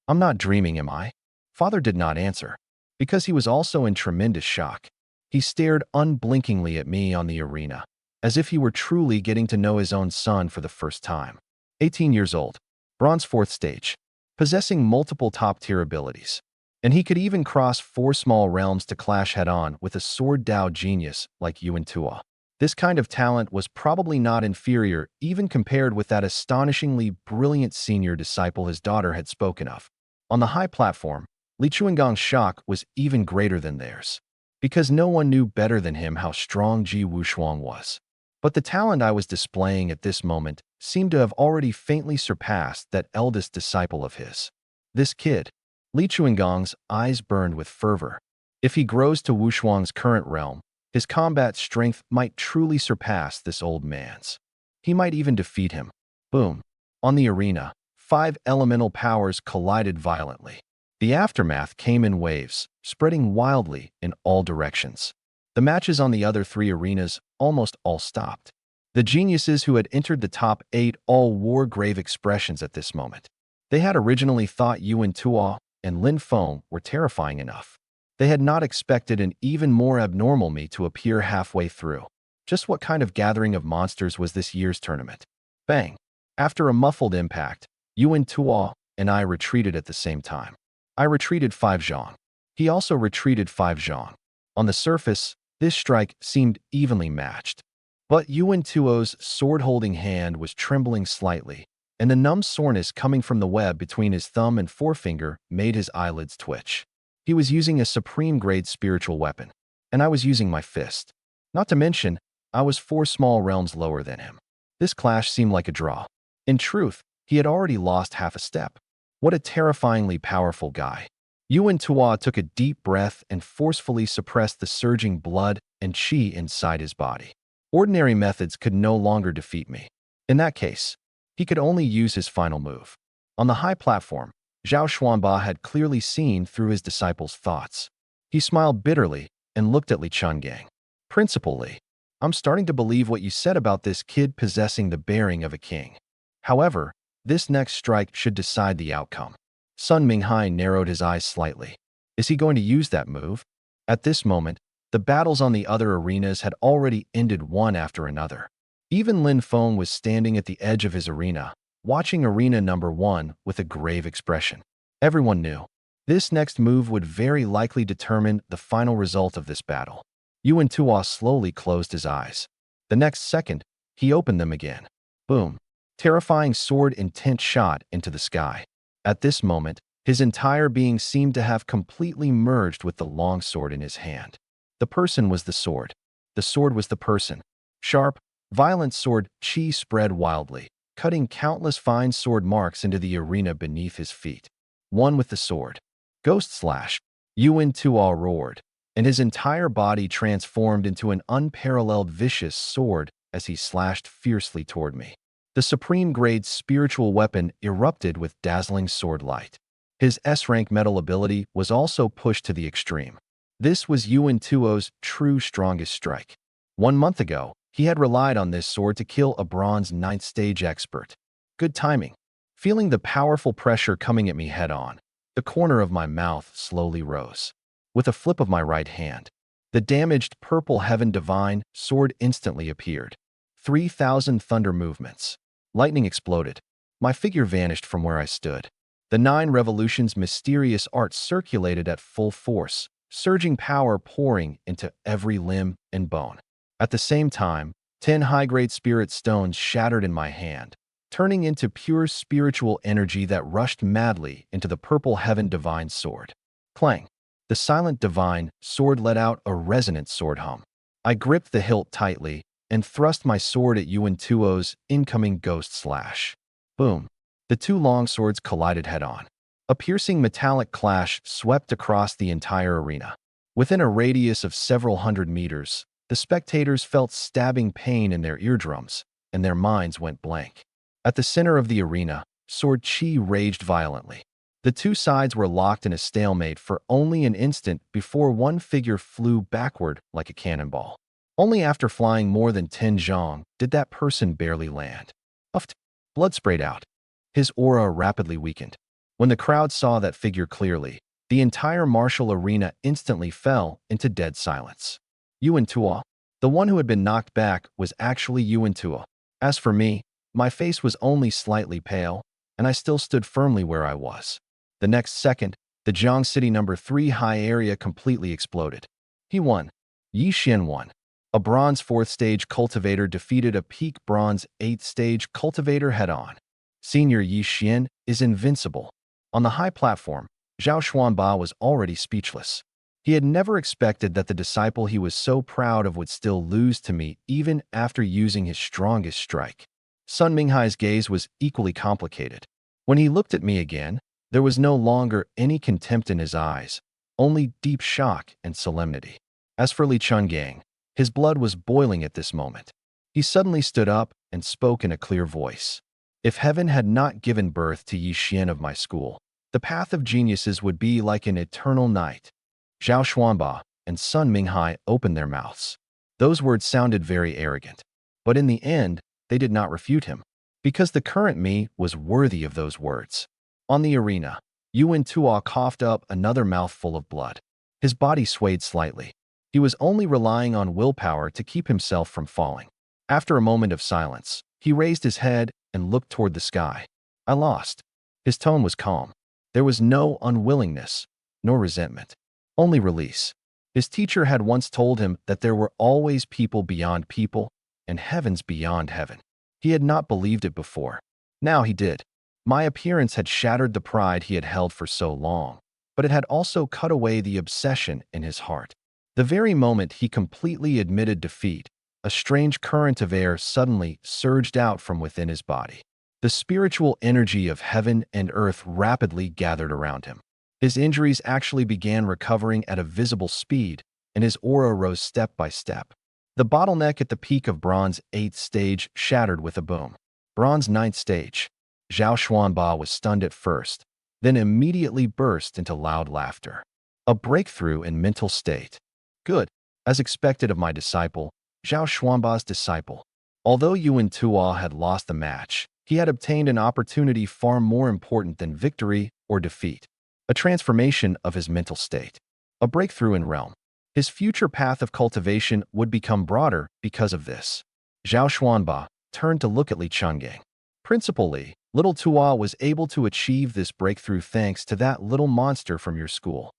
I'm not dreaming, am I? Father did not answer, because he was also in tremendous shock. He stared unblinkingly at me on the arena, as if he were truly getting to know his own son for the first time. 18 years old, Bronze 4th stage, possessing multiple top-tier abilities. And he could even cross 4 small realms to clash head-on with a sword Dao genius like Yuan Tuo. This kind of talent was probably not inferior even compared with that astonishingly brilliant senior disciple his daughter had spoken of. On the high platform, Li Chuangong's shock was even greater than theirs, because no one knew better than him how strong Ji Wushuang was. But the talent I was displaying at this moment seemed to have already faintly surpassed that eldest disciple of his. This kid, Li Chuangong's eyes burned with fervor. If he grows to Wushuang's current realm, his combat strength might truly surpass this old man's. He might even defeat him. Boom. On the arena, 5 elemental powers collided violently. The aftermath came in waves, spreading wildly in all directions. The matches on the other 3 arenas almost all stopped. The geniuses who had entered the top 8 all wore grave expressions at this moment. They had originally thought Yuan Tuo and Lin Feng were terrifying enough. They had not expected an even more abnormal me to appear halfway through. Just what kind of gathering of monsters was this year's tournament? Bang! After a muffled impact, Yuan Tuo and I retreated at the same time. I retreated 5 zhong. He also retreated 5 zhong. On the surface, this strike seemed evenly matched. But Yuan Tuo's sword-holding hand was trembling slightly, and the numb soreness coming from the web between his thumb and forefinger made his eyelids twitch. He was using a supreme-grade spiritual weapon, and I was using my fist. Not to mention, I was 4 small realms lower than him. This clash seemed like a draw. In truth, he had already lost half a step. What a terrifyingly powerful guy. Yuan Tuo took a deep breath and forcefully suppressed the surging blood and qi inside his body. Ordinary methods could no longer defeat me. In that case, he could only use his final move. On the high platform, Zhao Xuanba had clearly seen through his disciple's thoughts. He smiled bitterly and looked at Li Chungang. Principal Li, I'm starting to believe what you said about this kid possessing the bearing of a king. However, this next strike should decide the outcome. Sun Minghai narrowed his eyes slightly. Is he going to use that move? At this moment, the battles on the other arenas had already ended one after another. Even Lin Feng was standing at the edge of his arena, watching arena number 1 with a grave expression. Everyone knew. This next move would very likely determine the final result of this battle. Yuan Tuo slowly closed his eyes. The next second, he opened them again. Boom. Terrifying sword intent shot into the sky. At this moment, his entire being seemed to have completely merged with the long sword in his hand. The person was the sword. The sword was the person. Sharp, violent sword qi spread wildly, cutting countless fine sword marks into the arena beneath his feet. One with the sword. Ghost slash. Yuan Tuo roared, and his entire body transformed into an unparalleled vicious sword as he slashed fiercely toward me. The supreme-grade spiritual weapon erupted with dazzling sword light. His S-rank metal ability was also pushed to the extreme. This was Yuan Tuo's true strongest strike. 1 month ago, he had relied on this sword to kill a bronze 9th stage expert. Good timing. Feeling the powerful pressure coming at me head-on, the corner of my mouth slowly rose. With a flip of my right hand, the damaged purple heaven divine sword instantly appeared. 3,000 thunder movements. Lightning exploded. My figure vanished from where I stood. The 9 revolutions mysterious art circulated at full force, surging power pouring into every limb and bone. At the same time, 10 high-grade spirit stones shattered in my hand, turning into pure spiritual energy that rushed madly into the purple heaven divine sword. Clang! The silent divine sword let out a resonant sword hum. I gripped the hilt tightly and thrust my sword at Yuan Tuo's incoming ghost slash. Boom! The 2 long swords collided head-on. A piercing metallic clash swept across the entire arena. Within a radius of several hundred meters, the spectators felt stabbing pain in their eardrums, and their minds went blank. At the center of the arena, sword qi raged violently. The 2 sides were locked in a stalemate for only an instant before one figure flew backward like a cannonball. Only after flying more than 10 zhong did that person barely land. Puffed. Blood sprayed out. His aura rapidly weakened. When the crowd saw that figure clearly, the entire martial arena instantly fell into dead silence. Yuan Tuo, the one who had been knocked back, was actually Yuan Tuo. As for me, my face was only slightly pale, and I still stood firmly where I was. The next second, the Jiang City number 3 high area completely exploded. He won. Yi Xian won. A bronze 4th stage cultivator defeated a peak bronze 8th stage cultivator head-on. Senior Yi Xian is invincible. On the high platform, Zhao Xuanba was already speechless. He had never expected that the disciple he was so proud of would still lose to me even after using his strongest strike. Sun Minghai's gaze was equally complicated. When he looked at me again, there was no longer any contempt in his eyes, only deep shock and solemnity. As for Li Chungang, his blood was boiling at this moment. He suddenly stood up and spoke in a clear voice. If heaven had not given birth to Yi Xian of my school, the path of geniuses would be like an eternal night. Zhao Xuanba and Sun Minghai opened their mouths. Those words sounded very arrogant. But in the end, they did not refute him, because the current me was worthy of those words. On the arena, Yuan Tuo coughed up another mouthful of blood. His body swayed slightly. He was only relying on willpower to keep himself from falling. After a moment of silence, he raised his head and looked toward the sky. I lost. His tone was calm. There was no unwillingness, nor resentment, only release. His teacher had once told him that there were always people beyond people and heavens beyond heaven. He had not believed it before. Now he did. My appearance had shattered the pride he had held for so long, but it had also cut away the obsession in his heart. The very moment he completely admitted defeat, a strange current of air suddenly surged out from within his body. The spiritual energy of heaven and earth rapidly gathered around him. His injuries actually began recovering at a visible speed, and his aura rose step by step. The bottleneck at the peak of Bronze 8th stage shattered with a boom. Bronze 9th stage. Zhao Xuanba was stunned at first, then immediately burst into loud laughter. A breakthrough in mental state. Good. As expected of my disciple, Zhao Xuanba's disciple. Although Yuan Tuo had lost the match, he had obtained an opportunity far more important than victory or defeat. A transformation of his mental state. A breakthrough in realm. His future path of cultivation would become broader because of this. Zhao Xuanba turned to look at Li Chungang. Principal Li, little Tuo was able to achieve this breakthrough thanks to that little monster from your school.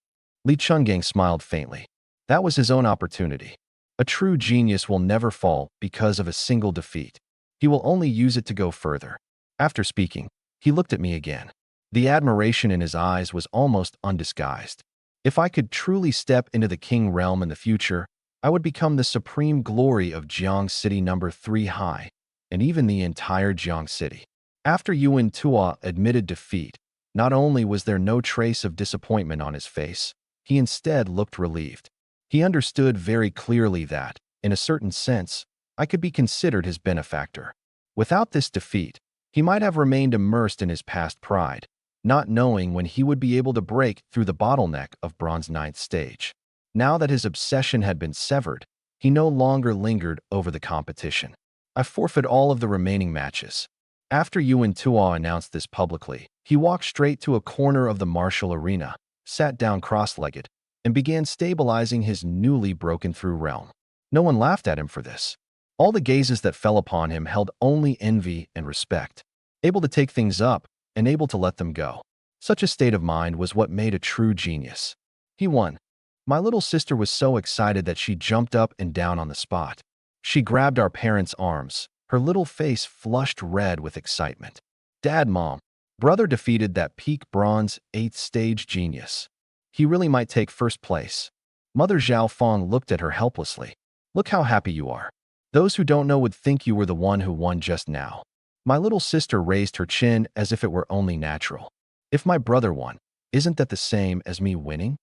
Li Chungang smiled faintly. That was his own opportunity. A true genius will never fall because of a single defeat. He will only use it to go further. After speaking, he looked at me again. The admiration in his eyes was almost undisguised. If I could truly step into the king realm in the future, I would become the supreme glory of Jiang City number 3 high, and even the entire Jiang City. After Yuan Tuo admitted defeat, not only was there no trace of disappointment on his face, he instead looked relieved. He understood very clearly that, in a certain sense, I could be considered his benefactor. Without this defeat, he might have remained immersed in his past pride, not knowing when he would be able to break through the bottleneck of Bronze 9th stage. Now that his obsession had been severed, he no longer lingered over the competition. I forfeit all of the remaining matches. After Yuan Tuo announced this publicly, he walked straight to a corner of the martial arena, sat down cross-legged, and began stabilizing his newly broken-through realm. No one laughed at him for this. All the gazes that fell upon him held only envy and respect, able to take things up and able to let them go. Such a state of mind was what made a true genius. He won. My little sister was so excited that she jumped up and down on the spot. She grabbed our parents' arms, her little face flushed red with excitement. Dad, Mom, brother defeated that peak Bronze 8th stage genius. He really might take first place. Mother Zhao Fong looked at her helplessly. Look how happy you are. Those who don't know would think you were the one who won just now. My little sister raised her chin as if it were only natural. If my brother won, isn't that the same as me winning?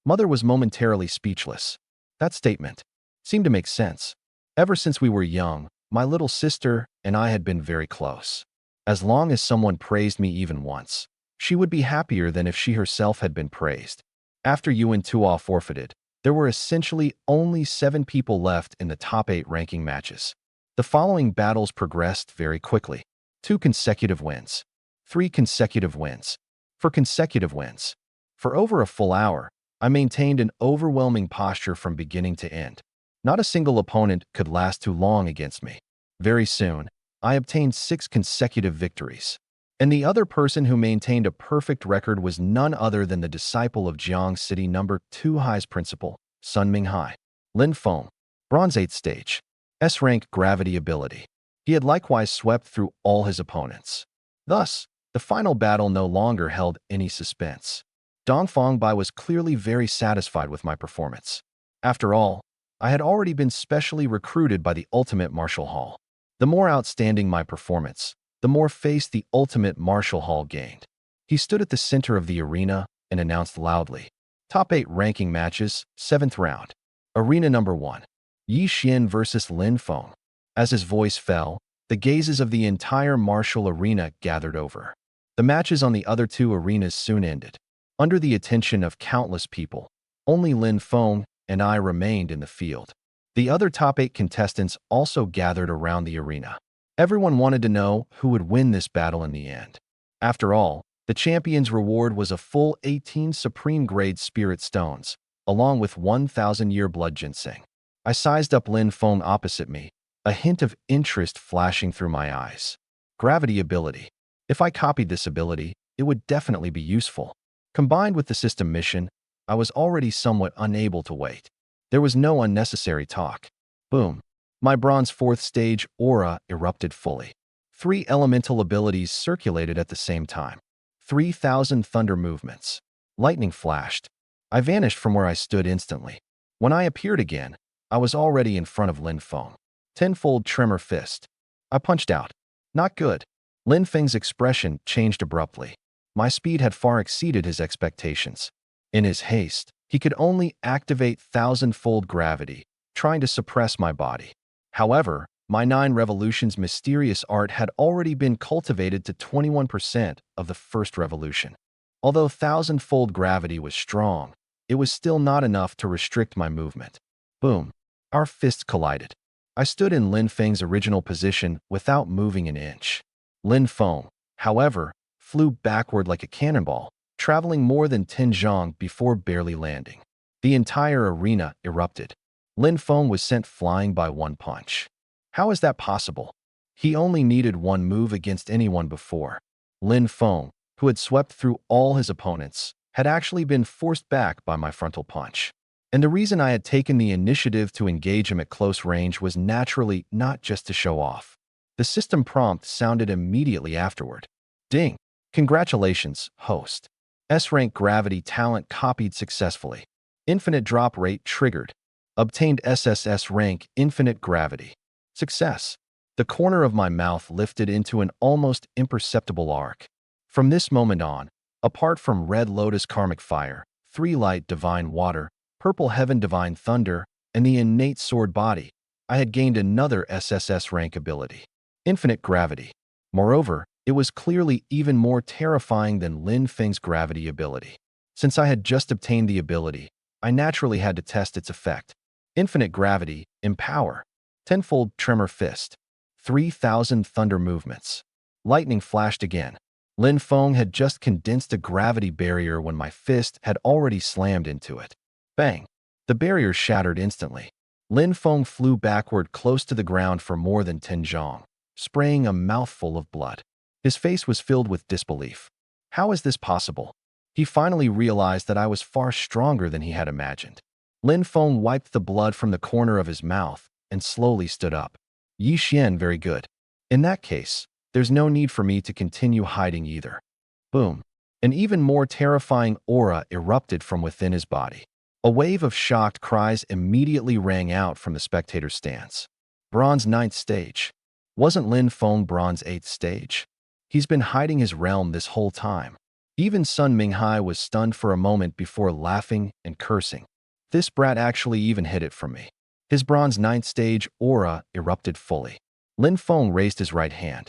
Mother was momentarily speechless. That statement seemed to make sense. Ever since we were young, my little sister and I had been very close. As long as someone praised me even once, she would be happier than if she herself had been praised. After Yuan Tuo forfeited, there were essentially only 7 people left in the top 8 ranking matches. The following battles progressed very quickly. 2 consecutive wins. 3 consecutive wins. 4 consecutive wins. For over a full hour, I maintained an overwhelming posture from beginning to end. Not a single opponent could last too long against me. Very soon, I obtained 6 consecutive victories. And the other person who maintained a perfect record was none other than the disciple of Jiang City number 2 high's principal, Sun Minghai. Lin Feng, Bronze 8th stage. S-rank gravity ability. He had likewise swept through all his opponents. Thus, the final battle no longer held any suspense. Dong Fangbai was clearly very satisfied with my performance. After all, I had already been specially recruited by the Ultimate Martial Hall. The more outstanding my performance, the more face the Ultimate Martial Hall gained. He stood at the center of the arena and announced loudly, Top 8 ranking matches, 7th round. Arena number 1. Yi Xian versus Lin Feng. As his voice fell, the gazes of the entire martial arena gathered over. The matches on the other two arenas soon ended. Under the attention of countless people, only Lin Feng and I remained in the field. The other top 8 contestants also gathered around the arena. Everyone wanted to know who would win this battle in the end. After all, the champion's reward was a full 18 supreme-grade spirit stones, along with 1,000-year blood ginseng. I sized up Lin Feng opposite me, a hint of interest flashing through my eyes. Gravity ability. If I copied this ability, it would definitely be useful. Combined with the system mission, I was already somewhat unable to wait. There was no unnecessary talk. Boom. My bronze 4th stage aura erupted fully. 3 elemental abilities circulated at the same time. 3,000 thunder movements. Lightning flashed. I vanished from where I stood instantly. When I appeared again, I was already in front of Lin Feng. Tenfold tremor fist. I punched out. Not good. Lin Feng's expression changed abruptly. My speed had far exceeded his expectations. In his haste, he could only activate 1,000-fold gravity, trying to suppress my body. However, my 9 revolutions mysterious art had already been cultivated to 21% of the first revolution. Although 1,000-fold gravity was strong, it was still not enough to restrict my movement. Boom. Our fists collided. I stood in Lin Feng's original position without moving an inch. Lin Feng, however, flew backward like a cannonball, traveling more than 10 zhang before barely landing. The entire arena erupted. Lin Feng was sent flying by one punch. How is that possible? He only needed one move against anyone before. Lin Feng, who had swept through all his opponents, had actually been forced back by my frontal punch. And the reason I had taken the initiative to engage him at close range was naturally not just to show off. The system prompt sounded immediately afterward. Ding! Congratulations, host. S-rank gravity talent copied successfully. Infinite drop rate triggered. Obtained SSS rank infinite gravity. Success. The corner of my mouth lifted into an almost imperceptible arc. From this moment on, apart from Red Lotus Karmic Fire, 3 Light Divine Water, Purple Heaven Divine Thunder, and the innate sword body, I had gained another SSS rank ability. Infinite gravity. Moreover, it was clearly even more terrifying than Lin Feng's gravity ability. Since I had just obtained the ability, I naturally had to test its effect. Infinite gravity, empower. Tenfold tremor fist. 3,000 thunder movements. Lightning flashed again. Lin Feng had just condensed a gravity barrier when my fist had already slammed into it. Bang! The barrier shattered instantly. Lin Feng flew backward close to the ground for more than 10 zhang, spraying a mouthful of blood. His face was filled with disbelief. How is this possible? He finally realized that I was far stronger than he had imagined. Lin Feng wiped the blood from the corner of his mouth and slowly stood up. Yi Xian, very good. In that case, there's no need for me to continue hiding either. Boom. An even more terrifying aura erupted from within his body. A wave of shocked cries immediately rang out from the spectator stands. Bronze 9th stage. Wasn't Lin Feng Bronze 8th stage? He's been hiding his realm this whole time. Even Sun Minghai was stunned for a moment before laughing and cursing. This brat actually even hid it from me. His Bronze 9th stage aura erupted fully. Lin Feng raised his right hand.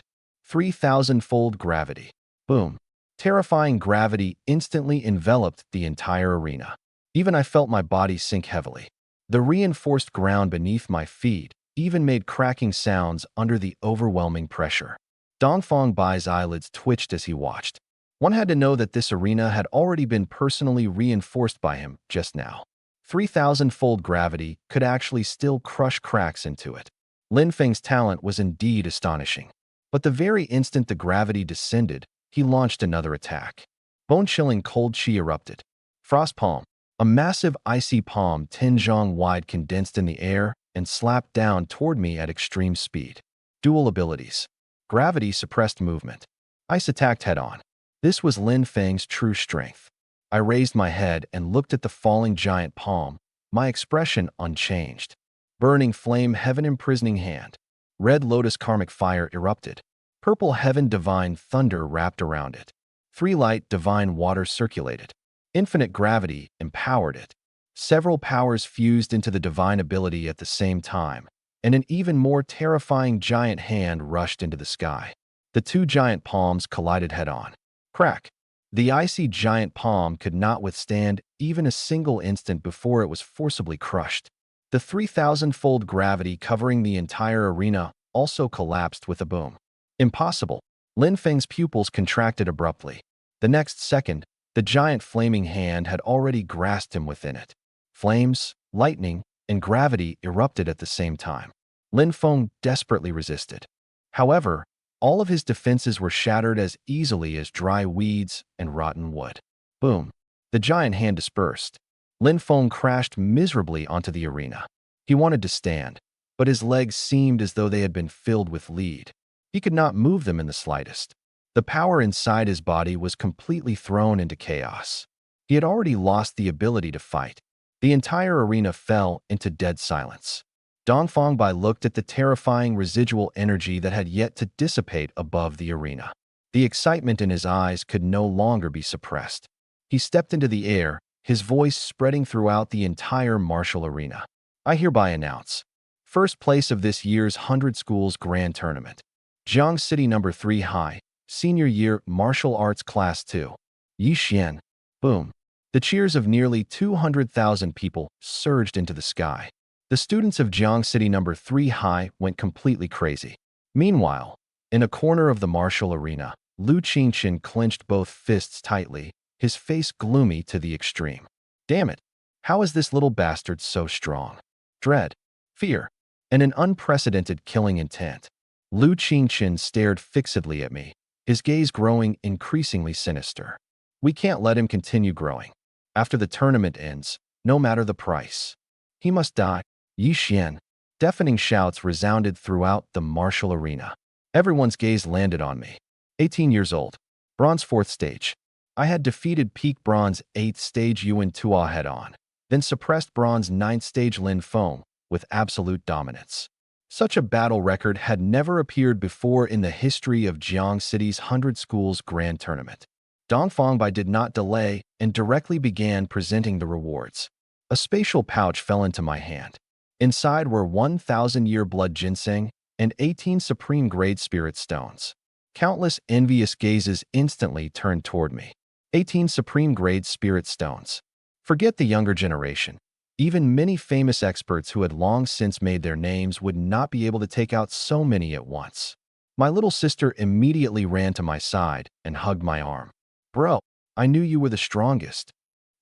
3,000-fold gravity. Boom. Terrifying gravity instantly enveloped the entire arena. Even I felt my body sink heavily. The reinforced ground beneath my feet even made cracking sounds under the overwhelming pressure. Dongfang Bai's eyelids twitched as he watched. One had to know that this arena had already been personally reinforced by him just now. 3,000-fold gravity could actually still crush cracks into it. Lin Feng's talent was indeed astonishing. But the very instant the gravity descended, he launched another attack. Bone-chilling cold chi erupted. Frost Palm. A massive icy palm 10 zhang wide condensed in the air and slapped down toward me at extreme speed. Dual abilities. Gravity suppressed movement. Ice attacked head-on. This was Lin Feng's true strength. I raised my head and looked at the falling giant palm, my expression unchanged. Burning flame heaven imprisoning hand. Red Lotus Karmic Fire erupted. Purple Heaven Divine Thunder wrapped around it. 3 Light Divine Water circulated. Infinite gravity empowered it. Several powers fused into the divine ability at the same time, and an even more terrifying giant hand rushed into the sky. The two giant palms collided head-on. Crack! The icy giant palm could not withstand even a single instant before it was forcibly crushed. The 3,000-fold gravity covering the entire arena also collapsed with a boom. Impossible. Lin Feng's pupils contracted abruptly. The next second, the giant flaming hand had already grasped him within it. Flames, lightning, and gravity erupted at the same time. Lin Feng desperately resisted. However, all of his defenses were shattered as easily as dry weeds and rotten wood. Boom! The giant hand dispersed. Lin Feng crashed miserably onto the arena. He wanted to stand, but his legs seemed as though they had been filled with lead. He could not move them in the slightest. The power inside his body was completely thrown into chaos. He had already lost the ability to fight. The entire arena fell into dead silence. Dong Fangbai looked at the terrifying residual energy that had yet to dissipate above the arena. The excitement in his eyes could no longer be suppressed. He stepped into the air, his voice spreading throughout the entire martial arena. I hereby announce, first place of this year's 100 Schools Grand Tournament. Jiang City No. 3 High, Senior Year Martial Arts Class 2. Yi Xian. Boom. The cheers of nearly 200,000 people surged into the sky. The students of Jiang City No. 3 High went completely crazy. Meanwhile, in a corner of the martial arena, Lu Qingqian clenched both fists tightly, his face gloomy to the extreme. Damn it! How is this little bastard so strong? Dread, fear, and an unprecedented killing intent. Lu Qingqian stared fixedly at me, his gaze growing increasingly sinister. We can't let him continue growing. After the tournament ends, no matter the price, he must die. Yi Xian. Deafening shouts resounded throughout the martial arena. Everyone's gaze landed on me. 18 years old. Bronze 4th stage. I had defeated peak bronze 8th stage Yuan Tua head-on, then suppressed bronze 9th stage Lin Feng with absolute dominance. Such a battle record had never appeared before in the history of Jiang City's 100 Schools Grand Tournament. Dong Fangbai did not delay and directly began presenting the rewards. A spatial pouch fell into my hand. Inside were 1,000-year blood ginseng and 18 supreme-grade spirit stones. Countless envious gazes instantly turned toward me. 18 supreme-grade spirit stones. Forget the younger generation. Even many famous experts who had long since made their names would not be able to take out so many at once. My little sister immediately ran to my side and hugged my arm. Bro, I knew you were the strongest.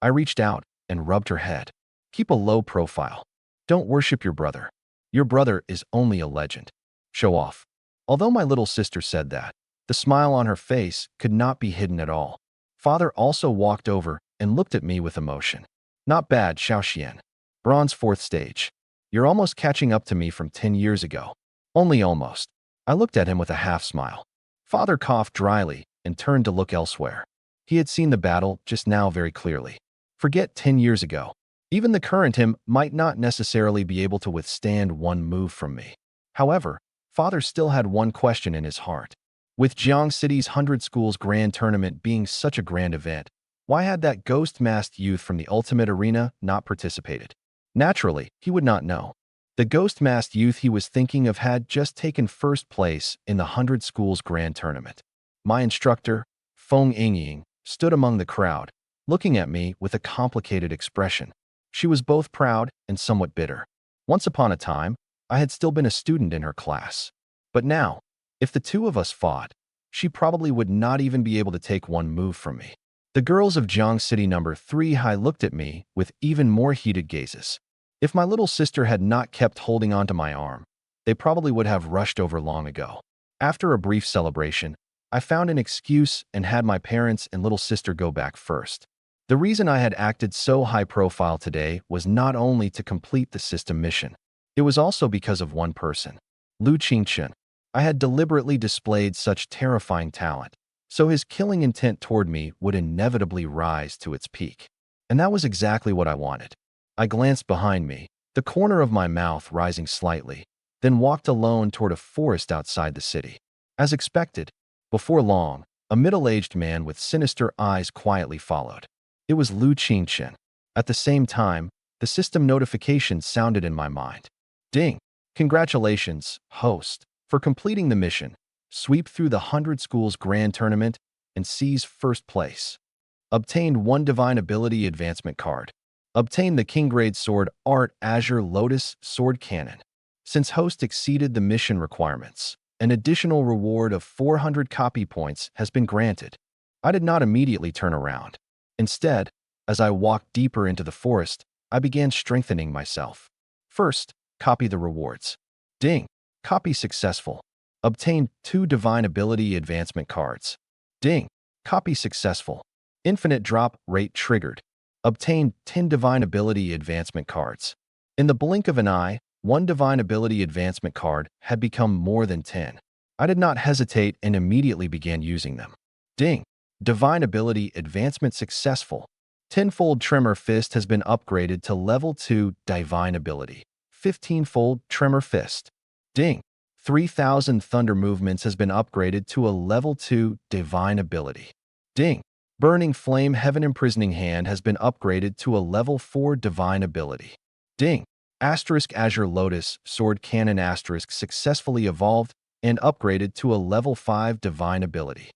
I reached out and rubbed her head. Keep a low profile. Don't worship your brother. Your brother is only a legend. Show off. Although my little sister said that, the smile on her face could not be hidden at all. Father also walked over and looked at me with emotion. Not bad, Xiaoxian. Bronze 4th stage. You're almost catching up to me from 10 years ago. Only almost. I looked at him with a half-smile. Father coughed dryly and turned to look elsewhere. He had seen the battle just now very clearly. Forget 10 years ago. Even the current him might not necessarily be able to withstand one move from me. However, Father still had one question in his heart. With Jiang City's 100 Schools Grand Tournament being such a grand event, why had that ghost-masked youth from the Ultimate Arena not participated? Naturally, he would not know. The ghost-masked youth he was thinking of had just taken first place in the 100 Schools Grand Tournament. My instructor, Feng Yingying, stood among the crowd, looking at me with a complicated expression. She was both proud and somewhat bitter. Once upon a time, I had still been a student in her class. But now, if the two of us fought, she probably would not even be able to take one move from me. The girls of Jiang City No. 3 High looked at me with even more heated gazes. If my little sister had not kept holding onto my arm, they probably would have rushed over long ago. After a brief celebration, I found an excuse and had my parents and little sister go back first. The reason I had acted so high profile today was not only to complete the system mission. It was also because of one person, Lu Qingqian. I had deliberately displayed such terrifying talent, so his killing intent toward me would inevitably rise to its peak. And that was exactly what I wanted. I glanced behind me, the corner of my mouth rising slightly, then walked alone toward a forest outside the city. As expected, before long, a middle-aged man with sinister eyes quietly followed. It was Lu Qingchen. At the same time, the system notification sounded in my mind. Ding! Congratulations, host, for completing the mission. Sweep through the 100 Schools Grand Tournament and seize first place. Obtained 1 Divine Ability Advancement card. Obtained the King Grade Sword Art Azure Lotus Sword Cannon. Since host exceeded the mission requirements, an additional reward of 400 copy points has been granted. I did not immediately turn around. Instead, as I walked deeper into the forest, I began strengthening myself. First, copy the rewards. Ding! Copy successful. Obtained 2 Divine Ability Advancement cards. Ding! Copy successful. Infinite drop rate triggered. Obtained 10 Divine Ability Advancement cards. In the blink of an eye, 1 Divine Ability Advancement card had become more than 10. I did not hesitate and immediately began using them. Ding! Divine Ability Advancement successful. Tenfold Tremor Fist has been upgraded to Level 2 Divine Ability. 15-fold Tremor Fist. Ding! 3000 Thunder Movements has been upgraded to a Level 2 Divine Ability. Ding! Burning Flame Heaven Imprisoning Hand has been upgraded to a Level 4 Divine Ability. Ding! Asterisk Azure Lotus Sword Cannon Asterisk successfully evolved and upgraded to a Level 5 Divine Ability.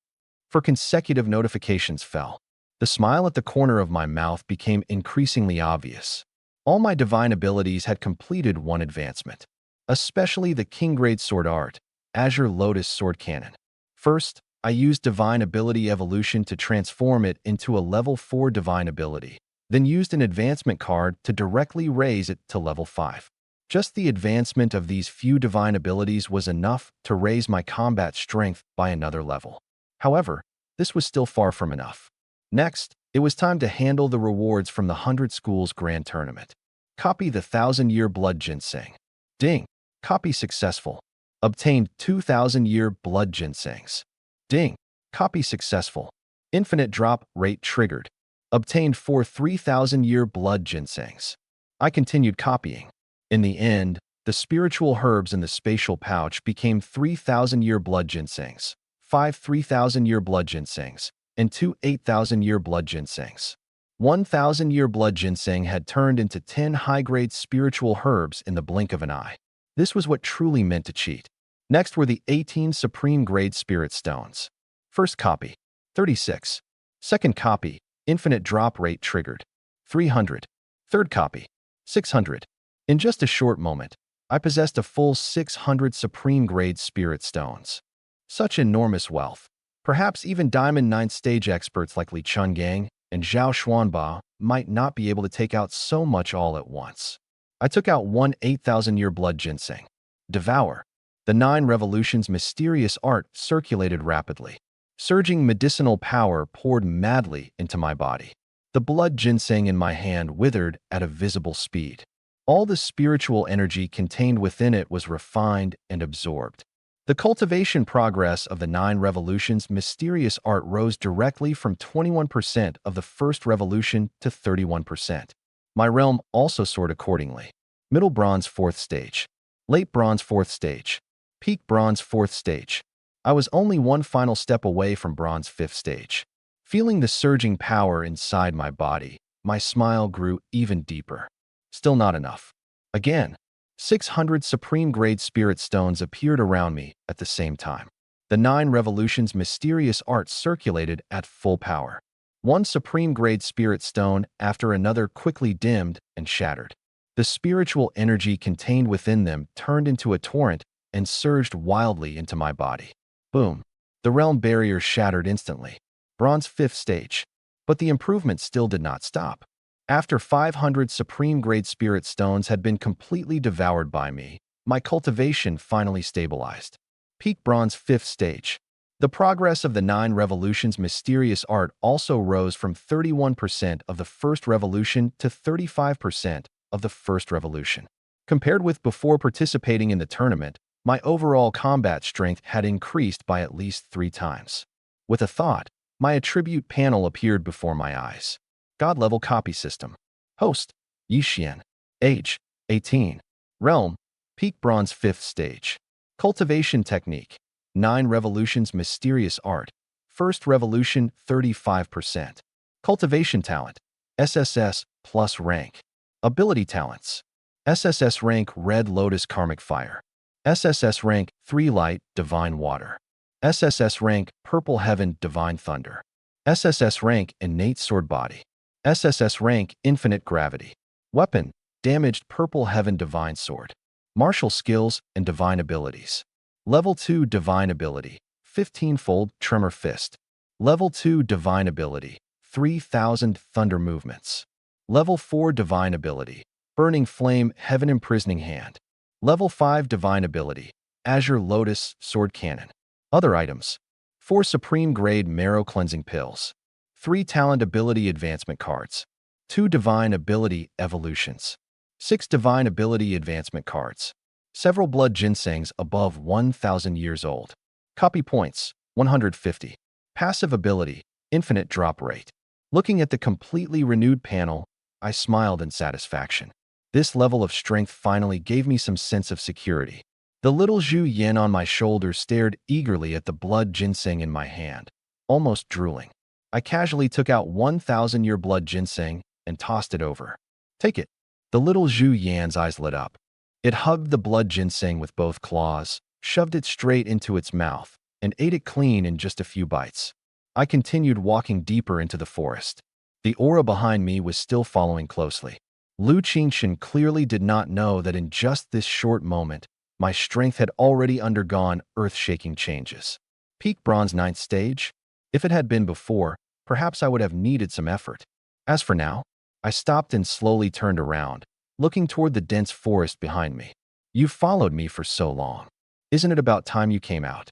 For consecutive notifications fell. The smile at the corner of my mouth became increasingly obvious. All my divine abilities had completed 1 advancement, especially the King Grade Sword Art, Azure Lotus Sword Cannon. First, I used Divine Ability Evolution to transform it into a Level 4 Divine Ability, then used an advancement card to directly raise it to Level 5. Just the advancement of these few divine abilities was enough to raise my combat strength by another level. However, this was still far from enough. Next, it was time to handle the rewards from the 100 Schools Grand Tournament. Copy the 1000-Year Blood Ginseng. Ding! Copy successful. Obtained 2000-Year Blood Ginsengs. Ding! Copy successful. Infinite drop rate triggered. Obtained 4 3000-Year Blood Ginsengs. I continued copying. In the end, the spiritual herbs in the spatial pouch became 3000-Year Blood Ginsengs, 5 3000-Year Blood Ginsengs, and 2 8000-Year Blood Ginsengs. 1000-Year Blood Ginseng had turned into 10 high-grade spiritual herbs in the blink of an eye. This was what truly meant to cheat. Next were the 18 Supreme Grade Spirit Stones. First copy, 36. Second copy, Infinite Drop Rate triggered, 300. Third copy, 600. In just a short moment, I possessed a full 600 Supreme Grade Spirit Stones. Such enormous wealth. Perhaps even Diamond 9th stage experts like Li Chungang and Zhao Xuanba might not be able to take out so much all at once. I took out 1 8000-Year Blood Ginseng. Devour. The 9 Revolutions mysterious art circulated rapidly. Surging medicinal power poured madly into my body. The blood ginseng in my hand withered at a visible speed. All the spiritual energy contained within it was refined and absorbed. The cultivation progress of the 9 Revolutions mysterious art rose directly from 21% of the first revolution to 31%. My realm also soared accordingly. Middle Bronze 4th stage. Late Bronze 4th stage. Peak Bronze 4th stage. I was only one final step away from Bronze 5th stage. Feeling the surging power inside my body, my smile grew even deeper. Still not enough. Again, 600 Supreme Grade Spirit Stones appeared around me at the same time. The 9 Revolutions mysterious art circulated at full power. One Supreme Grade Spirit Stone after another quickly dimmed and shattered. The spiritual energy contained within them turned into a torrent and surged wildly into my body. Boom! The realm barrier shattered instantly. Bronze 5th stage. But the improvement still did not stop. After 500 Supreme Grade Spirit Stones had been completely devoured by me, my cultivation finally stabilized. Peak Bronze 5th stage. The progress of the 9 Revolutions mysterious art also rose from 31% of the first revolution to 35% of the first revolution. Compared with before participating in the tournament, my overall combat strength had increased by at least 3 times. With a thought, my attribute panel appeared before my eyes. God-level copy system. Host, Yixian. Age, 18. Realm, Peak Bronze 5th stage. Cultivation technique, 9 Revolutions mysterious art. First revolution, 35%. Cultivation talent, SSS plus rank. Ability talents. SSS rank Red Lotus Karmic Fire. SSS rank 3 Light Divine Water. SSS rank Purple Heaven Divine Thunder. SSS rank Innate Sword Body. SSS rank Infinite Gravity. Weapon, Damaged Purple Heaven Divine Sword. Martial Skills and Divine Abilities. Level 2 Divine Ability, 15-fold Tremor Fist. Level 2 Divine Ability, 3,000 Thunder Movements. Level 4 Divine Ability, Burning Flame Heaven Imprisoning Hand. Level 5 Divine Ability, Azure Lotus Sword Cannon. Other items. 4 Supreme Grade Marrow Cleansing Pills. 3 Talent Ability Advancement Cards. 2 Divine Ability Evolutions. 6 Divine Ability Advancement Cards. Several Blood Ginsengs above 1,000 years old. Copy points, 150. Passive Ability, Infinite Drop Rate. Looking at the completely renewed panel, I smiled in satisfaction. This level of strength finally gave me some sense of security. The little Zhu Yin on my shoulder stared eagerly at the blood ginseng in my hand, almost drooling. I casually took out 1,000-year blood ginseng and tossed it over. Take it. The little Zhu Yan's eyes lit up. It hugged the blood ginseng with both claws, shoved it straight into its mouth, and ate it clean in just a few bites. I continued walking deeper into the forest. The aura behind me was still following closely. Lu Qingchen clearly did not know that in just this short moment, my strength had already undergone earth-shaking changes. Peak Bronze 9th Stage? If it had been before, perhaps I would have needed some effort. As for now, I stopped and slowly turned around, looking toward the dense forest behind me. You've followed me for so long. Isn't it about time you came out?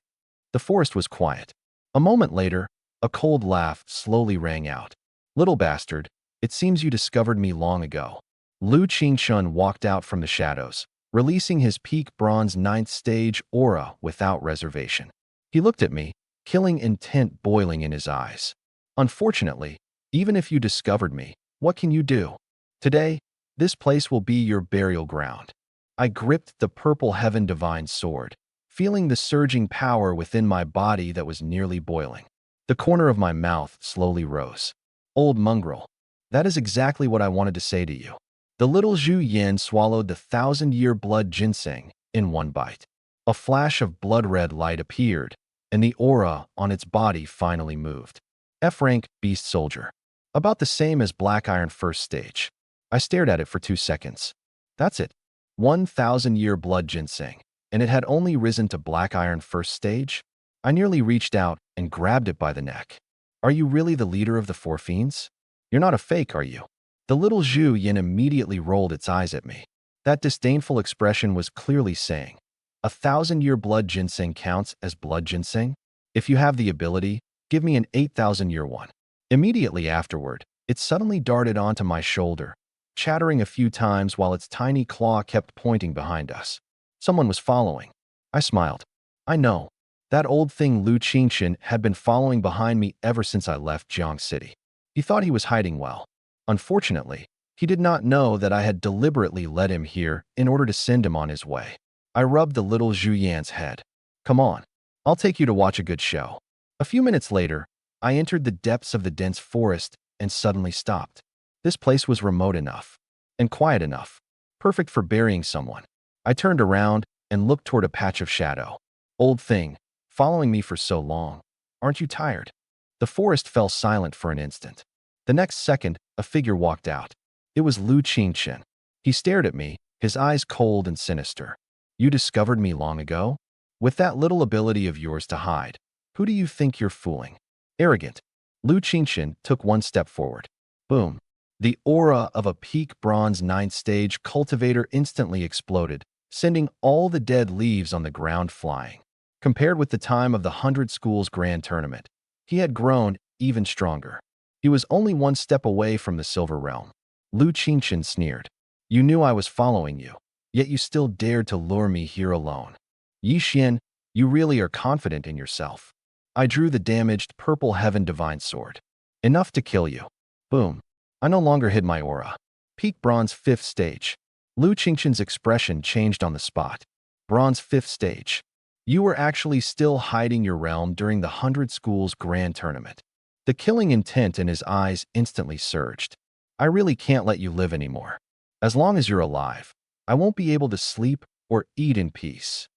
The forest was quiet. A moment later, a cold laugh slowly rang out. Little bastard, it seems you discovered me long ago. Lu Qingchen walked out from the shadows, releasing his Peak Bronze 9th Stage aura without reservation. He looked at me, killing intent boiling in his eyes. Unfortunately, even if you discovered me, what can you do? Today, this place will be your burial ground. I gripped the Purple Heaven Divine Sword, feeling the surging power within my body that was nearly boiling. The corner of my mouth slowly rose. Old mongrel, that is exactly what I wanted to say to you. The little Zhu Yin swallowed the 1,000-year blood ginseng in one bite. A flash of blood-red light appeared, and the aura on its body finally moved. F-rank Beast Soldier. About the same as Black Iron 1st Stage. I stared at it for 2 seconds. That's it. 1,000-year blood ginseng, and it had only risen to Black Iron 1st Stage? I nearly reached out and grabbed it by the neck. Are you really the leader of the Four Fiends? You're not a fake, are you? The little Zhu Yin immediately rolled its eyes at me. That disdainful expression was clearly saying, 1,000-year blood ginseng counts as blood ginseng? If you have the ability, give me an 8,000-year one. Immediately afterward, it suddenly darted onto my shoulder, chattering a few times while its tiny claw kept pointing behind us. Someone was following. I smiled. I know. That old thing Lu Qingchen had been following behind me ever since I left Jiang City. He thought he was hiding well. Unfortunately, he did not know that I had deliberately led him here in order to send him on his way. I rubbed the little Zhu Yan's head. Come on, I'll take you to watch a good show. A few minutes later, I entered the depths of the dense forest and suddenly stopped. This place was remote enough and quiet enough, perfect for burying someone. I turned around and looked toward a patch of shadow. Old thing, following me for so long. Aren't you tired? The forest fell silent for an instant. The next second, a figure walked out. It was Lu Qingchen. He stared at me, his eyes cold and sinister. You discovered me long ago? With that little ability of yours to hide, who do you think you're fooling? Arrogant. Lu Qingchen took one step forward. Boom. The aura of a Peak Bronze 9th Stage cultivator instantly exploded, sending all the dead leaves on the ground flying. Compared with the time of the 100 Schools Grand Tournament, he had grown even stronger. He was only one step away from the Silver Realm. Lu Qingchen sneered. You knew I was following you, yet you still dared to lure me here alone. Yi Xian, you really are confident in yourself. I drew the damaged Purple Heaven Divine Sword. Enough to kill you. Boom. I no longer hid my aura. Peak Bronze 5th Stage. Lu Qingchen's expression changed on the spot. Bronze 5th Stage. You were actually still hiding your realm during the 100 Schools Grand Tournament. The killing intent in his eyes instantly surged. I really can't let you live anymore. As long as you're alive, I won't be able to sleep or eat in peace."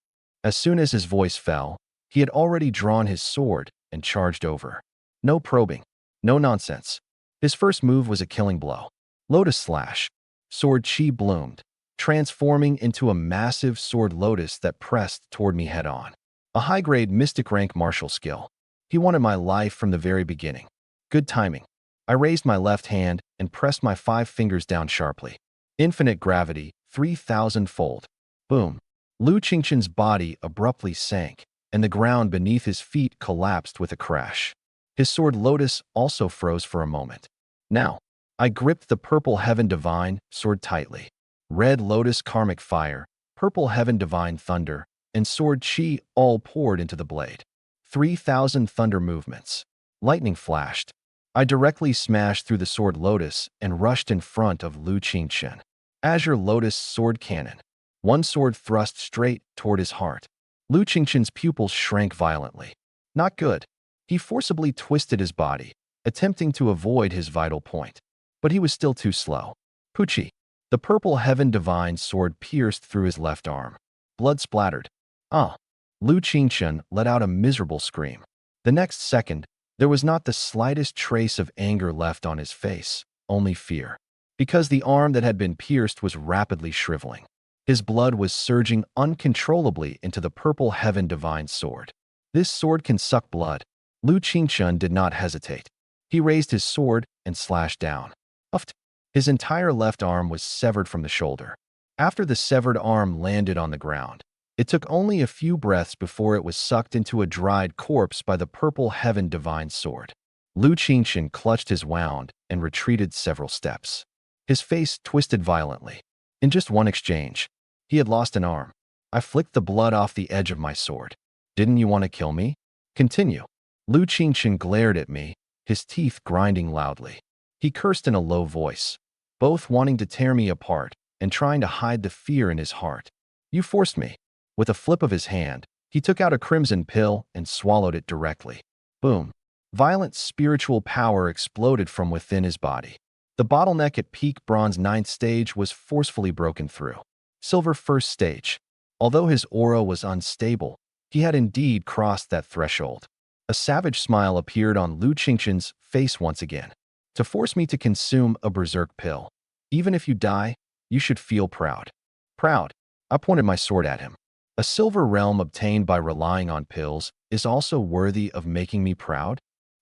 As soon as his voice fell, he had already drawn his sword and charged over. No probing, no nonsense. His first move was a killing blow. Lotus slash. Sword chi bloomed, transforming into a massive sword lotus that pressed toward me head-on. A high-grade mystic rank martial skill. He wanted my life from the very beginning. Good timing. I raised my left hand and pressed my 5 fingers down sharply. Infinite gravity, 3,000-fold. Boom. Lu Qingqian's body abruptly sank, and the ground beneath his feet collapsed with a crash. His sword lotus also froze for a moment. Now, I gripped the purple heaven divine sword tightly. Red lotus karmic fire, purple heaven divine thunder, and sword chi all poured into the blade. 3,000 thunder movements. Lightning flashed. I directly smashed through the sword lotus and rushed in front of Lu Qingqian. Azure lotus sword cannon. One sword thrust straight toward his heart. Lu Qingqian's pupils shrank violently. Not good. He forcibly twisted his body, attempting to avoid his vital point. But he was still too slow. Pucci. The purple heaven divine sword pierced through his left arm. Blood splattered. Ah! Lu Qingqian let out a miserable scream. The next second, there was not the slightest trace of anger left on his face, only fear. Because the arm that had been pierced was rapidly shriveling. His blood was surging uncontrollably into the purple heaven divine sword. This sword can suck blood. Lu Qingqian did not hesitate. He raised his sword and slashed down. Uft! His entire left arm was severed from the shoulder. After the severed arm landed on the ground, it took only a few breaths before it was sucked into a dried corpse by the purple heaven divine sword. Lu Qingqian clutched his wound and retreated several steps. His face twisted violently. In just one exchange, he had lost an arm. I flicked the blood off the edge of my sword. "Didn't you want to kill me? Continue." Lu Qingqian glared at me, his teeth grinding loudly. He cursed in a low voice, both wanting to tear me apart and trying to hide the fear in his heart. "You forced me." With a flip of his hand, he took out a crimson pill and swallowed it directly. Boom. Violent spiritual power exploded from within his body. The bottleneck at peak bronze 9th stage was forcefully broken through. Silver 1st stage. Although his aura was unstable, he had indeed crossed that threshold. A savage smile appeared on Lu Qingqian's face once again. "To force me to consume a berserk pill. Even if you die, you should feel proud." Proud? I pointed my sword at him. A silver realm obtained by relying on pills is also worthy of making me proud?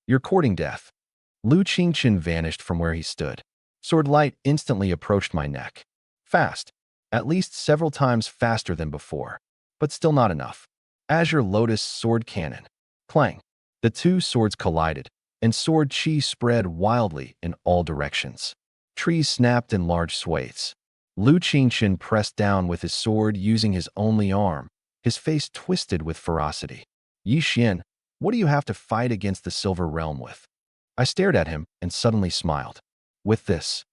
You're courting death. Lu Qingqian vanished from where he stood. Sword light instantly approached my neck. Fast. At least several times faster than before. But still not enough. Azure lotus sword cannon. Clang. The two swords collided, and sword chi spread wildly in all directions. Trees snapped in large swathes. Lu Qingqian pressed down with his sword using his only arm, his face twisted with ferocity. "Yi Xian, what do you have to fight against the Silver Realm with?" I stared at him and suddenly smiled. "With this."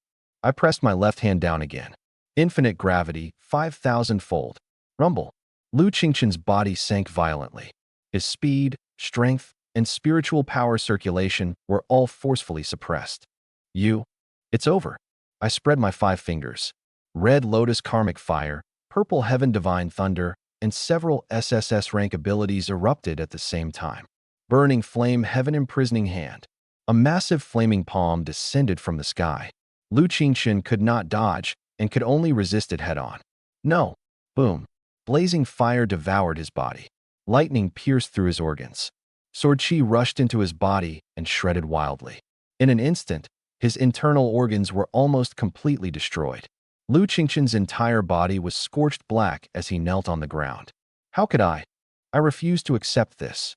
I pressed my left hand down again. Infinite gravity, 5,000-fold. Rumble. Lu Qingqian's body sank violently. His speed, strength, and spiritual power circulation were all forcefully suppressed. It's over." I spread my 5 fingers. Red lotus karmic fire, purple heaven divine thunder, and several SSS rank abilities erupted at the same time. Burning flame heaven imprisoning hand. A massive flaming palm descended from the sky. Lu Qingqian could not dodge and could only resist it head-on. No. Boom. Blazing fire devoured his body. Lightning pierced through his organs. Sword chi rushed into his body and shredded wildly. In an instant, his internal organs were almost completely destroyed. Lu Qingqian's entire body was scorched black as he knelt on the ground. How could I? I refused to accept this.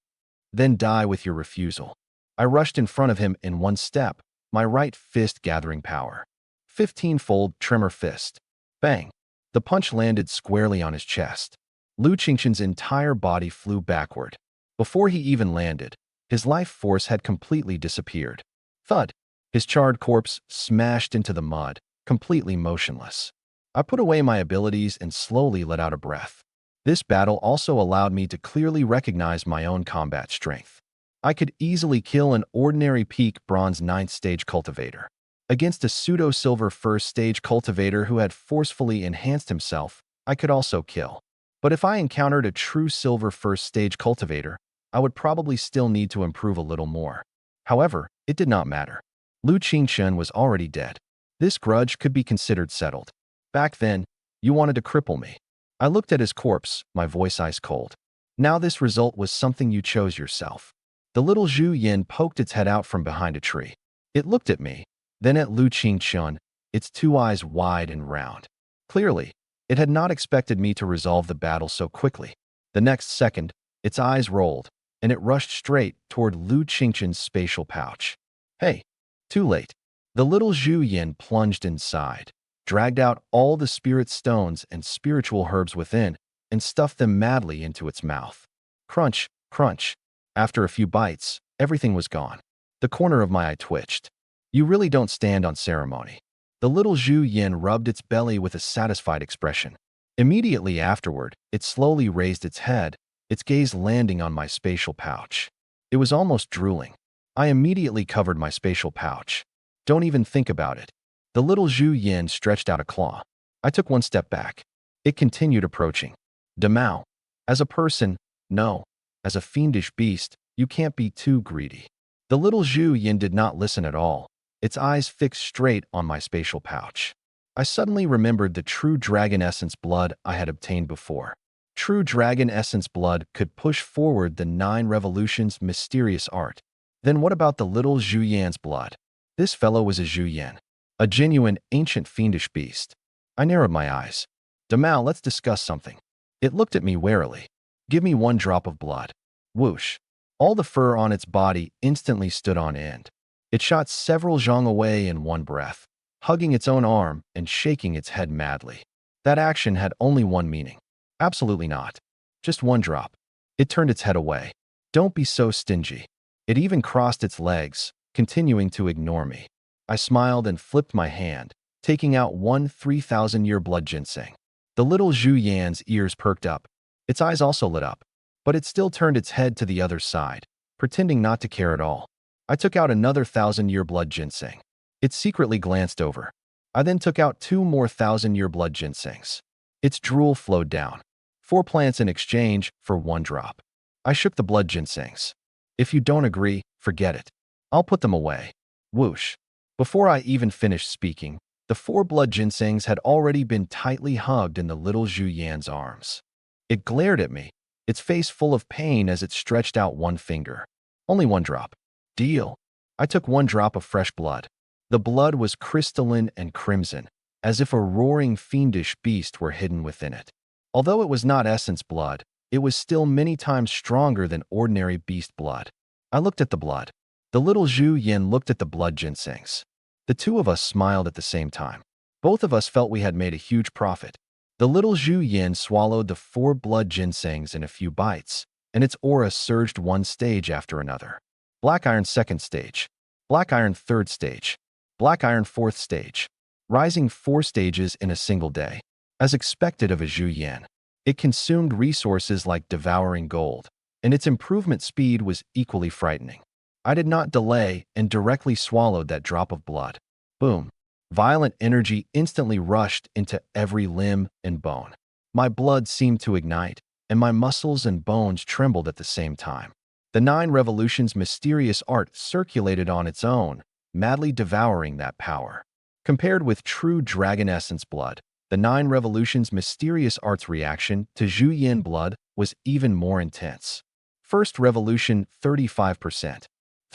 "Then die with your refusal." I rushed in front of him in one step, my right fist gathering power. 15-fold tremor fist. Bang! The punch landed squarely on his chest. Lu Qingqian's entire body flew backward. Before he even landed, his life force had completely disappeared. Thud! His charred corpse smashed into the mud, completely motionless. I put away my abilities and slowly let out a breath. This battle also allowed me to clearly recognize my own combat strength. I could easily kill an ordinary peak bronze 9th stage cultivator. Against a pseudo-silver first stage cultivator who had forcefully enhanced himself, I could also kill. But if I encountered a true silver first stage cultivator, I would probably still need to improve a little more. However, it did not matter. Lu Qingchen was already dead. This grudge could be considered settled. Back then, you wanted to cripple me. I looked at his corpse, my voice ice cold. Now this result was something you chose yourself. The little Zhu Yin poked its head out from behind a tree. It looked at me, then at Lu Qingchen, its two eyes wide and round. Clearly, it had not expected me to resolve the battle so quickly. The next second, its eyes rolled, and it rushed straight toward Lu Qingchen's spatial pouch. Hey, too late. The little Zhu Yin plunged inside, dragged out all the spirit stones and spiritual herbs within, and stuffed them madly into its mouth. Crunch, crunch. After a few bites, everything was gone. The corner of my eye twitched. You really don't stand on ceremony. The little Zhu Yin rubbed its belly with a satisfied expression. Immediately afterward, it slowly raised its head, its gaze landing on my spatial pouch. It was almost drooling. I immediately covered my spatial pouch. Don't even think about it. The little Zhu Yin stretched out a claw. I took one step back. It continued approaching. Demao. As a person, no. As a fiendish beast, you can't be too greedy. The little Zhu Yin did not listen at all, its eyes fixed straight on my spatial pouch. I suddenly remembered the true dragon essence blood I had obtained before. True dragon essence blood could push forward the 9 revolutions mysterious art. Then what about the little Zhu Yan's blood? This fellow was a Zhu Yan, a genuine ancient fiendish beast. I narrowed my eyes. Demao, let's discuss something. It looked at me warily. Give me 1 drop of blood. Whoosh. All the fur on its body instantly stood on end. It shot several zhang away in one breath, hugging its own arm and shaking its head madly. That action had only one meaning. Absolutely not. Just 1 drop. It turned its head away. Don't be so stingy. It even crossed its legs, continuing to ignore me. I smiled and flipped my hand, taking out 1 3,000-year blood ginseng. The little Zhu Yan's ears perked up. Its eyes also lit up, but it still turned its head to the other side, pretending not to care at all. I took out another 1,000-year blood ginseng. It secretly glanced over. I then took out 2 more 1,000-year blood ginsengs. Its drool flowed down. 4 plants in exchange for 1 drop. I shook the blood ginsengs. If you don't agree, forget it. I'll put them away. Whoosh. Before I even finished speaking, the 4 blood ginsengs had already been tightly hugged in the little Zhu Yan's arms. It glared at me, its face full of pain as it stretched out 1 finger. Only 1 drop. Deal. I took 1 drop of fresh blood. The blood was crystalline and crimson, as if a roaring fiendish beast were hidden within it. Although it was not essence blood, it was still many times stronger than ordinary beast blood. I looked at the blood. The little Zhu Yin looked at the blood ginsengs. The 2 of us smiled at the same time. Both of us felt we had made a huge profit. The little Zhu Yin swallowed the 4 blood ginsengs in a few bites, and its aura surged 1 stage after another. Black iron 2nd stage. Black iron 3rd stage. Black iron 4th stage. Rising 4 stages in a single day. As expected of a Zhu Yin, it consumed resources like devouring gold, and its improvement speed was equally frightening. I did not delay and directly swallowed that drop of blood. Boom. Violent energy instantly rushed into every limb and bone. My blood seemed to ignite, and my muscles and bones trembled at the same time. The 9 revolutions mysterious art circulated on its own, madly devouring that power. Compared with true dragon essence blood, the 9 revolutions mysterious art's reaction to Zhu Yin blood was even more intense. First revolution 35%,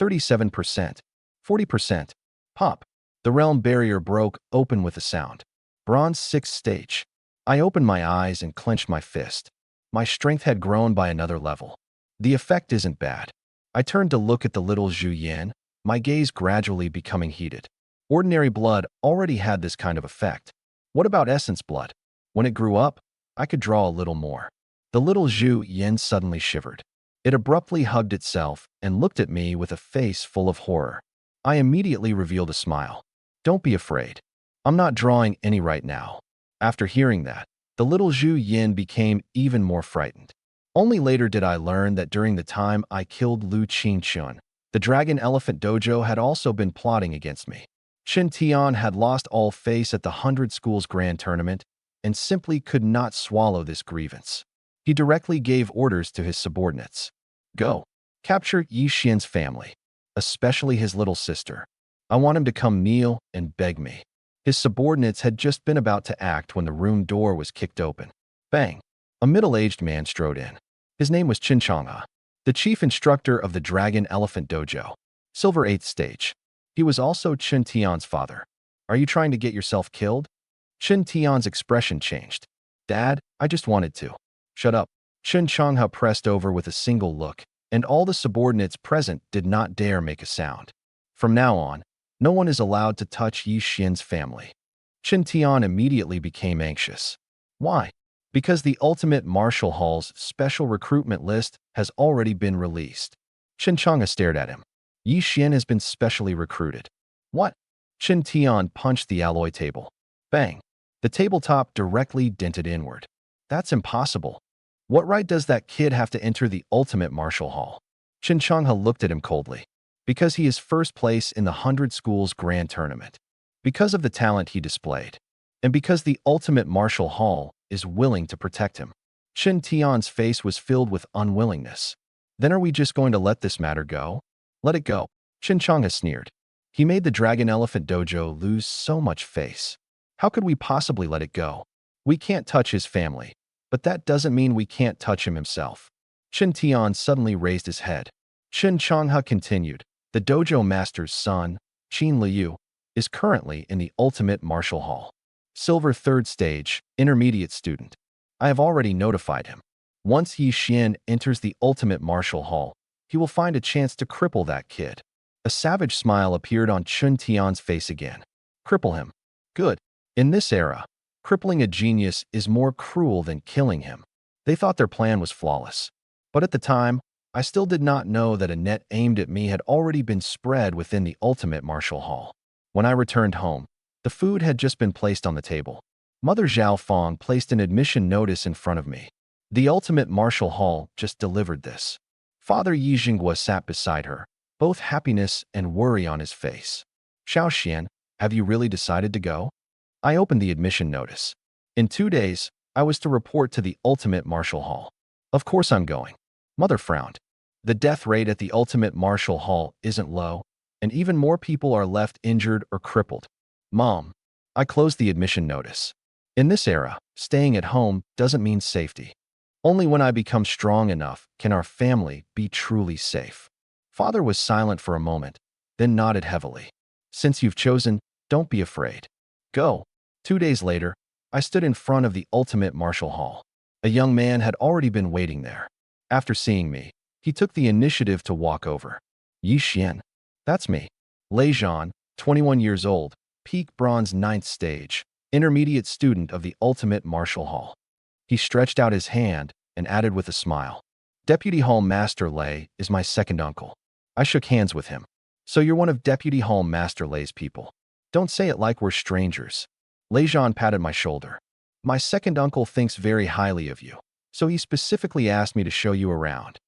37%, 40%. Pop. The realm barrier broke open with a sound. Bronze 6th stage. I opened my eyes and clenched my fist. My strength had grown by another level. The effect isn't bad. I turned to look at the little Zhu Yin, my gaze gradually becoming heated. Ordinary blood already had this kind of effect. What about essence blood? When it grew up, I could draw a little more. The little Zhu Yin suddenly shivered. It abruptly hugged itself and looked at me with a face full of horror. I immediately revealed a smile. Don't be afraid. I'm not drawing any right now. After hearing that, the little Zhu Yin became even more frightened. Only later did I learn that during the time I killed Lu Qingchen, the Dragon Elephant Dojo had also been plotting against me. Chen Tian had lost all face at the 100 Schools Grand Tournament and simply could not swallow this grievance. He directly gave orders to his subordinates. Go. Capture Yi Xian's family, especially his little sister. I want him to come kneel and beg me. His subordinates had just been about to act when the room door was kicked open. Bang! A middle-aged man strode in. His name was Qin Changhe, the chief instructor of the Dragon Elephant Dojo. Silver 8th stage. He was also Chen Tian's father. Are you trying to get yourself killed? Chen Tian's expression changed. Dad, I just wanted to. Shut up. Chen Changhe pressed over with a single look, and all the subordinates present did not dare make a sound. From now on, no one is allowed to touch Yi Xian's family. Chen Tian immediately became anxious. Why? Because the Ultimate Martial Hall's special recruitment list has already been released. Chen Changhe stared at him. Yi Xian has been specially recruited. What? Chen Tian punched the alloy table. Bang! The tabletop directly dented inward. That's impossible. What right does that kid have to enter the Ultimate Martial Hall? Chen Changhe looked at him coldly. Because he is first place in the 100 Schools Grand Tournament. Because of the talent he displayed. And because the Ultimate Martial Hall is willing to protect him. Chen Tian's face was filled with unwillingness. Then are we just going to let this matter go? Let it go. Chen Changhe sneered. He made the Dragon Elephant Dojo lose so much face. How could we possibly let it go? We can't touch his family, but that doesn't mean we can't touch him himself. Chen Tian suddenly raised his head. Chen Changhe continued. The dojo master's son, Qin Liu, is currently in the Ultimate Martial Hall. Silver 3rd stage, intermediate student. I have already notified him. Once Yi Xian enters the Ultimate Martial Hall, he will find a chance to cripple that kid. A savage smile appeared on Chen Tian's face again. Cripple him. Good. In this era, crippling a genius is more cruel than killing him. They thought their plan was flawless. But at the time, I still did not know that a net aimed at me had already been spread within the Ultimate Martial Hall. When I returned home, the food had just been placed on the table. Mother Zhao Fong placed an admission notice in front of me. The Ultimate Martial Hall just delivered this. Father Yi Jinghua sat beside her, both happiness and worry on his face. Xiao Xian, have you really decided to go? I opened the admission notice. In 2 days, I was to report to the Ultimate Martial Hall. Of course I'm going. Mother frowned. The death rate at the Ultimate Martial Hall isn't low, and even more people are left injured or crippled. Mom, I closed the admission notice. In this era, staying at home doesn't mean safety. Only when I become strong enough can our family be truly safe. Father was silent for a moment, then nodded heavily. Since you've chosen, don't be afraid. Go. 2 days later, I stood in front of the Ultimate Martial Hall. A young man had already been waiting there. After seeing me, he took the initiative to walk over. Yi Xian. That's me. Lei Zhan, 21 years old, peak bronze 9th stage, intermediate student of the Ultimate Martial Hall. He stretched out his hand and added with a smile. Deputy Hall Master Lei is my second uncle. I shook hands with him. So you're one of Deputy Hall Master Lei's people. Don't say it like we're strangers. Lei Zhan patted my shoulder. My second uncle thinks very highly of you, so he specifically asked me to show you around.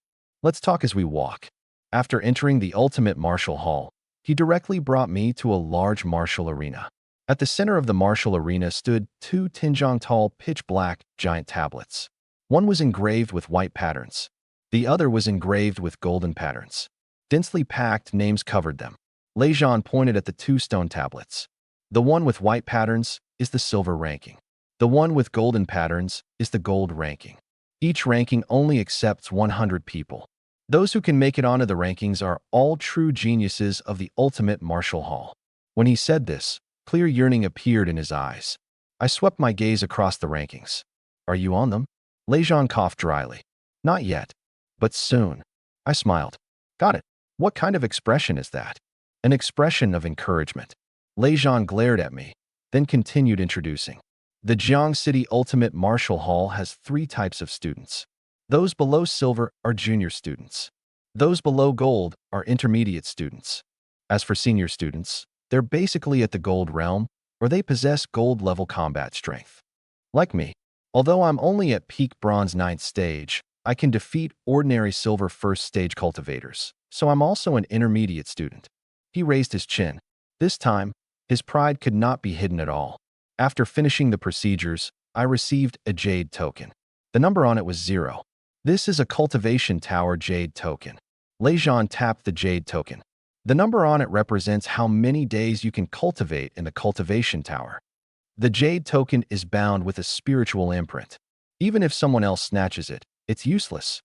Let's talk as we walk. After entering the Ultimate Martial Hall, he directly brought me to a large martial arena. At the center of the martial arena stood 2 tinjiang-tall pitch-black giant tablets. One was engraved with white patterns. The other was engraved with golden patterns. Densely packed names covered them. Lei Zhan pointed at the 2 stone tablets. The one with white patterns is the silver ranking. The one with golden patterns is the gold ranking. Each ranking only accepts 100 people. Those who can make it onto the rankings are all true geniuses of the Ultimate Martial Hall. When he said this, clear yearning appeared in his eyes. I swept my gaze across the rankings. Are you on them? Lei Zhan coughed dryly. Not yet, but soon. I smiled. Got it. What kind of expression is that? An expression of encouragement. Lei Zhan glared at me, then continued introducing. The Jiang City Ultimate Martial Hall has 3 types of students. Those below silver are junior students. Those below gold are intermediate students. As for senior students, they're basically at the gold realm, or they possess gold-level combat strength. Like me, although I'm only at peak bronze 9th stage, I can defeat ordinary silver 1st stage cultivators, so I'm also an intermediate student. He raised his chin. This time, His pride could not be hidden at all. After finishing the procedures, I received a jade token. The number on it was 0. This is a cultivation tower jade token. Lejean tapped the jade token. The number on it represents how many days you can cultivate in the cultivation tower. The jade token is bound with a spiritual imprint. Even if someone else snatches it, it's useless.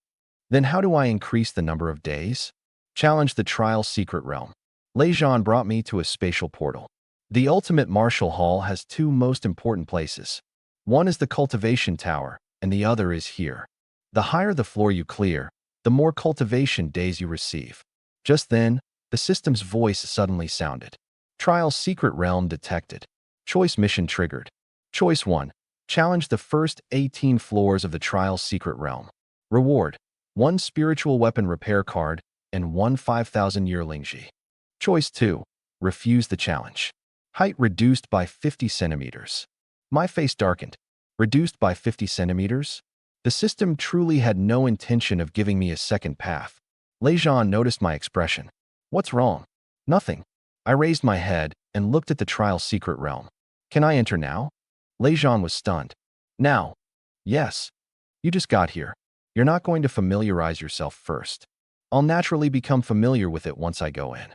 Then how do I increase the number of days? Challenge the trial secret realm. Lejean brought me to a spatial portal. The ultimate martial hall has two most important places. One is the cultivation tower, and the other is here. The higher the floor you clear, the more cultivation days you receive. Just then, the system's voice suddenly sounded. Trial secret realm detected. Choice mission triggered. Choice 1. Challenge the first 18 floors of the trial secret realm. Reward: 1 spiritual weapon repair card and 1 5,000 yearlingji. Choice 2. Refuse the challenge. Height reduced by 50 centimeters. My face darkened. Reduced by 50 centimeters? The system truly had no intention of giving me a second path. Lejean noticed my expression. What's wrong? Nothing. I raised my head and looked at the trial secret realm. Can I enter now? Lejean was stunned. Now? Yes. You just got here. You're not going to familiarize yourself first. I'll naturally become familiar with it once I go in.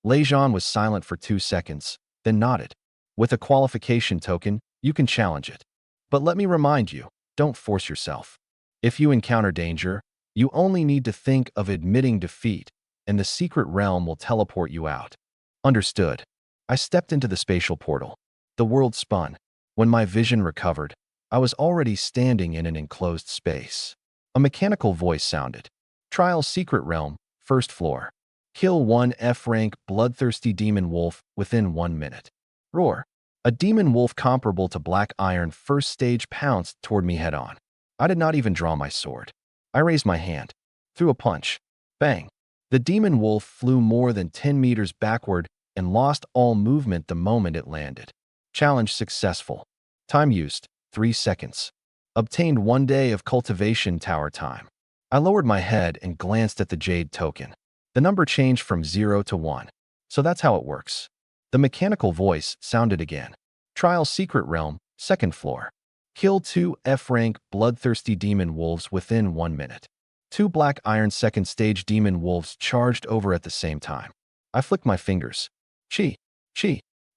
Lejean was silent for 2 seconds, then nodded. With a qualification token, you can challenge it. But let me remind you, don't force yourself. If you encounter danger, you only need to think of admitting defeat, and the secret realm will teleport you out. Understood. I stepped into the spatial portal. The world spun. When my vision recovered, I was already standing in an enclosed space. A mechanical voice sounded. Trial secret realm, first floor. Kill 1 F-rank bloodthirsty demon wolf within 1 minute. Roar. A demon wolf comparable to Black Iron first stage pounced toward me head-on. I did not even draw my sword. I raised my hand. Threw a punch. Bang. The demon wolf flew more than 10 meters backward and lost all movement the moment it landed. Challenge successful. Time used, 3 seconds. Obtained 1 day of cultivation tower time. I lowered my head and glanced at the jade token. The number changed from 0 to 1. So that's how it works. The mechanical voice sounded again. Trial secret realm, second floor. Kill 2 F-rank bloodthirsty demon wolves within 1 minute. 2 Black Iron second stage demon wolves charged over at the same time. I flicked my fingers. Chi.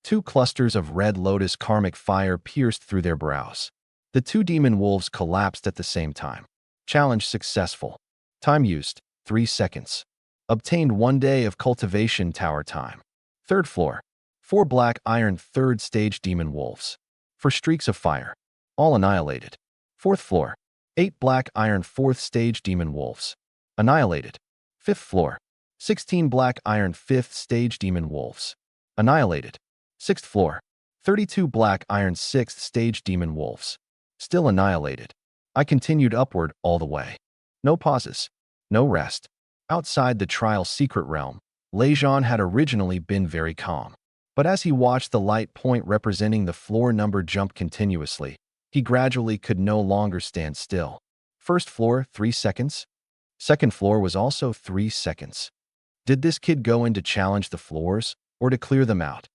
2 clusters of red lotus karmic fire pierced through their brows. The 2 demon wolves collapsed at the same time. Challenge successful. Time used, 3 seconds. Obtained 1 day of cultivation tower time. Third floor. 4 Black Iron third stage demon wolves. For streaks of fire. All annihilated. Fourth floor. 8 Black Iron fourth stage demon wolves. Annihilated. Fifth floor. 16 Black Iron fifth stage demon wolves. Annihilated. Sixth floor. 32 Black Iron sixth stage demon wolves. Still annihilated. I continued upward all the way. No pauses. No rest. Outside the trial secret realm, Lejean had originally been very calm. But as he watched the light point representing the floor number jump continuously, he gradually could no longer stand still. First floor, 3 seconds. Second floor was also 3 seconds. Did this kid go in to challenge the floors, or to clear them out?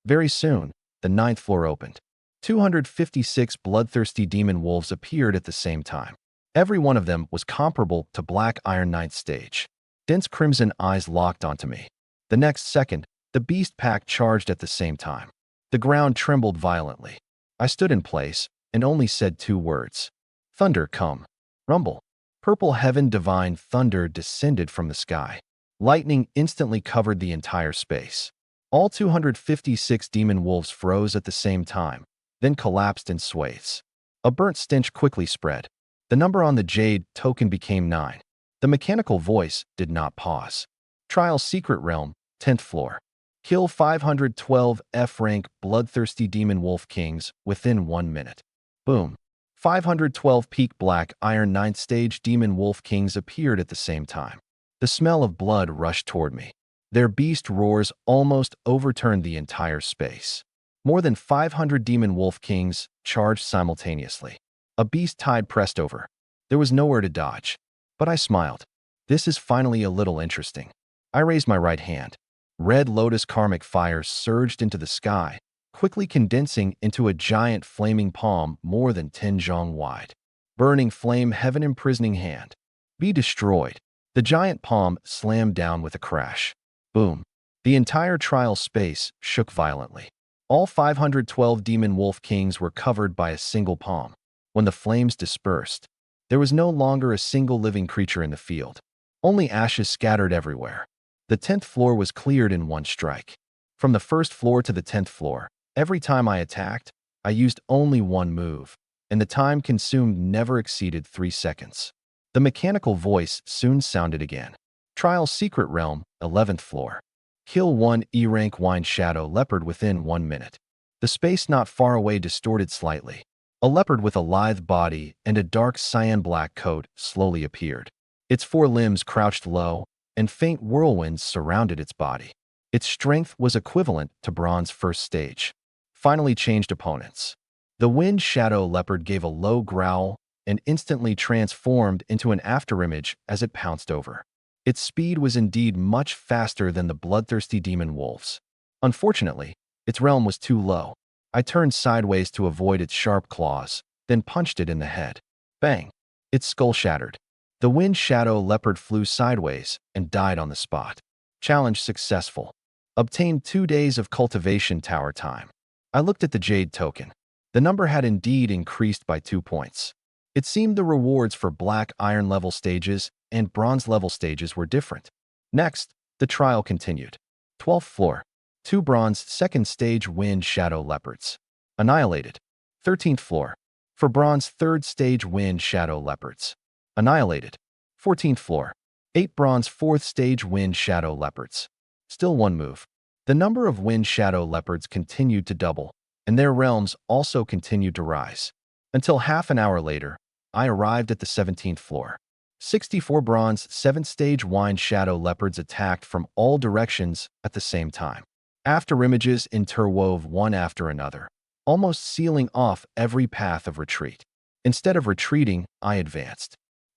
Very soon, the 9th floor opened. 256 bloodthirsty demon wolves appeared at the same time. Every one of them was comparable to Black Iron 9th stage. Dense crimson eyes locked onto me. The next second, the beast pack charged at the same time. The ground trembled violently. I stood in place and only said 2 words. Thunder come. Rumble. Purple heaven divine thunder descended from the sky. Lightning instantly covered the entire space. All 256 demon wolves froze at the same time, then collapsed in swathes. A burnt stench quickly spread. The number on the jade token became 9. The mechanical voice did not pause. Trial secret realm, 10th floor. Kill 512 F-rank bloodthirsty demon wolf kings within 1 minute. Boom. 512 peak Black Iron 9th stage demon wolf kings appeared at the same time. The smell of blood rushed toward me. Their beast roars almost overturned the entire space. More than 500 demon wolf kings charged simultaneously. A beast tide pressed over. There was nowhere to dodge. But I smiled. This is finally a little interesting. I raised my right hand. Red Lotus karmic fire surged into the sky, quickly condensing into a giant flaming palm more than 10 zhong wide. Burning flame heaven imprisoning hand. Be destroyed. The giant palm slammed down with a crash. Boom. The entire trial space shook violently. All 512 demon wolf kings were covered by a single palm. When the flames dispersed, there was no longer a single living creature in the field. Only ashes scattered everywhere. The 10th floor was cleared in one strike. From the first floor to the 10th floor, every time I attacked, I used only one move, and the time consumed never exceeded 3 seconds. The mechanical voice soon sounded again. Trial Secret Realm, 11th floor. Kill one E-rank wine shadow leopard within 1 minute. The space not far away distorted slightly. A leopard with a lithe body and a dark cyan-black coat slowly appeared. Its 4 limbs crouched low, and faint whirlwinds surrounded its body. Its strength was equivalent to bronze first stage. Finally changed opponents. The wind shadow leopard gave a low growl and instantly transformed into an afterimage as it pounced over. Its speed was indeed much faster than the bloodthirsty demon wolves. Unfortunately, its realm was too low. I turned sideways to avoid its sharp claws, then punched it in the head. Bang! Its skull shattered. The wind shadow leopard flew sideways and died on the spot. Challenge successful. Obtained 2 days of cultivation tower time. I looked at the jade token. The number had indeed increased by 2 points. It seemed the rewards for black iron level stages and bronze level stages were different. Next, the trial continued. 12th floor. 2 bronze second stage wind shadow leopards. Annihilated. 13th floor. For bronze third stage wind shadow leopards. Annihilated. 14th floor. 8 bronze 4th stage wind shadow leopards. Still 1 move. The number of wind shadow leopards continued to double, and their realms also continued to rise. Until half an hour later, I arrived at the 17th floor. 64 bronze 7th stage wind shadow leopards attacked from all directions at the same time. Afterimages interwove one after another, almost sealing off every path of retreat. Instead of retreating, I advanced.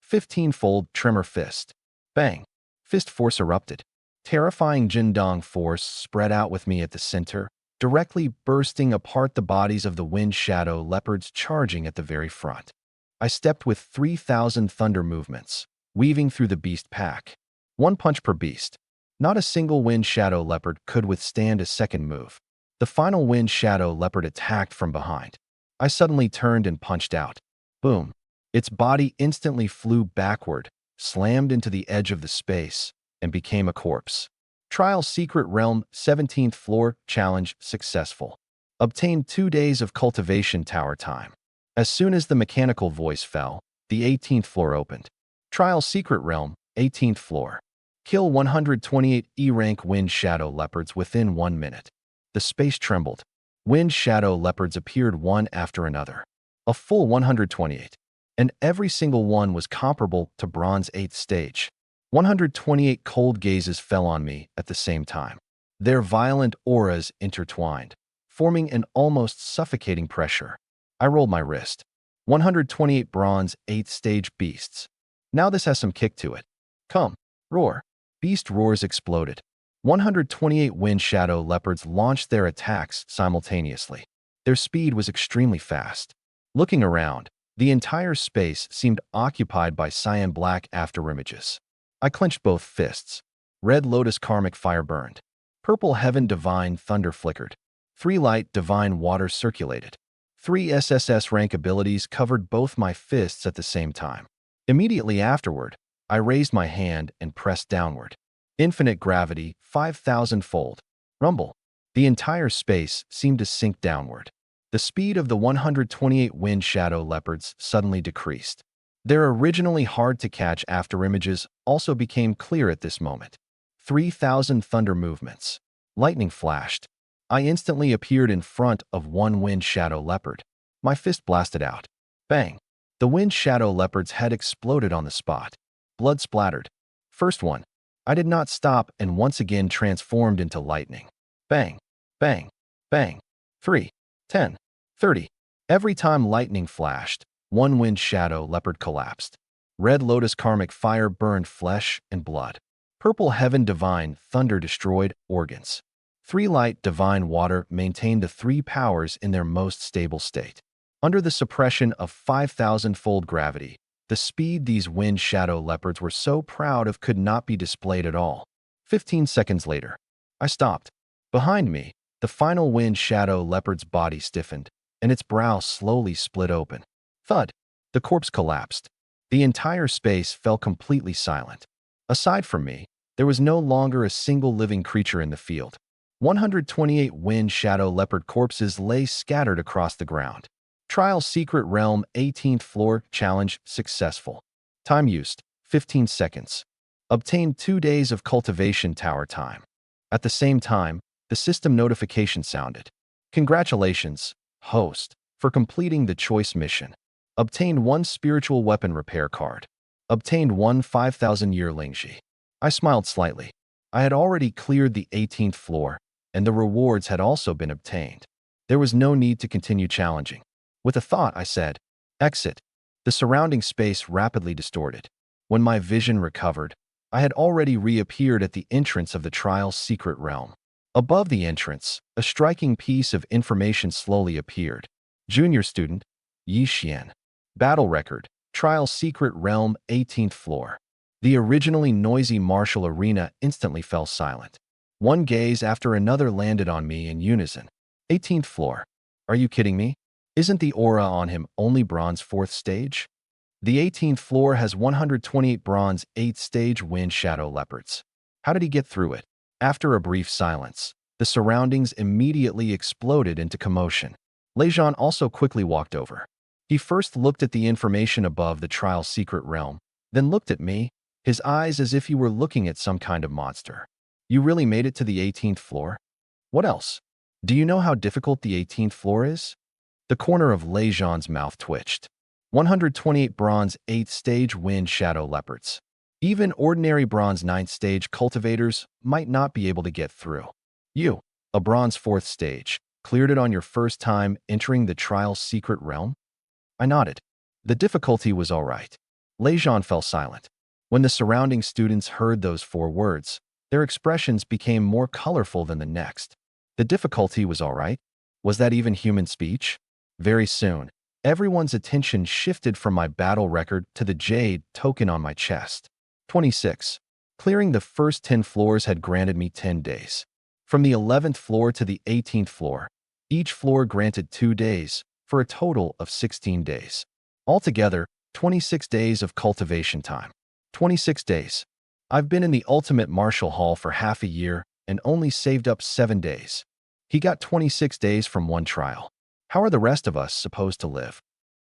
15-fold tremor fist. Bang! Fist force erupted. Terrifying Jindong force spread out with me at the center, directly bursting apart the bodies of the wind shadow leopards charging at the very front. I stepped with 3,000 thunder movements, weaving through the beast pack. 1 punch per beast. Not a single wind shadow leopard could withstand a second move. The final wind shadow leopard attacked from behind. I suddenly turned and punched out. Boom! Its body instantly flew backward, slammed into the edge of the space, and became a corpse. Trial Secret Realm 17th floor challenge successful. Obtained 2 days of cultivation tower time. As soon as the mechanical voice fell, the 18th floor opened. Trial Secret Realm 18th floor. Kill 128 E-rank wind shadow leopards within 1 minute. The space trembled. Wind shadow leopards appeared one after another. A full 128. And every single one was comparable to bronze 8th stage. 128 cold gazes fell on me at the same time. Their violent auras intertwined, forming an almost suffocating pressure. I rolled my wrist. 128 bronze 8th stage beasts. Now this has some kick to it. Come, roar. Beast roars exploded. 128 wind shadow leopards launched their attacks simultaneously. Their speed was extremely fast. Looking around, the entire space seemed occupied by cyan black afterimages. I clenched both fists. Red Lotus karmic fire burned. Purple heaven divine thunder flickered. 3 light divine water circulated. 3 SSS rank abilities covered both my fists at the same time. Immediately afterward, I raised my hand and pressed downward. Infinite gravity, 5,000-fold. Rumble. The entire space seemed to sink downward. The speed of the 128 wind shadow leopards suddenly decreased. Their originally hard-to-catch afterimages also became clear at this moment. 3,000 thunder movements. Lightning flashed. I instantly appeared in front of one wind shadow leopard. My fist blasted out. Bang! The wind shadow leopard's head exploded on the spot. Blood splattered. First one. I did not stop and once again transformed into lightning. Bang! Bang! Bang! 3, 10, 30. Every time lightning flashed, one wind shadow leopard collapsed. Red Lotus karmic fire burned flesh and blood. Purple heaven divine thunder destroyed organs. 3 light divine water maintained the 3 powers in their most stable state. Under the suppression of 5,000-fold gravity, the speed these wind shadow leopards were so proud of could not be displayed at all. 15 seconds later, I stopped. Behind me, the final wind shadow leopard's body stiffened, and its brow slowly split open. Thud! The corpse collapsed. The entire space fell completely silent. Aside from me, there was no longer a single living creature in the field. 128 wind shadow leopard corpses lay scattered across the ground. Trial Secret Realm 18th Floor Challenge successful. Time used, 15 seconds. Obtained 2 days of cultivation tower time. At the same time, the system notification sounded. Congratulations, host, for completing the choice mission. Obtained 1 spiritual weapon repair card. Obtained 1 5,000-year Lingxi. I smiled slightly. I had already cleared the 18th floor, and the rewards had also been obtained. There was no need to continue challenging. With a thought, I said, "Exit." The surrounding space rapidly distorted. When my vision recovered, I had already reappeared at the entrance of the trial's secret realm. Above the entrance, a striking piece of information slowly appeared. Junior student, Yi Xian. Battle record, trial secret realm 18th floor. The originally noisy martial arena instantly fell silent. One gaze after another landed on me in unison. 18th floor. Are you kidding me? Isn't the aura on him only bronze 4th stage? The 18th floor has 128 bronze 8th stage wind shadow leopards. How did he get through it? After a brief silence, the surroundings immediately exploded into commotion. Lejean also quickly walked over. He first looked at the information above the trial's secret realm, then looked at me, his eyes as if he were looking at some kind of monster. You really made it to the 18th floor? What else? Do you know how difficult the 18th floor is? The corner of Lejean's mouth twitched. 128 bronze 8th stage wind shadow leopards. Even ordinary bronze 9th stage cultivators might not be able to get through. You, a bronze 4th stage, cleared it on your first time entering the trial's secret realm? I nodded. The difficulty was all right. Lejean fell silent. When the surrounding students heard those 4 words, their expressions became more colorful than the next. The difficulty was all right? Was that even human speech? Very soon, everyone's attention shifted from my battle record to the jade token on my chest. 26. Clearing the first 10 floors had granted me 10 days. From the 11th floor to the 18th floor, each floor granted 2 days, for a total of 16 days. Altogether, 26 days of cultivation time. 26 days. I've been in the Ultimate Martial Hall for half a year and only saved up 7 days. He got 26 days from one trial. How are the rest of us supposed to live?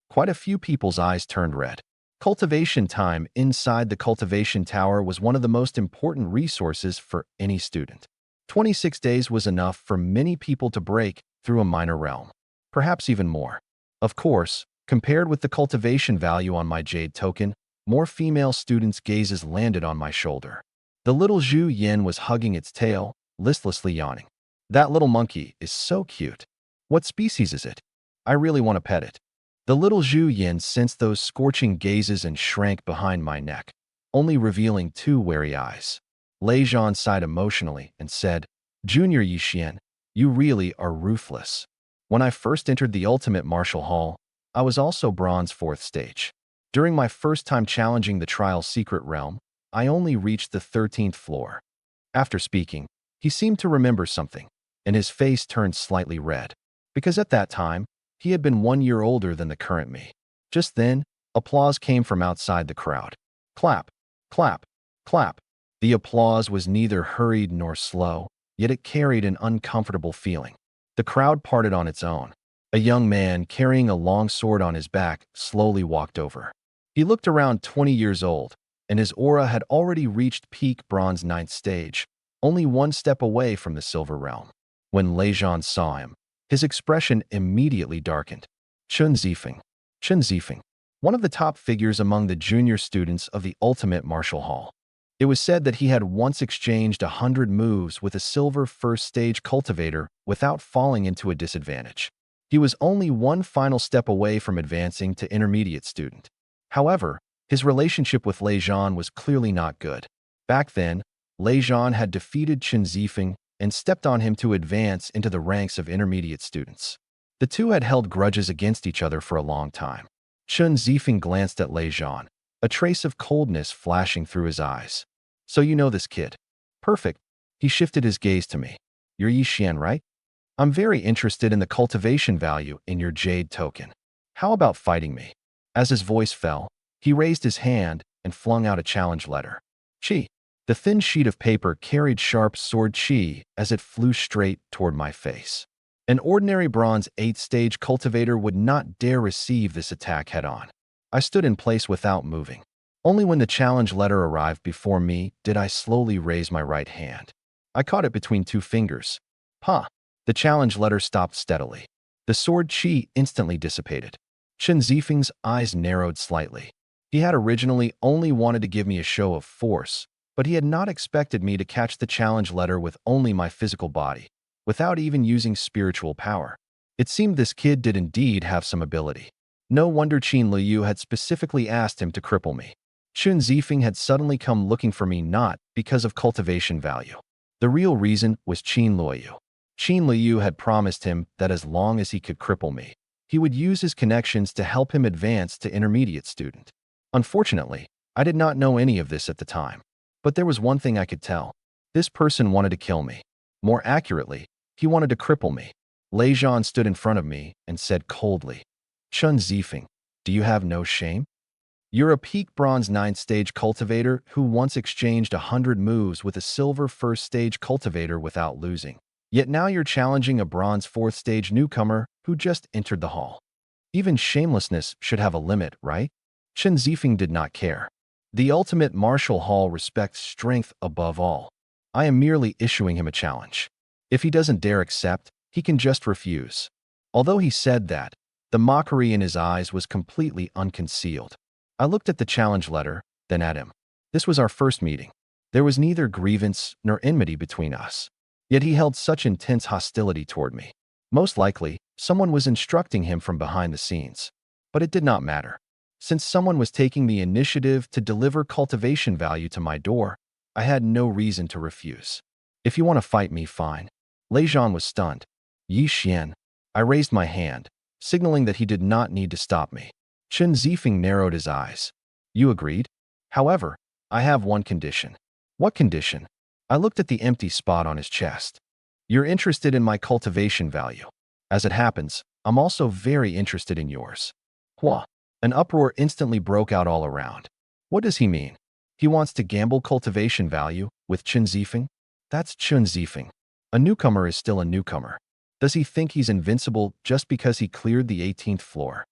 Quite a few people's eyes turned red. Cultivation time inside the cultivation tower was one of the most important resources for any student. 26 days was enough for many people to break through a minor realm, perhaps even more. Of course, compared with the cultivation value on my jade token, more female students' gazes landed on my shoulder. The little Zhu Yin was hugging its tail, listlessly yawning. That little monkey is so cute. What species is it? I really want to pet it. The little Zhu Yin sensed those scorching gazes and shrank behind my neck, only revealing 2 wary eyes. Lejean sighed emotionally and said, "Junior Yi Xian, you really are ruthless. When I first entered the Ultimate Martial Hall, I was also bronze 4th stage. During my first time challenging the trial's secret realm, I only reached the 13th floor." After speaking, he seemed to remember something, and his face turned slightly red, because at that time, he had been 1 year older than the current me. Just then, applause came from outside the crowd. Clap, clap, clap. The applause was neither hurried nor slow, yet it carried an uncomfortable feeling. The crowd parted on its own. A young man carrying a long sword on his back slowly walked over. He looked around 20 years old, and his aura had already reached peak bronze 9th stage, only 1 step away from the silver realm. When Lejean saw him, his expression immediately darkened. Chen Zifeng, one of the top figures among the junior students of the Ultimate Martial Hall. It was said that he had once exchanged 100 moves with a silver 1st stage cultivator without falling into a disadvantage. He was only 1 final step away from advancing to intermediate student. However, his relationship with Lejean was clearly not good. Back then, Lei Zhan had defeated Chen Zifeng and stepped on him to advance into the ranks of intermediate students. The two had held grudges against each other for a long time. Chen Zifeng glanced at Lei Zhan, a trace of coldness flashing through his eyes. So you know this kid. Perfect. He shifted his gaze to me. You're Yi Xian, right? I'm very interested in the cultivation value in your jade token. How about fighting me? As his voice fell, he raised his hand and flung out a challenge letter. Chi. The thin sheet of paper carried sharp sword chi as it flew straight toward my face. An ordinary bronze 8th-stage cultivator would not dare receive this attack head-on. I stood in place without moving. Only when the challenge letter arrived before me did I slowly raise my right hand. I caught it between two fingers. Huh. The challenge letter stopped steadily. The sword chi instantly dissipated. Chen Zifeng's eyes narrowed slightly. He had originally only wanted to give me a show of force, but he had not expected me to catch the challenge letter with only my physical body, without even using spiritual power. It seemed this kid did indeed have some ability. No wonder Qin Liu had specifically asked him to cripple me. Chen Zifeng had suddenly come looking for me not because of cultivation value. The real reason was Qin Liu. Qin Liu had promised him that as long as he could cripple me, he would use his connections to help him advance to intermediate student. Unfortunately, I did not know any of this at the time. But there was one thing I could tell. This person wanted to kill me. More accurately, he wanted to cripple me. Lei Zhan stood in front of me and said coldly, Chen Zifeng, do you have no shame? You're a peak bronze 9th-stage cultivator who once exchanged 100 moves with a silver 1st-stage cultivator without losing. Yet now you're challenging a bronze 4th-stage newcomer who just entered the hall. Even shamelessness should have a limit, right? Chen Zifeng did not care. The ultimate martial hall respects strength above all. I am merely issuing him a challenge. If he doesn't dare accept, he can just refuse. Although he said that, the mockery in his eyes was completely unconcealed. I looked at the challenge letter, then at him. This was our first meeting. There was neither grievance nor enmity between us. Yet he held such intense hostility toward me. Most likely, someone was instructing him from behind the scenes. But it did not matter. Since someone was taking the initiative to deliver cultivation value to my door, I had no reason to refuse. If you want to fight me, fine. Lei Zhan was stunned. Yi Xian. I raised my hand, signaling that he did not need to stop me. Chen Zifeng narrowed his eyes. You agreed? However, I have one condition. What condition? I looked at the empty spot on his chest. You're interested in my cultivation value. As it happens, I'm also very interested in yours. Hua. An uproar instantly broke out all around. What does he mean? He wants to gamble cultivation value with Chen Zifeng? That's Chen Zifeng. A newcomer is still a newcomer. Does he think he's invincible just because he cleared the 18th floor?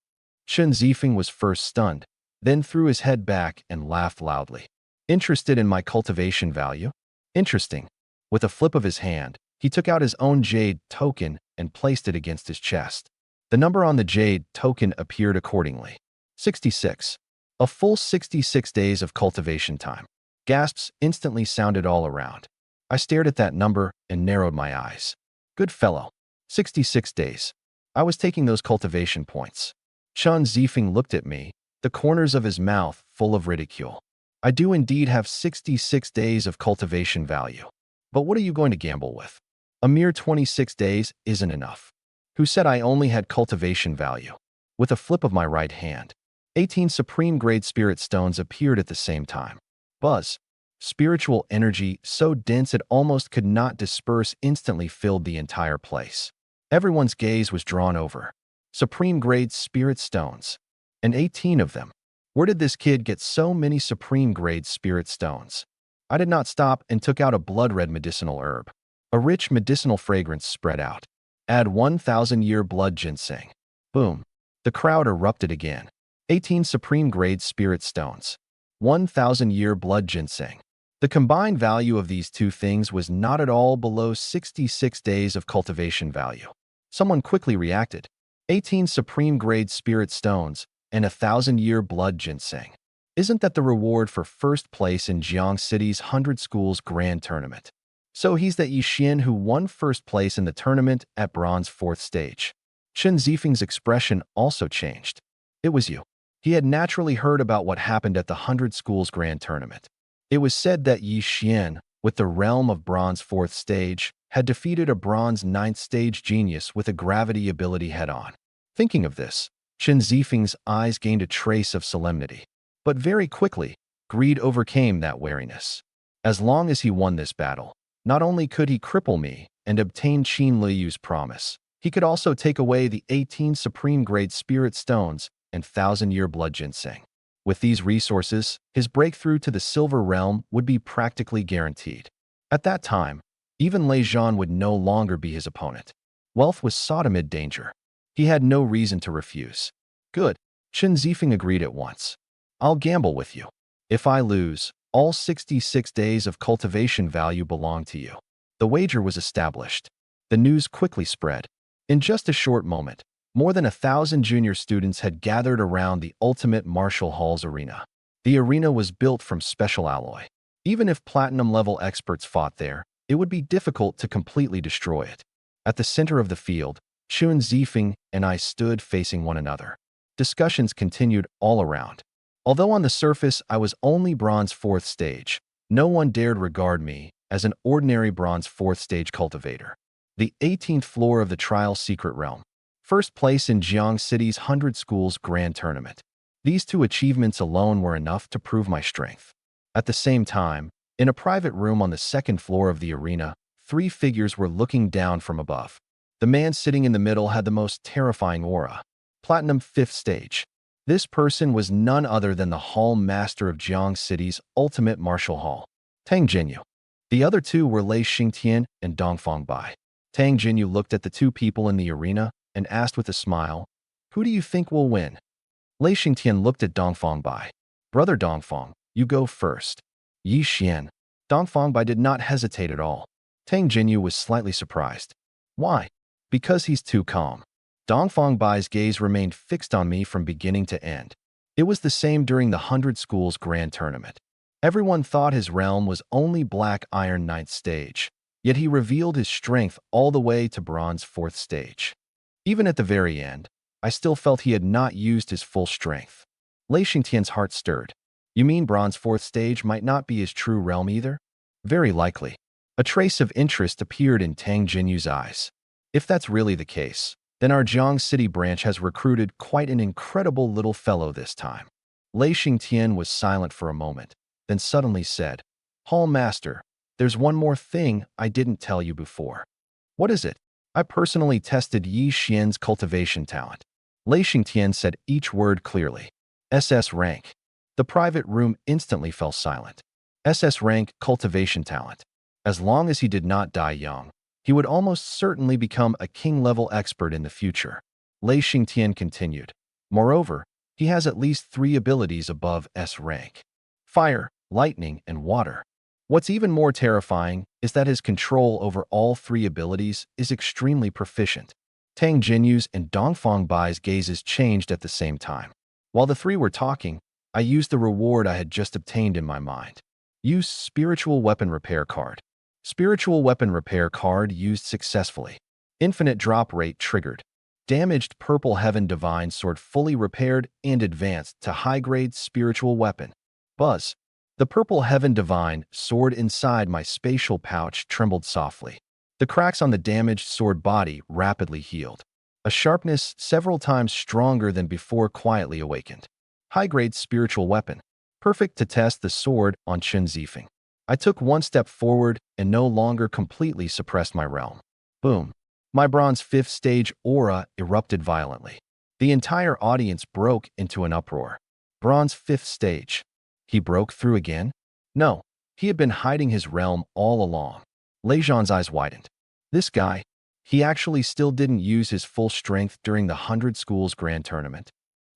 Chen Zifeng was first stunned, then threw his head back and laughed loudly. Interested in my cultivation value? Interesting. With a flip of his hand, he took out his own jade token and placed it against his chest. The number on the jade token appeared accordingly. 66. A full 66 days of cultivation time. Gasps instantly sounded all around. I stared at that number and narrowed my eyes. Good fellow. 66 days. I was taking those cultivation points. Chen Zifeng looked at me, the corners of his mouth full of ridicule. I do indeed have 66 days of cultivation value. But what are you going to gamble with? A mere 26 days isn't enough. Who said I only had cultivation value? With a flip of my right hand, 18 supreme-grade spirit stones appeared at the same time. Buzz. Spiritual energy so dense it almost could not disperse instantly filled the entire place. Everyone's gaze was drawn over. Supreme-grade spirit stones. And 18 of them. Where did this kid get so many supreme-grade spirit stones? I did not stop and took out a blood-red medicinal herb. A rich medicinal fragrance spread out. Add 1,000-year blood ginseng. Boom. The crowd erupted again. 18 supreme-grade spirit stones. 1,000-year blood ginseng. The combined value of these two things was not at all below 66 days of cultivation value. Someone quickly reacted. 18 supreme-grade spirit stones and 1,000-year blood ginseng. Isn't that the reward for first place in Jiang City's 100 Schools Grand Tournament? So he's the Yi Xian who won first place in the tournament at bronze 4th stage. Chen Zifeng's expression also changed. It was you. He had naturally heard about what happened at the 100 Schools Grand Tournament. It was said that Yi Xian with the realm of bronze 4th stage, had defeated a bronze 9th stage genius with a gravity ability head-on. Thinking of this, Chen Zifeng's eyes gained a trace of solemnity. But very quickly, greed overcame that wariness. As long as he won this battle, not only could he cripple me and obtain Qin Liyu's promise, he could also take away the 18 supreme-grade spirit stones and 1,000-year blood ginseng. With these resources, his breakthrough to the Silver Realm would be practically guaranteed. At that time, even Lei Zhan would no longer be his opponent. Wealth was sought amid danger. He had no reason to refuse. Good. Chen Zifeng agreed at once. I'll gamble with you. If I lose, all 66 days of cultivation value belong to you. The wager was established. The news quickly spread. In just a short moment, more than 1,000 junior students had gathered around the ultimate Martial Hall's arena. The arena was built from special alloy. Even if platinum-level experts fought there, it would be difficult to completely destroy it. At the center of the field, Chen Zifeng and I stood facing one another. Discussions continued all around. Although on the surface I was only bronze 4th stage, no one dared regard me as an ordinary bronze 4th stage cultivator. The 18th floor of the Trial Secret Realm. First place in Jiang City's 100 Schools Grand Tournament. These 2 achievements alone were enough to prove my strength. At the same time, in a private room on the 2nd floor of the arena, 3 figures were looking down from above. The man sitting in the middle had the most terrifying aura. Platinum 5th stage. This person was none other than the Hall Master of Jiang City's ultimate martial hall, Tang Jinyu. The other 2 were Lei Xingtian and Dongfang Bai. Tang Jinyu looked at the 2 people in the arena and asked with a smile, "Who do you think will win?" Lei Xingtian looked at Dongfang Bai. "Brother Dongfang, you go first." Yi Xian. Dongfang Bai did not hesitate at all. Tang Jinyu was slightly surprised. Why? Because he's too calm. Dongfang Bai's gaze remained fixed on me from beginning to end. It was the same during the 100 Schools Grand Tournament. Everyone thought his realm was only Black Iron 9th stage, yet he revealed his strength all the way to Bronze 4th stage. Even at the very end, I still felt he had not used his full strength. Lei Xingtian's heart stirred. You mean Bronze 4th stage might not be his true realm either? Very likely. A trace of interest appeared in Tang Jinyu's eyes. If that's really the case, then our Jiang City branch has recruited quite an incredible little fellow this time. Lei Xingtian was silent for a moment, then suddenly said, "Hall Master, there's one more thing I didn't tell you before." "What is it?" "I personally tested Yi Xian's cultivation talent." Lei Xingtian said each word clearly. SS rank. The private room instantly fell silent. SS rank cultivation talent. As long as he did not die young, he would almost certainly become a king-level expert in the future. Lei Xingtian continued. Moreover, he has at least 3 abilities above S rank. Fire, lightning, and water. What's even more terrifying is that his control over all 3 abilities is extremely proficient. Tang Jinyu's and Dongfang Bai's gazes changed at the same time. While the 3 were talking, I used the reward I had just obtained in my mind. Use Spiritual Weapon Repair card. Spiritual Weapon Repair card used successfully. Infinite drop rate triggered. Damaged Purple Heaven Divine Sword fully repaired and advanced to high-grade Spiritual Weapon. Buzz. The Purple Heaven Divine Sword inside my spatial pouch trembled softly. The cracks on the damaged sword body rapidly healed. A sharpness several times stronger than before quietly awakened. High-grade Spiritual Weapon. Perfect to test the sword on Chen Zifeng. I took one step forward and no longer completely suppressed my realm. Boom. My Bronze 5th stage aura erupted violently. The entire audience broke into an uproar. Bronze 5th stage. He broke through again? No, he had been hiding his realm all along. Lei Zhan's eyes widened. This guy, he actually still didn't use his full strength during the 100 Schools Grand Tournament.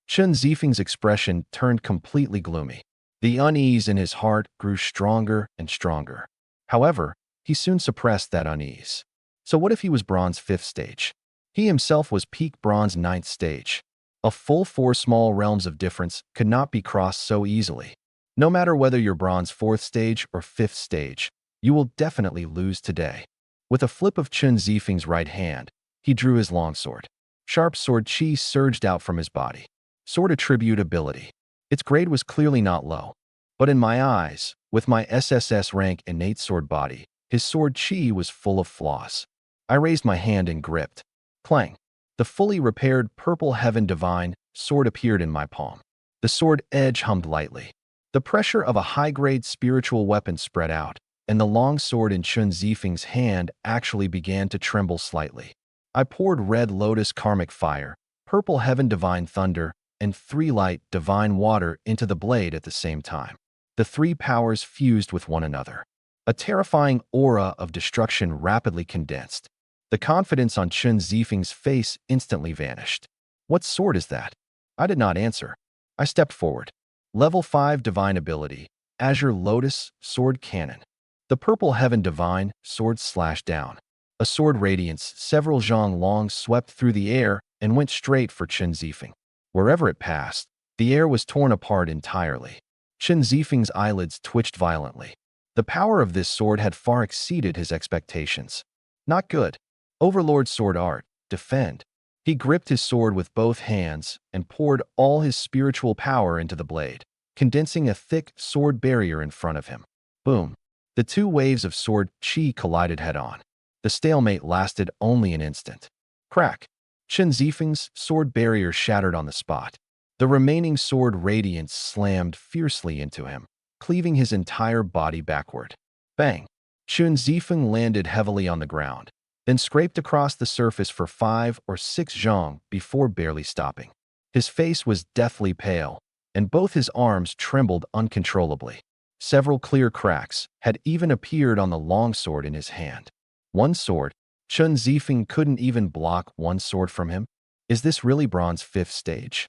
Chen Zifeng's expression turned completely gloomy. The unease in his heart grew stronger and stronger. However, he soon suppressed that unease. So what if he was Bronze 5th stage? He himself was peak Bronze 9th stage. A full 4 small realms of difference could not be crossed so easily. No matter whether you're Bronze 4th stage or 5th stage, you will definitely lose today. With a flip of Chen Zifeng's right hand, he drew his longsword. Sharp sword chi surged out from his body. Sword attribute ability. Its grade was clearly not low. But in my eyes, with my SSS rank innate sword body, his sword chi was full of flaws. I raised my hand and gripped. Clang. The fully repaired purple heaven divine sword appeared in my palm. The sword edge hummed lightly. The pressure of a high-grade spiritual weapon spread out, and the long sword in Chun Zifeng's hand actually began to tremble slightly. I poured red lotus karmic fire, purple heaven divine thunder, and 3 light divine water into the blade at the same time. The 3 powers fused with one another. A terrifying aura of destruction rapidly condensed. The confidence on Chun Zifeng's face instantly vanished. What sword is that? I did not answer. I stepped forward. Level 5 divine ability, Azure Lotus Sword Cannon. The purple heaven divine sword slashed down. A sword radiance several zhang long swept through the air and went straight for Chun Zifeng. Wherever it passed, the air was torn apart entirely. Chun Zifeng's eyelids twitched violently. The power of this sword had far exceeded his expectations. Not good. Overlord sword art, defend. He gripped his sword with both hands and poured all his spiritual power into the blade, condensing a thick sword barrier in front of him. Boom. The 2 waves of sword chi collided head-on. The stalemate lasted only an instant. Crack. Chun Zifeng's sword barrier shattered on the spot. The remaining sword radiance slammed fiercely into him, cleaving his entire body backward. Bang! Chun Zifeng landed heavily on the ground, then scraped across the surface for 5 or 6 zhang before barely stopping. His face was deathly pale, and both his arms trembled uncontrollably. Several clear cracks had even appeared on the longsword in his hand. One sword? Chun Zifeng couldn't even block one sword from him? Is this really Bronze 5th stage?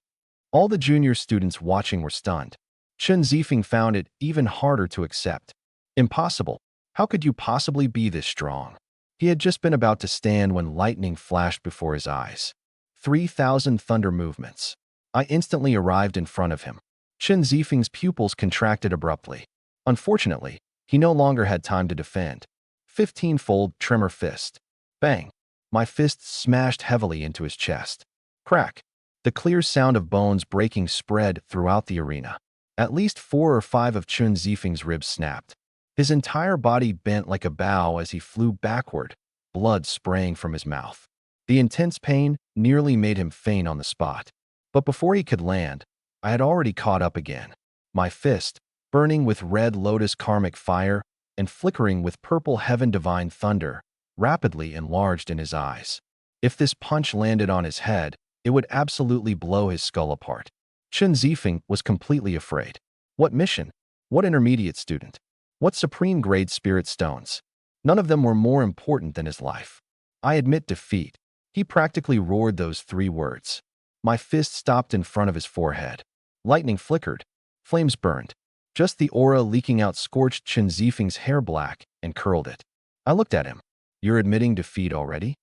All the junior students watching were stunned. Chun Zifeng found it even harder to accept. Impossible. How could you possibly be this strong? He had just been about to stand when lightning flashed before his eyes. 3,000 thunder movements. I instantly arrived in front of him. Chun Zifeng's pupils contracted abruptly. Unfortunately, he no longer had time to defend. 15-fold tremor fist. Bang! My fist smashed heavily into his chest. Crack! The clear sound of bones breaking spread throughout the arena. At least 4 or 5 of Chun Zifeng's ribs snapped. His entire body bent like a bow as he flew backward, blood spraying from his mouth. The intense pain nearly made him faint on the spot. But before he could land, I had already caught up again. My fist, burning with red lotus karmic fire and flickering with purple heaven divine thunder, rapidly enlarged in his eyes. If this punch landed on his head, it would absolutely blow his skull apart. Chun Zifeng was completely afraid. What mission? What intermediate student? What supreme grade spirit stones? None of them were more important than his life. I admit defeat. He practically roared those 3 words. My fist stopped in front of his forehead. Lightning flickered. Flames burned. Just the aura leaking out scorched Chun Zifeng's hair black and curled it. I looked at him. You're admitting defeat already?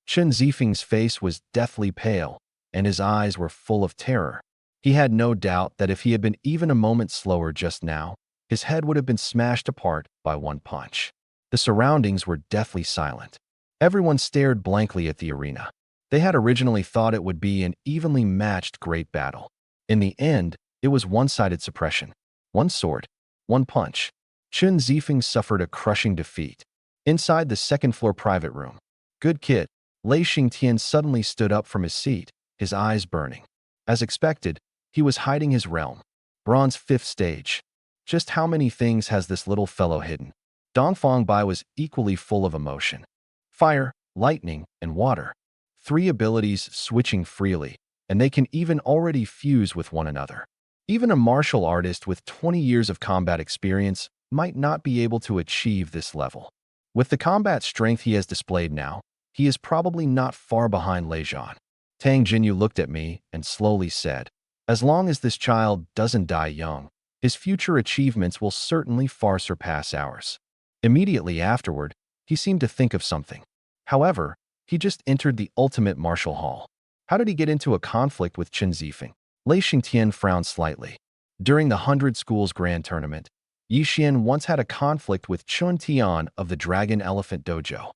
Chun Zifeng's face was deathly pale, and his eyes were full of terror. He had no doubt that if he had been even a moment slower just now, his head would have been smashed apart by one punch. The surroundings were deathly silent. Everyone stared blankly at the arena. They had originally thought it would be an evenly matched great battle. In the end, it was one-sided suppression. One sword, one punch. Chun Zifeng suffered a crushing defeat. Inside the second-floor private room, good kid, Lei Xingtian suddenly stood up from his seat, his eyes burning. As expected, he was hiding his realm. Bronze 5th stage. Just how many things has this little fellow hidden? Dongfang Bai was equally full of emotion. Fire, lightning, and water. 3 abilities switching freely, and they can even already fuse with one another. Even a martial artist with 20 years of combat experience might not be able to achieve this level. With the combat strength he has displayed now, he is probably not far behind Lei Zhan. Tang Jinyu looked at me and slowly said, as long as this child doesn't die young, his future achievements will certainly far surpass ours. Immediately afterward, he seemed to think of something. However, he just entered the ultimate martial hall. How did he get into a conflict with Chun Zifeng? Lei Xingtian frowned slightly. During the 100 Schools Grand Tournament, Yi Xian once had a conflict with Chun Tian of the Dragon Elephant Dojo.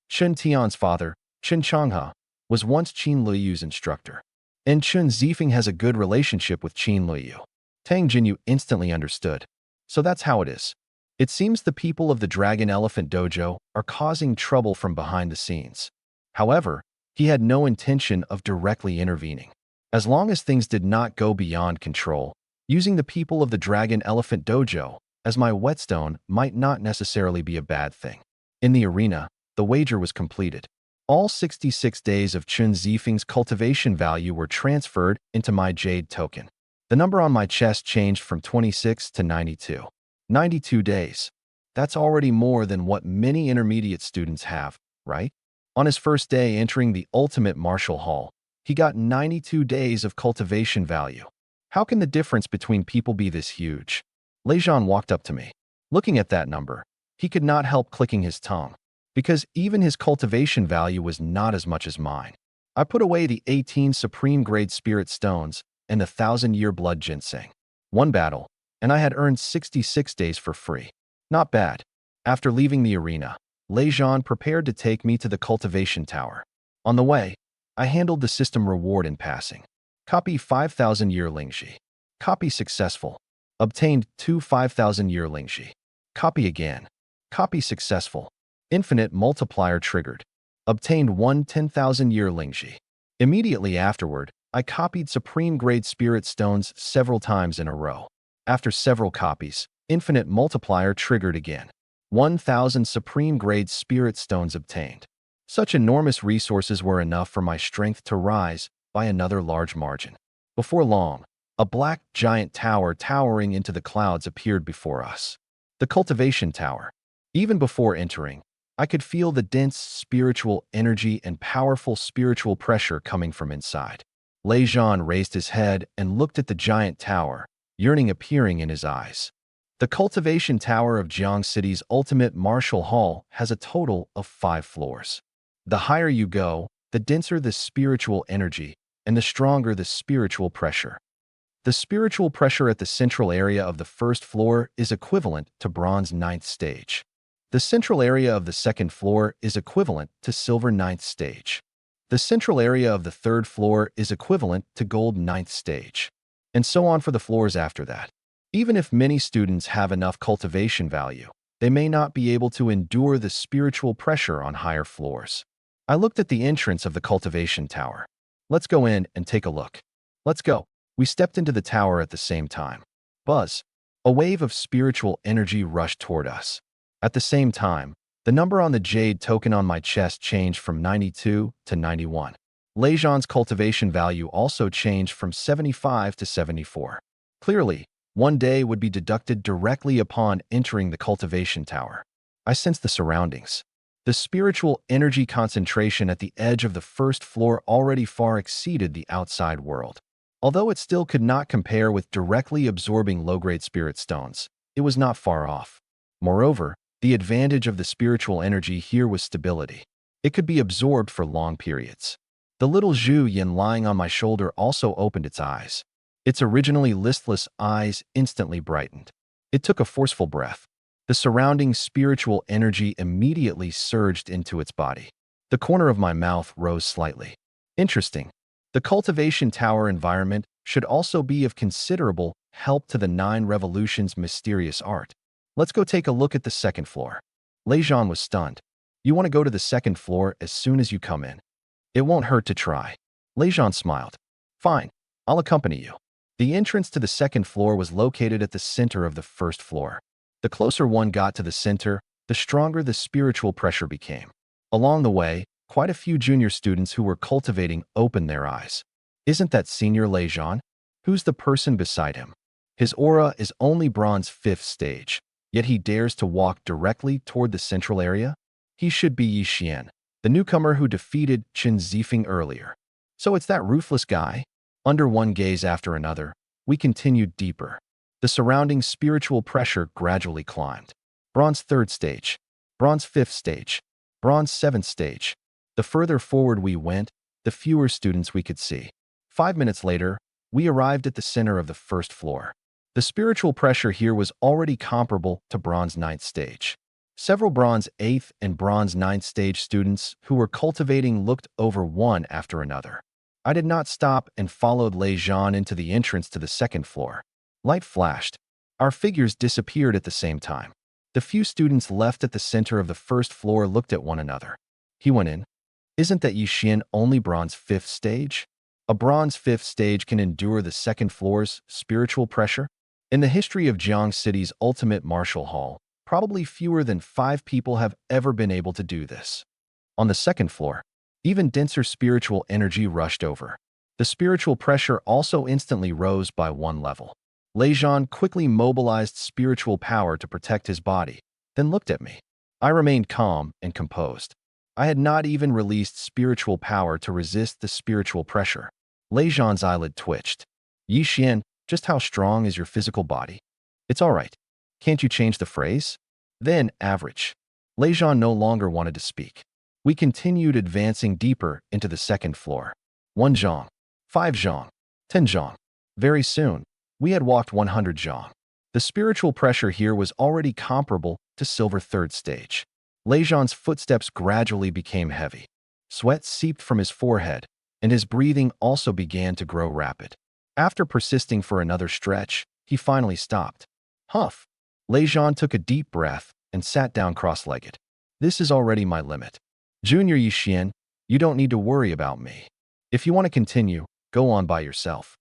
Chun Tian's father, Chun Changhe, was once Qin Liyu's instructor. And Chun Zifeng has a good relationship with Qin Liyu. Tang Jinyu instantly understood. So that's how it is. It seems the people of the Dragon Elephant Dojo are causing trouble from behind the scenes. However, he had no intention of directly intervening. As long as things did not go beyond control, using the people of the Dragon Elephant Dojo as my whetstone might not necessarily be a bad thing. In the arena, the wager was completed. All 66 days of Chun Zifeng's cultivation value were transferred into my jade token. The number on my chest changed from 26 to 92. 92 days. That's already more than what many intermediate students have, right? On his first day entering the ultimate martial hall, he got 92 days of cultivation value. How can the difference between people be this huge? Lejean walked up to me. Looking at that number, he could not help clicking his tongue, because even his cultivation value was not as much as mine. I put away the 18 supreme-grade spirit stones and the 1,000-year blood ginseng. One battle, and I had earned 66 days for free. Not bad. After leaving the arena, Lejean prepared to take me to the cultivation tower. On the way, I handled the system reward in passing. Copy 5,000-year Lingxi. Copy successful. Obtained 2 5,000-year Lingxi. Copy again. Copy successful. Infinite multiplier triggered. Obtained 1 10,000-year Lingxi. Immediately afterward, I copied supreme-grade spirit stones several times in a row. After several copies, infinite multiplier triggered again. 1,000 supreme-grade spirit stones obtained. Such enormous resources were enough for my strength to rise by another large margin. Before long, a black giant tower towering into the clouds appeared before us. The cultivation tower. Even before entering, I could feel the dense spiritual energy and powerful spiritual pressure coming from inside. Lejean raised his head and looked at the giant tower, yearning appearing in his eyes. The cultivation tower of Jiang City's ultimate martial hall has a total of 5 floors. The higher you go, the denser the spiritual energy, and the stronger the spiritual pressure. The spiritual pressure at the central area of the first floor is equivalent to bronze 9th stage. The central area of the second floor is equivalent to silver 9th stage. The central area of the third floor is equivalent to gold 9th stage. And so on for the floors after that. Even if many students have enough cultivation value, they may not be able to endure the spiritual pressure on higher floors. I looked at the entrance of the cultivation tower. Let's go in and take a look. Let's go. We stepped into the tower at the same time. Buzz. A wave of spiritual energy rushed toward us. At the same time, the number on the jade token on my chest changed from 92 to 91. Lejean's cultivation value also changed from 75 to 74. Clearly, one day would be deducted directly upon entering the cultivation tower. I sensed the surroundings. The spiritual energy concentration at the edge of the first floor already far exceeded the outside world. Although it still could not compare with directly absorbing low-grade spirit stones, it was not far off. Moreover, the advantage of the spiritual energy here was stability. It could be absorbed for long periods. The little Zhu Yin lying on my shoulder also opened its eyes. Its originally listless eyes instantly brightened. It took a forceful breath. The surrounding spiritual energy immediately surged into its body. The corner of my mouth rose slightly. Interesting. The cultivation tower environment should also be of considerable help to the 9 Revolutions' mysterious art. Let's go take a look at the second floor. Lejean was stunned. You want to go to the second floor as soon as you come in? It won't hurt to try. Lejean smiled. Fine, I'll accompany you. The entrance to the second floor was located at the center of the first floor. The closer one got to the center, the stronger the spiritual pressure became. Along the way, quite a few junior students who were cultivating opened their eyes. Isn't that Senior Lejean? Who's the person beside him? His aura is only bronze 5th stage, yet he dares to walk directly toward the central area? He should be Yi Xian, the newcomer who defeated Chun Zifeng earlier. So it's that ruthless guy? Under one gaze after another, we continued deeper. The surrounding spiritual pressure gradually climbed. Bronze 3rd stage, bronze 5th stage, bronze 7th stage. The further forward we went, the fewer students we could see. 5 minutes later, we arrived at the center of the first floor. The spiritual pressure here was already comparable to bronze 9th stage. Several bronze 8th and bronze 9th stage students who were cultivating looked over one after another. I did not stop and followed Lejean into the entrance to the second floor. Light flashed. Our figures disappeared at the same time. The few students left at the center of the first floor looked at one another. He went in. Isn't that Yixin only bronze 5th stage? A bronze 5th stage can endure the second floor's spiritual pressure? In the history of Jiang City's ultimate martial hall, probably fewer than 5 people have ever been able to do this. On the second floor, even denser spiritual energy rushed over. The spiritual pressure also instantly rose by 1 level. Lejean quickly mobilized spiritual power to protect his body, then looked at me. I remained calm and composed. I had not even released spiritual power to resist the spiritual pressure. Lejean's eyelid twitched. Yixin, just how strong is your physical body? It's all right. Can't you change the phrase? Then, average. Lejean no longer wanted to speak. We continued advancing deeper into the second floor. 1 zhang, 5 zhang, 10 zhang. Very soon, we had walked 100 zhang. The spiritual pressure here was already comparable to silver 3rd stage. Lejean's footsteps gradually became heavy. Sweat seeped from his forehead, and his breathing also began to grow rapid. After persisting for another stretch, he finally stopped. Huff! Lejean took a deep breath and sat down cross-legged. This is already my limit. Junior Yixin, you don't need to worry about me. If you want to continue, go on by yourself.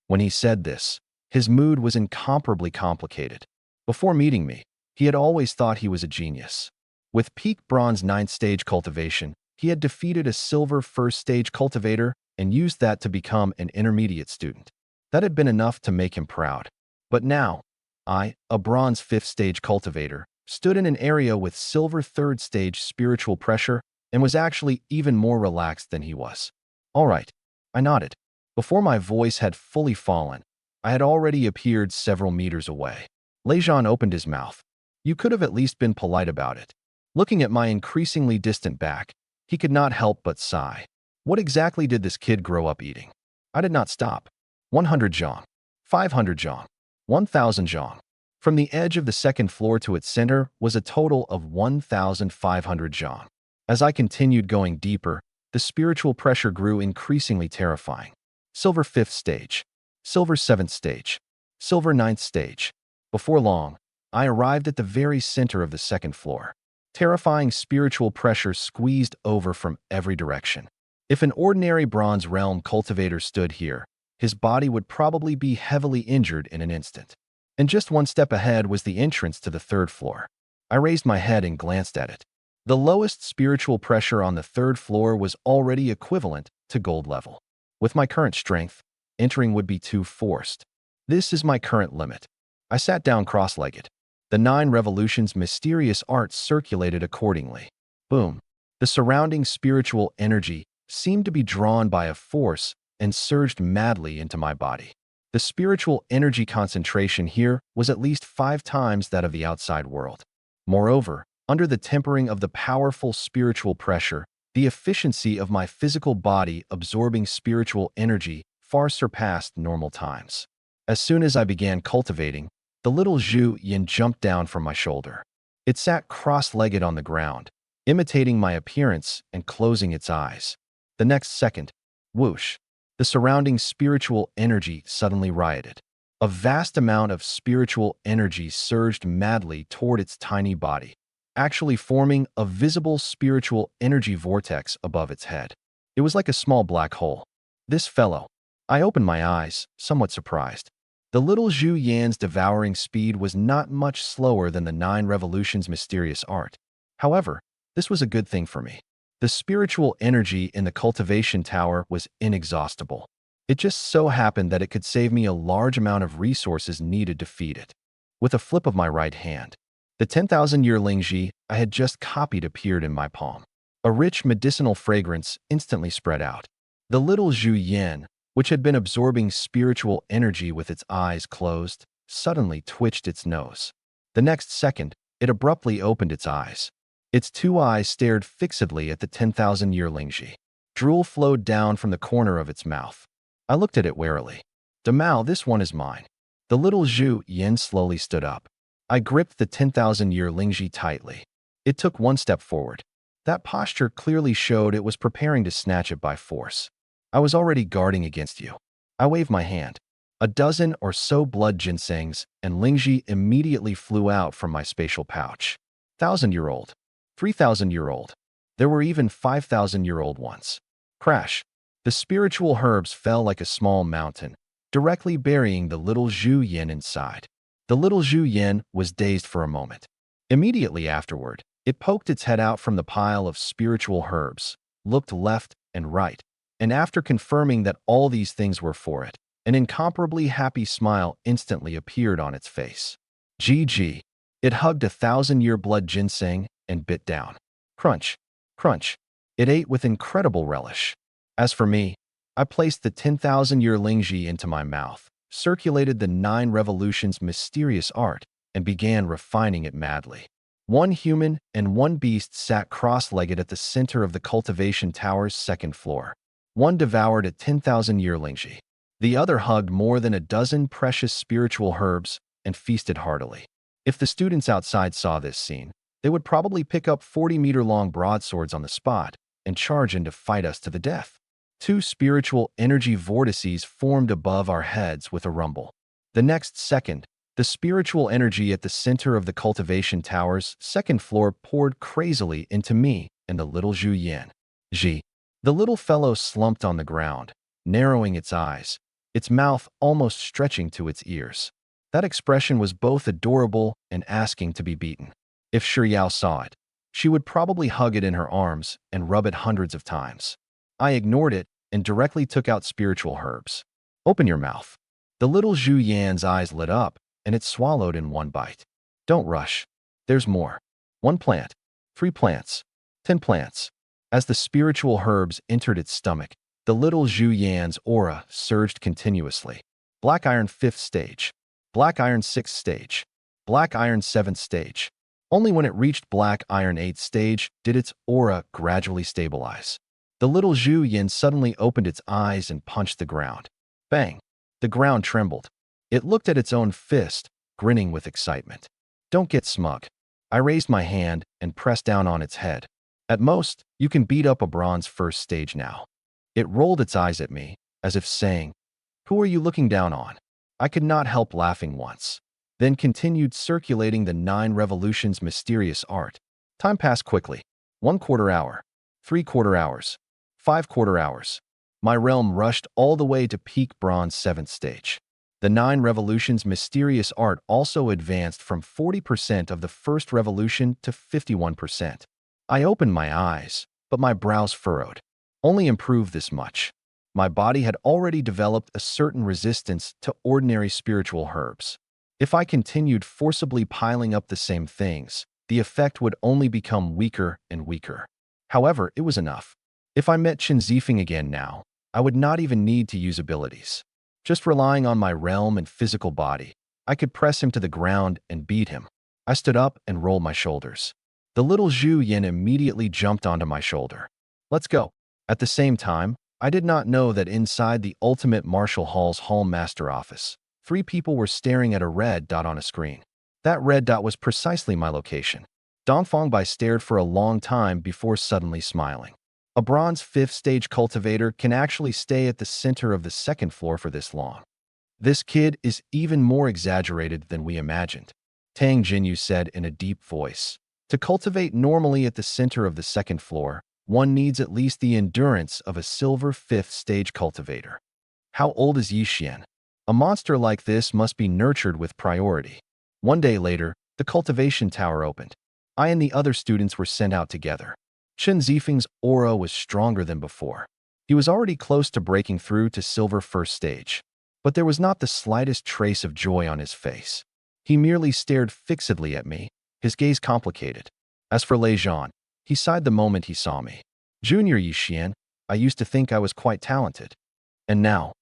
When he said this, his mood was incomparably complicated. Before meeting me, he had always thought he was a genius. With peak bronze 9th stage cultivation, he had defeated a silver 1st stage cultivator and used that to become an intermediate student. That had been enough to make him proud. But now, I, a bronze 5th stage cultivator, stood in an area with silver 3rd stage spiritual pressure and was actually even more relaxed than he was. All right, I nodded. Before my voice had fully fallen, I had already appeared several meters away. Lejean opened his mouth. You could have at least been polite about it. Looking at my increasingly distant back, he could not help but sigh. What exactly did this kid grow up eating? I did not stop. 100 zhang, 500 zhang, 1,000 zhang. From the edge of the second floor to its center was a total of 1,500 zhang. As I continued going deeper, the spiritual pressure grew increasingly terrifying. Silver 5th stage, silver 7th stage, silver 9th stage. Before long, I arrived at the very center of the second floor. Terrifying spiritual pressure squeezed over from every direction. If an ordinary bronze realm cultivator stood here, his body would probably be heavily injured in an instant. And just one step ahead was the entrance to the 3rd floor. I raised my head and glanced at it. The lowest spiritual pressure on the 3rd floor was already equivalent to gold level. With my current strength, entering would be too forced. This is my current limit. I sat down cross-legged. The 9 revolutions mysterious art circulated accordingly. Boom. The surrounding spiritual energy seemed to be drawn by a force and surged madly into my body. The spiritual energy concentration here was at least 5 times that of the outside world. Moreover, under the tempering of the powerful spiritual pressure, the efficiency of my physical body absorbing spiritual energy far surpassed normal times. As soon as I began cultivating, the little Zhu Yin jumped down from my shoulder. It sat cross-legged on the ground, imitating my appearance and closing its eyes. The next second, whoosh, the surrounding spiritual energy suddenly rioted. A vast amount of spiritual energy surged madly toward its tiny body, actually forming a visible spiritual energy vortex above its head. It was like a small black hole. This fellow. I opened my eyes, somewhat surprised. The little Zhu Yan's devouring speed was not much slower than the 9 revolutions mysterious art. However, this was a good thing for me. The spiritual energy in the cultivation tower was inexhaustible. It just so happened that it could save me a large amount of resources needed to feed it. With a flip of my right hand, the 10,000-year Lingji I had just copied appeared in my palm. A rich medicinal fragrance instantly spread out. The little Zhu Yan, which had been absorbing spiritual energy with its eyes closed, suddenly twitched its nose. The next second, it abruptly opened its eyes. Its 2 eyes stared fixedly at the 10,000-year Lingji. Drool flowed down from the corner of its mouth. I looked at it warily. Damao, this one is mine. The little Zhu Yan slowly stood up. I gripped the 10,000-year Lingji tightly. It took 1 step forward. That posture clearly showed it was preparing to snatch it by force. I was already guarding against you. I waved my hand. A dozen or so blood ginsengs and lingji immediately flew out from my spatial pouch. 1,000-year-old. 3,000-year-old. There were even 5,000-year-old ones. Crash. The spiritual herbs fell like a small mountain, directly burying the little Zhu Yin inside. The little Zhu Yin was dazed for a moment. Immediately afterward, it poked its head out from the pile of spiritual herbs, looked left and right, and after confirming that all these things were for it, an incomparably happy smile instantly appeared on its face. GG. It hugged 1,000-year blood ginseng and bit down. Crunch. Crunch. It ate with incredible relish. As for me, I placed the 10,000-year lingji into my mouth, circulated the 9 revolutions mysterious art, and began refining it madly. One human and one beast sat cross-legged at the center of the cultivation tower's second floor. One devoured a 10,000-year lingji. The other hugged more than a dozen precious spiritual herbs and feasted heartily. If the students outside saw this scene, they would probably pick up 40-meter-long broadswords on the spot and charge in to fight us to the death. 2 spiritual energy vortices formed above our heads with a rumble. The next second, the spiritual energy at the center of the cultivation tower's second floor poured crazily into me and the little Zhu Yin. Ji. The little fellow slumped on the ground, narrowing its eyes, its mouth almost stretching to its ears. That expression was both adorable and asking to be beaten. If Shiyao saw it, she would probably hug it in her arms and rub it hundreds of times. I ignored it and directly took out spiritual herbs. Open your mouth. The little Zhu Yan's eyes lit up, and it swallowed in one bite. Don't rush. There's more. 1 plant. 3 plants. 10 plants. As the spiritual herbs entered its stomach, the little Zhu Yan's aura surged continuously. Black iron 5th stage. Black iron 6th stage. Black iron 7th stage. Only when it reached black iron 8th stage did its aura gradually stabilize. The little Zhu Yin suddenly opened its eyes and punched the ground. Bang! The ground trembled. It looked at its own fist, grinning with excitement. Don't get smug. I raised my hand and pressed down on its head. At most, you can beat up a bronze 1st stage now. It rolled its eyes at me, as if saying, "Who are you looking down on?" I could not help laughing once, then continued circulating the 9 revolutions mysterious art. Time passed quickly. 1/4 hour, 3/4 hours, 5/4 hours. My realm rushed all the way to peak bronze 7th stage. The 9 revolutions mysterious art also advanced from 40% of the first revolution to 51%. I opened my eyes, but my brows furrowed. Only improved this much. My body had already developed a certain resistance to ordinary spiritual herbs. If I continued forcibly piling up the same things, the effect would only become weaker and weaker. However, it was enough. If I met Chen Zifeng again now, I would not even need to use abilities. Just relying on my realm and physical body, I could press him to the ground and beat him. I stood up and rolled my shoulders. The little Zhu Yin immediately jumped onto my shoulder. Let's go. At the same time, I did not know that inside the Ultimate Martial Hall's Hall Master office, 3 people were staring at a red dot on a screen. That red dot was precisely my location. Dongfang Bai stared for a long time before suddenly smiling. A bronze 5th stage cultivator can actually stay at the center of the 2nd floor for this long. This kid is even more exaggerated than we imagined, Tang Jinyu said in a deep voice. To cultivate normally at the center of the 2nd floor, one needs at least the endurance of a silver 5th stage cultivator. How old is Yixian? A monster like this must be nurtured with priority. 1 day later, the cultivation tower opened. I and the other students were sent out together. Chen Zifeng's aura was stronger than before. He was already close to breaking through to silver 1st stage, but there was not the slightest trace of joy on his face. He merely stared fixedly at me, his gaze complicated. As for Lei Zhan, he sighed the moment he saw me. Junior Yixian, I used to think I was quite talented. And now,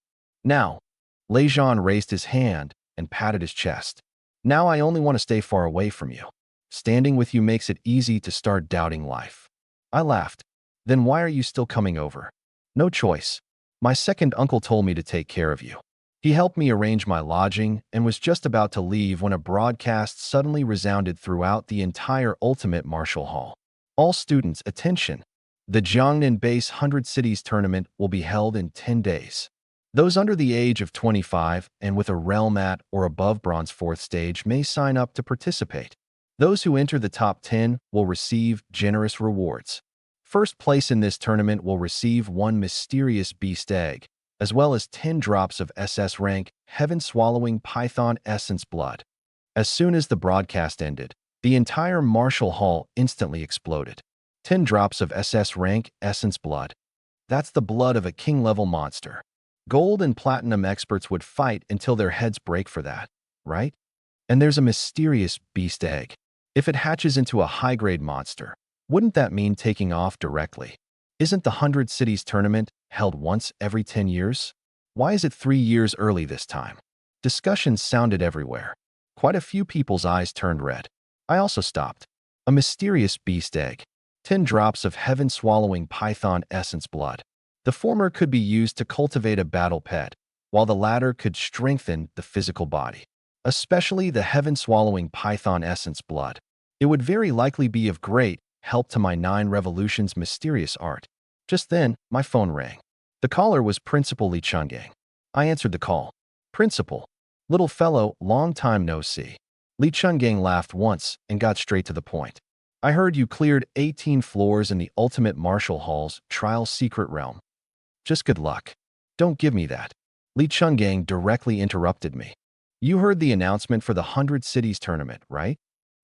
Lei Zhan raised his hand and patted his chest. Now I only want to stay far away from you. Standing with you makes it easy to start doubting life. I laughed. Then why are you still coming over? No choice. My second uncle told me to take care of you. He helped me arrange my lodging and was just about to leave when a broadcast suddenly resounded throughout the entire Ultimate Martial Hall. All students, attention! The Jiangnan Base 100 Cities tournament will be held in 10 days. Those under the age of 25 and with a realm at or above bronze 4th stage may sign up to participate. Those who enter the top 10 will receive generous rewards. First place in this tournament will receive one mysterious beast egg, as well as 10 drops of SS rank heaven-swallowing python essence blood. As soon as the broadcast ended, the entire martial hall instantly exploded. 10 drops of SS rank essence blood. That's the blood of a king-level monster. Gold and platinum experts would fight until their heads break for that, right? And there's a mysterious beast egg. If it hatches into a high-grade monster, wouldn't that mean taking off directly? Isn't the 100 Cities tournament held once every 10 years? Why is it 3 years early this time? Discussions sounded everywhere. Quite a few people's eyes turned red. I also stopped. A mysterious beast egg. 10 drops of heaven-swallowing python essence blood. The former could be used to cultivate a battle pet, while the latter could strengthen the physical body. Especially the heaven-swallowing python essence blood. It would very likely be of great help to my 9 Revolutions mysterious art. Just then, my phone rang. The caller was Principal Lee Chungang. I answered the call. Principal. Little fellow, long time no see. Lee Chungang laughed once and got straight to the point. I heard you cleared 18 floors in the Ultimate Martial Hall's Trial Secret Realm. Just good luck. Don't give me that. Lee Chungang directly interrupted me. You heard the announcement for the 100 Cities tournament, right?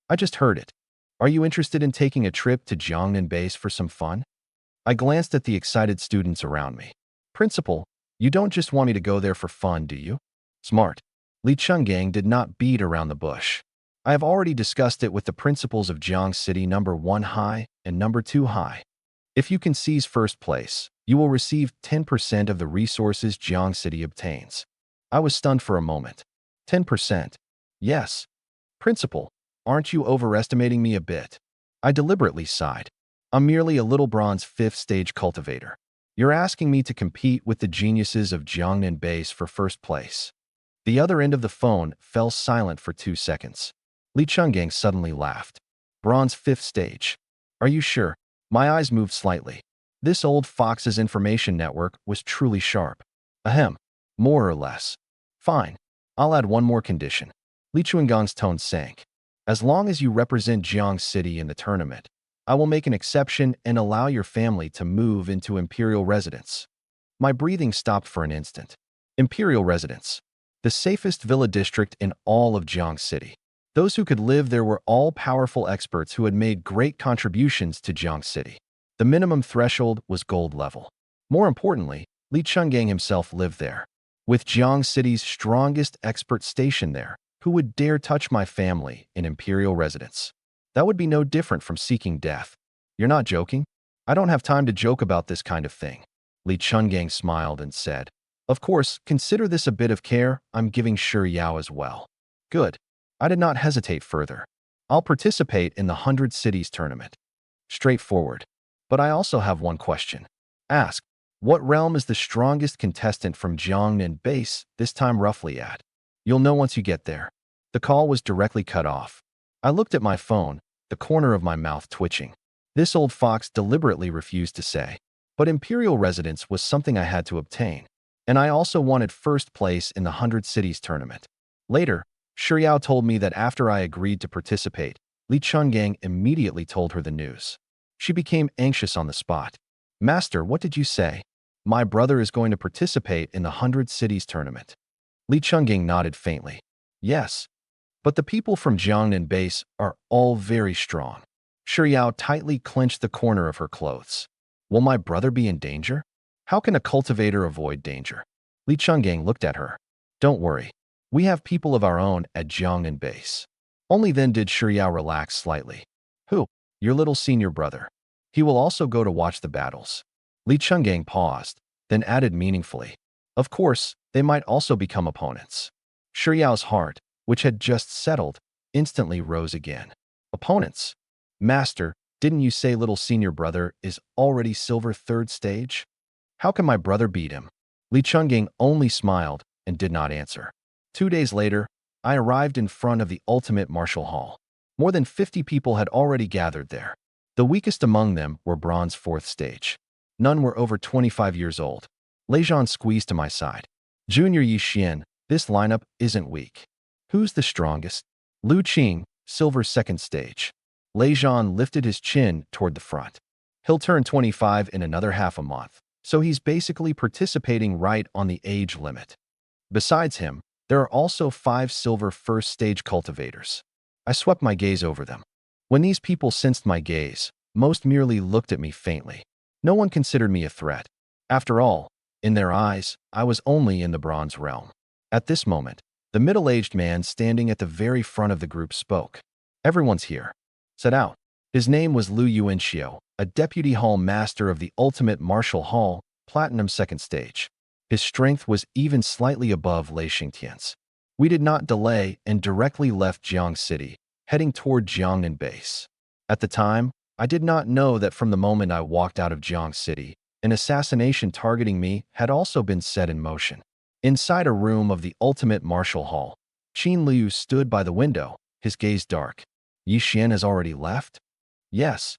I just heard it. Are you interested in taking a trip to Jiangnan Base for some fun? I glanced at the excited students around me. Principal, you don't just want me to go there for fun, do you? Smart. Lee Chungang did not beat around the bush. I have already discussed it with the principals of Jiang City number 1 high and number 2 high. If you can seize first place, you will receive 10% of the resources Jiang City obtains. I was stunned for a moment. 10%? Yes. Principal, aren't you overestimating me a bit? I deliberately sighed. I'm merely a little bronze 5th stage cultivator. You're asking me to compete with the geniuses of Jiangnan Base for first place. The other end of the phone fell silent for 2 seconds. Lee Chungang suddenly laughed. Bronze 5th stage. Are you sure? My eyes moved slightly. This old fox's information network was truly sharp. Ahem. More or less. Fine. I'll add one more condition. Lee Chunggang's tone sank. As long as you represent Jiang City in the tournament, I will make an exception and allow your family to move into Imperial Residence. My breathing stopped for an instant. Imperial Residence. The safest villa district in all of Jiang City. Those who could live there were all-powerful experts who had made great contributions to Jiang City. The minimum threshold was gold level. More importantly, Lee Chungang himself lived there. With Jiang City's strongest expert stationed there, who would dare touch my family in Imperial Residence? That would be no different from seeking death. You're not joking? I don't have time to joke about this kind of thing. Lee Chungang smiled and said, Of course, consider this a bit of care I'm giving Shi Yao as well. Good. I did not hesitate further. I'll participate in the 100 Cities tournament. Straightforward. But I also have one question. Ask, what realm is the strongest contestant from Jiangnan Base this time roughly at? You'll know once you get there. The call was directly cut off. I looked at my phone, the corner of my mouth twitching. This old fox deliberately refused to say. But Imperial Residence was something I had to obtain. And I also wanted first place in the 100 Cities tournament. Later, Shi Yao told me that after I agreed to participate, Lee Chungang immediately told her the news. She became anxious on the spot. Master, what did you say? My brother is going to participate in the 100 Cities tournament. Lee Chungang nodded faintly. Yes. But the people from Jiangnan Base are all very strong. Shi Yao tightly clenched the corner of her clothes. Will my brother be in danger? How can a cultivator avoid danger? Lee Chungang looked at her. Don't worry. We have people of our own at Jiangnan Base. Only then did Shi Yao relax slightly. Who? Your little senior brother. He will also go to watch the battles. Lee Chungang paused, then added meaningfully. Of course, they might also become opponents. Shi Yao's heart, which had just settled, instantly rose again. Opponents? Master, didn't you say little senior brother is already silver 3rd stage? How can my brother beat him? Lee Chungang only smiled and did not answer. 2 days later, I arrived in front of the Ultimate Martial Hall. More than 50 people had already gathered there. The weakest among them were bronze 4th stage. None were over 25 years old. Lejean squeezed to my side. Junior Yi Xian, this lineup isn't weak. Who's the strongest? Lu Qing, silver second stage. Lei Zhan lifted his chin toward the front. He'll turn 25 in another half a month, so he's basically participating right on the age limit. Besides him, there are also 5 silver first stage cultivators. I swept my gaze over them. When these people sensed my gaze, most merely looked at me faintly. No one considered me a threat. After all, in their eyes, I was only in the bronze realm. At this moment, the middle-aged man standing at the very front of the group spoke. Everyone's here. Set out. His name was Lu Yuanxiu, a deputy hall master of the ultimate martial hall, platinum second stage. His strength was even slightly above Lei Xingtian's. We did not delay and directly left Jiang City, heading toward Jiangnan base. At the time, I did not know that from the moment I walked out of Jiang City, an assassination targeting me had also been set in motion. Inside a room of the ultimate martial hall, Qin Liu stood by the window, his gaze dark. Yi Xian has already left? Yes.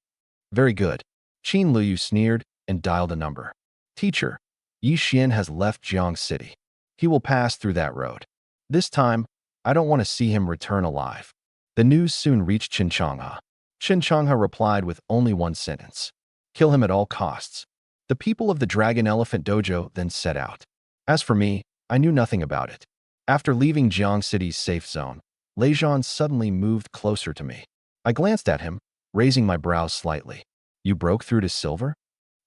Very good. Qin Liu sneered and dialed a number. Teacher, Yi Xian has left Jiang City. He will pass through that road. This time, I don't want to see him return alive. The news soon reached Changha. Changha replied with only one sentence. Kill him at all costs. The people of the Dragon Elephant Dojo then set out. As for me, I knew nothing about it. After leaving Jiang City's safe zone, Lei Zhan suddenly moved closer to me. I glanced at him, raising my brows slightly. You broke through to silver?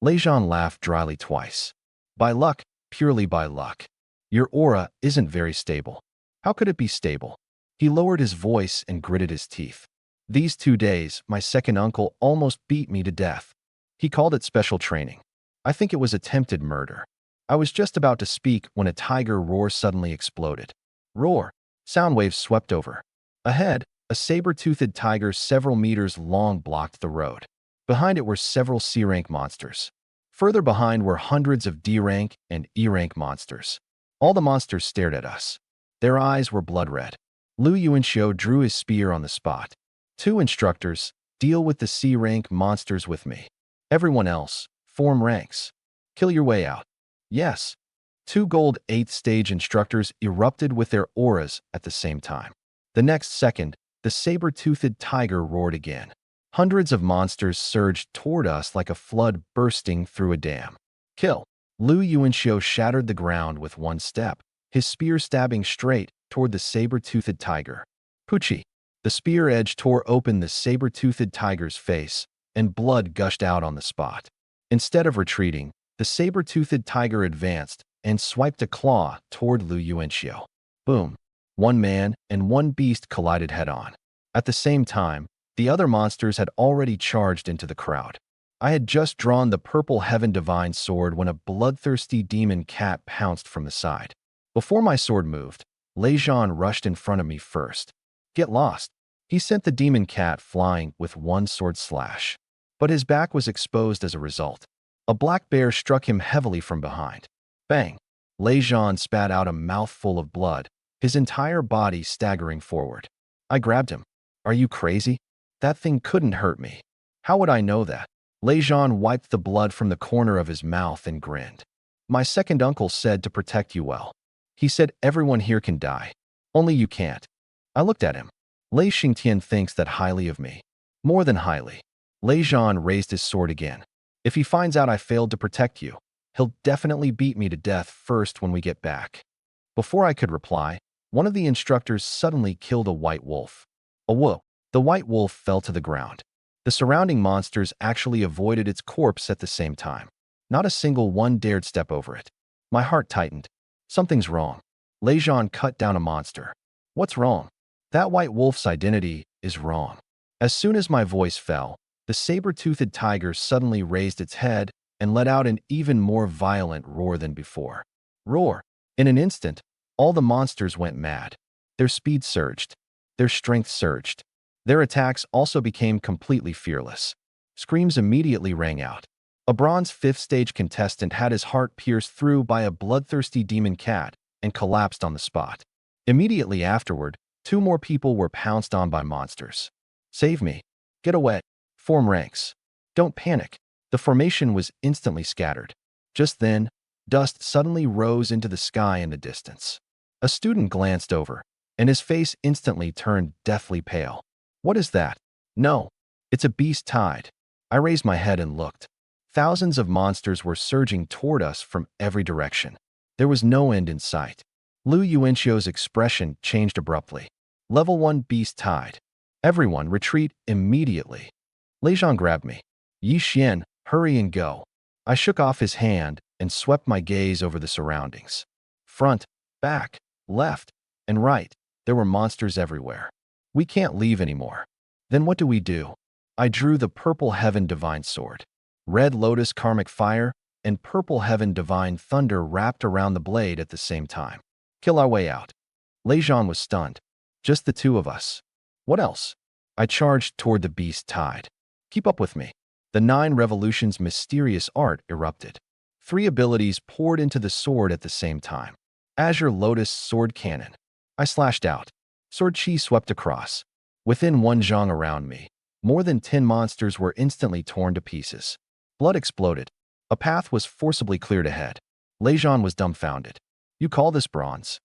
Lei Zhan laughed dryly twice. By luck, purely by luck. Your aura isn't very stable. How could it be stable? He lowered his voice and gritted his teeth. These 2 days, my second uncle almost beat me to death. He called it special training. I think it was attempted murder. I was just about to speak when a tiger roar suddenly exploded. Roar. Sound waves swept over. Ahead, a saber-toothed tiger several meters long blocked the road. Behind it were several C-rank monsters. Further behind were hundreds of D-rank and E-rank monsters. All the monsters stared at us. Their eyes were blood red. Lu Yuanxiu drew his spear on the spot. 2 instructors, deal with the C-rank monsters with me. Everyone else, form ranks. Kill your way out. Yes. 2 gold 8th stage instructors erupted with their auras at the same time. The next second, the saber-toothed tiger roared again. Hundreds of monsters surged toward us like a flood bursting through a dam. Kill. Lu Yuanxiu shattered the ground with one step, his spear stabbing straight toward the saber-toothed tiger. Puchi. The spear edge tore open the saber-toothed tiger's face, and blood gushed out on the spot. Instead of retreating, the saber-toothed tiger advanced and swiped a claw toward Lu Yuanxiu. Boom. 1 man and 1 beast collided head-on. At the same time, the other monsters had already charged into the crowd. I had just drawn the purple heaven divine sword when a bloodthirsty demon cat pounced from the side. Before my sword moved, Lei Zhan rushed in front of me first. Get lost. He sent the demon cat flying with one sword slash. But his back was exposed as a result. A black bear struck him heavily from behind. Bang! Lei Zhan spat out a mouthful of blood, his entire body staggering forward. I grabbed him. Are you crazy? That thing couldn't hurt me. How would I know that? Lei Zhan wiped the blood from the corner of his mouth and grinned. My second uncle said to protect you well. He said everyone here can die. Only you can't. I looked at him. Lei Xingtian thinks that highly of me. More than highly. Lei Zhan raised his sword again. If he finds out I failed to protect you, he'll definitely beat me to death first when we get back. Before I could reply, one of the instructors suddenly killed a white wolf. A whoop. The white wolf fell to the ground. The surrounding monsters actually avoided its corpse at the same time. Not a single one dared step over it. My heart tightened. Something's wrong. Lei Zhan cut down a monster. What's wrong? That white wolf's identity is wrong. As soon as my voice fell, the saber-toothed tiger suddenly raised its head and let out an even more violent roar than before. Roar! In an instant, all the monsters went mad. Their speed surged. Their strength surged. Their attacks also became completely fearless. Screams immediately rang out. A bronze 5th stage contestant had his heart pierced through by a bloodthirsty demon cat and collapsed on the spot. Immediately afterward, 2 more people were pounced on by monsters. Save me. Get away. Form ranks. Don't panic. The formation was instantly scattered. Just then, Dust suddenly rose into the sky in the distance. A student glanced over, and his face instantly turned deathly pale. What is that? No, it's a beast tide. I raised my head and looked. Thousands of monsters were surging toward us from every direction. There was no end in sight. Lu Yuanxio's expression changed abruptly. Level 1 beast tide. Everyone retreat immediately. Lei Zhang grabbed me. Yi Xian, hurry and go. I shook off his hand and swept my gaze over the surroundings. Front, back, left, and right, there were monsters everywhere. We can't leave anymore. Then what do we do? I drew the Purple Heaven Divine Sword. Red Lotus Karmic Fire and Purple Heaven Divine Thunder wrapped around the blade at the same time. Kill our way out. Lei Zhang was stunned. Just the two of us. What else? I charged toward the beast tide. Keep up with me. The 9 Revolutions mysterious art erupted. 3 abilities poured into the sword at the same time. Azure Lotus Sword Cannon. I slashed out. Sword chi swept across. Within 1 zhang around me, more than 10 monsters were instantly torn to pieces. Blood exploded. A path was forcibly cleared ahead. Lei Zhang was dumbfounded. You call this bronze?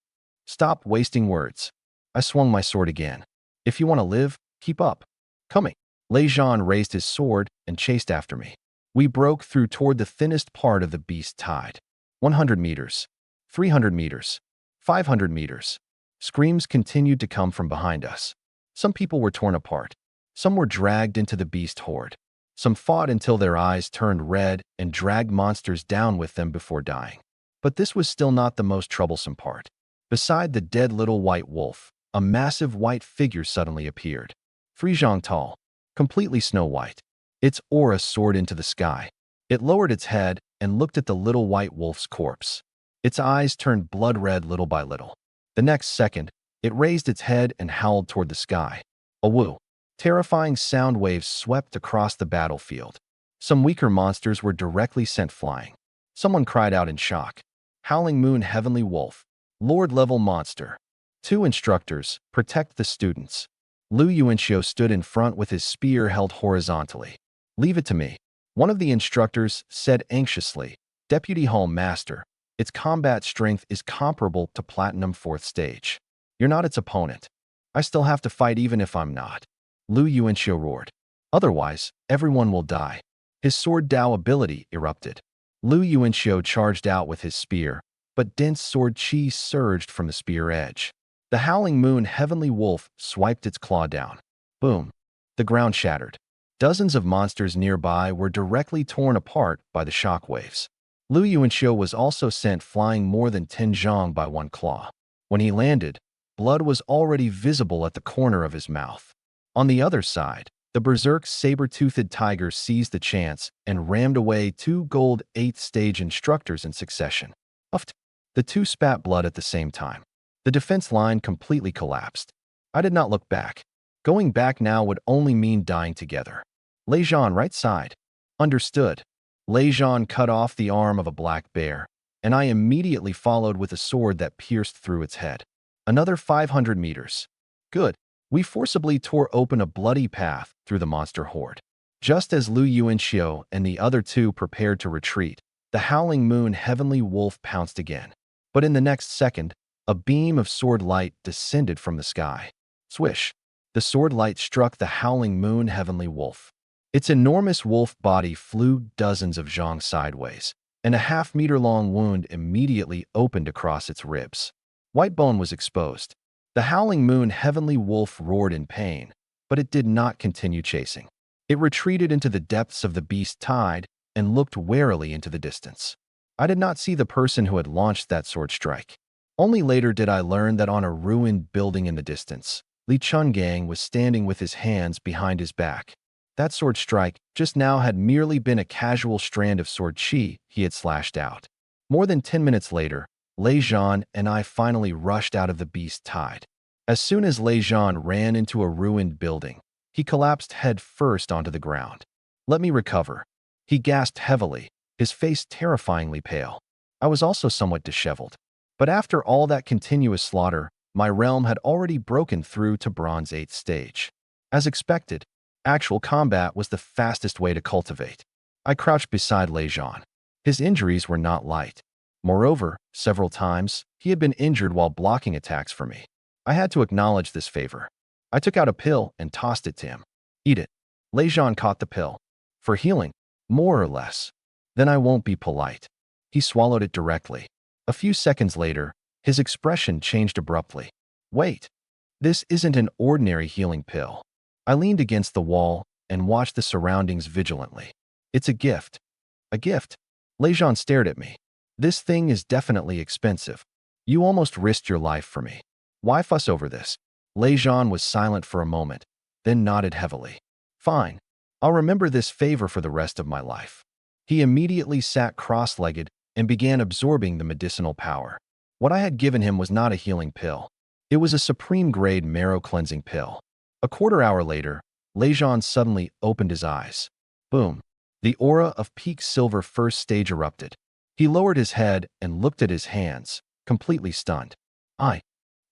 Stop wasting words. I swung my sword again. If you want to live, keep up. Coming. Lei Zhang raised his sword and chased after me. We broke through toward the thinnest part of the beast tide. 100 meters. 300 meters. 500 meters. Screams continued to come from behind us. Some people were torn apart. Some were dragged into the beast horde. Some fought until their eyes turned red and dragged monsters down with them before dying. But this was still not the most troublesome part. Beside the dead little white wolf, a massive white figure suddenly appeared. 3 zhang tall, completely snow white. Its aura soared into the sky. It lowered its head and looked at the little white wolf's corpse. Its eyes turned blood red little by little. The next second, it raised its head and howled toward the sky. A woo. Terrifying sound waves swept across the battlefield. Some weaker monsters were directly sent flying. Someone cried out in shock. Howling Moon Heavenly Wolf. Lord-level monster. 2 instructors, protect the students. Lu Yuanxio stood in front with his spear held horizontally. Leave it to me. One of the instructors said anxiously. Deputy Hall Master, its combat strength is comparable to Platinum 4th stage. You're not its opponent. I still have to fight even if I'm not. Lu Yuanxio roared. Otherwise, everyone will die. His sword Dao ability erupted. Lu Yuanxio charged out with his spear, but dense sword chi surged from the spear edge. The Howling Moon Heavenly Wolf swiped its claw down. Boom. The ground shattered. Dozens of monsters nearby were directly torn apart by the shock waves. Lu Yuanxio was also sent flying more than 10 zhang by 1 claw. When he landed, blood was already visible at the corner of his mouth. On the other side, the berserk saber-toothed tiger seized the chance and rammed away 2 gold 8th stage instructors in succession. Uffed. The 2 spat blood at the same time. The defense line completely collapsed. I did not look back. Going back now would only mean dying together. Lei Zhang right side. Understood. Lei Zhang cut off the arm of a black bear, and I immediately followed with a sword that pierced through its head. Another 500 meters. Good. We forcibly tore open a bloody path through the monster horde. Just as Lu Yuanxio and the other 2 prepared to retreat, the Howling Moon Heavenly Wolf pounced again. But in the next second, a beam of sword light descended from the sky. Swish! The sword light struck the Howling Moon Heavenly Wolf. Its enormous wolf body flew dozens of zhang sideways, and a half-meter-long wound immediately opened across its ribs. White bone was exposed. The Howling Moon Heavenly Wolf roared in pain, but it did not continue chasing. It retreated into the depths of the beast tide and looked warily into the distance. I did not see the person who had launched that sword strike. Only later did I learn that on a ruined building in the distance, Li Chungang was standing with his hands behind his back. That sword strike just now had merely been a casual strand of sword chi he had slashed out. More than 10 minutes later, Lei Zhang and I finally rushed out of the beast tide. As soon as Lei Zhang ran into a ruined building, he collapsed head first onto the ground. Let me recover. He gasped heavily, his face terrifyingly pale. I was also somewhat disheveled. But after all that continuous slaughter, my realm had already broken through to Bronze 8th stage. As expected, actual combat was the fastest way to cultivate. I crouched beside Lei Zhang. His injuries were not light. Moreover, several times, he had been injured while blocking attacks for me. I had to acknowledge this favor. I took out a pill and tossed it to him. Eat it. Lejean caught the pill. For healing, more or less. Then I won't be polite. He swallowed it directly. A few seconds later, his expression changed abruptly. Wait. This isn't an ordinary healing pill. I leaned against the wall and watched the surroundings vigilantly. It's a gift. A gift? Lejean stared at me. This thing is definitely expensive. You almost risked your life for me. Why fuss over this? Lejean was silent for a moment, then nodded heavily. Fine. I'll remember this favor for the rest of my life. He immediately sat cross-legged and began absorbing the medicinal power. What I had given him was not a healing pill. It was a supreme-grade marrow-cleansing pill. A quarter-hour later, Lejean suddenly opened his eyes. Boom. The aura of peak silver first stage erupted. He lowered his head and looked at his hands, completely stunned.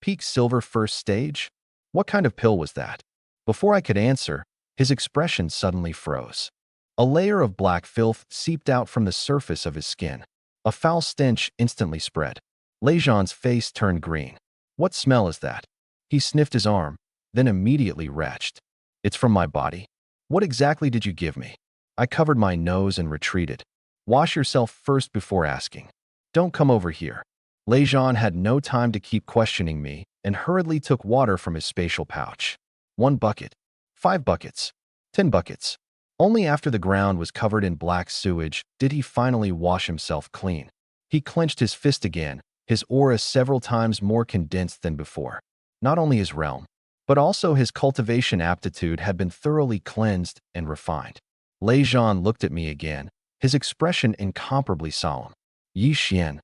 Peak silver first stage? What kind of pill was that? Before I could answer, his expression suddenly froze. A layer of black filth seeped out from the surface of his skin. A foul stench instantly spread. Lejean's face turned green. What smell is that? He sniffed his arm, then immediately retched. It's from my body. What exactly did you give me? I covered my nose and retreated. Wash yourself first before asking. Don't come over here. Lejean had no time to keep questioning me and hurriedly took water from his spatial pouch. 1 bucket, 5 buckets, 10 buckets. Only after the ground was covered in black sewage did he finally wash himself clean. He clenched his fist again, his aura several times more condensed than before. Not only his realm, but also his cultivation aptitude had been thoroughly cleansed and refined. Lejean looked at me again, his expression incomparably solemn. Yi Xian,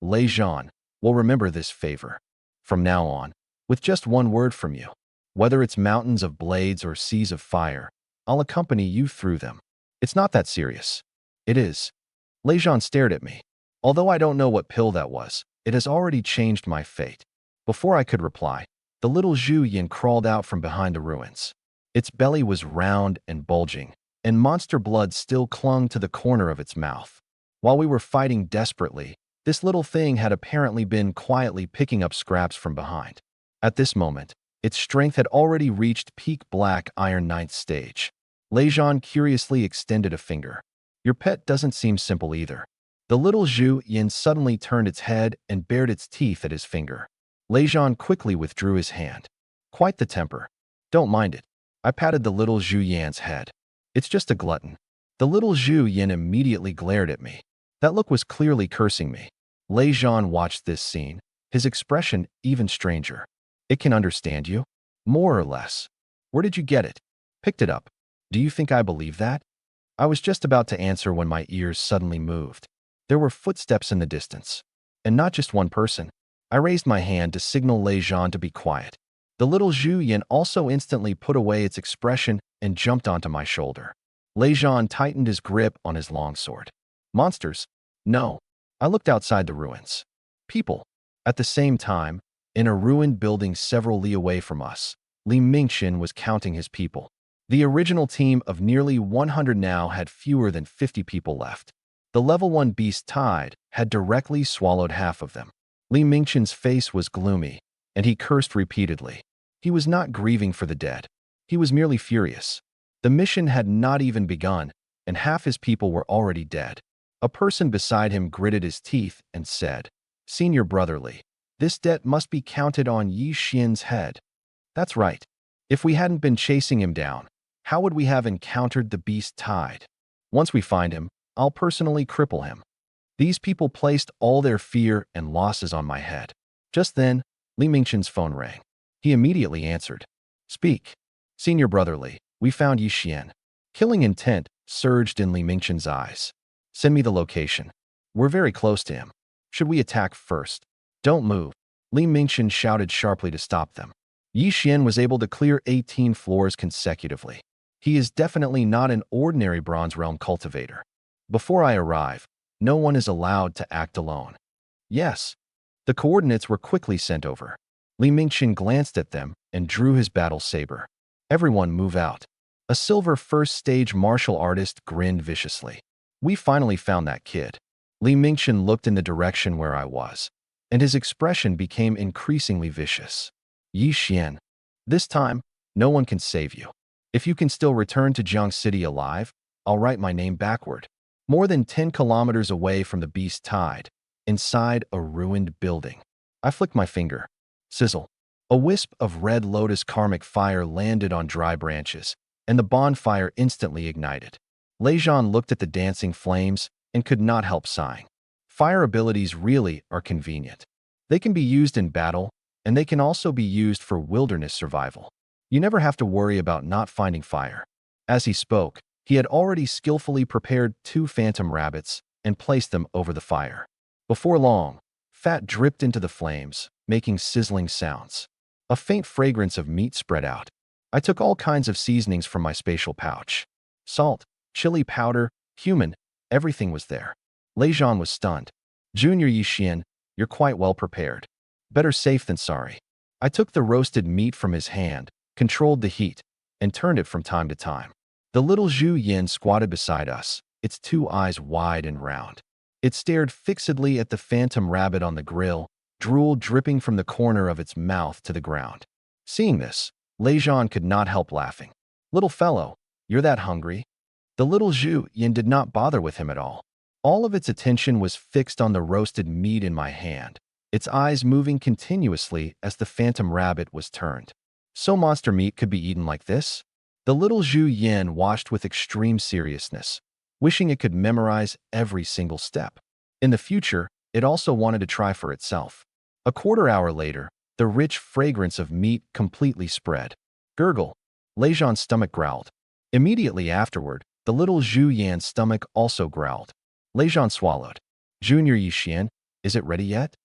Lejean, will remember this favor. From now on, with just one word from you, whether it's mountains of blades or seas of fire, I'll accompany you through them. It's not that serious. It is. Lejean stared at me. Although I don't know what pill that was, it has already changed my fate. Before I could reply, the little Zhu Yin crawled out from behind the ruins. Its belly was round and bulging, and monster blood still clung to the corner of its mouth. While we were fighting desperately, this little thing had apparently been quietly picking up scraps from behind. At this moment, its strength had already reached peak black iron 9th stage. Lejean curiously extended a finger. Your pet doesn't seem simple either. The little Zhu Yin suddenly turned its head and bared its teeth at his finger. Lejean quickly withdrew his hand. Quite the temper. Don't mind it. I patted the little Zhu Yan's head. It's just a glutton. The little Zhu Yin immediately glared at me. That look was clearly cursing me. Lejean watched this scene, his expression even stranger. It can understand you? More or less. Where did you get it? Picked it up. Do you think I believe that? I was just about to answer when my ears suddenly moved. There were footsteps in the distance. And not just one person. I raised my hand to signal Lejean to be quiet. The little Zhu Yin also instantly put away its expression and jumped onto my shoulder. Lejean tightened his grip on his longsword. Monsters? No. I looked outside the ruins. People. At the same time, in a ruined building several li away from us, Li Mingqian was counting his people. The original team of nearly 100 now had fewer than 50 people left. The level 1 beast tide had directly swallowed half of them. Li Mingqian's face was gloomy, and he cursed repeatedly. He was not grieving for the dead. He was merely furious. The mission had not even begun, and half his people were already dead. A person beside him gritted his teeth and said, Senior Brotherly, this debt must be counted on Yi Xian's head. That's right. If we hadn't been chasing him down, how would we have encountered the beast tide? Once we find him, I'll personally cripple him. These people placed all their fear and losses on my head. Just then, Li Mingqian's phone rang. He immediately answered. Speak. Senior Brotherly, we found Yi Xian. Killing intent surged in Li Mingqian's eyes. Send me the location. We're very close to him. Should we attack first? Don't move. Li Mingqian shouted sharply to stop them. Yi Xian was able to clear 18 floors consecutively. He is definitely not an ordinary Bronze Realm cultivator. Before I arrive, no one is allowed to act alone. Yes. The coordinates were quickly sent over. Li Mingqian glanced at them and drew his battle saber. Everyone move out. A silver first stage martial artist grinned viciously. We finally found that kid. Li Mingchen looked in the direction where I was, and his expression became increasingly vicious. Yi Xian, this time, no one can save you. If you can still return to Jiang City alive, I'll write my name backward. More than 10 kilometers away from the beast tide, inside a ruined building. I flicked my finger. Sizzle. A wisp of red lotus karmic fire landed on dry branches, and the bonfire instantly ignited. Lei Zhan looked at the dancing flames and could not help sighing. Fire abilities really are convenient. They can be used in battle, and they can also be used for wilderness survival. You never have to worry about not finding fire. As he spoke, he had already skillfully prepared 2 phantom rabbits and placed them over the fire. Before long, fat dripped into the flames, making sizzling sounds. A faint fragrance of meat spread out. I took all kinds of seasonings from my spatial pouch. Salt, chili powder, cumin, everything was there. Lei Zhan was stunned. Junior Yi Xian, you're quite well prepared. Better safe than sorry. I took the roasted meat from his hand, controlled the heat, and turned it from time to time. The little Zhu Yin squatted beside us, its 2 eyes wide and round. It stared fixedly at the phantom rabbit on the grill, drool dripping from the corner of its mouth to the ground. Seeing this, Lei Zhan could not help laughing. Little fellow, you're that hungry? The little Zhu Yin did not bother with him at all. All of its attention was fixed on the roasted meat in my hand, its eyes moving continuously as the phantom rabbit was turned. So monster meat could be eaten like this? The little Zhu Yin watched with extreme seriousness, wishing it could memorize every single step. In the future, it also wanted to try for itself. A quarter hour later, the rich fragrance of meat completely spread. Gurgle. Lei Zhan's stomach growled. Immediately afterward, the little Zhu Yan's stomach also growled. Lei Zhan swallowed. Junior Yi Xian, is it ready yet?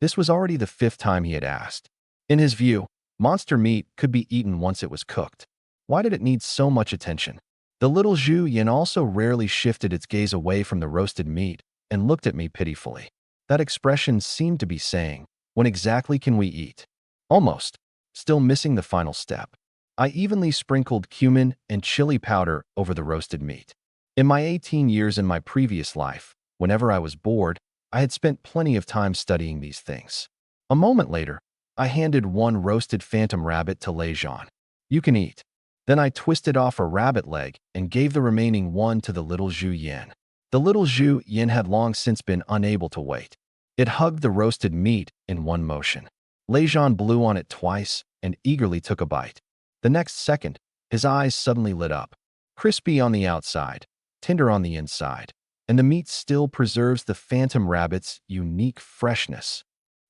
This was already the 5th time he had asked. In his view, monster meat could be eaten once it was cooked. Why did it need so much attention? The little Zhu Yin also rarely shifted its gaze away from the roasted meat and looked at me pitifully. That expression seemed to be saying, when exactly can we eat? Almost. Still missing the final step. I evenly sprinkled cumin and chili powder over the roasted meat. In my 18 years in my previous life, whenever I was bored, I had spent plenty of time studying these things. A moment later, I handed 1 roasted phantom rabbit to Lei Zhan. You can eat. Then I twisted off a rabbit leg and gave the remaining 1 to the little Zhu Yin. The little Zhu Yin had long since been unable to wait. It hugged the roasted meat in one motion. Lei Zhan blew on it twice and eagerly took a bite. The next second, his eyes suddenly lit up. Crispy on the outside, tender on the inside, and the meat still preserves the phantom rabbit's unique freshness.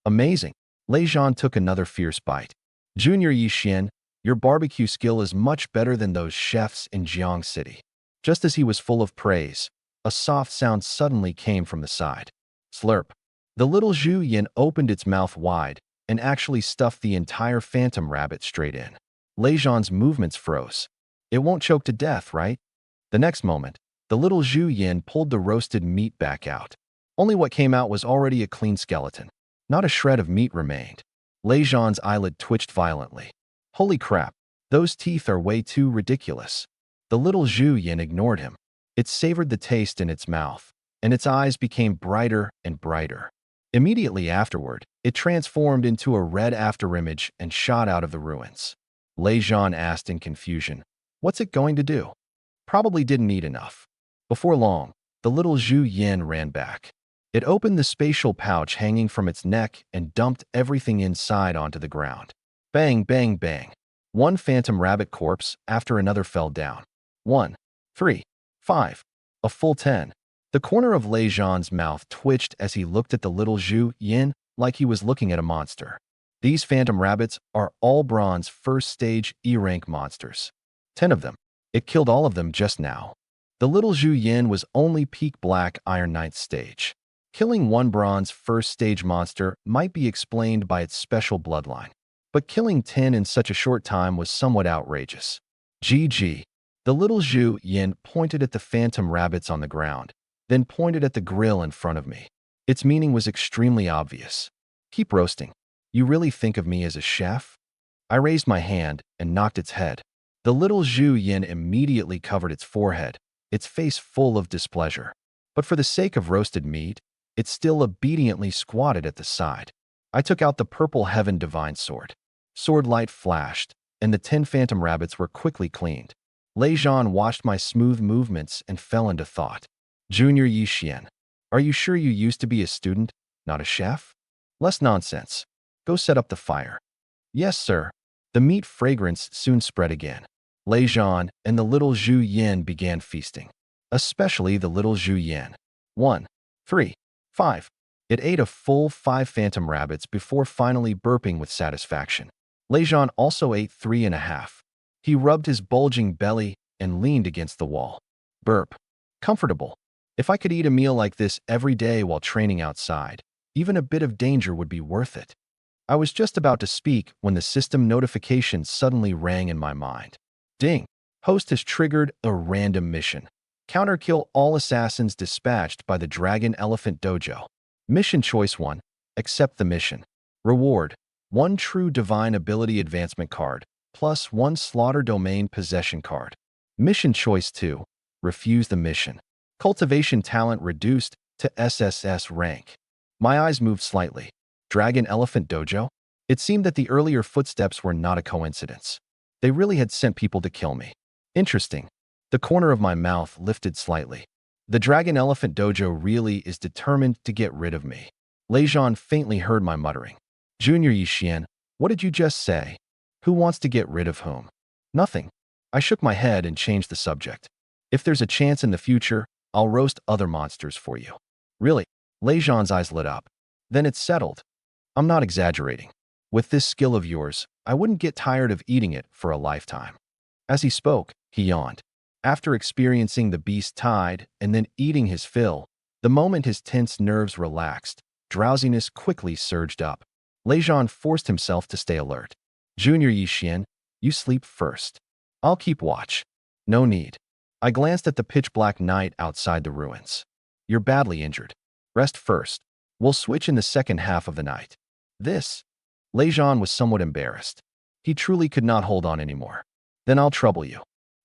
Amazing. Lei Zhan took another fierce bite. Junior Yi Xian, your barbecue skill is much better than those chefs in Jiang City. Just as he was full of praise, a soft sound suddenly came from the side. Slurp. The little Zhu Yin opened its mouth wide and actually stuffed the entire phantom rabbit straight in. Lei Zhan's movements froze. It won't choke to death, right? The next moment, the little Zhu Yin pulled the roasted meat back out. Only what came out was already a clean skeleton. Not a shred of meat remained. Lei Zhan's eyelid twitched violently. Holy crap, those teeth are way too ridiculous. The little Zhu Yin ignored him. It savored the taste in its mouth, and its eyes became brighter and brighter. Immediately afterward, it transformed into a red afterimage and shot out of the ruins. Lei Zhan asked in confusion, what's it going to do? Probably didn't eat enough. Before long, the little Zhu Yin ran back. It opened the spatial pouch hanging from its neck and dumped everything inside onto the ground. Bang, bang, bang. 1 phantom rabbit corpse after another fell down. 1, 3, 5. A full 10. The corner of Lei Zhan's mouth twitched as he looked at the little Zhu Yin like he was looking at a monster. These phantom rabbits are all bronze 1st stage E-rank monsters. 10 of them. It killed all of them just now. The little Zhu Yin was only peak black iron 9th stage. Killing 1 bronze 1st stage monster might be explained by its special bloodline. But killing 10 in such a short time was somewhat outrageous. GG. The little Zhu Yin pointed at the phantom rabbits on the ground, then pointed at the grill in front of me. Its meaning was extremely obvious. Keep roasting. You really think of me as a chef? I raised my hand and knocked its head. The little Zhu Yin immediately covered its forehead, its face full of displeasure. But for the sake of roasted meat, It still obediently squatted at the side. I took out the purple heaven divine sword. Sword light flashed, and the 10 phantom rabbits were quickly cleaned. Lei Zhan watched my smooth movements and fell into thought. Junior Yi Xian, are you sure you used to be a student, not a chef? Less nonsense. Go set up the fire. Yes, sir. The meat fragrance soon spread again. Lei Zhan and the little Zhu Yin began feasting, especially the little Zhu Yin. 1, 3, 5. It ate a full 5 phantom rabbits before finally burping with satisfaction. Lei Zhan also ate 3.5. He rubbed his bulging belly and leaned against the wall. Burp. Comfortable. If I could eat a meal like this every day while training outside, even a bit of danger would be worth it. I was just about to speak when the system notification suddenly rang in my mind. Ding! Host has triggered a random mission. Counterkill all assassins dispatched by the Dragon Elephant Dojo. Mission Choice 1. Accept the mission. Reward. 1 True Divine Ability Advancement card, plus 1 Slaughter Domain Possession card. Mission Choice 2. Refuse the mission. Cultivation talent reduced to SSS rank. My eyes moved slightly. Dragon Elephant Dojo? It seemed that the earlier footsteps were not a coincidence. They really had sent people to kill me. Interesting. The corner of my mouth lifted slightly. The Dragon Elephant Dojo really is determined to get rid of me. Lei Zhan faintly heard my muttering. Junior Yi Xian, what did you just say? Who wants to get rid of whom? Nothing. I shook my head and changed the subject. If there's a chance in the future, I'll roast other monsters for you. Really? Lei Zhan's eyes lit up. Then it's settled. I'm not exaggerating. With this skill of yours, I wouldn't get tired of eating it for a lifetime. As he spoke, he yawned. After experiencing the beast tide and then eating his fill, the moment his tense nerves relaxed, drowsiness quickly surged up. Lei Zhan forced himself to stay alert. Junior Yi Xian, you sleep first. I'll keep watch. No need. I glanced at the pitch-black night outside the ruins. You're badly injured. Rest first. We'll switch in the second half of the night. This? Lei Zhan was somewhat embarrassed. He truly could not hold on anymore. Then I'll trouble you.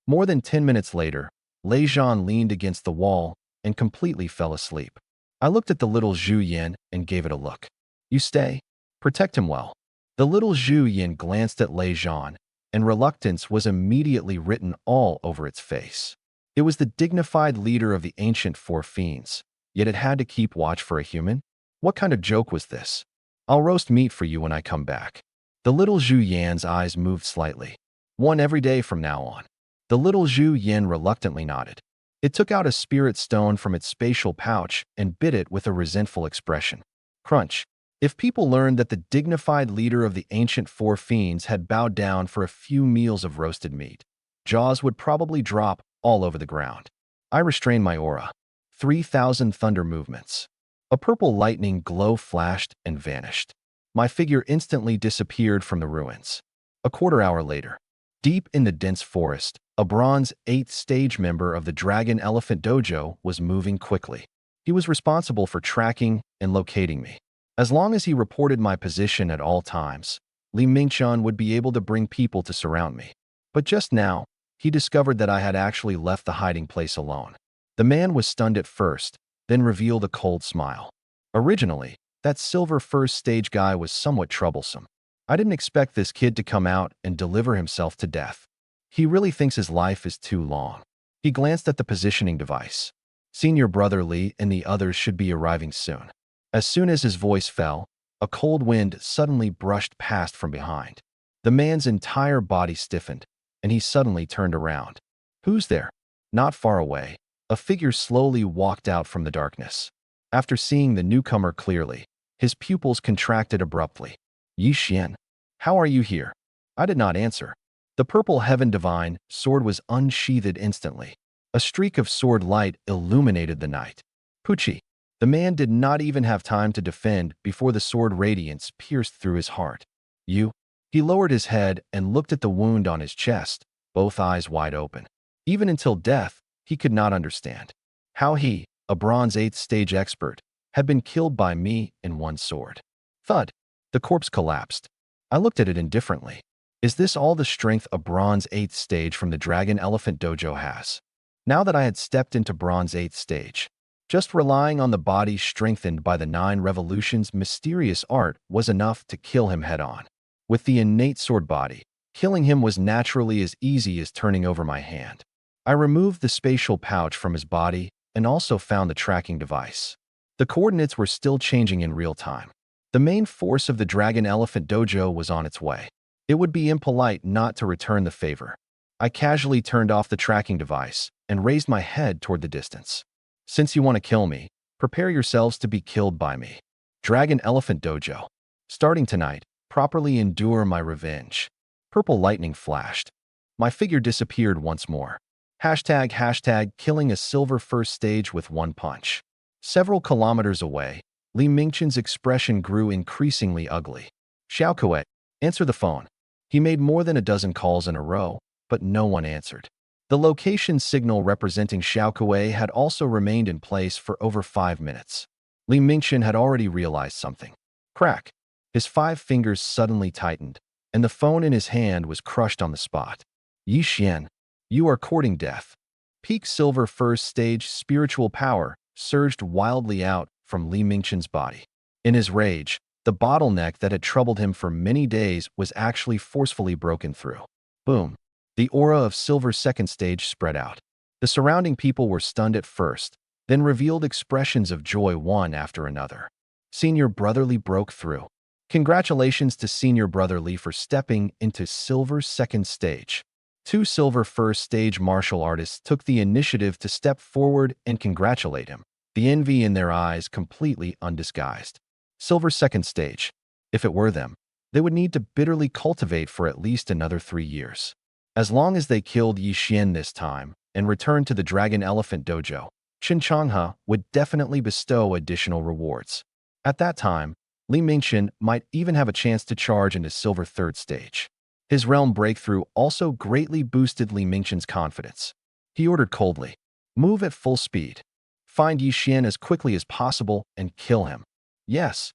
More than 10 minutes later, Lei Zhan leaned against the wall and completely fell asleep. I looked at the little Zhu Yin and gave it a look. You stay. Protect him well. The little Zhu Yin glanced at Lei Zhan, and reluctance was immediately written all over its face. It was the dignified leader of the ancient Four Fiends, yet it had to keep watch for a human? What kind of joke was this? I'll roast meat for you when I come back. The little Zhu Yan's eyes moved slightly. 1 every day from now on. The little Zhu Yin reluctantly nodded. It took out a spirit stone from its spatial pouch and bit it with a resentful expression. Crunch. If people learned that the dignified leader of the ancient Four Fiends had bowed down for a few meals of roasted meat, jaws would probably drop all over the ground. I restrained my aura. 3,000 thunder movements. A purple lightning glow flashed and vanished. My figure instantly disappeared from the ruins. A quarter hour later, deep in the dense forest, a bronze 8th stage member of the Dragon Elephant Dojo was moving quickly. He was responsible for tracking and locating me. As long as he reported my position at all times, Li Mingchen would be able to bring people to surround me. But just now, he discovered that I had actually left the hiding place alone. The man was stunned at first, then revealed a cold smile. Originally, that silver first stage guy was somewhat troublesome. I didn't expect this kid to come out and deliver himself to death. He really thinks his life is too long. He glanced at the positioning device. Senior brother Li and the others should be arriving soon. As soon as his voice fell, a cold wind suddenly brushed past from behind. The man's entire body stiffened, and he suddenly turned around. Who's there? Not far away, a figure slowly walked out from the darkness. After seeing the newcomer clearly, his pupils contracted abruptly. Yi Xian, how are you here? I did not answer. The purple heaven divine sword was unsheathed instantly. A streak of sword light illuminated the night. Pucci. The man did not even have time to defend before the sword radiance pierced through his heart. You? He lowered his head and looked at the wound on his chest, both eyes wide open. Even until death, he could not understand how he, a bronze 8th stage expert, had been killed by me in one sword. Thud. The corpse collapsed. I looked at it indifferently. Is this all the strength a bronze 8th stage from the Dragon Elephant Dojo has? Now that I had stepped into bronze 8th stage, Just relying on the body strengthened by the 9 revolutions mysterious art was enough to kill him head-on. With the innate sword body, killing him was naturally as easy as turning over my hand. I removed the spatial pouch from his body and also found the tracking device. The coordinates were still changing in real time. The main force of the Dragon Elephant Dojo was on its way. It would be impolite not to return the favor. I casually turned off the tracking device and raised my head toward the distance. Since you want to kill me, prepare yourselves to be killed by me. Dragon Elephant Dojo. Starting tonight, properly endure my revenge. Purple lightning flashed. My figure disappeared once more. Hashtag killing a silver first stage with one punch. Several kilometers away, Li Mingchen's expression grew increasingly ugly. Xiaokuei, answer the phone. He made more than a dozen calls in a row, but no one answered. The location signal representing Xiaokuei had also remained in place for over 5 minutes. Li Mingchen had already realized something. Crack. His 5 fingers suddenly tightened, and the phone in his hand was crushed on the spot. Yi Xian, you are courting death. Peak silver first stage spiritual power surged wildly out from Li Mingchen's body. In his rage, the bottleneck that had troubled him for many days was actually forcefully broken through. Boom. The aura of silver second stage spread out. The surrounding people were stunned at first, then revealed expressions of joy one after another. Senior Brotherly broke through. Congratulations to Senior Brotherly for stepping into silver second stage. 2 silver first stage martial artists took the initiative to step forward and congratulate him, the envy in their eyes completely undisguised. Silver second stage. If it were them, they would need to bitterly cultivate for at least another 3 years. As long as they killed Yi Xian this time and returned to the Dragon Elephant Dojo, Chen Changhe would definitely bestow additional rewards. At that time, Li Mingchen might even have a chance to charge into silver third stage. His realm breakthrough also greatly boosted Li Mingchen's confidence. He ordered coldly, move at full speed. Find Yi Xian as quickly as possible and kill him. Yes.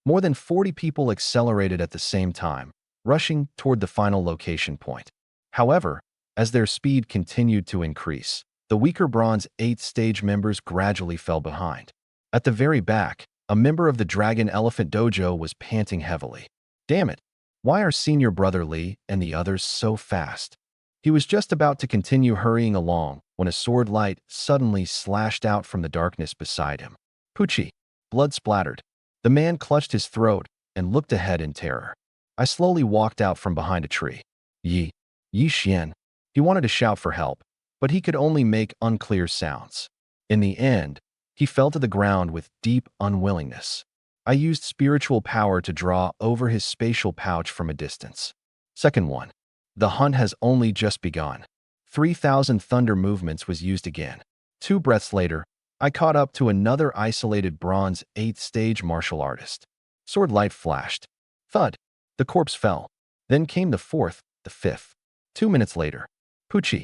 More than 40 people accelerated at the same time, rushing toward the final location point. However, as their speed continued to increase, the weaker Bronze 8 stage members gradually fell behind. At the very back, a member of the Dragon Elephant Dojo was panting heavily. Damn it! Why are Senior Brother Li and the others so fast? He was just about to continue hurrying along when a sword light suddenly slashed out from the darkness beside him. Pucci! Blood splattered. The man clutched his throat and looked ahead in terror. I slowly walked out from behind a tree. Yi Xian. He wanted to shout for help, but he could only make unclear sounds. In the end, he fell to the ground with deep unwillingness. I used spiritual power to draw over his spatial pouch from a distance. Second one. The hunt has only just begun. 3,000 thunder movements was used again. 2 breaths later, I caught up to another isolated Bronze 8th stage martial artist. Sword light flashed. Thud. The corpse fell. Then came the 4th, the 5th. 2 minutes later. Pucci.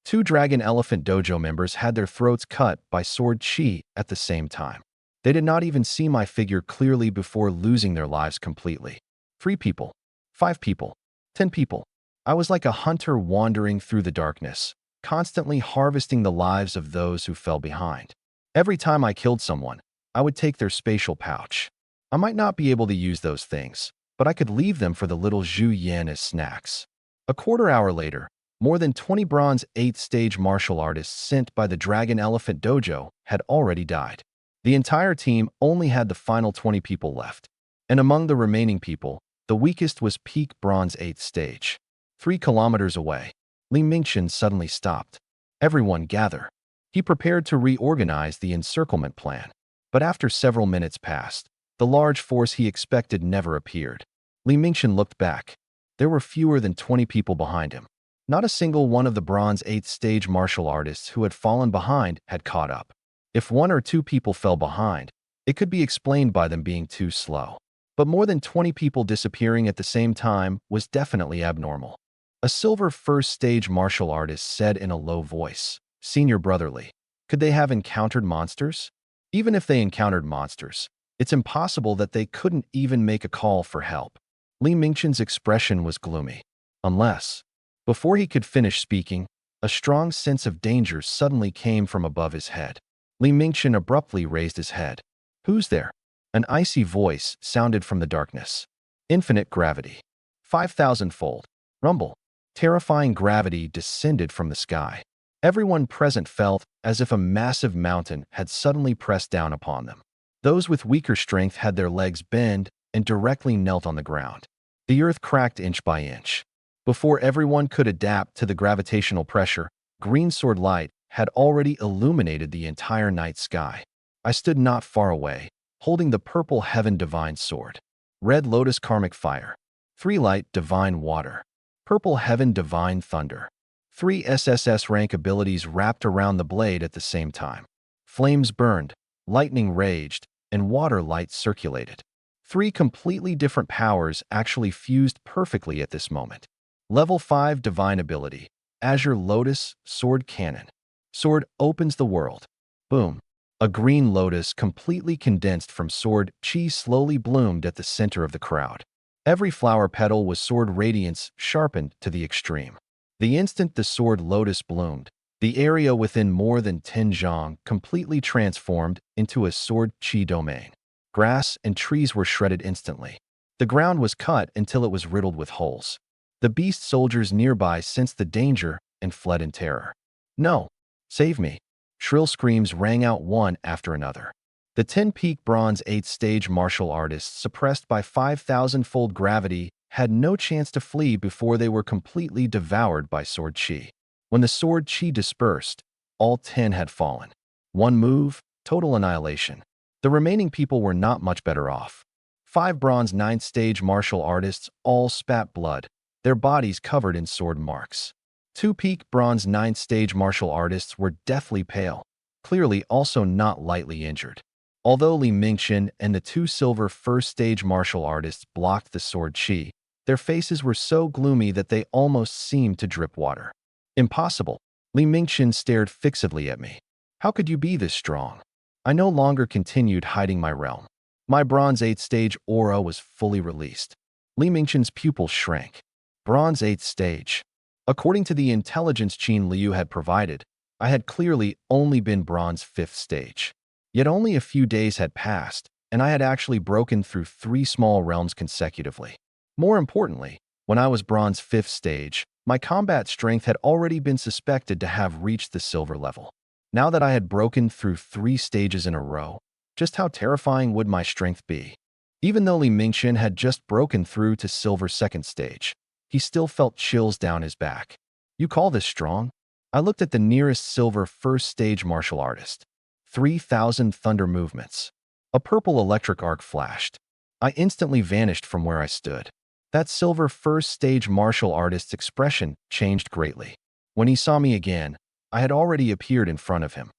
2 Dragon Elephant Dojo members had their throats cut by sword chi at the same time. They did not even see my figure clearly before losing their lives completely. 3 people. 5 people. 10 people. I was like a hunter wandering through the darkness, constantly harvesting the lives of those who fell behind. Every time I killed someone, I would take their spatial pouch. I might not be able to use those things, but I could leave them for the little Zhu Yan as snacks. A quarter hour later, more than 20 Bronze 8th stage martial artists sent by the Dragon Elephant Dojo had already died. The entire team only had the final 20 people left. And among the remaining people, the weakest was peak Bronze 8th stage. 3 kilometers away, Li Mingchen suddenly stopped. Everyone gather. He prepared to reorganize the encirclement plan. But after several minutes passed, the large force he expected never appeared. Li Mingchen looked back. There were fewer than 20 people behind him. Not a single one of the Bronze 8th stage martial artists who had fallen behind had caught up. If 1 or 2 people fell behind, it could be explained by them being too slow. But more than 20 people disappearing at the same time was definitely abnormal. A silver first stage martial artist said in a low voice, Senior Brotherly, could they have encountered monsters? Even if they encountered monsters, it's impossible that they couldn't even make a call for help. Li Mingchen's expression was gloomy. Unless, before he could finish speaking, a strong sense of danger suddenly came from above his head. Li Mingchen abruptly raised his head. Who's there? An icy voice sounded from the darkness. Infinite gravity. 5,000-fold. Rumble. Terrifying gravity descended from the sky. Everyone present felt as if a massive mountain had suddenly pressed down upon them. Those with weaker strength had their legs bend and directly knelt on the ground. The earth cracked inch by inch. Before everyone could adapt to the gravitational pressure, green sword light had already illuminated the entire night sky. I stood not far away, holding the purple heaven divine sword. Red lotus karmic fire. 3 light divine water. Purple heaven divine thunder. 3 SSS rank abilities wrapped around the blade at the same time. Flames burned, lightning raged, and water light circulated. 3 completely different powers actually fused perfectly at this moment. Level 5 divine ability. Azure Lotus Sword Cannon. Sword opens the world. Boom. A green lotus completely condensed from sword chi slowly bloomed at the center of the crowd. Every flower petal was sword radiance sharpened to the extreme. The instant the sword lotus bloomed, the area within more than 10 zhang completely transformed into a sword chi domain. Grass and trees were shredded instantly. The ground was cut until it was riddled with holes. The beast soldiers nearby sensed the danger and fled in terror. No! Save me! Shrill screams rang out one after another. The 10-peak bronze 8th-stage martial artists, suppressed by 5,000-fold gravity, had no chance to flee before they were completely devoured by sword chi. When the sword chi dispersed, all 10 had fallen. One move, total annihilation. The remaining people were not much better off. 5 bronze 9th-stage martial artists all spat blood, their bodies covered in sword marks. 2 peak bronze 9th-stage martial artists were deathly pale, clearly also not lightly injured. Although Li Mingchen and the 2 silver 1st-stage martial artists blocked the sword chi, their faces were so gloomy that they almost seemed to drip water. Impossible. Li Mingchen stared fixedly at me. How could you be this strong? I no longer continued hiding my realm. My bronze 8th-stage aura was fully released. Li Mingchen's pupils shrank. Bronze 8th stage. According to the intelligence Qin Liu had provided, I had clearly only been bronze 5th stage. Yet only a few days had passed, and I had actually broken through 3 small realms consecutively. More importantly, when I was bronze 5th stage, my combat strength had already been suspected to have reached the silver level. Now that I had broken through 3 stages in a row, just how terrifying would my strength be? Even though Li Mingchen had just broken through to silver 2nd stage, he still felt chills down his back. You call this strong? I looked at the nearest silver 1st stage martial artist. 3,000 thunder movements. A purple electric arc flashed. I instantly vanished from where I stood. That silver 1st stage martial artist's expression changed greatly. When he saw me again, I had already appeared in front of him.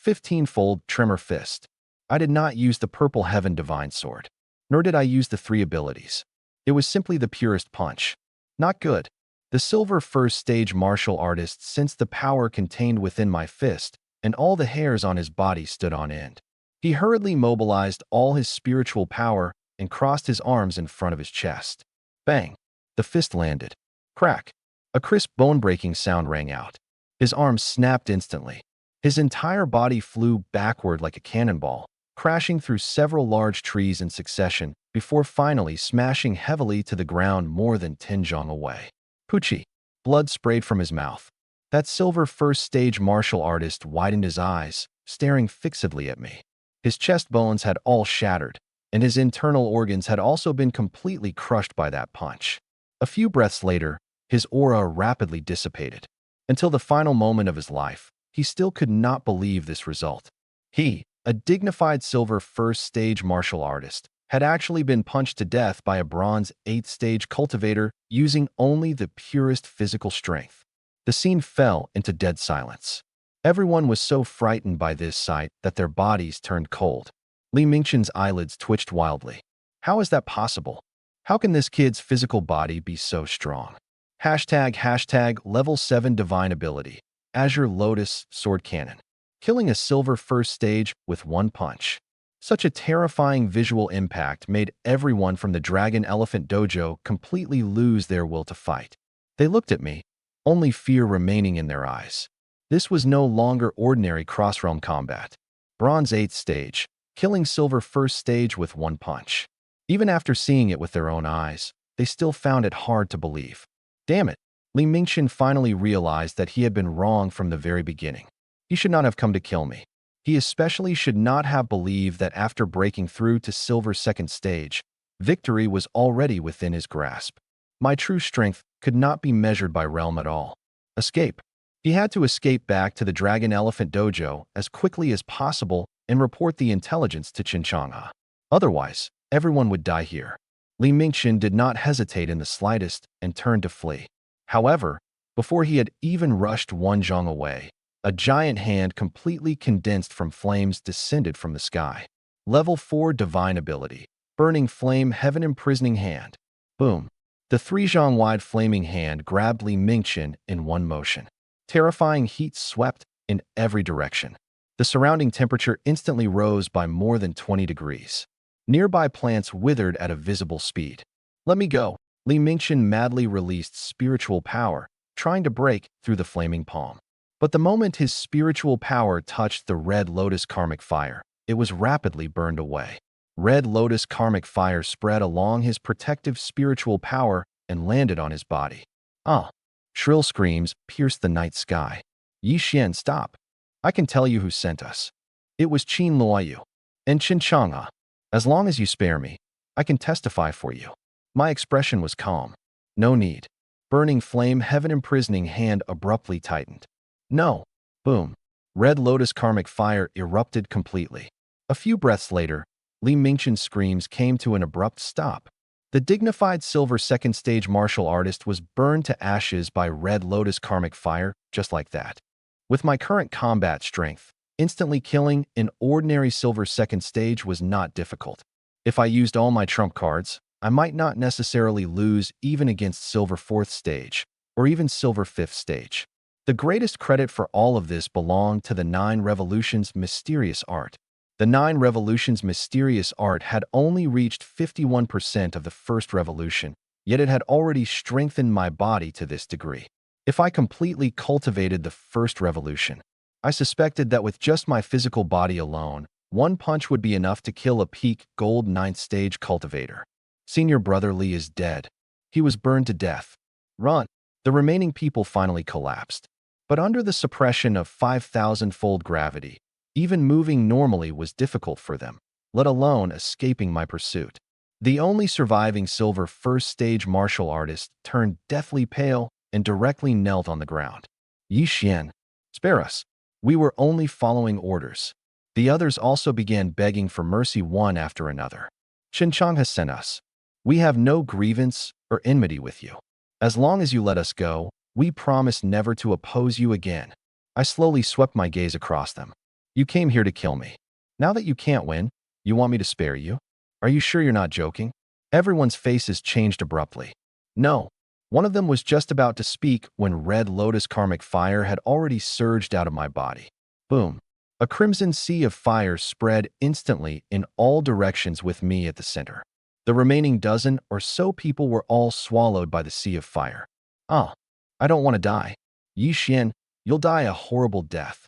15-fold tremor fist. I did not use the purple heaven divine sword, nor did I use the 3 abilities. It was simply the purest punch. Not good. The silver 1st stage martial artist sensed the power contained within my fist, and all the hairs on his body stood on end. He hurriedly mobilized all his spiritual power and crossed his arms in front of his chest. Bang! The fist landed. Crack! A crisp bone-breaking sound rang out. His arms snapped instantly. His entire body flew backward like a cannonball, crashing through several large trees in succession before finally smashing heavily to the ground more than 10 zhang away. Poochie! Blood sprayed from his mouth. That silver 1st stage martial artist widened his eyes, staring fixedly at me. His chest bones had all shattered, and his internal organs had also been completely crushed by that punch. A few breaths later, his aura rapidly dissipated. Until the final moment of his life, he still could not believe this result. He, a dignified silver 1st stage martial artist, had actually been punched to death by a bronze 8th stage cultivator using only the purest physical strength. The scene fell into dead silence. Everyone was so frightened by this sight that their bodies turned cold. Li Mingchen's eyelids twitched wildly. How is that possible? How can this kid's physical body be so strong? Hashtag level 7 divine ability. Azure Lotus Sword Cannon. Killing a silver 1st stage with 1 punch. Such a terrifying visual impact made everyone from the Dragon Elephant Dojo completely lose their will to fight. They looked at me, only fear remaining in their eyes. This was no longer ordinary cross-realm combat. Bronze 8th stage, killing Silver 1st stage with one punch. Even after seeing it with their own eyes, they still found it hard to believe. Damn it, Li Mingchen finally realized that he had been wrong from the very beginning. He should not have come to kill me. He especially should not have believed that after breaking through to Silver's 2nd stage, victory was already within his grasp. My true strength could not be measured by realm at all. Escape. He had to escape back to the Dragon Elephant Dojo as quickly as possible and report the intelligence to Chinchanga. Otherwise, everyone would die here. Li Mingchen did not hesitate in the slightest and turned to flee. However, before he had even rushed one zhang away, a giant hand completely condensed from flames descended from the sky. Level 4 Divine Ability. Burning Flame Heaven Imprisoning Hand. Boom. The 3 zhang wide flaming hand grabbed Li Mingchen in one motion. Terrifying heat swept in every direction. The surrounding temperature instantly rose by more than 20 degrees. Nearby plants withered at a visible speed. Let me go. Li Mingchen madly released spiritual power, trying to break through the flaming palm. But the moment his spiritual power touched the Red Lotus Karmic Fire, it was rapidly burned away. Red Lotus Karmic Fire spread along his protective spiritual power and landed on his body. Ah! Shrill screams pierced the night sky. Yi Xian, stop! I can tell you who sent us. It was Qin Luoyu and Chinchanga. As long as you spare me, I can testify for you. My expression was calm. No need. Burning Flame Heaven Imprisoning Hand abruptly tightened. No. Boom. Red Lotus Karmic Fire erupted completely. A few breaths later, Li Mingchen's screams came to an abrupt stop. The dignified Silver 2nd stage martial artist was burned to ashes by Red Lotus Karmic Fire, just like that. With my current combat strength, instantly killing an ordinary Silver 2nd stage was not difficult. If I used all my trump cards, I might not necessarily lose even against Silver 4th stage, or even Silver 5th stage. The greatest credit for all of this belonged to the 9 Revolutions Mysterious Art. The 9 Revolutions Mysterious Art had only reached 51% of the first revolution, yet it had already strengthened my body to this degree. If I completely cultivated the first revolution, I suspected that with just my physical body alone, one punch would be enough to kill a peak gold 9th stage cultivator. Senior Brother Li is dead. He was burned to death. Run! The remaining people finally collapsed. But under the suppression of 5,000-fold gravity, even moving normally was difficult for them, let alone escaping my pursuit. The only surviving Silver 1st stage martial artist turned deathly pale and directly knelt on the ground. Yi Xian, spare us. We were only following orders. The others also began begging for mercy one after another. Chinchang has sent us. We have no grievance or enmity with you. As long as you let us go, we promise never to oppose you again. I slowly swept my gaze across them. You came here to kill me. Now that you can't win, you want me to spare you? Are you sure you're not joking? Everyone's faces changed abruptly. No. One of them was just about to speak when Red Lotus Karmic Fire had already surged out of my body. Boom. A crimson sea of fire spread instantly in all directions with me at the center. The remaining dozen or so people were all swallowed by the sea of fire. Ah, I don't want to die. Yi Xian, you'll die a horrible death.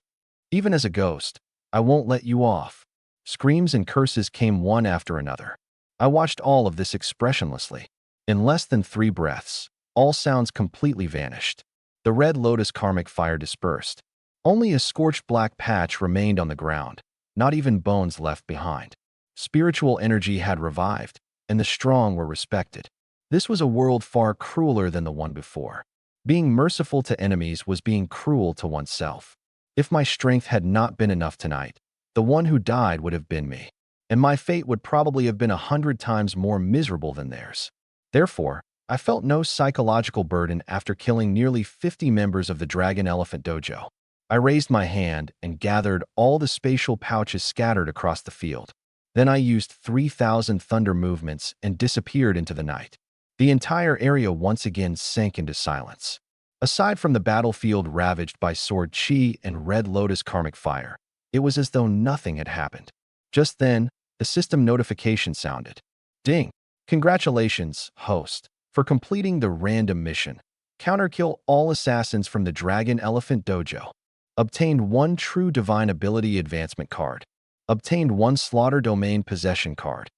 Even as a ghost, I won't let you off. Screams and curses came one after another. I watched all of this expressionlessly. In less than 3 breaths, all sounds completely vanished. The Red Lotus Karmic Fire dispersed. Only a scorched black patch remained on the ground, not even bones left behind. Spiritual energy had revived, and the strong were respected. This was a world far crueler than the one before. Being merciful to enemies was being cruel to oneself. If my strength had not been enough tonight, the one who died would have been me, and my fate would probably have been 100 times more miserable than theirs. Therefore, I felt no psychological burden after killing nearly 50 members of the Dragon Elephant Dojo. I raised my hand and gathered all the spatial pouches scattered across the field. Then I used 3,000 thunder movements and disappeared into the night. The entire area once again sank into silence. Aside from the battlefield ravaged by Sword Chi and Red Lotus Karmic Fire, it was as though nothing had happened. Just then, the system notification sounded. Ding! Congratulations, host, for completing the random mission. Counterkill all assassins from the Dragon Elephant Dojo. Obtained 1 true divine ability advancement card. Obtained 1 Slaughter Domain Possession card.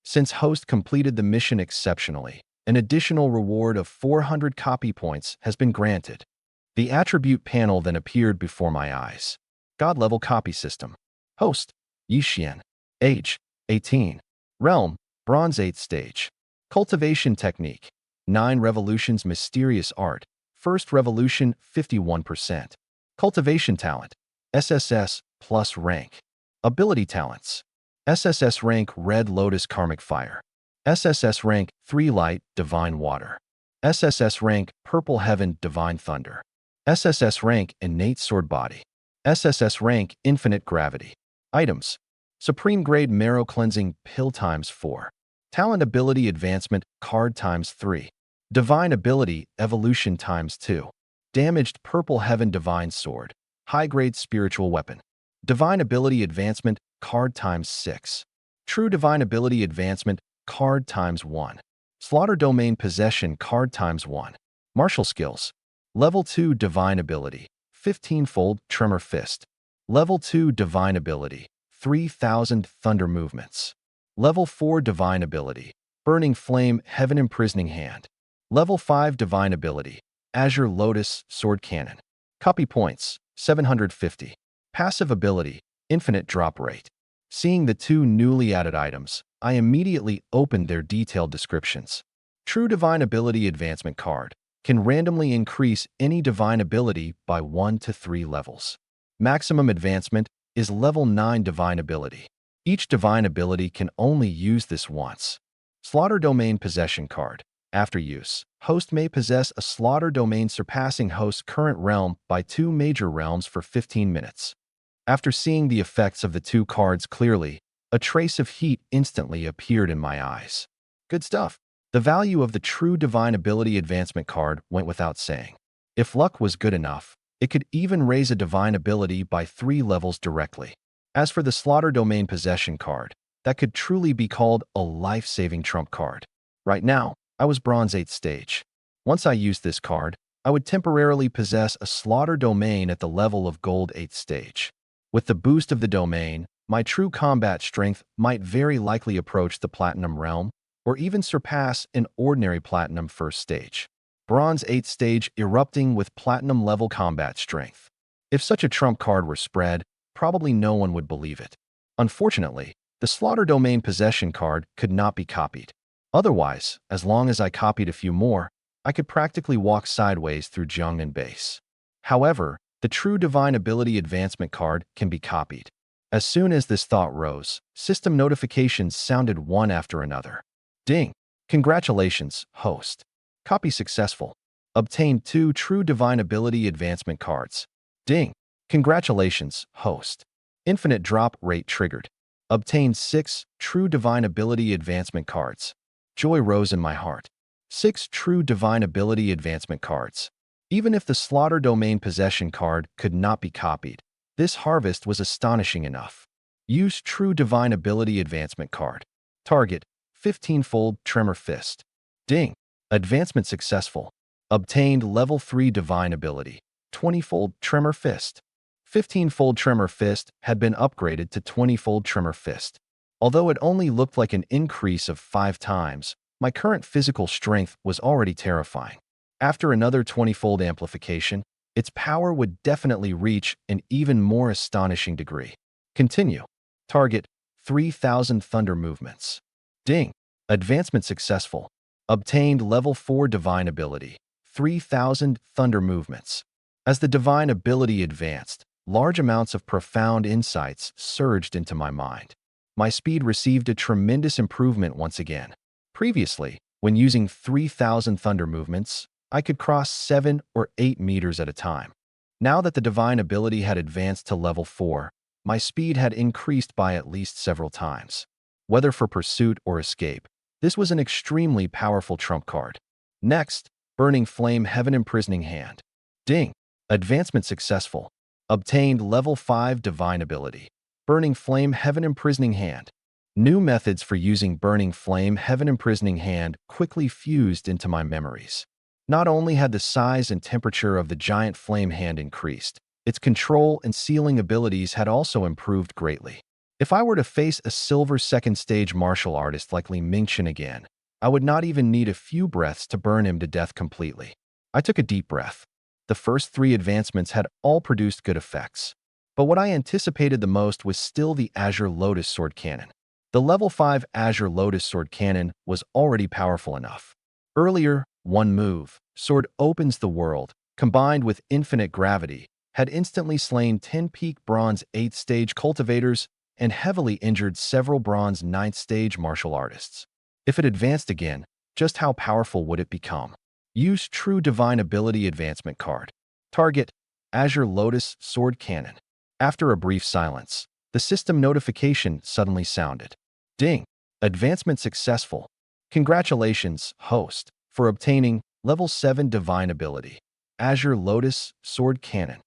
Since host completed the mission exceptionally, an additional reward of 400 copy points has been granted. The attribute panel then appeared before my eyes. God-level copy system. Host, Yixian. Age, 18. Realm, Bronze 8th stage. Cultivation technique, 9 revolutions mysterious art. First revolution, 51%. Cultivation talent, SSS plus rank. Ability talents, SSS rank Red Lotus Karmic Fire. SSS rank 3 Light Divine Water. SSS rank Purple Heaven Divine Thunder. SSS rank Innate Sword Body. SSS rank Infinite Gravity. Items, Supreme Grade Marrow Cleansing Pill times 4. Talent Ability Advancement Card times 3. Divine Ability Evolution times 2. Damaged Purple Heaven Divine Sword. High-grade Spiritual Weapon. Divine Ability Advancement Card times 6. True Divine Ability Advancement Card times 1. Slaughter Domain Possession Card times 1. Martial Skills. Level 2 Divine Ability, 15-fold Tremor Fist. Level 2 Divine Ability, 3000 Thunder Movements. Level 4 Divine Ability, Burning Flame Heaven Imprisoning Hand. Level 5 Divine Ability, Azure Lotus Sword Cannon. Copy points, 750. Passive Ability, Infinite Drop Rate. Seeing the 2 newly added items, I immediately opened their detailed descriptions. True Divine Ability Advancement card can randomly increase any divine ability by 1 to 3 levels. Maximum advancement is level 9 divine ability. Each divine ability can only use this once. Slaughter Domain Possession card. After use, host may possess a slaughter domain surpassing host's current realm by 2 major realms for 15 minutes. After seeing the effects of the 2 cards clearly, a trace of heat instantly appeared in my eyes. Good stuff. The value of the True Divine Ability Advancement card went without saying. If luck was good enough, it could even raise a divine ability by 3 levels directly. As for the Slaughter Domain Possession card, that could truly be called a life-saving trump card. Right now, I was Bronze 8th stage. Once I used this card, I would temporarily possess a Slaughter Domain at the level of Gold 8th stage. With the boost of the domain, my true combat strength might very likely approach the Platinum realm, or even surpass an ordinary Platinum 1st stage. Bronze 8th stage erupting with Platinum level combat strength. If such a trump card were spread, probably no one would believe it. Unfortunately, the Slaughter Domain Possession card could not be copied. Otherwise, as long as I copied a few more, I could practically walk sideways through Jiangnan base. However, the True Divine Ability Advancement card can be copied. As soon as this thought rose, system notifications sounded one after another. Ding! Congratulations, host. Copy successful. Obtained 2 True Divine Ability Advancement cards. Ding! Congratulations, host. Infinite drop rate triggered. Obtained 6 True Divine Ability Advancement cards. Joy rose in my heart. 6 True Divine Ability Advancement cards. Even if the Slaughter Domain Possession card could not be copied, this harvest was astonishing enough. Use True Divine Ability Advancement card. Target, 15-fold Tremor Fist. Ding! Advancement successful. Obtained Level 3 Divine Ability, 20-fold Tremor Fist. 15-fold Tremor Fist had been upgraded to 20-fold Tremor Fist. Although it only looked like an increase of 5 times, my current physical strength was already terrifying. After another 20-fold amplification, its power would definitely reach an even more astonishing degree. Continue. Target, 3000 Thunder Movements. Ding! Advancement successful. Obtained Level 4 Divine Ability, 3000 Thunder Movements. As the Divine Ability advanced, large amounts of profound insights surged into my mind. My speed received a tremendous improvement once again. Previously, when using 3000 Thunder Movements, I could cross 7 or 8 meters at a time. Now that the Divine Ability had advanced to Level 4, my speed had increased by at least several times. Whether for pursuit or escape, this was an extremely powerful trump card. Next, Burning Flame Heaven Imprisoning Hand. Ding! Advancement successful. Obtained Level 5 Divine Ability, Burning Flame Heaven Imprisoning Hand. New methods for using Burning Flame Heaven Imprisoning Hand quickly fused into my memories. Not only had the size and temperature of the giant flame hand increased, its control and sealing abilities had also improved greatly. If I were to face a silver second stage martial artist like Li Mingchen again, I would not even need a few breaths to burn him to death completely. I took a deep breath. The first three advancements had all produced good effects. But what I anticipated the most was still the Azure Lotus Sword Cannon. The level 5 Azure Lotus Sword Cannon was already powerful enough. Earlier, one move, Sword Opens the World, combined with Infinite Gravity, had instantly slain 10 peak Bronze 8th stage cultivators and heavily injured several Bronze 9th stage martial artists. If it advanced again, just how powerful would it become? Use True Divine Ability Advancement card. Target, Azure Lotus Sword Cannon. After a brief silence, the system notification suddenly sounded. Ding! Advancement successful. Congratulations, host, for obtaining Level 7 Divine Ability. Azure Lotus Sword Cannon.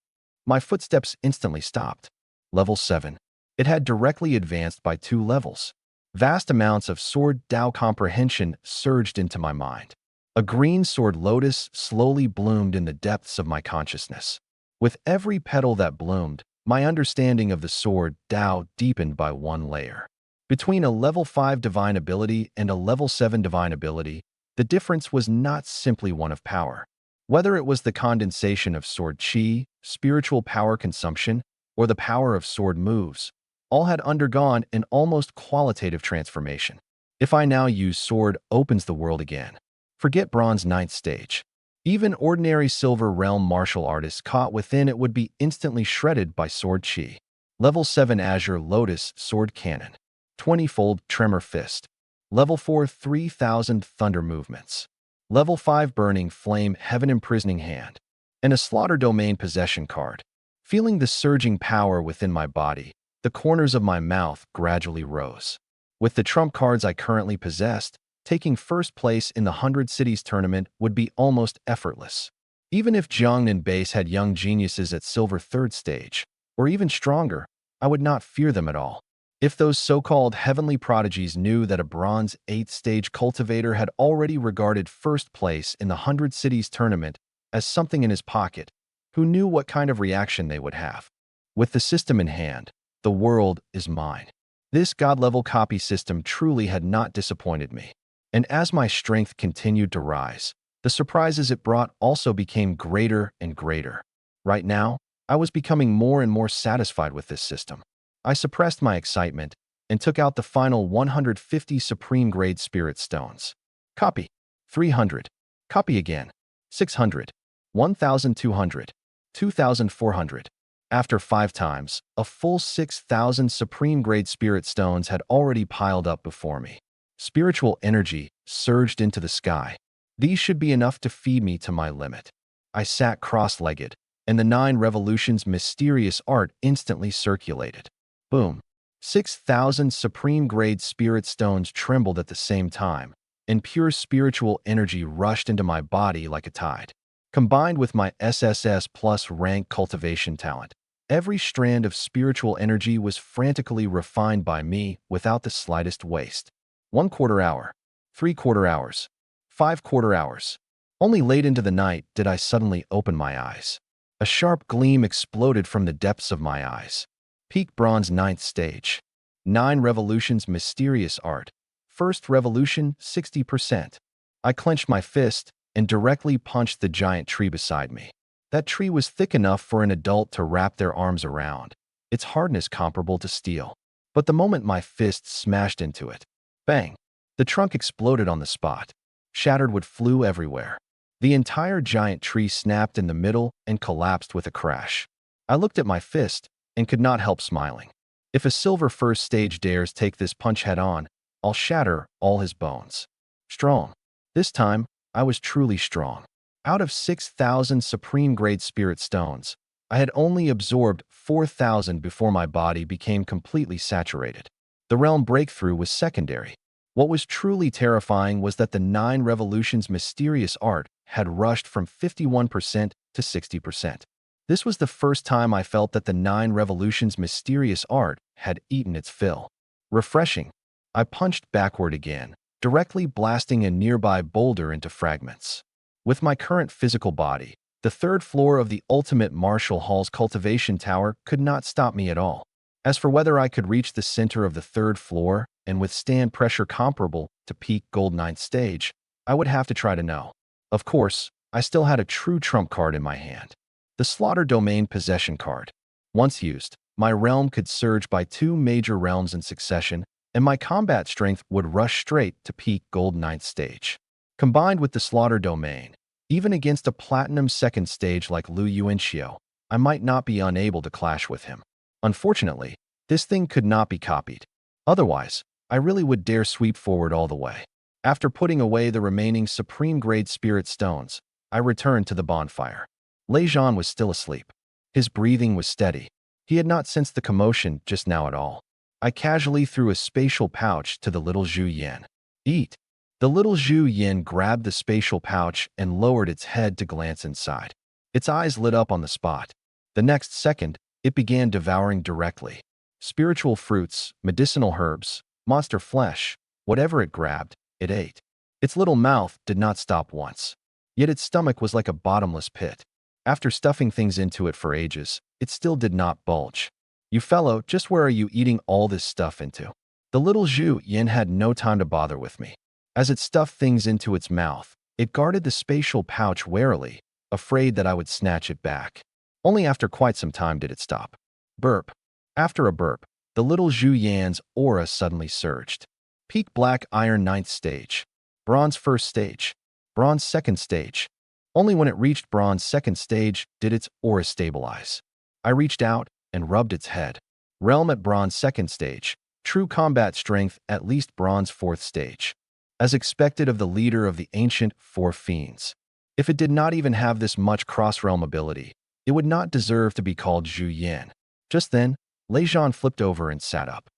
My footsteps instantly stopped. Level 7. It had directly advanced by 2 levels. Vast amounts of Sword Dao comprehension surged into my mind. A green sword lotus slowly bloomed in the depths of my consciousness. With every petal that bloomed, my understanding of the Sword Dao deepened by 1 layer. Between a level 5 divine ability and a level 7 divine ability, the difference was not simply one of power. Whether it was the condensation of sword chi, spiritual power consumption, or the power of sword moves, all had undergone an almost qualitative transformation. If I now use Sword Opens the World again, forget Bronze 9th stage. Even ordinary Silver Realm martial artists caught within it would be instantly shredded by Sword Chi. Level 7 Azure Lotus Sword Cannon. 20-fold Tremor Fist. Level 4 3000 Thunder Movements. Level 5 Burning Flame Heaven Imprisoning Hand. And a Slaughter Domain Possession card. Feeling the surging power within my body, the corners of my mouth gradually rose. With the trump cards I currently possessed, taking first place in the 100 Cities tournament would be almost effortless. Even if Jiangnan Base had young geniuses at Silver 3rd stage, or even stronger, I would not fear them at all. If those so-called heavenly prodigies knew that a Bronze 8th stage cultivator had already regarded first place in the 100 Cities tournament as something in his pocket, who knew what kind of reaction they would have? With the system in hand, the world is mine. This god-level copy system truly had not disappointed me. And as my strength continued to rise, the surprises it brought also became greater and greater. Right now, I was becoming more and more satisfied with this system. I suppressed my excitement and took out the final 150 Supreme Grade Spirit Stones. Copy. 300. Copy again. 600. 1,200. 2,400. After 5 times, a full 6,000 Supreme Grade Spirit Stones had already piled up before me. Spiritual energy surged into the sky. These should be enough to feed me to my limit. I sat cross-legged, and the 9 Revolutions mysterious art instantly circulated. Boom. 6,000 Supreme Grade Spirit Stones trembled at the same time, and pure spiritual energy rushed into my body like a tide. Combined with my SSS plus rank cultivation talent, every strand of spiritual energy was frantically refined by me without the slightest waste. 1/4 hour, 3/4 hours, 5/4 hours. Only late into the night did I suddenly open my eyes. A sharp gleam exploded from the depths of my eyes. Peak Bronze 9th stage. 9 Revolutions mysterious art. First revolution 60%. I clenched my fist and directly punched the giant tree beside me. That tree was thick enough for an adult to wrap their arms around, its hardness comparable to steel. But the moment my fist smashed into it, bang! The trunk exploded on the spot. Shattered wood flew everywhere. The entire giant tree snapped in the middle and collapsed with a crash. I looked at my fist and could not help smiling. If a silver first stage dares take this punch head-on, I'll shatter all his bones. Strong. This time, I was truly strong. Out of 6,000 Supreme Grade Spirit Stones, I had only absorbed 4,000 before my body became completely saturated. The realm breakthrough was secondary. What was truly terrifying was that the 9 Revolutions mysterious art had rushed from 51% to 60%. This was the first time I felt that the 9 Revolutions mysterious art had eaten its fill. Refreshing. I punched backward again, directly blasting a nearby boulder into fragments. With my current physical body, the 3rd floor of the Ultimate Martial Hall's cultivation tower could not stop me at all. As for whether I could reach the center of the third floor and withstand pressure comparable to peak gold ninth stage, I would have to try to know. Of course, I still had a true trump card in my hand. The Slaughter Domain Possession card. Once used, my realm could surge by 2 major realms in succession, and my combat strength would rush straight to peak gold ninth stage. Combined with the Slaughter Domain, even against a platinum second stage like Lu Yuanxiu, I might not be unable to clash with him. Unfortunately, this thing could not be copied. Otherwise, I really would dare sweep forward all the way. After putting away the remaining supreme-grade spirit stones, I returned to the bonfire. Lei Zhan was still asleep. His breathing was steady. He had not sensed the commotion just now at all. I casually threw a spatial pouch to the little Zhu Yan. Eat. The little Zhu Yin grabbed the spatial pouch and lowered its head to glance inside. Its eyes lit up on the spot. The next second, it began devouring directly. Spiritual fruits, medicinal herbs, monster flesh, whatever it grabbed, it ate. Its little mouth did not stop once. Yet its stomach was like a bottomless pit. After stuffing things into it for ages, it still did not bulge. You fellow, just where are you eating all this stuff into? The little Zhu Yin had no time to bother with me. As it stuffed things into its mouth, it guarded the spatial pouch warily, afraid that I would snatch it back. Only after quite some time did it stop. Burp. After a burp, the little Zhu Yan's aura suddenly surged. Peak Black Iron 9th stage. Bronze 1st stage. Bronze 2nd stage. Only when it reached Bronze 2nd stage did its aura stabilize. I reached out and rubbed its head. Realm at Bronze 2nd stage. True combat strength at least Bronze 4th stage. As expected of the leader of the ancient Four Fiends. If it did not even have this much cross-realm ability, it would not deserve to be called Zhu Yan. Just then, Lei Zhan flipped over and sat up.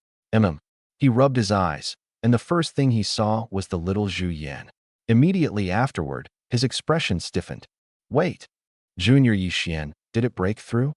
He rubbed his eyes, and the first thing he saw was the little Zhu Yan. Immediately afterward, his expression stiffened. Wait. Junior Yixian, did it break through?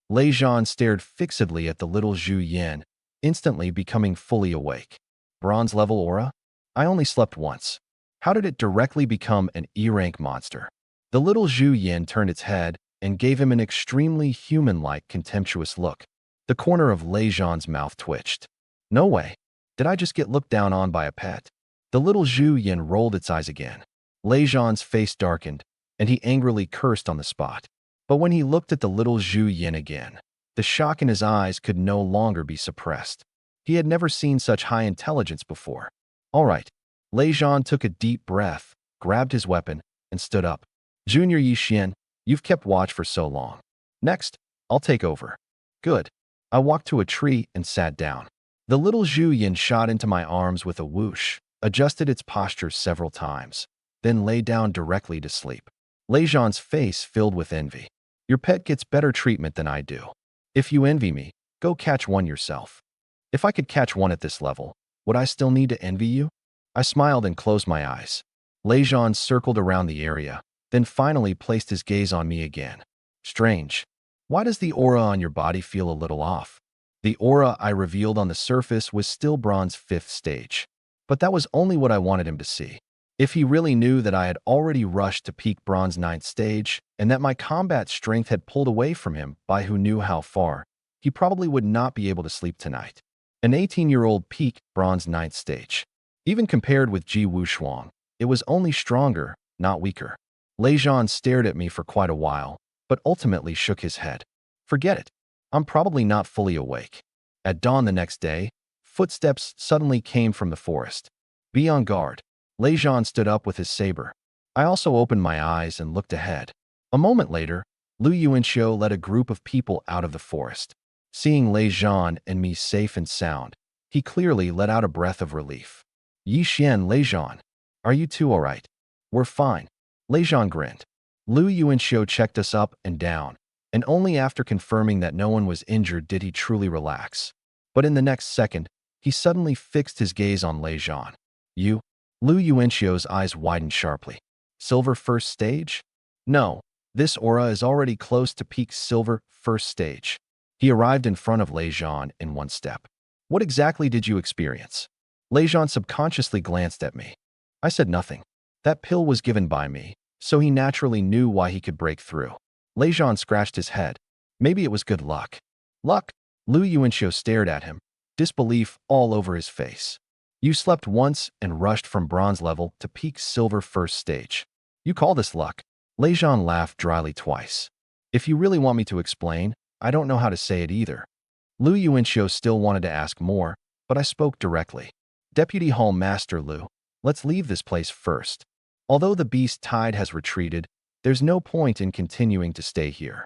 Lei Zhan stared fixedly at the little Zhu Yan, instantly becoming fully awake. Bronze level aura? I only slept once. How did it directly become an E-rank monster? The little Zhu Yan turned its head and gave him an extremely human-like contemptuous look. The corner of Lei Zhan's mouth twitched. No way. Did I just get looked down on by a pet? The little Zhu Yan rolled its eyes again. Lei Zhan's face darkened, and he angrily cursed on the spot. But when he looked at the little Zhu Yan again, the shock in his eyes could no longer be suppressed. He had never seen such high intelligence before. All right. Lei Zhan took a deep breath, grabbed his weapon, and stood up. Junior Yixian, you've kept watch for so long. Next, I'll take over. Good. I walked to a tree and sat down. The little Zhu Yan shot into my arms with a whoosh, adjusted its posture several times, then lay down directly to sleep. Lei Zhan's face filled with envy. Your pet gets better treatment than I do. If you envy me, go catch one yourself. If I could catch one at this level, would I still need to envy you? I smiled and closed my eyes. Lei Zhan circled around the area, then finally placed his gaze on me again. Strange. Why does the aura on your body feel a little off? The aura I revealed on the surface was still Bronze 5th stage. But that was only what I wanted him to see. If he really knew that I had already rushed to peak Bronze 9th stage, and that my combat strength had pulled away from him by who knew how far, he probably would not be able to sleep tonight. An 18-year-old peak Bronze 9th stage. Even compared with Ji Wushuang, it was only stronger, not weaker. Lei Zhan stared at me for quite a while, but ultimately shook his head. Forget it. I'm probably not fully awake. At dawn the next day, footsteps suddenly came from the forest. Be on guard. Lei Zhan stood up with his saber. I also opened my eyes and looked ahead. A moment later, Lu Yuanxiu led a group of people out of the forest. Seeing Lei Zhan and me safe and sound, he clearly let out a breath of relief. Yixian, Lei Zhan, are you two all right? We're fine. Lei Zhan grinned. Lu Yuanxiu checked us up and down, and only after confirming that no one was injured did he truly relax. But in the next second, he suddenly fixed his gaze on Lei Zhan. You? Lu Yuanxiu's eyes widened sharply. Silver 1st stage? No, this aura is already close to peak Silver 1st stage. He arrived in front of Lei Zhan in one step. What exactly did you experience? Lei Zhan subconsciously glanced at me. I said nothing. That pill was given by me, so he naturally knew why he could break through. Lei Zhan scratched his head. Maybe it was good luck. Luck? Lu Yuanxiu stared at him, disbelief all over his face. You slept once and rushed from bronze level to peak silver first stage. You call this luck? Lei Zhan laughed dryly twice. If you really want me to explain, I don't know how to say it either. Lu Yuanxiu still wanted to ask more, but I spoke directly. Deputy Hall Master Lu, let's leave this place first. Although the beast tide has retreated, there's no point in continuing to stay here.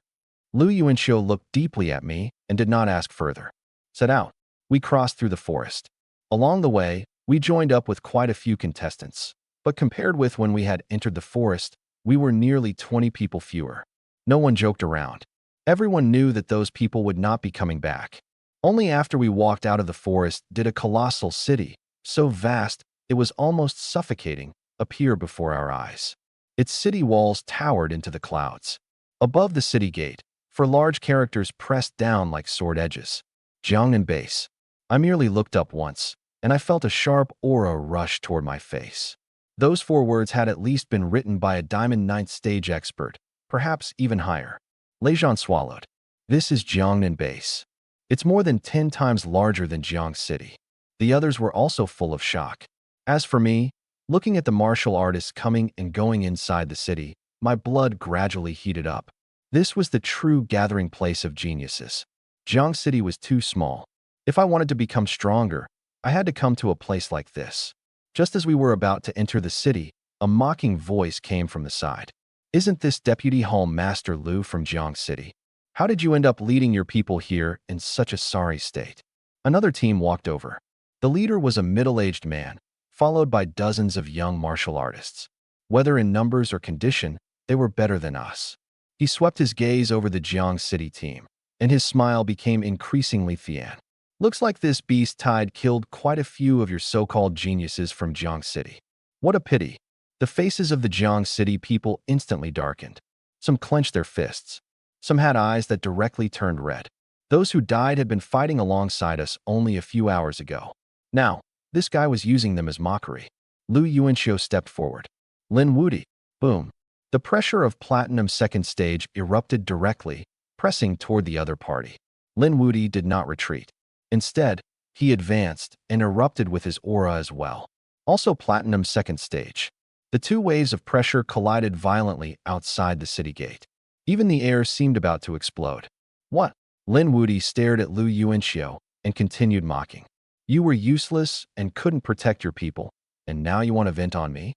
Lu Yuanxiu looked deeply at me and did not ask further. Set out. We crossed through the forest. Along the way, we joined up with quite a few contestants, but compared with when we had entered the forest, we were nearly 20 people fewer. No one joked around. Everyone knew that those people would not be coming back. Only after we walked out of the forest did a colossal city, so vast it was almost suffocating, appear before our eyes. Its city walls towered into the clouds. Above the city gate, for large characters pressed down like sword edges. Jiangnan base. I merely looked up once, and I felt a sharp aura rush toward my face. Those 4 words had at least been written by a Diamond 9th stage expert, perhaps even higher. Lei Zhan swallowed. This is Jiangnan base. It's more than 10 times larger than Jiang City. The others were also full of shock. As for me, looking at the martial artists coming and going inside the city, my blood gradually heated up. This was the true gathering place of geniuses. Jiang City was too small. If I wanted to become stronger, I had to come to a place like this. Just as we were about to enter the city, a mocking voice came from the side. Isn't this Deputy Hall Master Lu from Jiang City? How did you end up leading your people here in such a sorry state? Another team walked over. The leader was a middle-aged man, followed by dozens of young martial artists. Whether in numbers or condition, they were better than us. He swept his gaze over the Jiang City team, and his smile became increasingly Thian. Looks like this beast tide killed quite a few of your so-called geniuses from Jiang City. What a pity. The faces of the Jiang City people instantly darkened. Some clenched their fists. Some had eyes that directly turned red. Those who died had been fighting alongside us only a few hours ago. Now, this guy was using them as mockery. Lu Yuanxiu stepped forward. Lin Wudi. Boom. The pressure of Platinum second stage erupted directly, pressing toward the other party. Lin Wudi did not retreat. Instead, he advanced and erupted with his aura as well. Also Platinum second stage. The 2 waves of pressure collided violently outside the city gate. Even the air seemed about to explode. What? Lin Wudi stared at Lu Yuanxiu and continued mocking. You were useless and couldn't protect your people, and now you want to vent on me?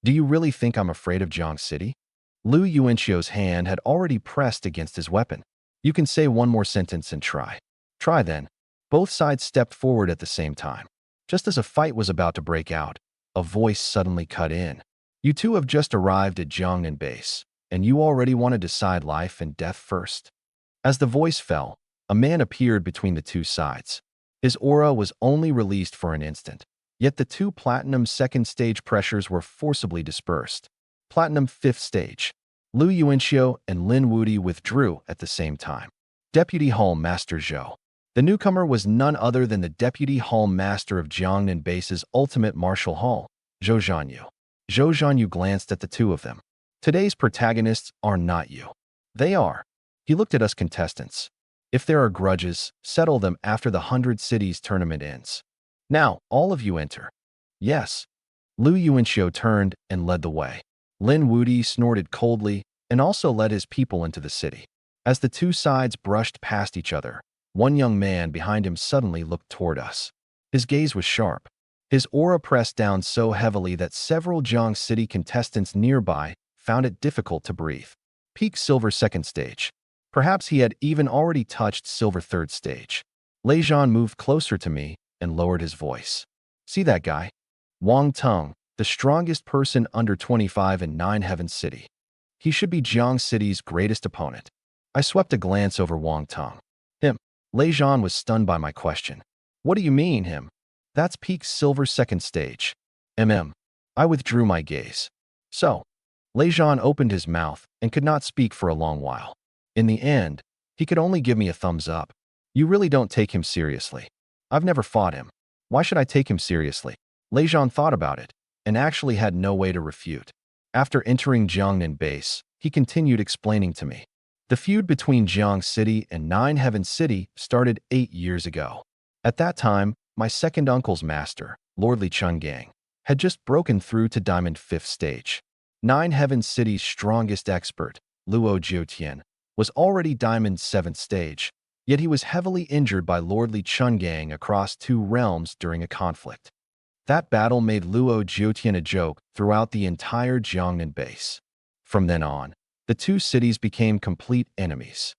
Do you really think I'm afraid of Jiang City? Lu Yuanxiu's hand had already pressed against his weapon. You can say one more sentence and try. Try then. Both sides stepped forward at the same time. Just as a fight was about to break out, a voice suddenly cut in. You 2 have just arrived at Jiangnan base, and you already want to decide life and death first. As the voice fell, a man appeared between the 2 sides. His aura was only released for an instant, yet the 2 Platinum second stage pressures were forcibly dispersed. Platinum 5th stage. Lu Yuanxiu and Lin Wudi withdrew at the same time. Deputy Hall Master Zhou. The newcomer was none other than the Deputy Hall Master of Jiangnan Base's ultimate martial hall, Zhou Zhanyu. Zhou Zhanyu glanced at the 2 of them. Today's protagonists are not you. They are. He looked at us contestants. If there are grudges, settle them after the 100 Cities tournament ends. Now, all of you enter. Yes. Lu Yuanxiu turned and led the way. Lin Wudi snorted coldly and also led his people into the city. As the 2 sides brushed past each other, one young man behind him suddenly looked toward us. His gaze was sharp. His aura pressed down so heavily that several Jiang City contestants nearby found it difficult to breathe. Peak Silver second stage. Perhaps he had even already touched Silver third stage. Lei Zhan moved closer to me and lowered his voice. See that guy? Wang Teng, the strongest person under 25 in 9 Heavens City. He should be Jiang City's greatest opponent. I swept a glance over Wang Teng. Him. Lei Zhan was stunned by my question. What do you mean, him? That's peak Silver second stage. I withdrew my gaze. So, Lei Zhan opened his mouth and could not speak for a long while. In the end, he could only give me a thumbs up. You really don't take him seriously. I've never fought him. Why should I take him seriously? Lei Zhan thought about it and actually had no way to refute. After entering Jiangnan base, he continued explaining to me. The feud between Jiang City and Nine Heaven City started 8 years ago. At that time, my second uncle's master, Lord Li Chungang, had just broken through to Diamond 5th stage. Nine Heaven City's strongest expert, Luo Jiutian, was already Diamond 7th stage, yet he was heavily injured by Lord Li Chungang across 2 realms during a conflict. That battle made Luo Jiutian a joke throughout the entire Jiangnan base. From then on, the 2 cities became complete enemies.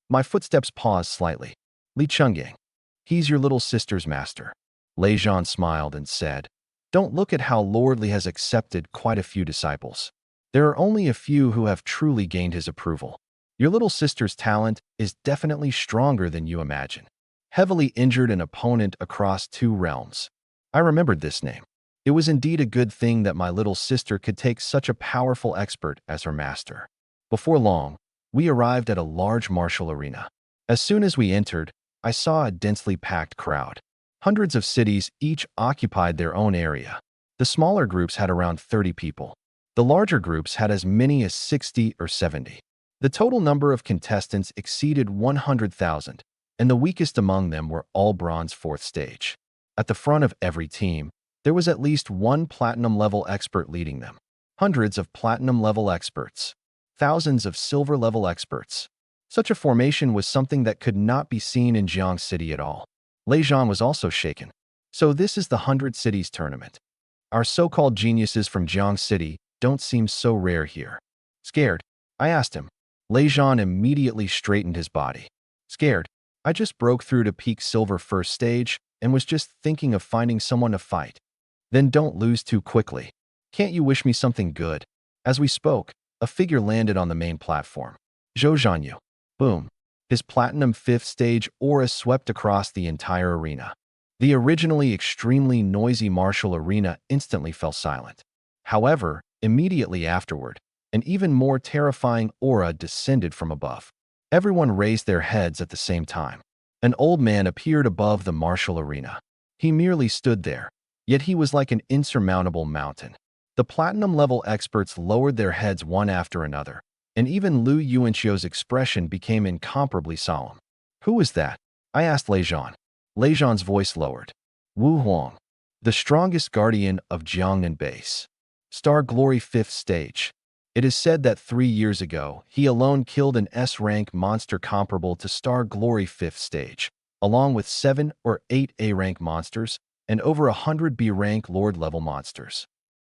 My footsteps paused slightly. Li Chungang. He's your little sister's master. Lei Zhan smiled and said, don't look at how Lord Li has accepted quite a few disciples. There are only a few who have truly gained his approval. Your little sister's talent is definitely stronger than you imagine. Heavily injured an opponent across 2 realms. I remembered this name. It was indeed a good thing that my little sister could take such a powerful expert as her master. Before long, we arrived at a large martial arena. As soon as we entered, I saw a densely packed crowd. Hundreds of cities each occupied their own area. The smaller groups had around 30 people. The larger groups had as many as 60 or 70. The total number of contestants exceeded 100,000, and the weakest among them were all bronze 4th stage. At the front of every team, there was at least one platinum-level expert leading them. Hundreds of platinum-level experts. Thousands of silver-level experts. Such a formation was something that could not be seen in Jiang City at all. Lei Zhan was also shaken. So this is the 100 Cities tournament. Our so-called geniuses from Jiang City don't seem so rare here. Scared? I asked him. Lei Zhan immediately straightened his body. Scared? I just broke through to peak silver 1st stage and was just thinking of finding someone to fight. Then don't lose too quickly. Can't you wish me something good? As we spoke, a figure landed on the main platform. Zhou Zhanyu. Boom. His platinum 5th stage aura swept across the entire arena. The originally extremely noisy martial arena instantly fell silent. However, immediately afterward, an even more terrifying aura descended from above. Everyone raised their heads at the same time. An old man appeared above the martial arena. He merely stood there, yet he was like an insurmountable mountain. The platinum-level experts lowered their heads one after another, and even Lu Yuanxiu's expression became incomparably solemn. Who is that? I asked Lei Zhan. Lei Zhan's voice lowered. Wu Huang, the strongest guardian of Jiangnan base. Star Glory 5th stage. It is said that 3 years ago, he alone killed an S-rank monster comparable to Star Glory 5th stage, along with 7 or 8 A-rank monsters and over 100 B-rank Lord-level monsters.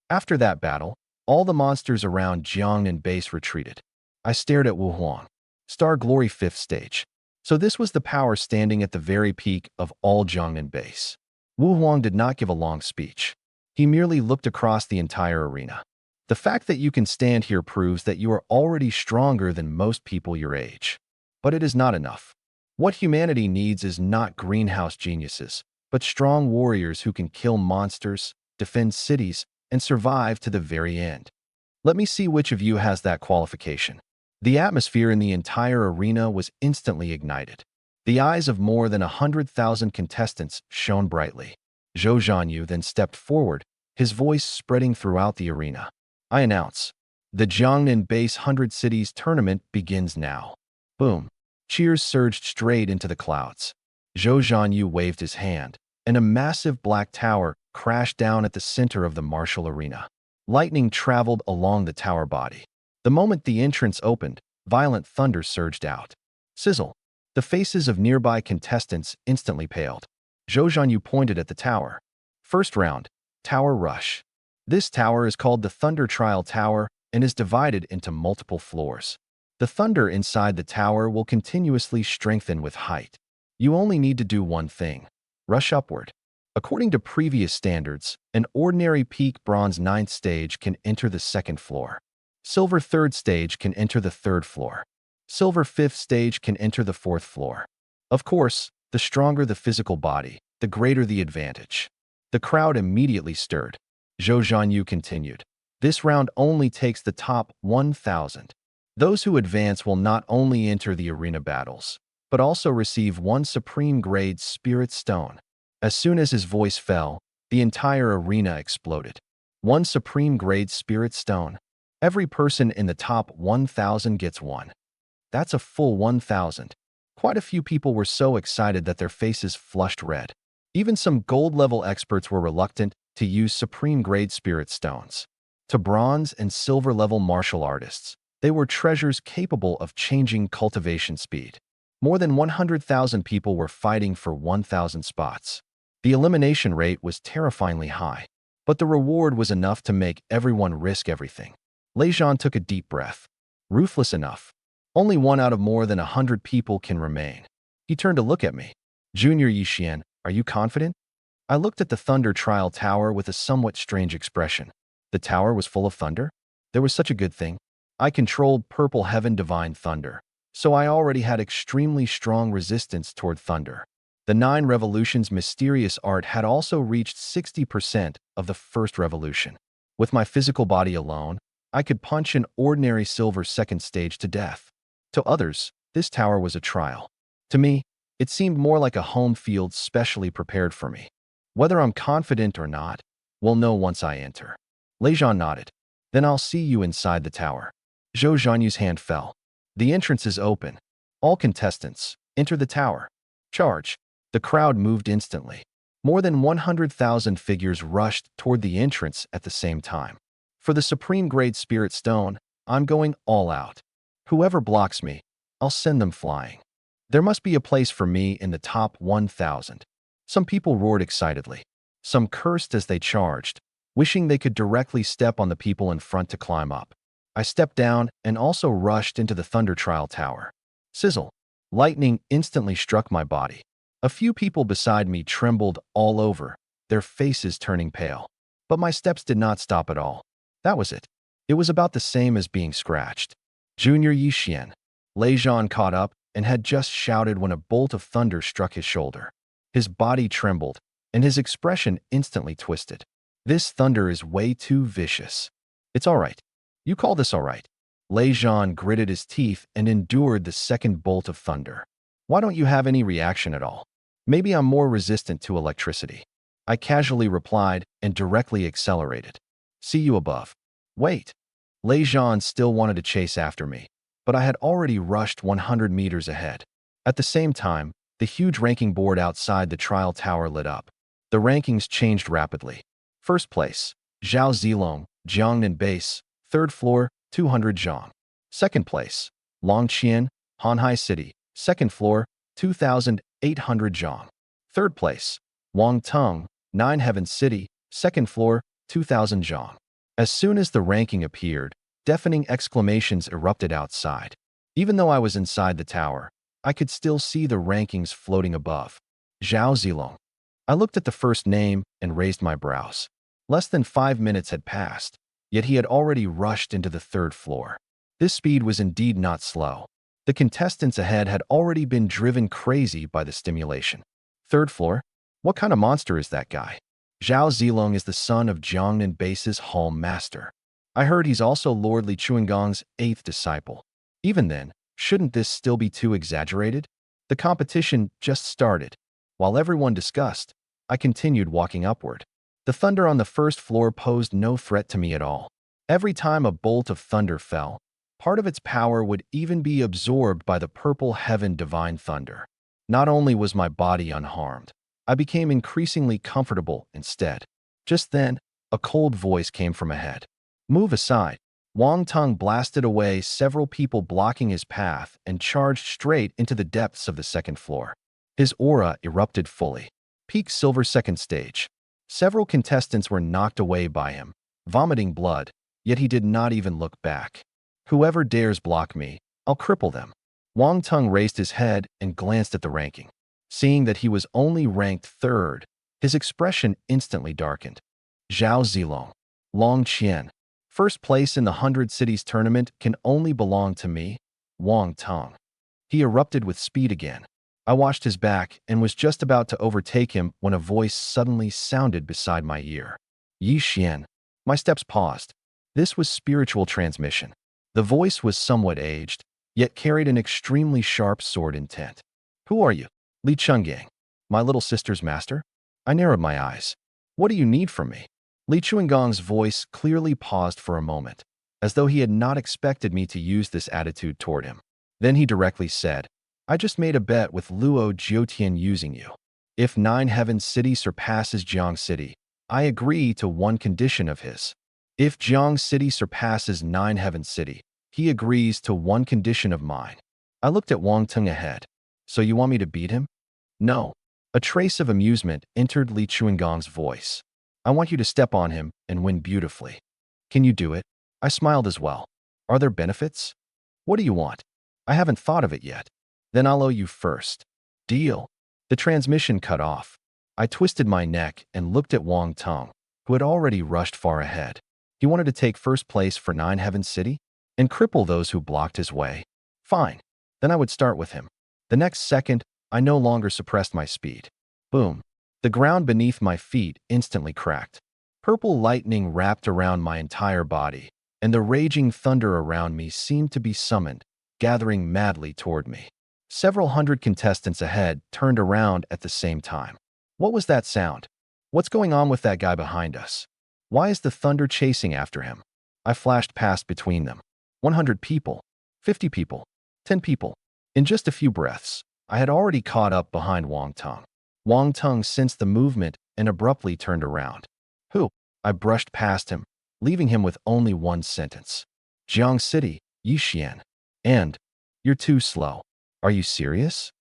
After that battle, all the monsters around Jiangnan base retreated. I stared at Wu Huang. Star Glory 5th stage. So this was the power standing at the very peak of all Jiangnan base. Wu Huang did not give a long speech. He merely looked across the entire arena. The fact that you can stand here proves that you are already stronger than most people your age. But it is not enough. What humanity needs is not greenhouse geniuses, but strong warriors who can kill monsters, defend cities, and survive to the very end. Let me see which of you has that qualification. The atmosphere in the entire arena was instantly ignited. The eyes of more than 100,000 contestants shone brightly. Zhou Zhanyu then stepped forward, his voice spreading throughout the arena. I announce, the Jiangnan Base 100 Cities tournament begins now. Boom. Cheers surged straight into the clouds. Zhou Zhanyu waved his hand, and a massive black tower crashed down at the center of the martial arena. Lightning traveled along the tower body. The moment the entrance opened, violent thunder surged out. Sizzle. The faces of nearby contestants instantly paled. Zhou Zhanyu pointed at the tower. First round, Tower Rush. This tower is called the Thunder Trial Tower and is divided into multiple floors. The thunder inside the tower will continuously strengthen with height. You only need to do one thing. Rush upward. According to previous standards, an ordinary peak bronze 9th stage can enter the 2nd floor. Silver 3rd stage can enter the 3rd floor. Silver 5th stage can enter the 4th floor. Of course, the stronger the physical body, the greater the advantage. The crowd immediately stirred. Zhou Zhanyu continued. This round only takes the top 1,000. Those who advance will not only enter the arena battles, but also receive one supreme grade spirit stone. As soon as his voice fell, the entire arena exploded. One supreme grade spirit stone. Every person in the top 1,000 gets one. That's a full 1,000. Quite a few people were so excited that their faces flushed red. Even some gold-level experts were reluctant to use supreme-grade spirit stones. To bronze and silver-level martial artists, they were treasures capable of changing cultivation speed. More than 100,000 people were fighting for 1,000 spots. The elimination rate was terrifyingly high, but the reward was enough to make everyone risk everything. Lejean took a deep breath. Ruthless enough. Only one out of more than 100 people can remain. He turned to look at me. Junior Yixian, are you confident? I looked at the Thunder Trial Tower with a somewhat strange expression. The tower was full of thunder? There was such a good thing. I controlled Purple Heaven Divine Thunder, so I already had extremely strong resistance toward thunder. The 9 Revolutions mysterious art had also reached 60% of the first revolution. With my physical body alone, I could punch an ordinary silver second stage to death. To others, this tower was a trial. To me, it seemed more like a home field specially prepared for me. Whether I'm confident or not, we'll know once I enter. Lejean nodded. Then I'll see you inside the tower. Zhou Zhanyu's hand fell. The entrance is open. All contestants, enter the tower. Charge. The crowd moved instantly. More than 100,000 figures rushed toward the entrance at the same time. For the Supreme Grade Spirit Stone, I'm going all out. Whoever blocks me, I'll send them flying. There must be a place for me in the top 1,000. Some people roared excitedly. Some cursed as they charged, wishing they could directly step on the people in front to climb up. I stepped down and also rushed into the Thunder Trial Tower. Sizzle. Lightning instantly struck my body. A few people beside me trembled all over, their faces turning pale. But my steps did not stop at all. That was it. It was about the same as being scratched. Junior Yixian. Lejean caught up and had just shouted when a bolt of thunder struck his shoulder. His body trembled, and his expression instantly twisted. This thunder is way too vicious. It's all right. You call this all right? Lejean gritted his teeth and endured the second bolt of thunder. Why don't you have any reaction at all? Maybe I'm more resistant to electricity. I casually replied and directly accelerated. See you above. Wait. Lejean still wanted to chase after me, but I had already rushed 100 meters ahead. At the same time, the huge ranking board outside the trial tower lit up. The rankings changed rapidly. First place, Zhao Zilong, Jiangnan Base, 3rd floor, 200 zhang. Second place, Longqian, Hanhai City, 2nd floor, 2,800 zhang. Third place, Wang Tung, 9 Heaven City, 2nd floor, 2,000 zhang. As soon as the ranking appeared, deafening exclamations erupted outside. Even though I was inside the tower, I could still see the rankings floating above. Zhao Zilong. I looked at the first name and raised my brows. Less than 5 minutes had passed, yet he had already rushed into the 3rd floor. This speed was indeed not slow. The contestants ahead had already been driven crazy by the stimulation. 3rd floor? What kind of monster is that guy? Zhao Zilong is the son of Jiangnan Base's Hall Master. I heard he's also Lord Li Chuangong's 8th disciple. Even then, shouldn't this still be too exaggerated? The competition just started. While everyone discussed, I continued walking upward. The thunder on the 1st floor posed no threat to me at all. Every time a bolt of thunder fell, part of its power would even be absorbed by the Purple Heaven Divine Thunder. Not only was my body unharmed, I became increasingly comfortable instead. Just then, a cold voice came from ahead. Move aside. Wang Tung blasted away several people blocking his path and charged straight into the depths of the 2nd floor. His aura erupted fully. Peak silver 2nd stage. Several contestants were knocked away by him, vomiting blood, yet he did not even look back. Whoever dares block me, I'll cripple them. Wang Tung raised his head and glanced at the ranking. Seeing that he was only ranked 3rd, his expression instantly darkened. Zhao Zilong. Longqian. First place in the 100 Cities tournament can only belong to me, Wang Tung. He erupted with speed again. I watched his back and was just about to overtake him when a voice suddenly sounded beside my ear. Yi Xian. My steps paused. This was spiritual transmission. The voice was somewhat aged, yet carried an extremely sharp sword intent. Who are you? Li Chungang. My little sister's master? I narrowed my eyes. What do you need from me? Li Chuangong's voice clearly paused for a moment, as though he had not expected me to use this attitude toward him. Then he directly said, I just made a bet with Luo Jiotian using you. If Nine Heaven City surpasses Jiang City, I agree to one condition of his. If Jiang City surpasses Nine Heaven City, he agrees to one condition of mine. I looked at Wang Tung ahead. So you want me to beat him? No. A trace of amusement entered Li Chuangong's voice. I want you to step on him and win beautifully. Can you do it? I smiled as well. Are there benefits? What do you want? I haven't thought of it yet. Then I'll owe you first. Deal. The transmission cut off. I twisted my neck and looked at Wang Tung, who had already rushed far ahead. He wanted to take first place for Nine Heaven City and cripple those who blocked his way. Fine. Then I would start with him. The next second, I no longer suppressed my speed. Boom. The ground beneath my feet instantly cracked. Purple lightning wrapped around my entire body, and the raging thunder around me seemed to be summoned, gathering madly toward me. Several hundred contestants ahead turned around at the same time. What was that sound? What's going on with that guy behind us? Why is the thunder chasing after him? I flashed past between them. 100 people, 50 people, 10 people. In just a few breaths, I had already caught up behind Wang Tung. Wang Tung sensed the movement and abruptly turned around. Who? I brushed past him, leaving him with only one sentence. Jiang City, Yixian. And, you're too slow. Are you serious?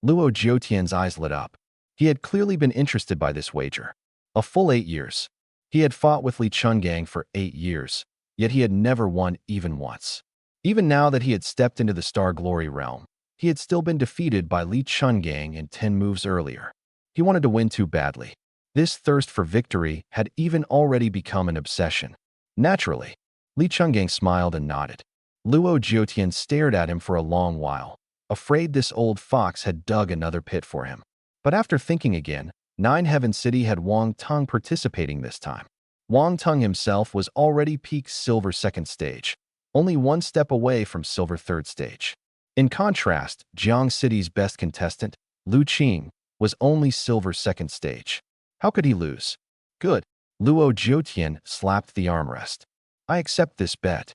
Luo Jiotian's eyes lit up. He had clearly been interested by this wager. A full 8 years. He had fought with Li Chungang for 8 years, yet he had never won even once. Even now that he had stepped into the Star Glory realm, he had still been defeated by Li Chungang in 10 moves earlier. He wanted to win too badly. This thirst for victory had even already become an obsession. Naturally, Li Chungang smiled and nodded. Luo Jiotian stared at him for a long while, afraid this old fox had dug another pit for him. But after thinking again, Nine Heaven City had Wang Tung participating this time. Wang Tung himself was already peak Silver 2nd stage, only one step away from Silver 3rd stage. In contrast, Jiang City's best contestant, Lu Qing, was only Silver 2nd stage. How could he lose? Good. Luo Jiotian slapped the armrest. I accept this bet.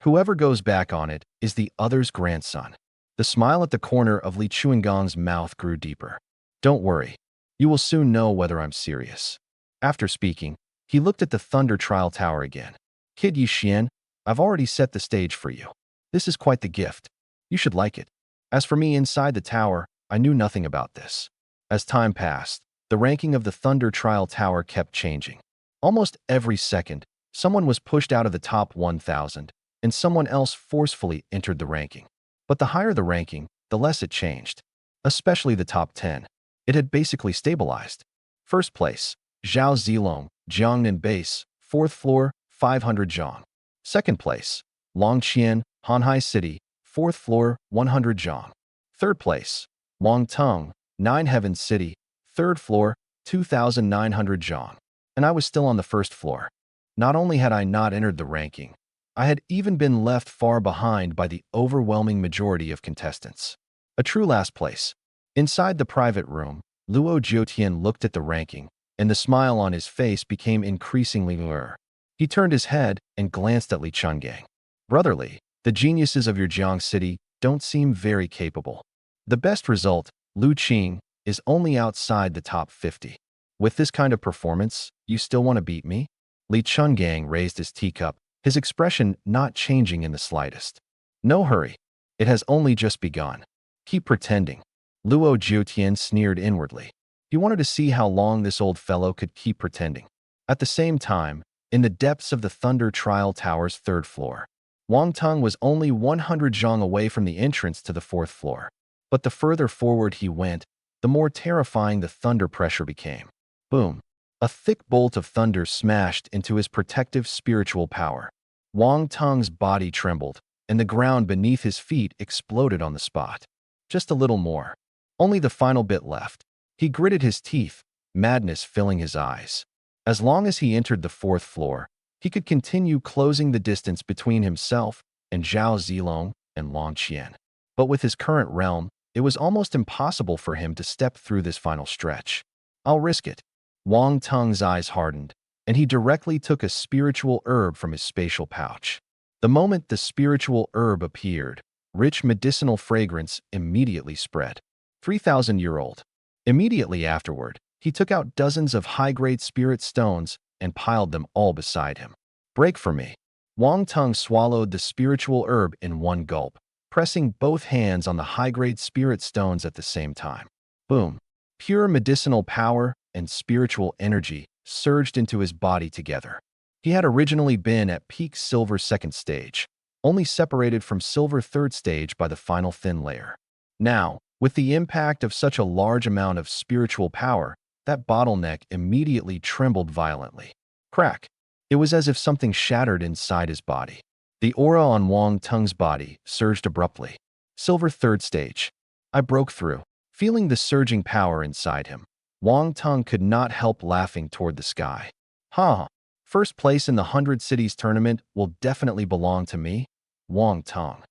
Whoever goes back on it is the other's grandson. The smile at the corner of Li Chuangong's mouth grew deeper. Don't worry. You will soon know whether I'm serious. After speaking, he looked at the Thunder Trial Tower again. Kid Yixian, I've already set the stage for you. This is quite the gift. You should like it. As for me inside the tower, I knew nothing about this. As time passed, the ranking of the Thunder Trial Tower kept changing. Almost every second, someone was pushed out of the top 1,000, and someone else forcefully entered the ranking. But the higher the ranking, the less it changed. Especially the top 10. It had basically stabilized. First place, Zhao Zilong, Jiangnan Base, 4th floor, 500 zhang. Second place, Longqian, Hanhai City, 4th floor, 100 zhang. Third place, Wang Tung, Nine Heaven City, 3rd floor, 2,900 zhang. And I was still on the 1st floor. Not only had I not entered the ranking, I had even been left far behind by the overwhelming majority of contestants. A true last place. Inside the private room, Luo Jiotian looked at the ranking, and the smile on his face became increasingly lurid. He turned his head and glanced at Li Chungang. Brotherly, the geniuses of your Jiang City don't seem very capable. The best result, Lu Qing, is only outside the top 50. With this kind of performance, you still want to beat me? Li Chungang raised his teacup, his expression not changing in the slightest. No hurry. It has only just begun. Keep pretending. Luo Jiotian sneered inwardly. He wanted to see how long this old fellow could keep pretending. At the same time, in the depths of the Thunder Trial Tower's 3rd floor, Wang Tung was only 100 zhang away from the entrance to the 4th floor. But the further forward he went, the more terrifying the thunder pressure became. Boom. A thick bolt of thunder smashed into his protective spiritual power. Wang Tung's body trembled, and the ground beneath his feet exploded on the spot. Just a little more. Only the final bit left. He gritted his teeth, madness filling his eyes. As long as he entered the 4th floor, he could continue closing the distance between himself and Zhao Zilong and Longqian. But with his current realm, it was almost impossible for him to step through this final stretch. I'll risk it. Wang Tung's eyes hardened, and he directly took a spiritual herb from his spatial pouch. The moment the spiritual herb appeared, Rich medicinal fragrance immediately spread. 3,000-year-old. Immediately afterward, he took out dozens of high-grade spirit stones and piled them all beside him. Break for me. Wang Tung swallowed the spiritual herb in one gulp, pressing both hands on the high-grade spirit stones at the same time. Boom. Pure medicinal power and spiritual energy surged into his body together. He had originally been at peak silver second stage, only separated from silver third stage by the final thin layer. Now, with the impact of such a large amount of spiritual power, that bottleneck immediately trembled violently. Crack! It was as if something shattered inside his body. The aura on Wang Tung's body surged abruptly. Silver third stage. I broke through, feeling the surging power inside him. Wang Tung could not help laughing toward the sky. Ha! First place in the 100 Cities tournament will definitely belong to me, Wang Tung.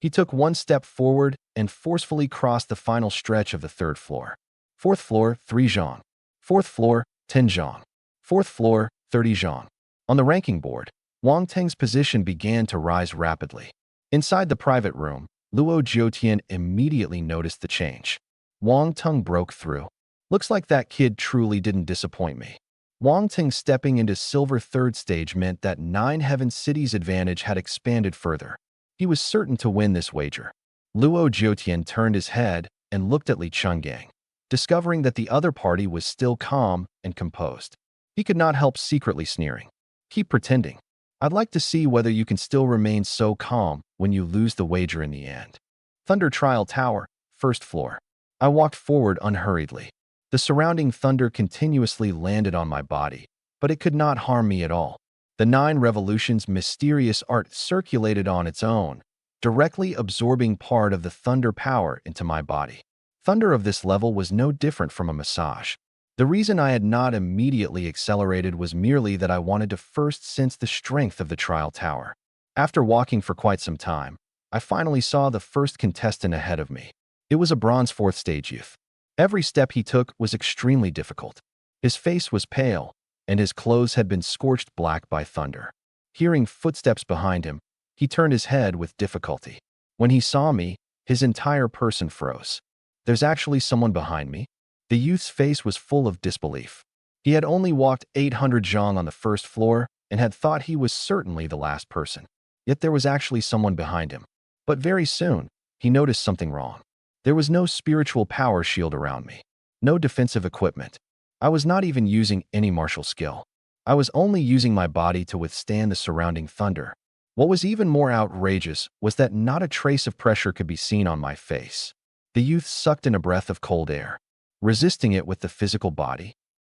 He took one step forward and forcefully crossed the final stretch of the third floor. Fourth floor, 3 zhong. Fourth floor, 10 zhong. Fourth floor, 30 zhong. On the ranking board, Wang Teng's position began to rise rapidly. Inside the private room, Luo Jiutian immediately noticed the change. Wang Tung broke through. Looks like that kid truly didn't disappoint me. Wang Teng stepping into silver third stage meant that 9 Heaven Cities' advantage had expanded further. He was certain to win this wager. Luo Jiutian turned his head and looked at Li Chungang, discovering that the other party was still calm and composed. He could not help secretly sneering. Keep pretending. I'd like to see whether you can still remain so calm when you lose the wager in the end. Thunder Trial Tower, first floor. I walked forward unhurriedly. The surrounding thunder continuously landed on my body, but it could not harm me at all. The 9 Revolutions' mysterious art circulated on its own, directly absorbing part of the thunder power into my body. Thunder of this level was no different from a massage. The reason I had not immediately accelerated was merely that I wanted to first sense the strength of the trial tower. After walking for quite some time, I finally saw the first contestant ahead of me. It was a bronze 4th stage youth. Every step he took was extremely difficult. His face was pale, and his clothes had been scorched black by thunder. Hearing footsteps behind him, he turned his head with difficulty. When he saw me, his entire person froze. There's actually someone behind me? The youth's face was full of disbelief. He had only walked 800 zhong on the first floor and had thought he was certainly the last person. Yet there was actually someone behind him. But very soon, he noticed something wrong. There was no spiritual power shield around me, no defensive equipment. I was not even using any martial skill. I was only using my body to withstand the surrounding thunder. What was even more outrageous was that not a trace of pressure could be seen on my face. The youth sucked in a breath of cold air, resisting it with the physical body.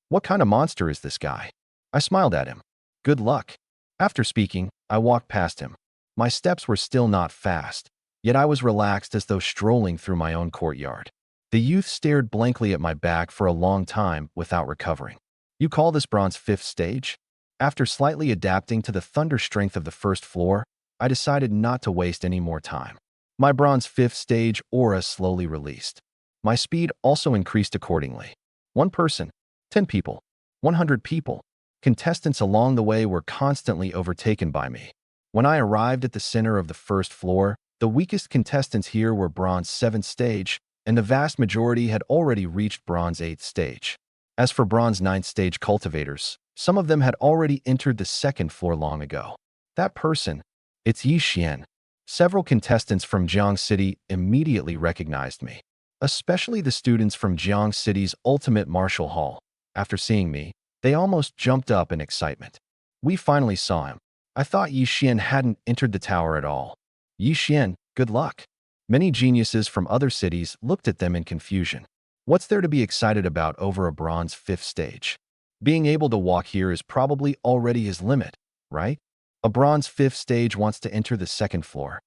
What kind of monster is this guy? I smiled at him. Good luck. After speaking, I walked past him. My steps were still not fast, yet I was relaxed as though strolling through my own courtyard. The youth stared blankly at my back for a long time without recovering. You call this bronze 5th stage? After slightly adapting to the thunder strength of the first floor, I decided not to waste any more time. My bronze 5th stage aura slowly released. My speed also increased accordingly. 1 person, 10 people, 100 people. Contestants along the way were constantly overtaken by me. When I arrived at the center of the first floor, the weakest contestants here were bronze 7th stage, and the vast majority had already reached bronze 8th stage. As for bronze 9th stage cultivators, some of them had already entered the second floor long ago. That person, it's Yi Xian. Several contestants from Jiang City immediately recognized me, especially the students from Jiang City's Ultimate Martial Hall. After seeing me, they almost jumped up in excitement. We finally saw him. I thought Yi Xian hadn't entered the tower at all. Yi Xian, good luck. Many geniuses from other cities looked at them in confusion. What's there to be excited about over a bronze 5th stage? Being able to walk here is probably already his limit, right? A bronze 5th stage wants to enter the second floor.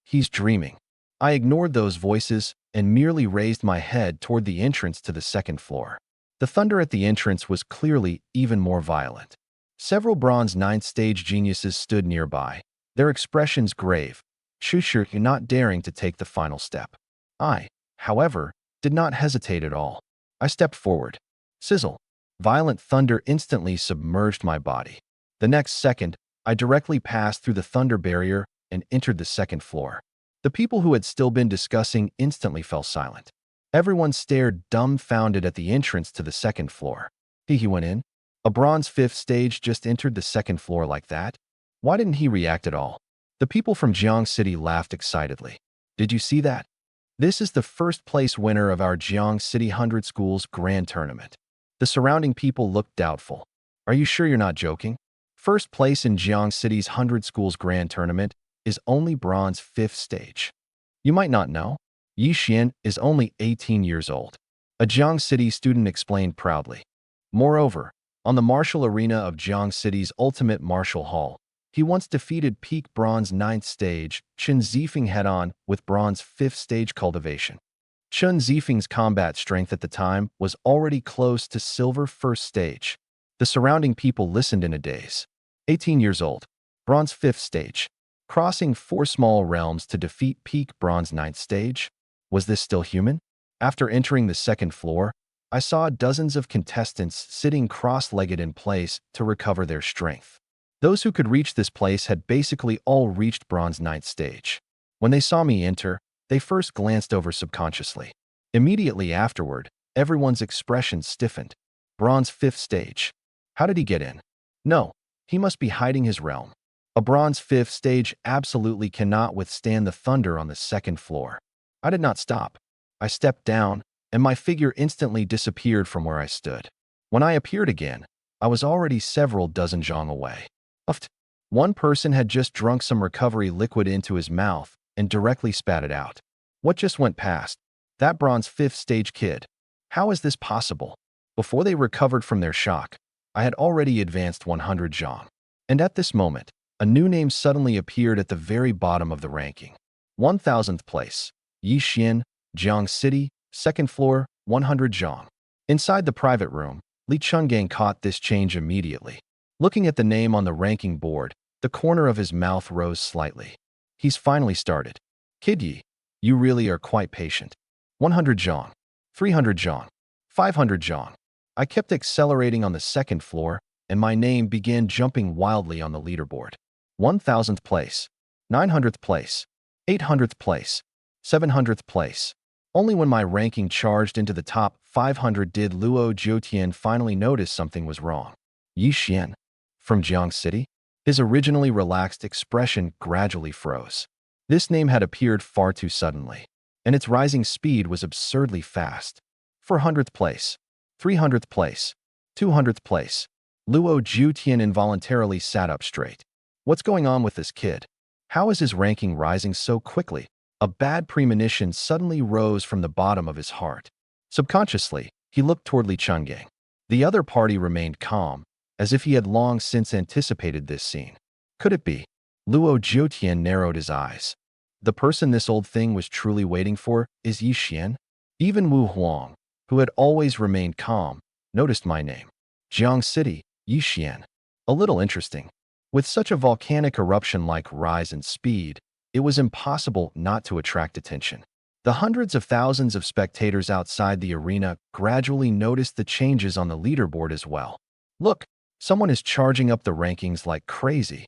He's dreaming. I ignored those voices and merely raised my head toward the entrance to the second floor. The thunder at the entrance was clearly even more violent. Several bronze 9th stage geniuses stood nearby, their expressions grave, not daring to take the final step. I, however, did not hesitate at all. I stepped forward. Sizzle. Violent thunder instantly submerged my body. The next second, I directly passed through the thunder barrier and entered the second floor. The people who had still been discussing instantly fell silent. Everyone stared dumbfounded at the entrance to the second floor. He went in. A bronze fifth stage just entered the second floor like that? Why didn't he react at all? The people from Jiang City laughed excitedly. Did you see that? This is the first place winner of our Jiang City 100 Schools Grand Tournament. The surrounding people looked doubtful. Are you sure you're not joking? First place in Jiang City's 100 Schools Grand Tournament is only bronze fifth stage. You might not know, Yi Xian is only 18 years old. A Jiang City student explained proudly. Moreover, on the martial arena of Jiang City's Ultimate Martial Hall, he once defeated peak bronze 9th stage Chen Zifeng head-on with bronze 5th stage cultivation. Chen Zifeng's combat strength at the time was already close to silver 1st stage. The surrounding people listened in a daze. 18 years old, bronze 5th stage, crossing 4 small realms to defeat peak bronze 9th stage? Was this still human? After entering the second floor, I saw dozens of contestants sitting cross-legged in place to recover their strength. Those who could reach this place had basically all reached bronze 9th stage. When they saw me enter, they first glanced over subconsciously. Immediately afterward, everyone's expression stiffened. Bronze 5th stage. How did he get in? No, he must be hiding his realm. A bronze 5th stage absolutely cannot withstand the thunder on the second floor. I did not stop. I stepped down, and my figure instantly disappeared from where I stood. When I appeared again, I was already several dozen zhang away. One person had just drunk some recovery liquid into his mouth and directly spat it out. What just went past? That bronze 5th stage kid. How is this possible? Before they recovered from their shock, I had already advanced 100 zhang. And at this moment, a new name suddenly appeared at the very bottom of the ranking. 1000th place, Yi Xian, Jiang City, second floor, 100 zhang. Inside the private room, Li Chungang caught this change immediately. Looking at the name on the ranking board, the corner of his mouth rose slightly. He's finally started. Kid Yi, you really are quite patient. 100 zhang, 300 zhang, 500 zhang. I kept accelerating on the second floor, and my name began jumping wildly on the leaderboard. 1000th place, 900th place, 800th place, 700th place. Only when my ranking charged into the top 500 did Luo Jiutian finally notice something was wrong. Yi Xian, from Jiang City? His originally relaxed expression gradually froze. This name had appeared far too suddenly, and its rising speed was absurdly fast. 400th place, 300th place, 200th place. Luo Jiutian involuntarily sat up straight. What's going on with this kid? How is his ranking rising so quickly? A bad premonition suddenly rose from the bottom of his heart. Subconsciously, he looked toward Li Chungang. The other party remained calm, as if he had long since anticipated this scene. Could it be? Luo Jiutian narrowed his eyes. The person this old thing was truly waiting for is Yi Xian? Even Wu Huang, who had always remained calm, noticed my name. Jiang City, Yi Xian. A little interesting. With such a volcanic eruption-like rise in speed, it was impossible not to attract attention. The hundreds of thousands of spectators outside the arena gradually noticed the changes on the leaderboard as well. Look, someone is charging up the rankings like crazy.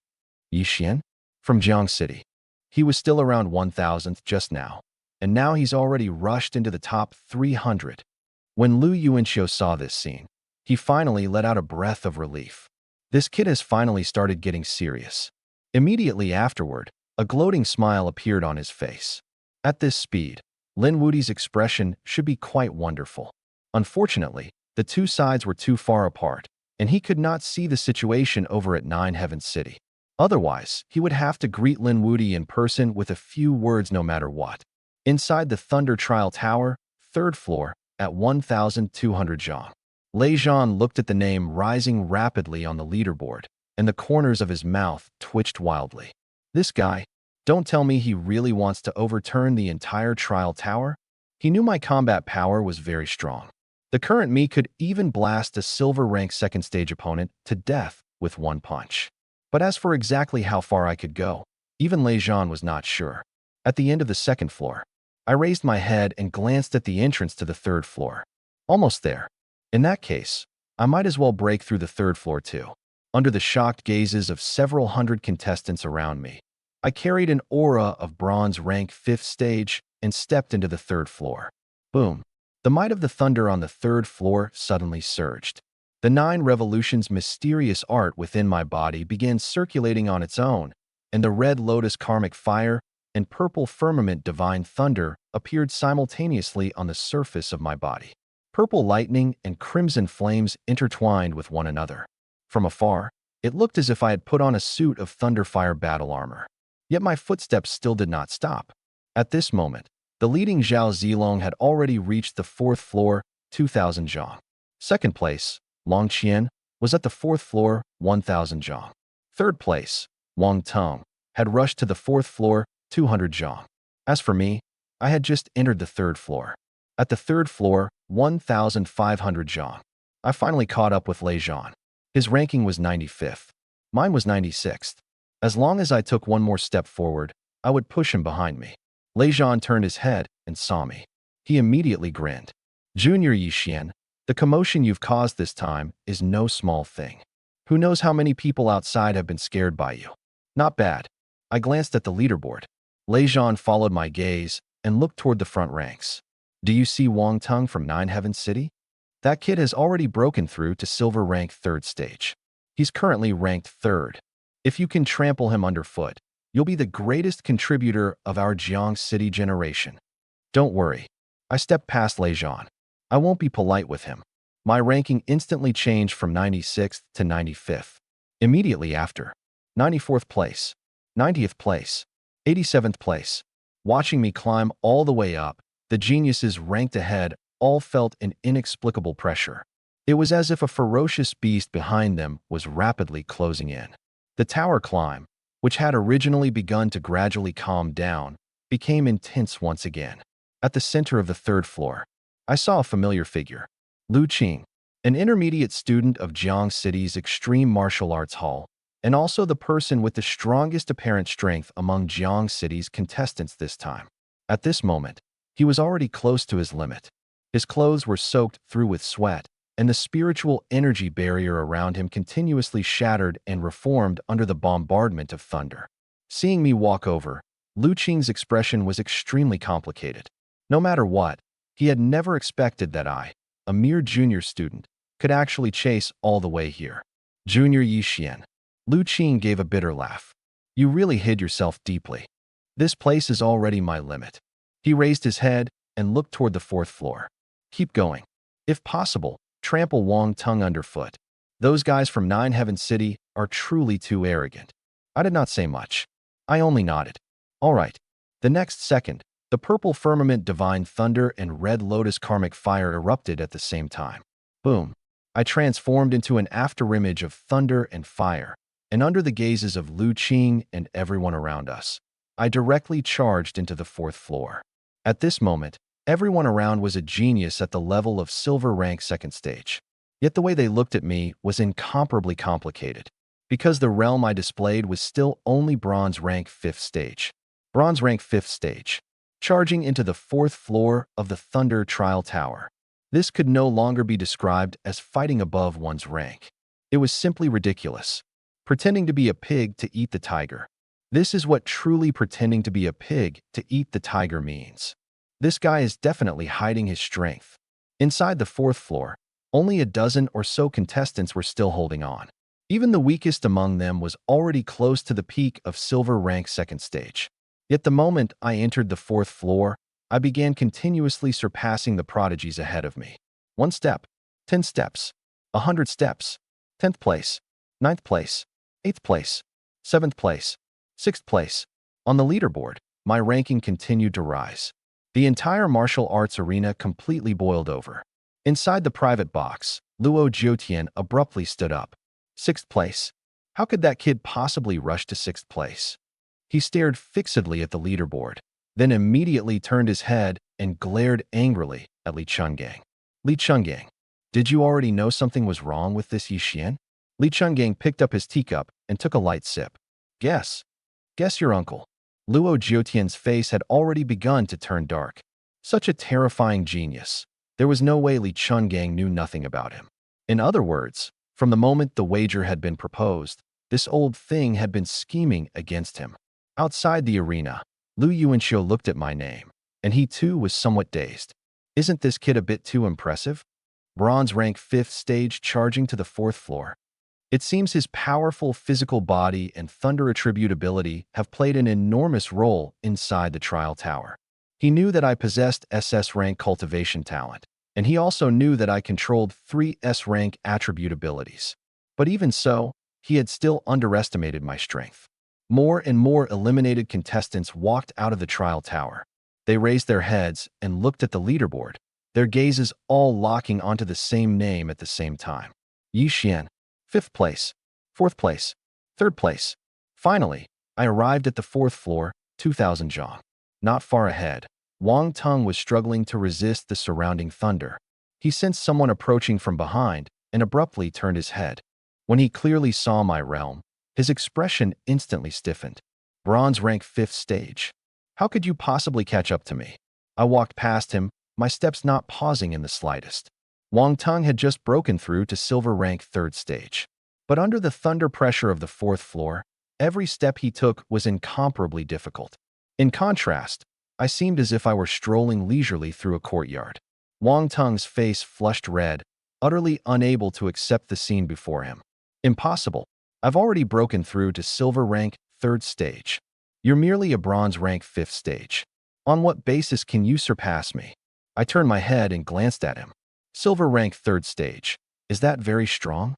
Yi Xian? From Jiang City. He was still around 1000th just now, and now he's already rushed into the top 300. When Lu Yuanxiu saw this scene, he finally let out a breath of relief. This kid has finally started getting serious. Immediately afterward, a gloating smile appeared on his face. At this speed, Lin Wudi's expression should be quite wonderful. Unfortunately, the two sides were too far apart, and he could not see the situation over at Nine Heavens City. Otherwise, he would have to greet Lin Wudi in person with a few words no matter what. Inside the Thunder Trial Tower, 3rd floor, at 1,200 zhang. Lei Zhan looked at the name rising rapidly on the leaderboard, and the corners of his mouth twitched wildly. This guy, don't tell me he really wants to overturn the entire trial tower? He knew my combat power was very strong. The current me could even blast a silver-rank second-stage opponent to death with one punch. But as for exactly how far I could go, even Lei Zhan was not sure. At the end of the 2nd floor, I raised my head and glanced at the entrance to the 3rd floor. Almost there. In that case, I might as well break through the 3rd floor too. Under the shocked gazes of several hundred contestants around me, I carried an aura of bronze rank 5th stage and stepped into the 3rd floor. Boom. The might of the thunder on the 3rd floor suddenly surged. The 9 revolutions mysterious art within my body began circulating on its own, and the red lotus karmic fire and purple firmament divine thunder appeared simultaneously on the surface of my body. Purple lightning and crimson flames intertwined with one another. From afar, it looked as if I had put on a suit of thunderfire battle armor. Yet my footsteps still did not stop. At this moment, the leading Zhao Zilong had already reached the 4th floor, 2,000 zhang. Second place, Long Qian, was at the 4th floor, 1,000 zhang. Third place, Wang Tong, had rushed to the 4th floor, 200 zhang. As for me, I had just entered the 3rd floor. At the 3rd floor, 1,500 zhang. I finally caught up with Lei Zhan. His ranking was 95th. Mine was 96th. As long as I took one more step forward, I would push him behind me. Lei Zhan turned his head and saw me. He immediately grinned. Junior Yixian, the commotion you've caused this time is no small thing. Who knows how many people outside have been scared by you? Not bad. I glanced at the leaderboard. Lei Zhan followed my gaze and looked toward the front ranks. Do you see Wang Tung from Nine Heaven City? That kid has already broken through to silver rank 3rd stage. He's currently ranked 3rd. If you can trample him underfoot, you'll be the greatest contributor of our Jiang City generation. Don't worry. I stepped past Lei Zhan. I won't be polite with him. My ranking instantly changed from 96th to 95th. Immediately after, 94th place, 90th place, 87th place. Watching me climb all the way up, the geniuses ranked ahead all felt an inexplicable pressure. It was as if a ferocious beast behind them was rapidly closing in. The tower climb, which had originally begun to gradually calm down, became intense once again. At the center of the 3rd floor, I saw a familiar figure. Lu Qing, an intermediate student of Jiang City's Extreme Martial Arts Hall, and also the person with the strongest apparent strength among Jiang City's contestants this time. At this moment, he was already close to his limit. His clothes were soaked through with sweat, and the spiritual energy barrier around him continuously shattered and reformed under the bombardment of thunder. Seeing me walk over, Lu Qing's expression was extremely complicated. No matter what, he had never expected that I, a mere junior student, could actually chase all the way here. Junior Yixian. Lu Qing gave a bitter laugh. You really hid yourself deeply. This place is already my limit. He raised his head and looked toward the 4th floor. Keep going. If possible, trample Wang Tung underfoot. Those guys from Nine Heaven City are truly too arrogant. I did not say much. I only nodded. All right. The next second, the purple firmament divine thunder and red lotus karmic fire erupted at the same time. Boom. I transformed into an afterimage of thunder and fire, and under the gazes of Lu Qing and everyone around us, I directly charged into the 4th floor. At this moment, everyone around was a genius at the level of silver rank 2nd stage. Yet the way they looked at me was incomparably complicated, because the realm I displayed was still only bronze rank 5th stage. Bronze rank 5th stage. Charging into the 4th floor of the Thunder Trial Tower. This could no longer be described as fighting above one's rank. It was simply ridiculous. Pretending to be a pig to eat the tiger. This is what truly pretending to be a pig to eat the tiger means. This guy is definitely hiding his strength. Inside the 4th floor, only a dozen or so contestants were still holding on. Even the weakest among them was already close to the peak of silver rank 2nd stage. Yet the moment I entered the 4th floor, I began continuously surpassing the prodigies ahead of me. 1 step, 10 steps, 100 steps, 10th place, 9th place, 8th place, 7th place, 6th place. On the leaderboard, my ranking continued to rise. The entire martial arts arena completely boiled over. Inside the private box, Luo Jiutian abruptly stood up. 6th place. How could that kid possibly rush to 6th place? He stared fixedly at the leaderboard, then immediately turned his head and glared angrily at Li Chungang. Li Chungang, did you already know something was wrong with this Yixian? Li Chungang picked up his teacup and took a light sip. Guess your uncle. Luo Jiutian's face had already begun to turn dark. Such a terrifying genius. There was no way Li Chungang knew nothing about him. In other words, from the moment the wager had been proposed, this old thing had been scheming against him. Outside the arena, Lu Yuanxiu looked at my name, and he too was somewhat dazed. Isn't this kid a bit too impressive? Bronze rank 5th stage charging to the 4th floor. It seems his powerful physical body and thunder attributability have played an enormous role inside the trial tower. He knew that I possessed SS rank cultivation talent, and he also knew that I controlled 3 S rank attribute abilities. But even so, he had still underestimated my strength. More and more eliminated contestants walked out of the trial tower. They raised their heads and looked at the leaderboard, their gazes all locking onto the same name at the same time. Yi Xian, 5th place, 4th place, 3rd place. Finally, I arrived at the 4th floor, 2,000 zhang. Not far ahead, Wang Teng was struggling to resist the surrounding thunder. He sensed someone approaching from behind and abruptly turned his head. When he clearly saw my realm, his expression instantly stiffened. Bronze rank 5th stage. How could you possibly catch up to me? I walked past him, my steps not pausing in the slightest. Wang Teng had just broken through to silver rank 3rd stage. But under the thunder pressure of the 4th floor, every step he took was incomparably difficult. In contrast, I seemed as if I were strolling leisurely through a courtyard. Wang Teng's face flushed red, utterly unable to accept the scene before him. Impossible. I've already broken through to silver rank 3rd stage. You're merely a bronze rank 5th stage. On what basis can you surpass me? I turned my head and glanced at him. Silver rank 3rd stage. Is that very strong?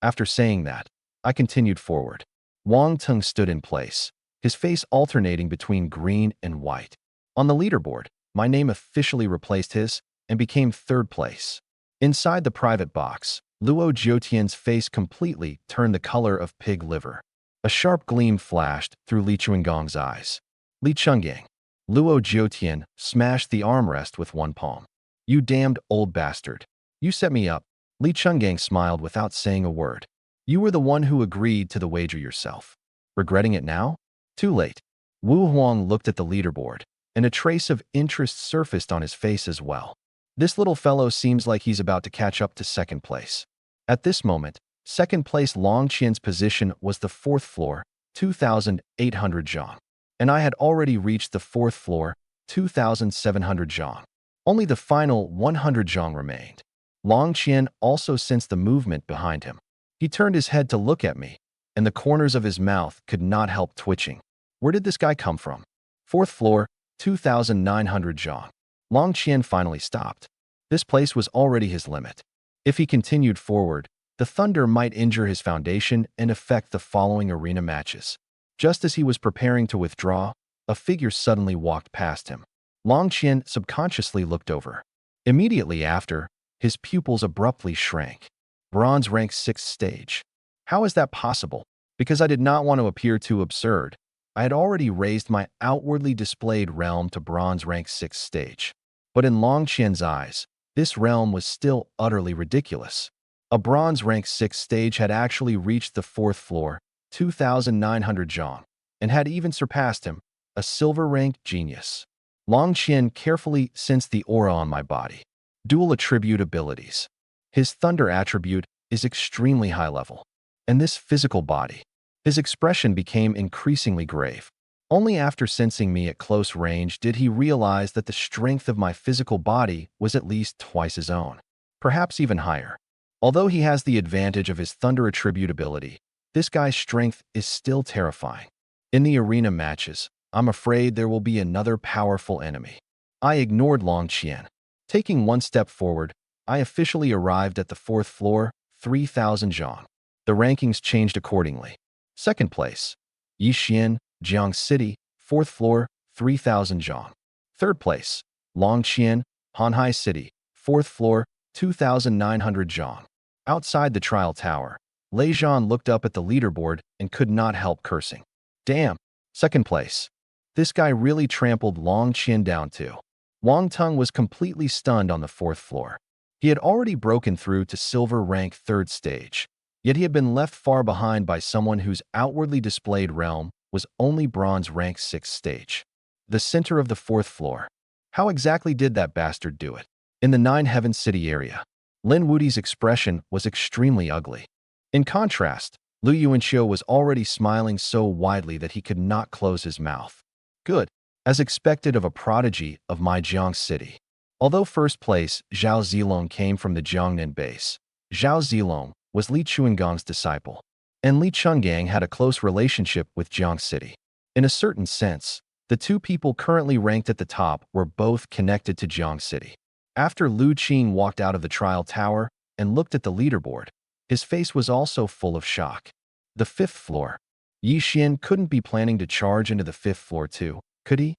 After saying that, I continued forward. Wang Teng stood in place, his face alternating between green and white. On the leaderboard, my name officially replaced his and became 3rd place. Inside the private box, Luo Jiutian's face completely turned the color of pig liver. A sharp gleam flashed through Li Chuangong's eyes. Li Chungang. Luo Jiutian smashed the armrest with one palm. You damned old bastard. You set me up. Li Chungang smiled without saying a word. You were the one who agreed to the wager yourself. Regretting it now? Too late. Wu Huang looked at the leaderboard, and a trace of interest surfaced on his face as well. This little fellow seems like he's about to catch up to 2nd place. At this moment, 2nd place Long Qian's position was the 4th floor, 2,800 zhang. And I had already reached the 4th floor, 2,700 zhang. Only the final 100 zhang remained. Long Qian also sensed the movement behind him. He turned his head to look at me, and the corners of his mouth could not help twitching. Where did this guy come from? 4th floor, 2,900 zhang. Long Qian finally stopped. This place was already his limit. If he continued forward, the thunder might injure his foundation and affect the following arena matches. Just as he was preparing to withdraw, a figure suddenly walked past him. Long Qian subconsciously looked over. Immediately after, his pupils abruptly shrank. Bronze rank 6th stage. How is that possible? Because I did not want to appear too absurd, I had already raised my outwardly displayed realm to bronze rank 6th stage. But in Long Qian's eyes, this realm was still utterly ridiculous. A bronze rank 6th stage had actually reached the 4th floor, 2,900 zhang, and had even surpassed him, a silver rank genius. Long Qian carefully sensed the aura on my body. Dual attribute abilities. His thunder attribute is extremely high level. And this physical body. His expression became increasingly grave. Only after sensing me at close range did he realize that the strength of my physical body was at least twice his own, perhaps even higher. Although he has the advantage of his thunder attribute ability, this guy's strength is still terrifying. In the arena matches, I'm afraid there will be another powerful enemy. I ignored Long Qian. Taking one step forward, I officially arrived at the 4th floor, 3,000 zhang. The rankings changed accordingly. 2nd place, Yixian, Jiang City, 4th floor, 3,000 zhang. 3rd place, Long Qian, Hanhai City, 4th floor, 2,900 zhang. Outside the trial tower, Lei Zhan looked up at the leaderboard and could not help cursing. Damn, 2nd place. This guy really trampled Long Qian down too. Wang Teng was completely stunned on the 4th floor. He had already broken through to silver rank 3rd stage, yet he had been left far behind by someone whose outwardly displayed realm was only bronze rank 6th stage. The center of the 4th floor. How exactly did that bastard do it? In the Nine Heaven City area, Lin Wudi's expression was extremely ugly. In contrast, Lu Yuanxiu was already smiling so widely that he could not close his mouth. Good, as expected of a prodigy of my Jiang city. Although first place Zhao Zilong came from the Jiangnan base, Zhao Zilong was Li Chuangang's disciple, and Li Chungang had a close relationship with Jiang city. In a certain sense, the two people currently ranked at the top were both connected to Jiang city. After Lu Qing walked out of the trial tower and looked at the leaderboard, his face was also full of shock. The fifth floor. Yi Xian couldn't be planning to charge into the fifth floor too, could he?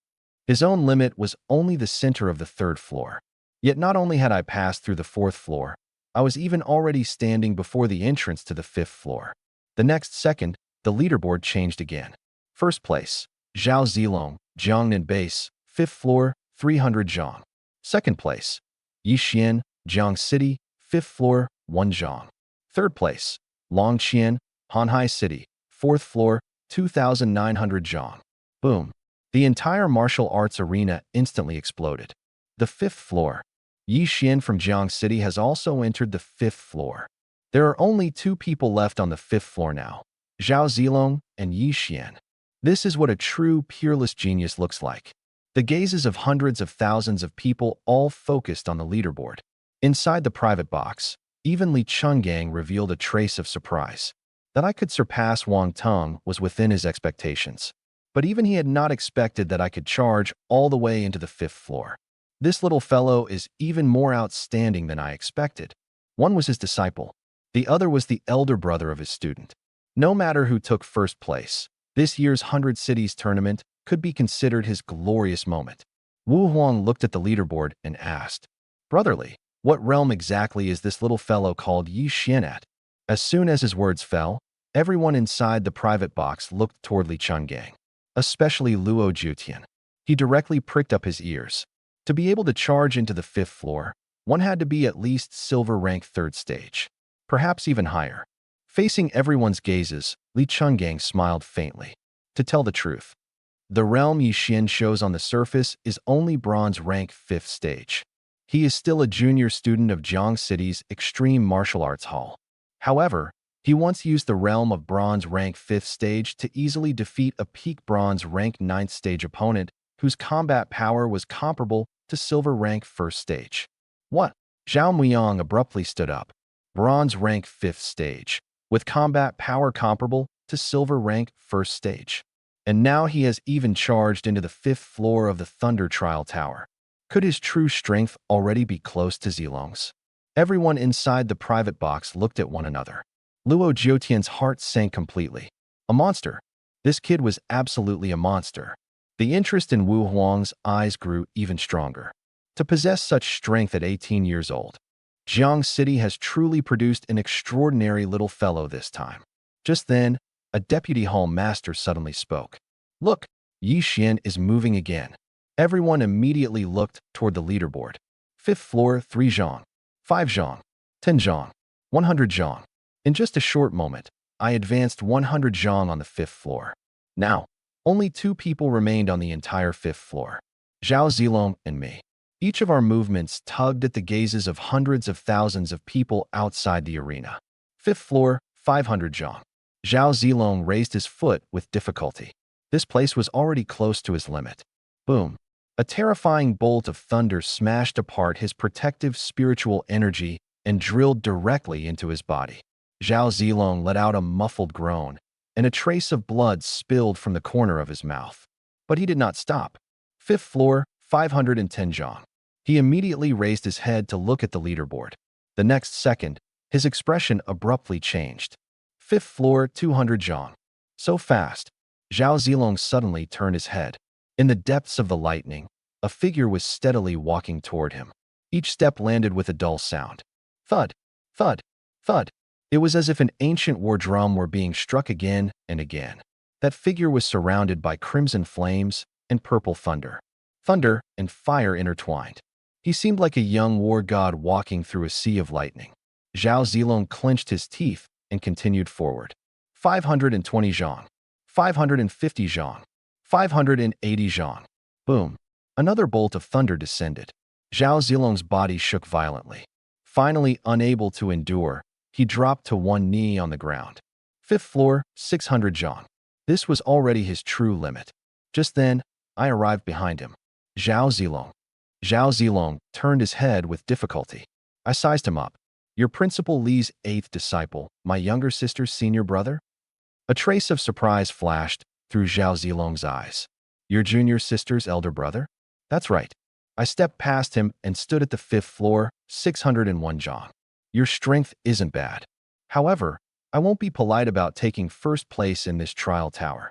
His own limit was only the center of the third floor. Yet not only had I passed through the fourth floor, I was even already standing before the entrance to the fifth floor. The next second, the leaderboard changed again. First place, Zhao Zilong, Jiangnan base, fifth floor, 300 zhang. Second place, Yi Xian, Jiang city, fifth floor, 1 zhang. Third place, Long Qian, Hanhai city, fourth floor, 2,900 zhang. Boom. The entire martial arts arena instantly exploded. The fifth floor. Yi Xian from Jiang City has also entered the fifth floor. There are only two people left on the fifth floor now, Zhao Zilong and Yi Xian. This is what a true, peerless genius looks like. The gazes of hundreds of thousands of people all focused on the leaderboard. Inside the private box, even Li Chungang revealed a trace of surprise. That I could surpass Wang Teng was within his expectations. But even he had not expected that I could charge all the way into the fifth floor. This little fellow is even more outstanding than I expected. One was his disciple. The other was the elder brother of his student. No matter who took first place, this year's 100 Cities tournament could be considered his glorious moment. Wu Huang looked at the leaderboard and asked, "Brotherly, what realm exactly is this little fellow called Yi Xian at?" As soon as his words fell, everyone inside the private box looked toward Li Chungang, especially Luo Jutian. He directly pricked up his ears. To be able to charge into the fifth floor, one had to be at least silver rank third stage, perhaps even higher. Facing everyone's gazes, Li Chungang smiled faintly. To tell the truth, the realm Yi Xian shows on the surface is only bronze rank 5th stage. He is still a junior student of Jiang City's Extreme Martial Arts Hall. However, he once used the realm of bronze rank 5th stage to easily defeat a peak bronze rank 9th stage opponent whose combat power was comparable to silver rank 1st stage. What? Zhao Muyang abruptly stood up. Bronze rank 5th stage, with combat power comparable to silver rank 1st stage. And now he has even charged into the 5th floor of the Thunder Trial Tower. Could his true strength already be close to Zilong's? Everyone inside the private box looked at one another. Luo Jiotian's heart sank completely. A monster. This kid was absolutely a monster. The interest in Wu Huang's eyes grew even stronger. To possess such strength at 18 years old, Jiang City has truly produced an extraordinary little fellow this time. Just then, a deputy hall master suddenly spoke. "Look, Yi Xian is moving again." Everyone immediately looked toward the leaderboard. Fifth floor, 3 zhang, 5 zhang, 10 zhang, 100 zhang. In just a short moment, I advanced 100 zhang on the fifth floor. Now, only 2 people remained on the entire fifth floor, Zhao Zilong and me. Each of our movements tugged at the gazes of hundreds of thousands of people outside the arena. Fifth floor, 500 zhang. Zhao Zilong raised his foot with difficulty. This place was already close to his limit. Boom. A terrifying bolt of thunder smashed apart his protective spiritual energy and drilled directly into his body. Zhao Zilong let out a muffled groan, and a trace of blood spilled from the corner of his mouth. But he did not stop. Fifth floor, 510 zhang. He immediately raised his head to look at the leaderboard. The next second, his expression abruptly changed. Fifth floor, 200 zhang. So fast, Zhao Zilong suddenly turned his head. In the depths of the lightning, a figure was steadily walking toward him. Each step landed with a dull sound. Thud, thud, thud. It was as if an ancient war drum were being struck again and again. That figure was surrounded by crimson flames and purple thunder. Thunder and fire intertwined. He seemed like a young war god walking through a sea of lightning. Zhao Zilong clenched his teeth and continued forward. 520 zhang. 550 zhang. 580 zhang. Boom. Another bolt of thunder descended. Zhao Zilong's body shook violently. Finally unable to endure, he dropped to one knee on the ground. 5th floor, 600 zhang. This was already his true limit. Just then, I arrived behind him. Zhao Zilong. Zhao Zilong turned his head with difficulty. I sized him up. Your Principal Li's 8th disciple, my younger sister's senior brother? A trace of surprise flashed through Zhao Zilong's eyes. Your junior sister's elder brother? That's right. I stepped past him and stood at the 5th floor, 601 zhang. Your strength isn't bad. However, I won't be polite about taking first place in this trial tower.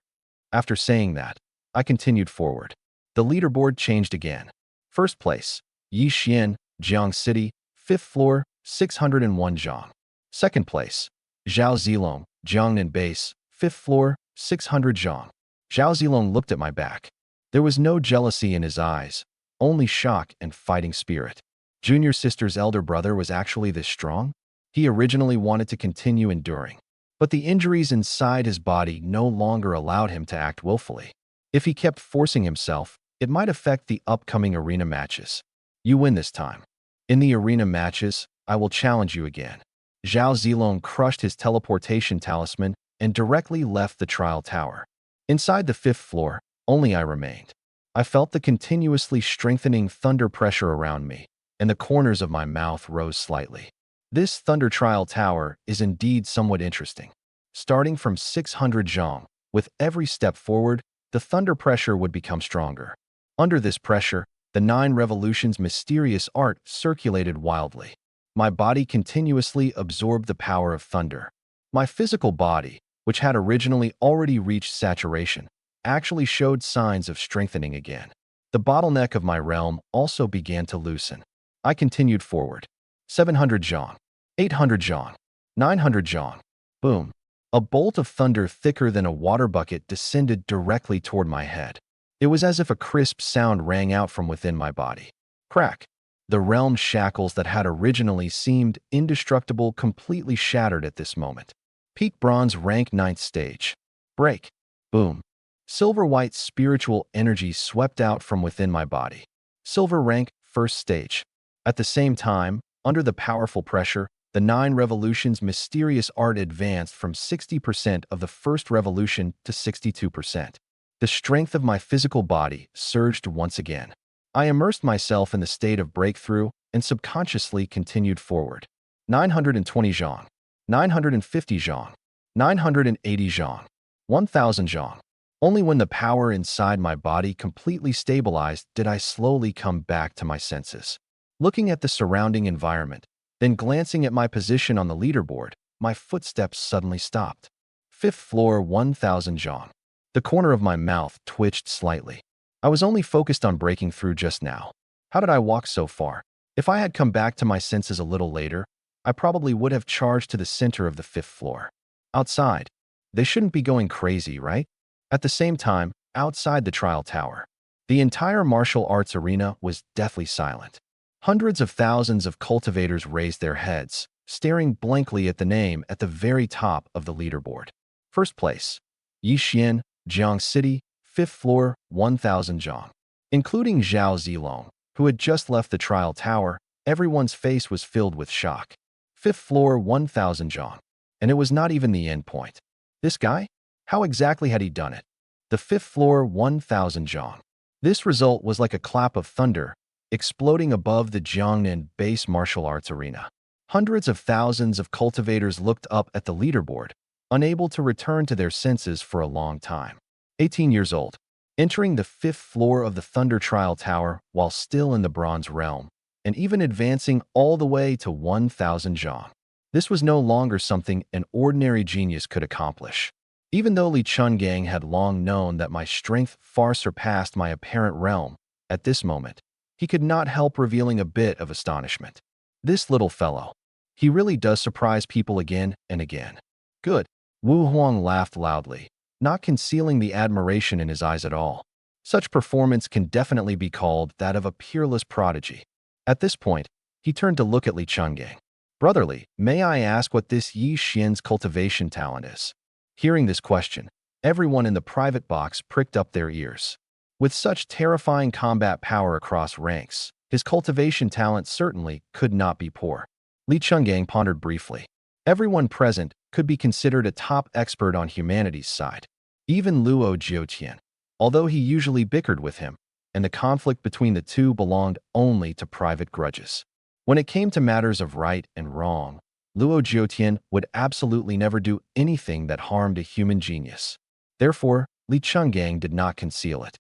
After saying that, I continued forward. The leaderboard changed again. First place, Yi Xian, Jiang City, 5th floor, 601 zhang. Second place, Zhao Zilong, Jiangnan Base, 5th floor, 600 zhang. Zhao Zilong looked at my back. There was no jealousy in his eyes, only shock and fighting spirit. Junior sister's elder brother was actually this strong? He originally wanted to continue enduring, but the injuries inside his body no longer allowed him to act willfully. If he kept forcing himself, it might affect the upcoming arena matches. You win this time. In the arena matches, I will challenge you again. Zhao Zilong crushed his teleportation talisman and directly left the trial tower. Inside the 5th floor, only I remained. I felt the continuously strengthening thunder pressure around me, and the corners of my mouth rose slightly. This thunder trial tower is indeed somewhat interesting. Starting from 600 zhang, with every step forward, the thunder pressure would become stronger. Under this pressure, the 9 revolutions mysterious art circulated wildly. My body continuously absorbed the power of thunder. My physical body, which had originally already reached saturation, actually showed signs of strengthening again. The bottleneck of my realm also began to loosen. I continued forward. 700 zhang, 800 zhang, 900 zhang. Boom. A bolt of thunder thicker than a water bucket descended directly toward my head. It was as if a crisp sound rang out from within my body. Crack. The realm shackles that had originally seemed indestructible completely shattered at this moment. Peak Bronze Rank 9th Stage. Break. Boom. Silver-white spiritual energy swept out from within my body. Silver Rank 1st Stage. At the same time, under the powerful pressure, the 9 revolutions mysterious art advanced from 60% of the first revolution to 62%. The strength of my physical body surged once again. I immersed myself in the state of breakthrough and subconsciously continued forward. 920 zhang, 950 zhang, 980 zhang, 1000 zhang. Only when the power inside my body completely stabilized did I slowly come back to my senses. Looking at the surrounding environment, then glancing at my position on the leaderboard, my footsteps suddenly stopped. 5th floor, 1000 zhang. The corner of my mouth twitched slightly. I was only focused on breaking through just now. How did I walk so far? If I had come back to my senses a little later, I probably would have charged to the center of the 5th floor. Outside. They shouldn't be going crazy, right? At the same time, outside the trial tower, the entire martial arts arena was deathly silent. Hundreds of thousands of cultivators raised their heads, staring blankly at the name at the very top of the leaderboard. First place, Yi Xian, Jiang City, 5th floor, 1000 zhang. Including Zhao Zilong, who had just left the trial tower, everyone's face was filled with shock. 5th floor, 1000 zhang. And it was not even the end point. This guy? How exactly had he done it? The 5th floor, 1000 zhang. This result was like a clap of thunder, exploding above the Jiangnan base martial arts arena. Hundreds of thousands of cultivators looked up at the leaderboard, unable to return to their senses for a long time. 18 years old, entering the 5th floor of the Thunder Trial Tower while still in the Bronze Realm, and even advancing all the way to 1000 zhang. This was no longer something an ordinary genius could accomplish. Even though Li Chungang had long known that my strength far surpassed my apparent realm, at this moment, he could not help revealing a bit of astonishment. This little fellow. He really does surprise people again and again. Good. Wu Huang laughed loudly, not concealing the admiration in his eyes at all. Such performance can definitely be called that of a peerless prodigy. At this point, he turned to look at Li Chungang. Brotherly, may I ask what this Yi Xian's cultivation talent is? Hearing this question, everyone in the private box pricked up their ears. With such terrifying combat power across ranks, his cultivation talent certainly could not be poor. Li Chungang pondered briefly. Everyone present could be considered a top expert on humanity's side. Even Luo Jiutian, although he usually bickered with him, and the conflict between the two belonged only to private grudges. When it came to matters of right and wrong, Luo Jiutian would absolutely never do anything that harmed a human genius. Therefore, Li Chenggang did not conceal it.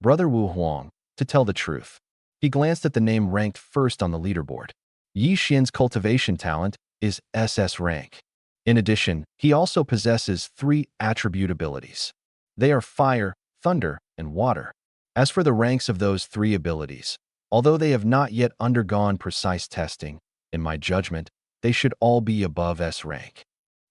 Brother Wu Huang, to tell the truth. He glanced at the name ranked first on the leaderboard. Yi Xian's cultivation talent is SS rank. In addition, he also possesses 3 attribute abilities. They are fire, thunder, and water. As for the ranks of those 3 abilities, although they have not yet undergone precise testing, in my judgment, they should all be above S rank.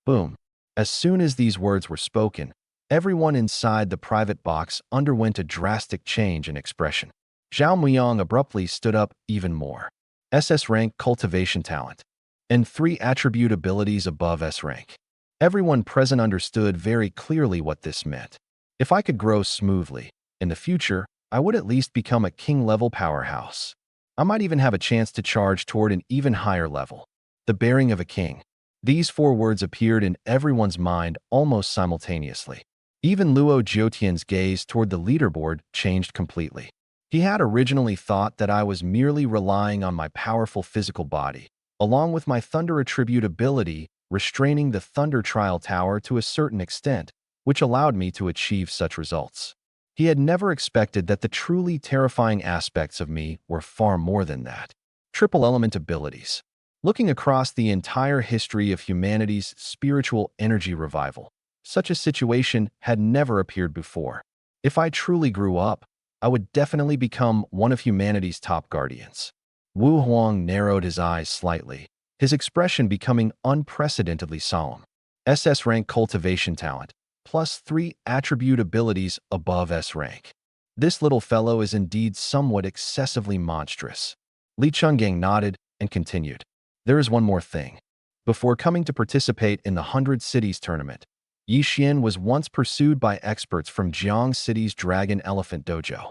Boom. As soon as these words were spoken, everyone inside the private box underwent a drastic change in expression. Zhao Muyang abruptly stood up even more. SS rank cultivation talent, and 3 attribute abilities above S rank. Everyone present understood very clearly what this meant. If I could grow smoothly, in the future, I would at least become a king-level powerhouse. I might even have a chance to charge toward an even higher level. The bearing of a king. These 4 words appeared in everyone's mind almost simultaneously. Even Luo Jiutian's gaze toward the leaderboard changed completely. He had originally thought that I was merely relying on my powerful physical body, along with my thunder attribute ability, restraining the thunder trial tower to a certain extent, which allowed me to achieve such results. He had never expected that the truly terrifying aspects of me were far more than that. Triple element abilities. Looking across the entire history of humanity's spiritual energy revival, such a situation had never appeared before. If I truly grew up, I would definitely become one of humanity's top guardians. Wu Huang narrowed his eyes slightly, his expression becoming unprecedentedly solemn. SS rank cultivation talent, plus 3 attribute abilities above S rank. This little fellow is indeed somewhat excessively monstrous. Li Chenggang nodded and continued. There is one more thing. Before coming to participate in the 100 Cities tournament, Yi Xian was once pursued by experts from Jiang City's Dragon Elephant Dojo.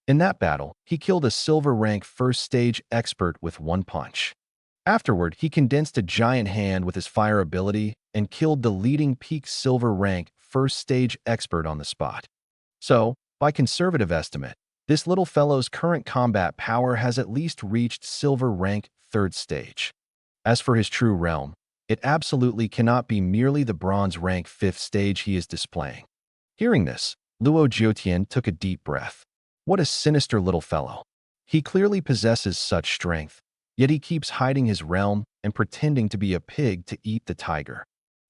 In that battle, he killed a silver rank first stage expert with 1 punch. Afterward, he condensed a giant hand with his fire ability and killed the leading peak silver rank first stage expert on the spot. So, by conservative estimate, this little fellow's current combat power has at least reached silver rank 3rd stage. As for his true realm, it absolutely cannot be merely the bronze rank 5th stage he is displaying. Hearing this, Luo Jiutian took a deep breath. What a sinister little fellow. He clearly possesses such strength, yet he keeps hiding his realm and pretending to be a pig to eat the tiger.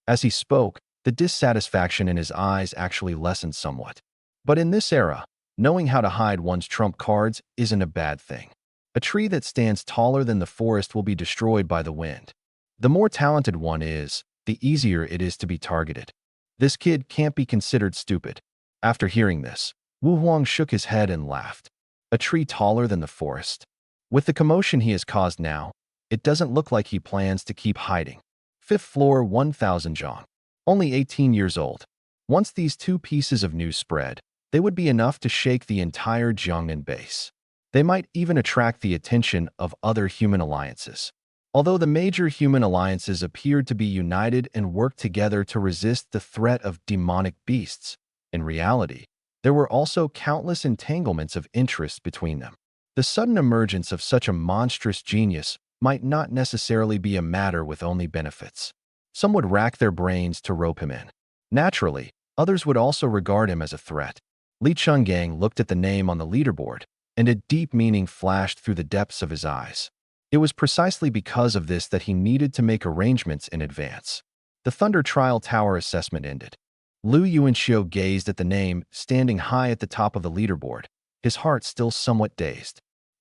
As he spoke, the dissatisfaction in his eyes actually lessened somewhat. But in this era, knowing how to hide one's trump cards isn't a bad thing. A tree that stands taller than the forest will be destroyed by the wind. The more talented one is, the easier it is to be targeted. This kid can't be considered stupid. After hearing this, Wu Huang shook his head and laughed. A tree taller than the forest. With the commotion he has caused now, it doesn't look like he plans to keep hiding. 5th floor 1000 Zhang. Only 18 years old. Once these 2 pieces of news spread, they would be enough to shake the entire Jiangnan base. They might even attract the attention of other human alliances. Although the major human alliances appeared to be united and worked together to resist the threat of demonic beasts, in reality, there were also countless entanglements of interest between them. The sudden emergence of such a monstrous genius might not necessarily be a matter with only benefits. Some would rack their brains to rope him in. Naturally, others would also regard him as a threat. Li Chenggang looked at the name on the leaderboard, and a deep meaning flashed through the depths of his eyes. It was precisely because of this that he needed to make arrangements in advance. The Thunder Trial Tower assessment ended. Lu Yuanxiu gazed at the name standing high at the top of the leaderboard, his heart still somewhat dazed.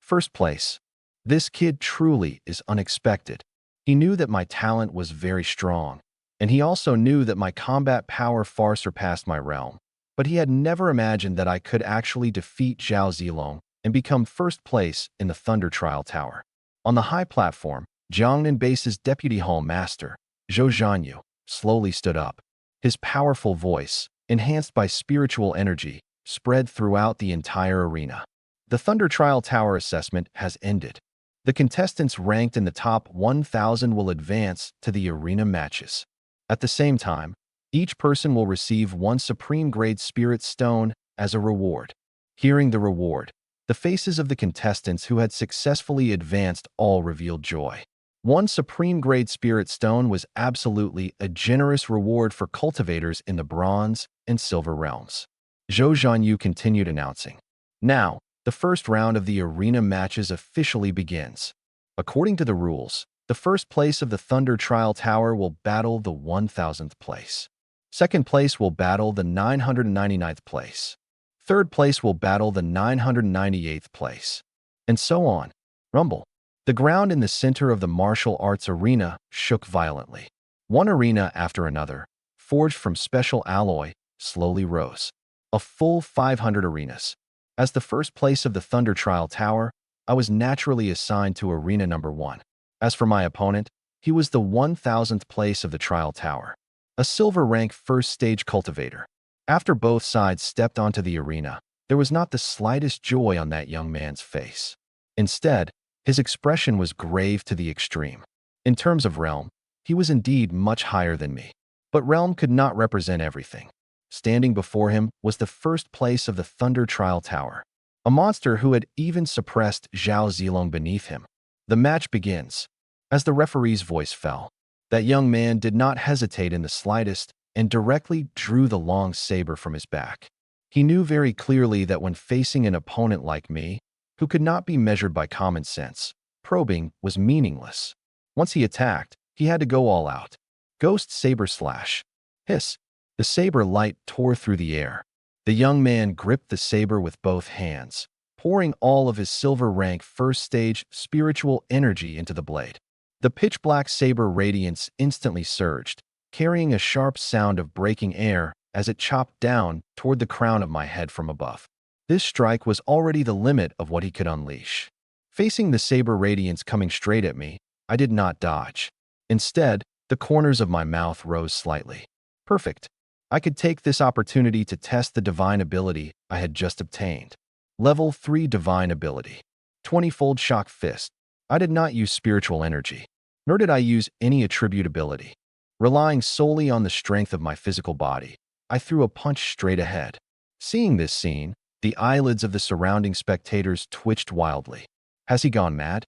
1st place. This kid truly is unexpected. He knew that my talent was very strong, and he also knew that my combat power far surpassed my realm, but he had never imagined that I could actually defeat Zhao Zilong and become 1st place in the Thunder Trial Tower. On the high platform, Jiangnan Base's Deputy Hall Master, Zhou Zhanyu, slowly stood up. His powerful voice, enhanced by spiritual energy, spread throughout the entire arena. The Thunder Trial Tower assessment has ended. The contestants ranked in the top 1,000 will advance to the arena matches. At the same time, each person will receive one supreme-grade spirit stone as a reward. Hearing the reward, the faces of the contestants who had successfully advanced all revealed joy. One supreme-grade spirit stone was absolutely a generous reward for cultivators in the bronze and silver realms. Zhou Zhanyu continued announcing. Now, the first round of the arena matches officially begins. According to the rules, the first place of the Thunder Trial Tower will battle the 1000th place. Second place will battle the 999th place. Third place will battle the 998th place. And so on. Rumble. The ground in the center of the martial arts arena shook violently. One arena after another, forged from special alloy, slowly rose. A full 500 arenas. As the first place of the Thunder Trial Tower, I was naturally assigned to arena number 1. As for my opponent, he was the 1000th place of the Trial Tower. A silver rank first stage cultivator. After both sides stepped onto the arena, there was not the slightest joy on that young man's face. Instead, his expression was grave to the extreme. In terms of realm, he was indeed much higher than me. But realm could not represent everything. Standing before him was the first place of the Thunder Trial Tower, a monster who had even suppressed Zhao Zilong beneath him. The match begins. As the referee's voice fell, that young man did not hesitate in the slightest and directly drew the long saber from his back. He knew very clearly that when facing an opponent like me, who could not be measured by common sense, probing was meaningless. Once he attacked, he had to go all out. Ghost saber slash. Hiss. The saber light tore through the air. The young man gripped the saber with both hands, pouring all of his silver rank first stage spiritual energy into the blade. The pitch-black saber radiance instantly surged, carrying a sharp sound of breaking air as it chopped down toward the crown of my head from above. This strike was already the limit of what he could unleash. Facing the saber radiance coming straight at me, I did not dodge. Instead, the corners of my mouth rose slightly. Perfect. I could take this opportunity to test the divine ability I had just obtained. Level 3 Divine Ability. 20-fold Shock Fist. I did not use spiritual energy, nor did I use any attribute ability. Relying solely on the strength of my physical body, I threw a punch straight ahead. Seeing this scene, the eyelids of the surrounding spectators twitched wildly. Has he gone mad?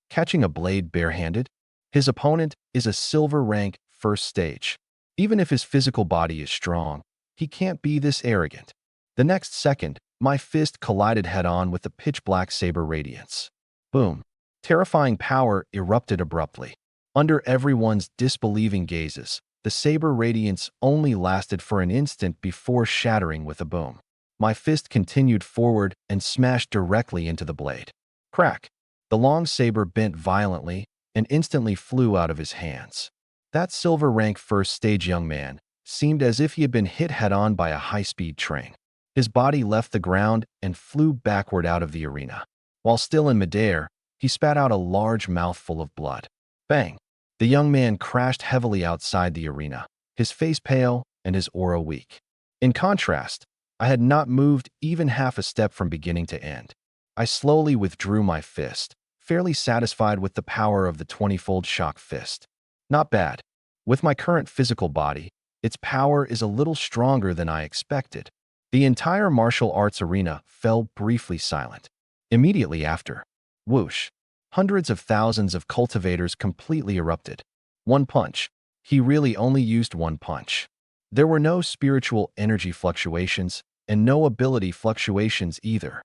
Catching a blade barehanded? His opponent is a silver rank first stage. Even if his physical body is strong, he can't be this arrogant. The next second, my fist collided head-on with the pitch-black saber radiance. Boom. Terrifying power erupted abruptly. Under everyone's disbelieving gazes, the saber radiance only lasted for an instant before shattering with a boom. My fist continued forward and smashed directly into the blade. Crack! The long saber bent violently and instantly flew out of his hands. That silver rank first stage young man seemed as if he had been hit head-on by a high-speed train. His body left the ground and flew backward out of the arena. While still in midair, he spat out a large mouthful of blood. Bang! The young man crashed heavily outside the arena, his face pale and his aura weak. In contrast, I had not moved even half a step from beginning to end. I slowly withdrew my fist, fairly satisfied with the power of the 20-fold shock fist. Not bad. With my current physical body, its power is a little stronger than I expected. The entire martial arts arena fell briefly silent. Immediately after, whoosh, hundreds of thousands of cultivators completely erupted. One punch. He really only used one punch. There were no spiritual energy fluctuations and no ability fluctuations either.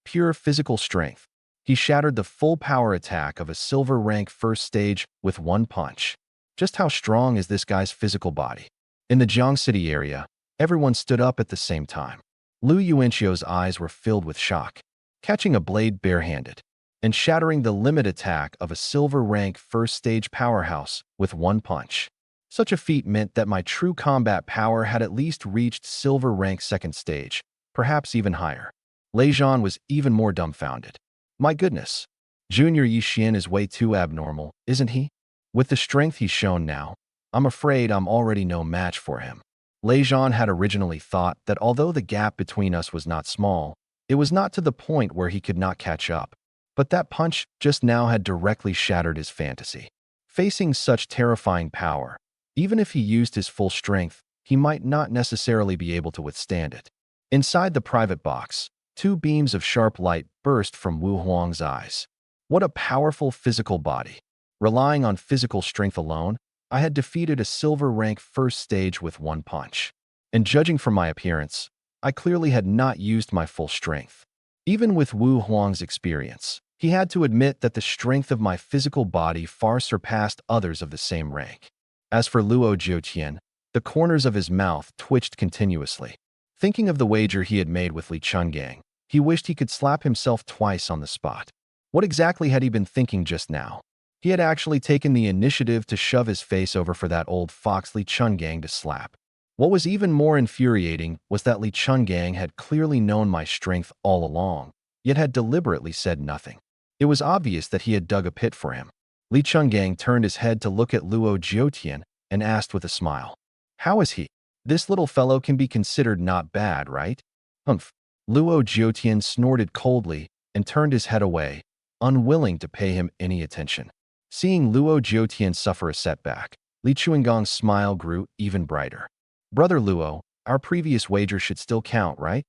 Pure physical strength. He shattered the full power attack of a silver rank first stage with one punch. Just how strong is this guy's physical body? In the Jiang City area, everyone stood up at the same time. Lu Yuanxio's eyes were filled with shock. Catching a blade barehanded and shattering the limit attack of a silver rank first stage powerhouse with one punch. Such a feat meant that my true combat power had at least reached silver rank second stage, perhaps even higher. Lei Zhan was even more dumbfounded. My goodness, Junior Yixin is way too abnormal, isn't he? With the strength he's shown now, I'm afraid I'm already no match for him. Lei Zhan had originally thought that although the gap between us was not small, it was not to the point where he could not catch up. But that punch just now had directly shattered his fantasy. Facing such terrifying power, Even if he used his full strength, he might not necessarily be able to withstand it. Inside the private box, two beams of sharp light burst from Wu Huang's eyes. What a powerful physical body. Relying on physical strength alone, I had defeated a silver rank first stage with one punch. And judging from my appearance, I clearly had not used my full strength. Even with Wu Huang's experience, he had to admit that the strength of my physical body far surpassed others of the same rank. As for Luo Jiutian, the corners of his mouth twitched continuously. Thinking of the wager he had made with Li Chungang, he wished he could slap himself twice on the spot. What exactly had he been thinking just now? He had actually taken the initiative to shove his face over for that old fox Li Chungang to slap. What was even more infuriating was that Li Chungang had clearly known my strength all along, yet had deliberately said nothing. It was obvious that he had dug a pit for him. Li Chungang turned his head to look at Luo Jiutian and asked with a smile, "How is he? This little fellow can be considered not bad, right?" "Humph." Luo Jiutian snorted coldly and turned his head away, unwilling to pay him any attention. Seeing Luo Jiutian suffer a setback, Li Chuangong's smile grew even brighter. "Brother Luo, our previous wager should still count, right?"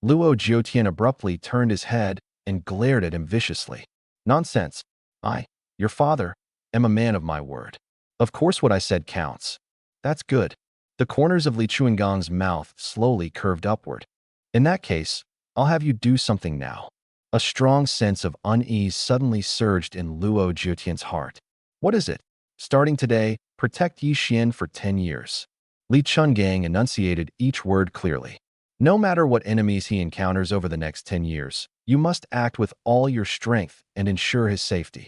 Luo Jiutian abruptly turned his head and glared at him viciously. "Nonsense. I, your father, am a man of my word. Of course what I said counts." "That's good." The corners of Li Chuangong's mouth slowly curved upward. "In that case, I'll have you do something now." A strong sense of unease suddenly surged in Luo Jiutian's heart. "What is it?" "Starting today, protect Yi Xian for 10 years. Li Chungang enunciated each word clearly. "No matter what enemies he encounters over the next 10 years, you must act with all your strength and ensure his safety."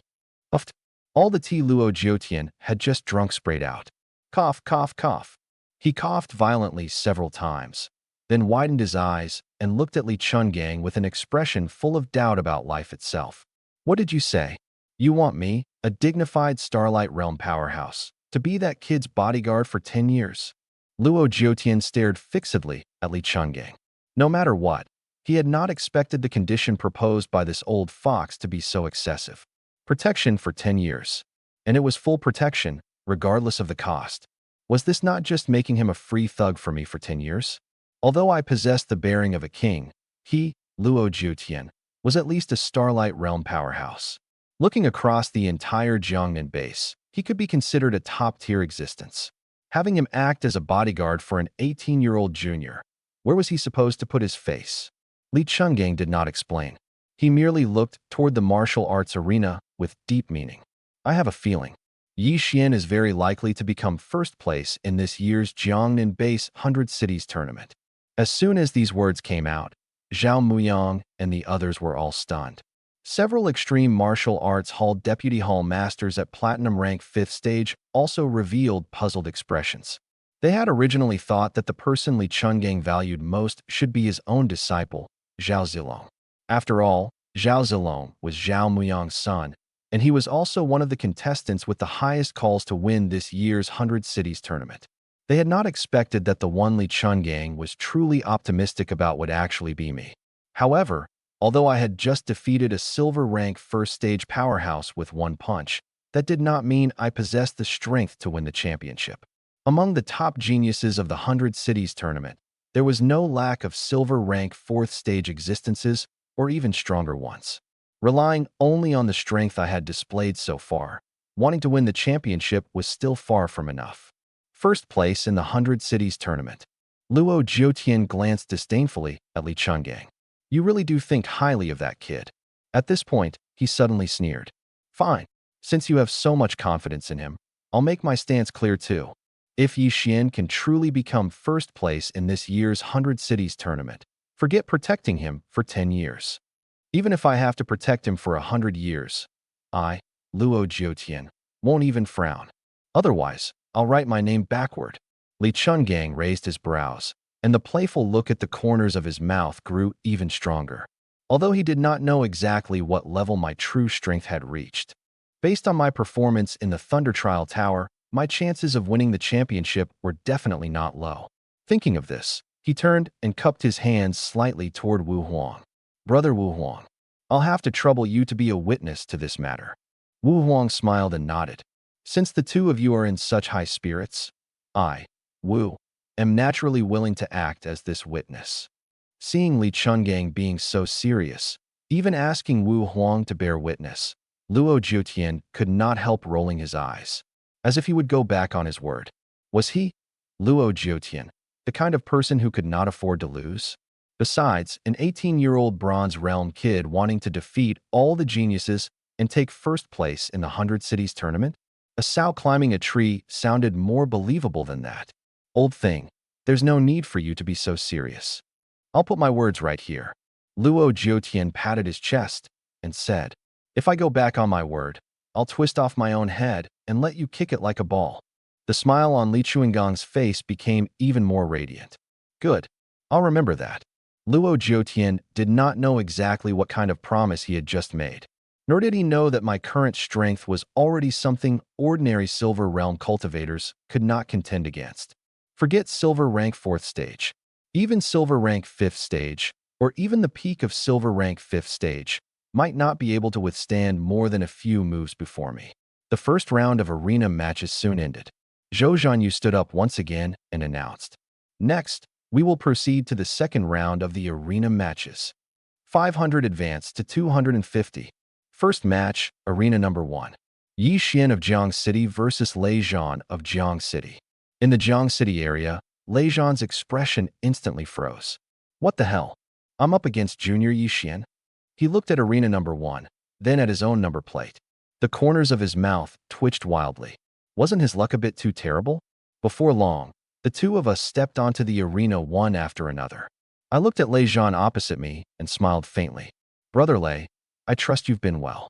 Uft. All the tea Luo Jiutian had just drunk sprayed out. Cough, cough, cough. He coughed violently several times, then widened his eyes and looked at Li Chungang with an expression full of doubt about life itself. "What did you say? You want me, a dignified Starlight Realm powerhouse, to be that kid's bodyguard for 10 years? Luo Jiutian stared fixedly at Li Chungang. No matter what, he had not expected the condition proposed by this old fox to be so excessive. Protection for 10 years. And it was full protection, regardless of the cost. Was this not just making him a free thug for me for 10 years? Although I possessed the bearing of a king, he, Luo Jiutian, was at least a Starlight Realm powerhouse. Looking across the entire Jiangnan base, he could be considered a top-tier existence. Having him act as a bodyguard for an 18-year-old junior, where was he supposed to put his face? Li Chungang did not explain. He merely looked toward the martial arts arena with deep meaning. "I have a feeling Yi Xian is very likely to become first place in this year's Jiangnan Base 100 Cities tournament." As soon as these words came out, Zhao Muyang and the others were all stunned. Several extreme martial arts hall deputy hall masters at platinum rank 5th stage also revealed puzzled expressions. They had originally thought that the person Li Chungang valued most should be his own disciple, Zhao Zilong. After all, Zhao Zilong was Zhao Muyang's son, and he was also one of the contestants with the highest calls to win this year's 100 Cities tournament. They had not expected that the one Li Chungang was truly optimistic about would actually be me. However, although I had just defeated a silver rank first stage powerhouse with one punch, that did not mean I possessed the strength to win the championship. Among the top geniuses of the 100 Cities tournament, there was no lack of silver rank 4th stage existences or even stronger ones. Relying only on the strength I had displayed so far, wanting to win the championship was still far from enough. First place in the 100 Cities tournament. Luo Jiutian glanced disdainfully at Li Chungang. "You really do think highly of that kid." At this point, he suddenly sneered. "Fine. Since you have so much confidence in him, I'll make my stance clear too. If Yi Xian can truly become first place in this year's 100 Cities tournament, forget protecting him for 10 years. Even if I have to protect him for 100 years, I, Luo Jiutian, won't even frown. Otherwise, I'll write my name backward." Li Chungang raised his brows, and the playful look at the corners of his mouth grew even stronger. Although he did not know exactly what level my true strength had reached. Based on my performance in the Thunder Trial Tower, my chances of winning the championship were definitely not low. Thinking of this, he turned and cupped his hands slightly toward Wu Huang. "Brother Wu Huang, I'll have to trouble you to be a witness to this matter." Wu Huang smiled and nodded. Since the two of you are in such high spirits, I, Wu, am naturally willing to act as this witness. Seeing Li Chungang being so serious, even asking Wu Huang to bear witness, Luo Jiutian could not help rolling his eyes, as if he would go back on his word. Was he, Luo Jiutian, the kind of person who could not afford to lose? Besides, an 18-year-old Bronze Realm kid wanting to defeat all the geniuses and take first place in the 100 Cities tournament? A sow climbing a tree sounded more believable than that. Old thing, there's no need for you to be so serious. I'll put my words right here. Luo Jiutian patted his chest and said, if I go back on my word, I'll twist off my own head and let you kick it like a ball. The smile on Li Chuangang's face became even more radiant. Good. I'll remember that. Luo Jiutian did not know exactly what kind of promise he had just made, nor did he know that my current strength was already something ordinary Silver Realm cultivators could not contend against. Forget Silver Rank 4th stage. Even Silver Rank 5th stage, or even the peak of Silver Rank 5th stage, might not be able to withstand more than a few moves before me. The first round of arena matches soon ended. Zhou Zhanyu stood up once again and announced, next, we will proceed to the second round of the arena matches. 500 advanced to 250. First match, arena number 1. Yi Xian of Jiang City versus Lei Zhan of Jiang City. In the Jiang City area, Lei Zhan's expression instantly froze. What the hell? I'm up against Junior Yi Xian? He looked at arena number 1, then at his own number plate. The corners of his mouth twitched wildly. Wasn't his luck a bit too terrible? Before long, the two of us stepped onto the arena one after another. I looked at Lei Zhan opposite me and smiled faintly. Brother Lei, I trust you've been well.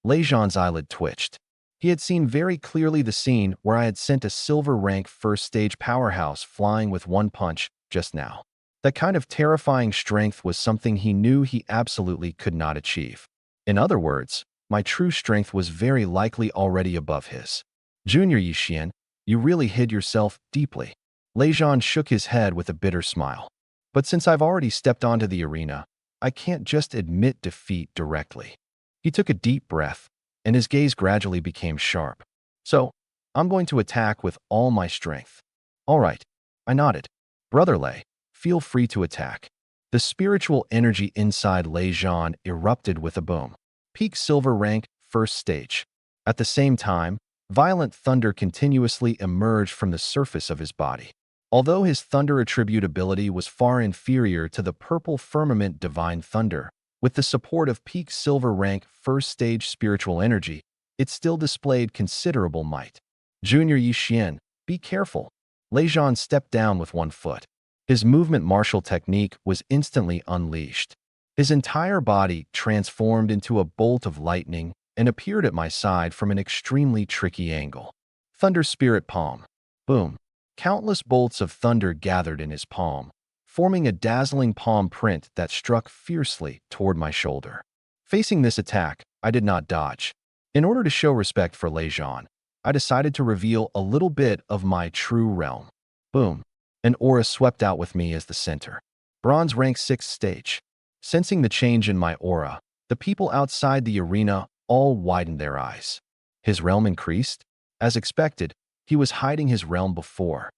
Lei Zhan's eyelid twitched. He had seen very clearly the scene where I had sent a silver rank first stage powerhouse flying with one punch just now. That kind of terrifying strength was something he knew he absolutely could not achieve. In other words, my true strength was very likely already above his. Junior Yi Xian, you really hid yourself deeply. Lei Zhan shook his head with a bitter smile. But since I've already stepped onto the arena, I can't just admit defeat directly. He took a deep breath, and his gaze gradually became sharp. So, I'm going to attack with all my strength. All right, I nodded. Brother Lei, feel free to attack. The spiritual energy inside Lei Zhan erupted with a boom. Peak silver rank, first stage. At the same time, violent thunder continuously emerged from the surface of his body. Although his thunder attribute ability was far inferior to the purple firmament divine thunder, with the support of peak silver rank first stage spiritual energy, it still displayed considerable might. Junior Yi Xian, be careful. Lei Zhan stepped down with one foot. His movement martial technique was instantly unleashed. His entire body transformed into a bolt of lightning and appeared at my side from an extremely tricky angle. Thunder Spirit Palm. Boom. Countless bolts of thunder gathered in his palm, forming a dazzling palm print that struck fiercely toward my shoulder. Facing this attack, I did not dodge. In order to show respect for Lei Zhan, I decided to reveal a little bit of my true realm. Boom. An aura swept out with me as the center. Bronze rank 6th stage. Sensing the change in my aura, the people outside the arena all widened their eyes. His realm increased? As expected, he was hiding his realm before.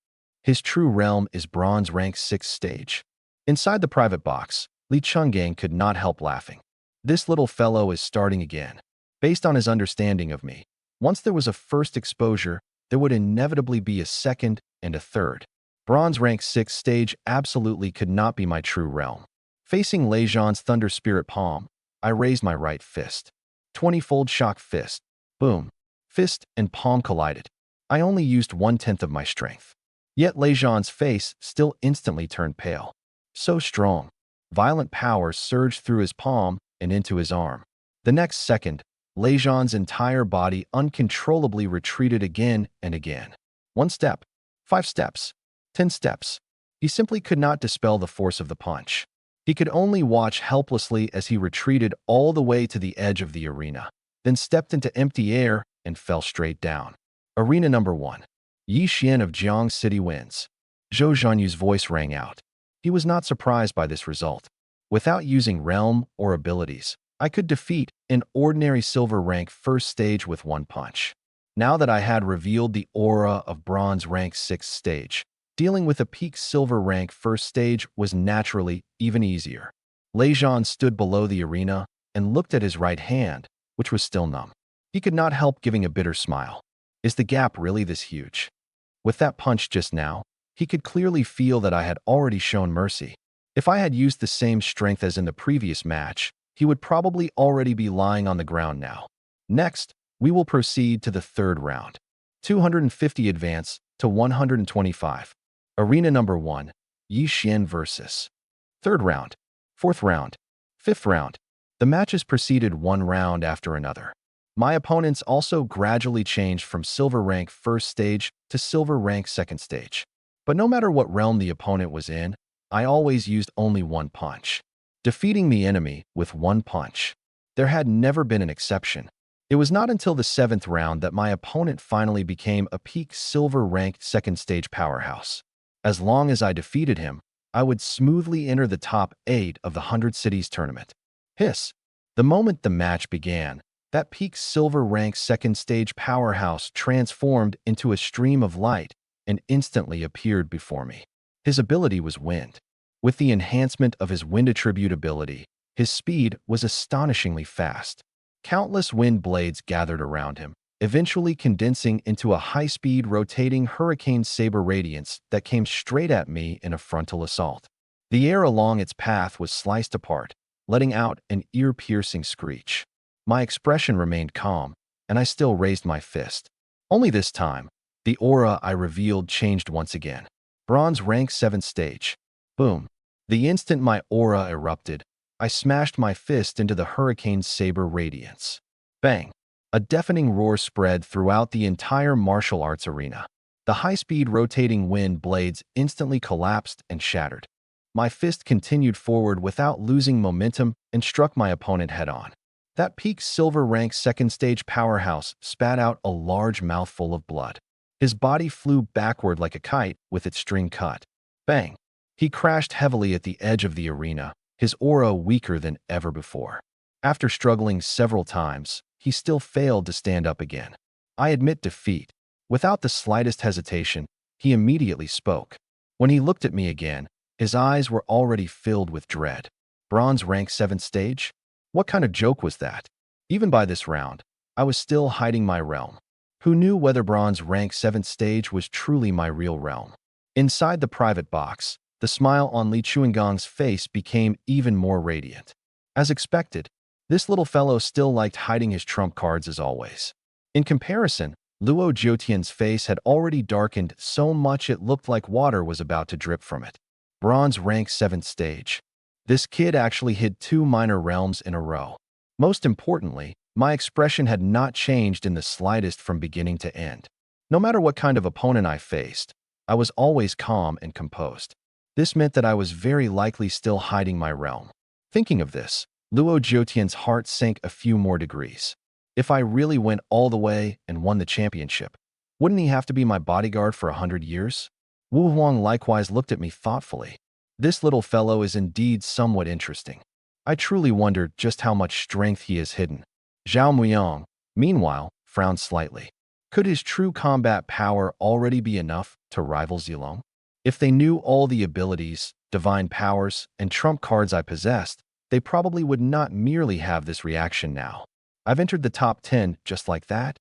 His true realm is Bronze rank 6th stage. Inside the private box, Li Chungang could not help laughing. This little fellow is starting again. Based on his understanding of me, once there was a first exposure, there would inevitably be a second and a third. Bronze rank 6th stage absolutely could not be my true realm. Facing Lei Zhan's Thunder Spirit Palm, I raised my right fist. 20-fold shock fist. Boom. Fist and palm collided. I only used 1/10 of my strength. Yet Lei Zhan's face still instantly turned pale. So strong. Violent power surged through his palm and into his arm. The next second, Lei Zhan's entire body uncontrollably retreated again and again. 1 step, 5 steps, 10 steps. He simply could not dispel the force of the punch. He could only watch helplessly as he retreated all the way to the edge of the arena, then stepped into empty air and fell straight down. Arena number 1. Yi Xian of Jiang City wins. Zhou Zhanyu's voice rang out. He was not surprised by this result. Without using realm or abilities, I could defeat an ordinary silver rank first stage with one punch. Now that I had revealed the aura of bronze rank 6th stage, dealing with a peak silver rank 1st stage was naturally even easier. Lejean stood below the arena and looked at his right hand, which was still numb. He could not help giving a bitter smile. Is the gap really this huge? With that punch just now, he could clearly feel that I had already shown mercy. If I had used the same strength as in the previous match, he would probably already be lying on the ground now. Next, we will proceed to the third round. 250 advance to 125. Arena number 1, Yi Xian versus. Third round, fourth round, fifth round. The matches proceeded one round after another. My opponents also gradually changed from silver rank 1st stage to silver rank 2nd stage. But no matter what realm the opponent was in, I always used only one punch, defeating the enemy with one punch. There had never been an exception. It was not until the 7th round that my opponent finally became a peak silver-ranked 2nd stage powerhouse. As long as I defeated him, I would smoothly enter the top 8 of the 100 Cities tournament. Hiss! The moment the match began, that peak silver-ranked 2nd stage powerhouse transformed into a stream of light and instantly appeared before me. His ability was wind. With the enhancement of his wind attribute ability, his speed was astonishingly fast. Countless wind blades gathered around him, eventually condensing into a high-speed rotating hurricane saber radiance that came straight at me in a frontal assault. The air along its path was sliced apart, letting out an ear-piercing screech. My expression remained calm, and I still raised my fist. Only this time, the aura I revealed changed once again. Bronze rank 7th stage. Boom. The instant my aura erupted, I smashed my fist into the hurricane saber radiance. Bang! A deafening roar spread throughout the entire martial arts arena. The high-speed rotating wind blades instantly collapsed and shattered. My fist continued forward without losing momentum and struck my opponent head-on. That peak silver rank 2nd stage powerhouse spat out a large mouthful of blood. His body flew backward like a kite with its string cut. Bang! He crashed heavily at the edge of the arena, his aura weaker than ever before. After struggling several times, he still failed to stand up again. I admit defeat. Without the slightest hesitation, he immediately spoke. When he looked at me again, his eyes were already filled with dread. Bronze rank 7th stage? What kind of joke was that? Even by this round, I was still hiding my realm. Who knew whether bronze rank 7th stage was truly my real realm? Inside the private box, the smile on Li Chuangong's face became even more radiant. As expected, this little fellow still liked hiding his trump cards as always. In comparison, Luo Jiutian's face had already darkened so much it looked like water was about to drip from it. Bronze rank 7th stage. This kid actually hid 2 minor realms in a row. Most importantly, my expression had not changed in the slightest from beginning to end. No matter what kind of opponent I faced, I was always calm and composed. This meant that I was very likely still hiding my realm. Thinking of this, Luo Jiutian's heart sank a few more degrees. If I really went all the way and won the championship, wouldn't he have to be my bodyguard for 100 years? Wu Huang likewise looked at me thoughtfully. This little fellow is indeed somewhat interesting. I truly wonder just how much strength he has hidden. Zhao Muyang, meanwhile, frowned slightly. Could his true combat power already be enough to rival Zilong? If they knew all the abilities, divine powers, and trump cards I possessed, they probably would not merely have this reaction now. I've entered the top 10 just like that?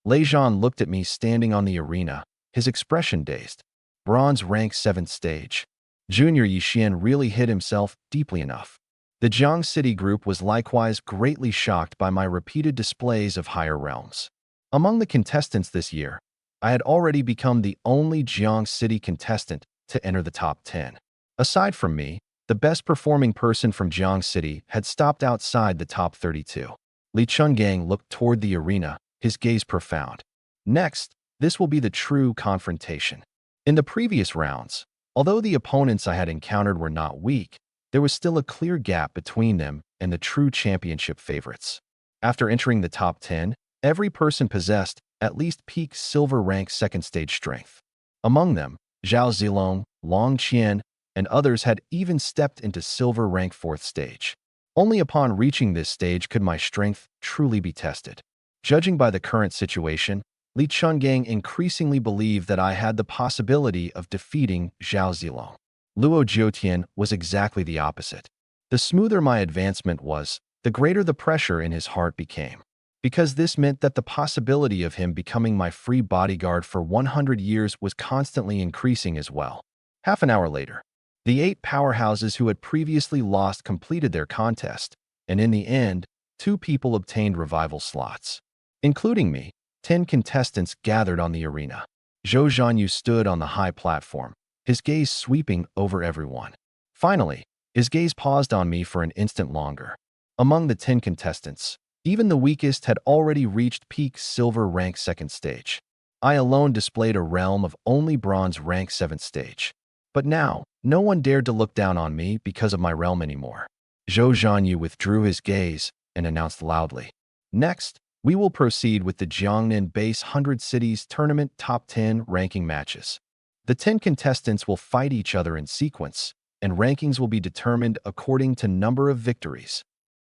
Lejean looked at me standing on the arena, his expression dazed. Bronze rank 7th stage. Junior Yi Xian really hid himself deeply enough. The Jiang City group was likewise greatly shocked by my repeated displays of higher realms. Among the contestants this year, I had already become the only Jiang City contestant to enter the top 10. Aside from me, the best performing person from Jiang City had stopped outside the top 32. Li Chungang looked toward the arena, his gaze profound. Next, this will be the true confrontation. In the previous rounds, although the opponents I had encountered were not weak, there was still a clear gap between them and the true championship favorites. After entering the top 10, every person possessed at least peak silver rank 2nd stage strength. Among them, Zhao Zilong, Long Qian, and others had even stepped into silver rank 4th stage. Only upon reaching this stage could my strength truly be tested. Judging by the current situation, Li Chungang increasingly believed that I had the possibility of defeating Zhao Zilong. Luo Jiutian was exactly the opposite. The smoother my advancement was, the greater the pressure in his heart became. Because this meant that the possibility of him becoming my free bodyguard for 100 years was constantly increasing as well. Half an hour later, the 8 powerhouses who had previously lost completed their contest, and in the end, 2 people obtained revival slots. Including me, 10 contestants gathered on the arena. Zhou Zhanyu stood on the high platform, his gaze sweeping over everyone. Finally, his gaze paused on me for an instant longer. Among the 10 contestants, even the weakest had already reached peak silver rank 2nd stage. I alone displayed a realm of only bronze rank 7th stage. But now, no one dared to look down on me because of my realm anymore. Zhou Zhanyu withdrew his gaze and announced loudly, "Next, we will proceed with the Jiangnan Base 100 Cities Tournament Top 10 ranking matches. The 10 contestants will fight each other in sequence, and rankings will be determined according to number of victories.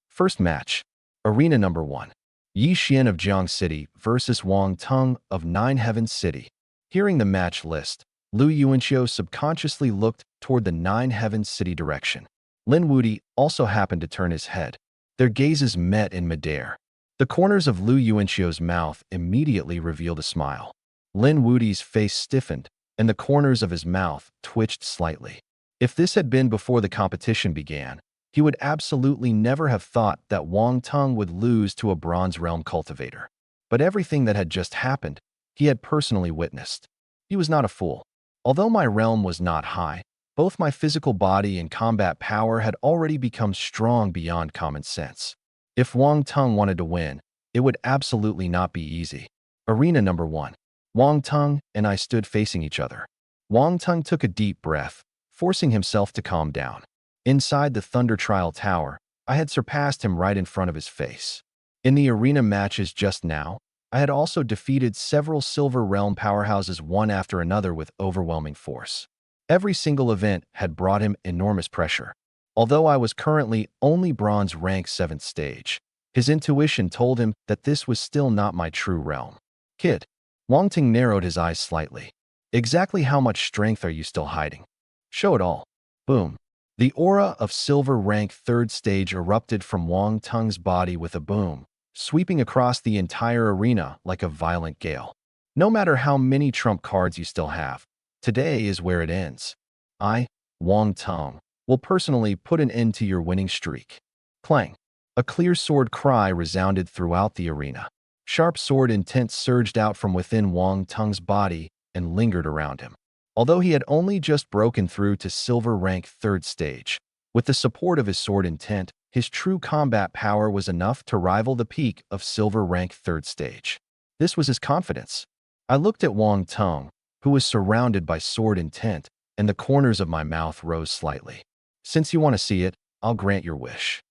First match, Arena Number 1. Yi Xian of Jiang City versus Wang Tung of Nine Heavens City." Hearing the match list, Lu Yuanxiu subconsciously looked toward the Nine Heavens City direction. Lin Wudi also happened to turn his head. Their gazes met in midair. The corners of Lu Yuanxiu's mouth immediately revealed a smile. Lin Wudi's face stiffened, and the corners of his mouth twitched slightly. If this had been before the competition began, he would absolutely never have thought that Wang Tung would lose to a Bronze Realm cultivator. But everything that had just happened, he had personally witnessed. He was not a fool. Although my realm was not high, both my physical body and combat power had already become strong beyond common sense. If Wang Tung wanted to win, it would absolutely not be easy. Arena Number 1. Wang Tung and I stood facing each other. Wang Tung took a deep breath, forcing himself to calm down. Inside the Thunder Trial Tower, I had surpassed him right in front of his face. In the arena matches just now, I had also defeated several Silver Realm powerhouses one after another with overwhelming force. Every single event had brought him enormous pressure. Although I was currently only Bronze rank 7th stage, his intuition told him that this was still not my true realm. "Kid." Wang Tung narrowed his eyes slightly. "Exactly how much strength are you still hiding? Show it all." Boom. The aura of silver rank 3rd stage erupted from Wang Tung's body with a boom, sweeping across the entire arena like a violent gale. "No matter how many trump cards you still have, today is where it ends. I, Wang Tung, will personally put an end to your winning streak." Clang. A clear sword cry resounded throughout the arena. Sharp sword intent surged out from within Wang Tung's body and lingered around him. Although he had only just broken through to silver rank 3rd stage, with the support of his sword intent, his true combat power was enough to rival the peak of silver rank 3rd stage. This was his confidence. I looked at Wang Tung, who was surrounded by sword intent, and the corners of my mouth rose slightly. "Since you want to see it, I'll grant your wish."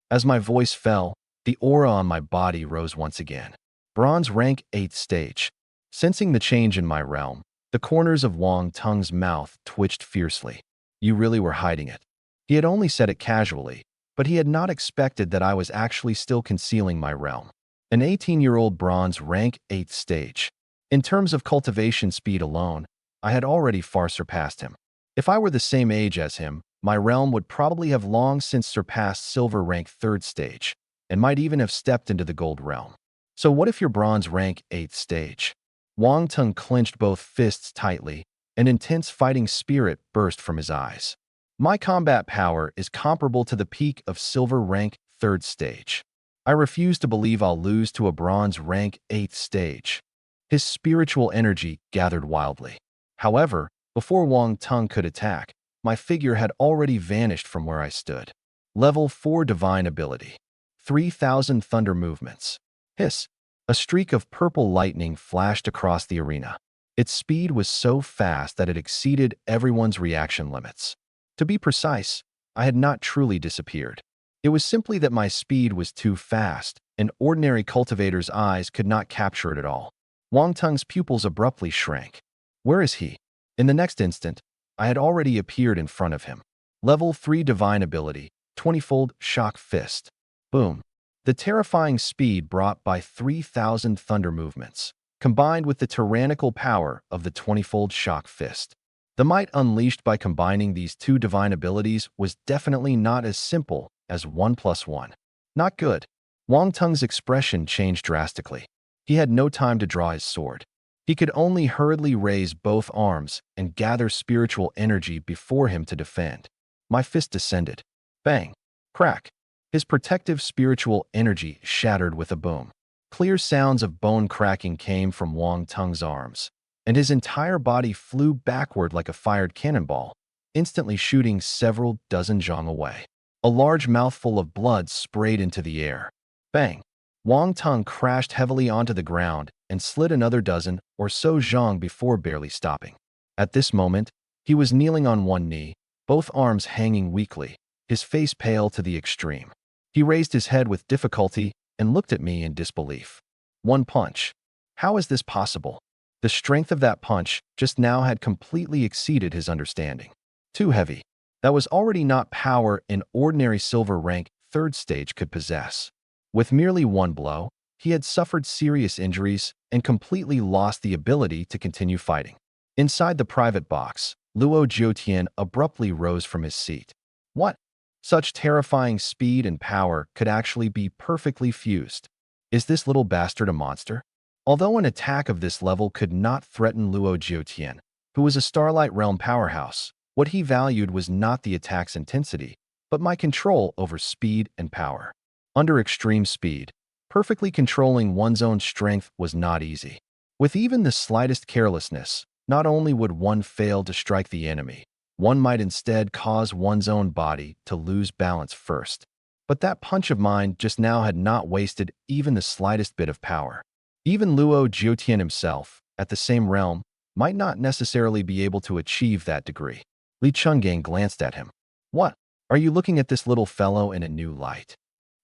As my voice fell, the aura on my body rose once again. Bronze rank 8th stage. Sensing the change in my realm, the corners of Wang Tung's mouth twitched fiercely. "You really were hiding it." He had only said it casually, but he had not expected that I was actually still concealing my realm. An 18-year-old Bronze rank 8th stage. In terms of cultivation speed alone, I had already far surpassed him. If I were the same age as him, my realm would probably have long since surpassed silver rank 3rd stage, and might even have stepped into the gold realm. So what if you're Bronze rank 8th stage? Wang Tung clenched both fists tightly, an intense fighting spirit burst from his eyes. "My combat power is comparable to the peak of silver rank 3rd stage. I refuse to believe I'll lose to a Bronze rank 8th stage." His spiritual energy gathered wildly. However, before Wang Tung could attack, my figure had already vanished from where I stood. Level 4 Divine Ability. 3,000 Thunder Movements. Hiss. A streak of purple lightning flashed across the arena. Its speed was so fast that it exceeded everyone's reaction limits. To be precise, I had not truly disappeared. It was simply that my speed was too fast, and ordinary cultivator's eyes could not capture it at all. Wang Tung's pupils abruptly shrank. Where is he? In the next instant, I had already appeared in front of him. Level 3 Divine Ability, 20-fold Shock Fist. Boom. The terrifying speed brought by 3,000 thunder movements. combined with the tyrannical power of the 20-fold shock fist. The might unleashed by combining these two divine abilities was definitely not as simple as 1 plus 1. Not good. Wang Tung's expression changed drastically. He had no time to draw his sword. He could only hurriedly raise both arms and gather spiritual energy before him to defend. My fist descended. Bang! Crack! His protective spiritual energy shattered with a boom. Clear sounds of bone cracking came from Wang Tung's arms, and his entire body flew backward like a fired cannonball, instantly shooting several dozen zhang away. A large mouthful of blood sprayed into the air. Bang! Wang Tung crashed heavily onto the ground and slid another dozen or so zhang before barely stopping. At this moment, he was kneeling on one knee, both arms hanging weakly, his face pale to the extreme. He raised his head with difficulty and looked at me in disbelief. One punch. How is this possible? The strength of that punch just now had completely exceeded his understanding. Too heavy. That was already not power an ordinary silver rank 3rd stage could possess. With merely one blow, he had suffered serious injuries and completely lost the ability to continue fighting. Inside the private box, Luo Jiutian abruptly rose from his seat. What? Such terrifying speed and power could actually be perfectly fused. Is this little bastard a monster? Although an attack of this level could not threaten Luo Jiutian, who was a Starlight Realm powerhouse, what he valued was not the attack's intensity, but my control over speed and power. Under extreme speed, perfectly controlling one's own strength was not easy. With even the slightest carelessness, not only would one fail to strike the enemy, one might instead cause one's own body to lose balance first. But that punch of mine just now had not wasted even the slightest bit of power. Even Luo Jiutian himself, at the same realm, might not necessarily be able to achieve that degree. Li Chungang glanced at him. What? Are you looking at this little fellow in a new light?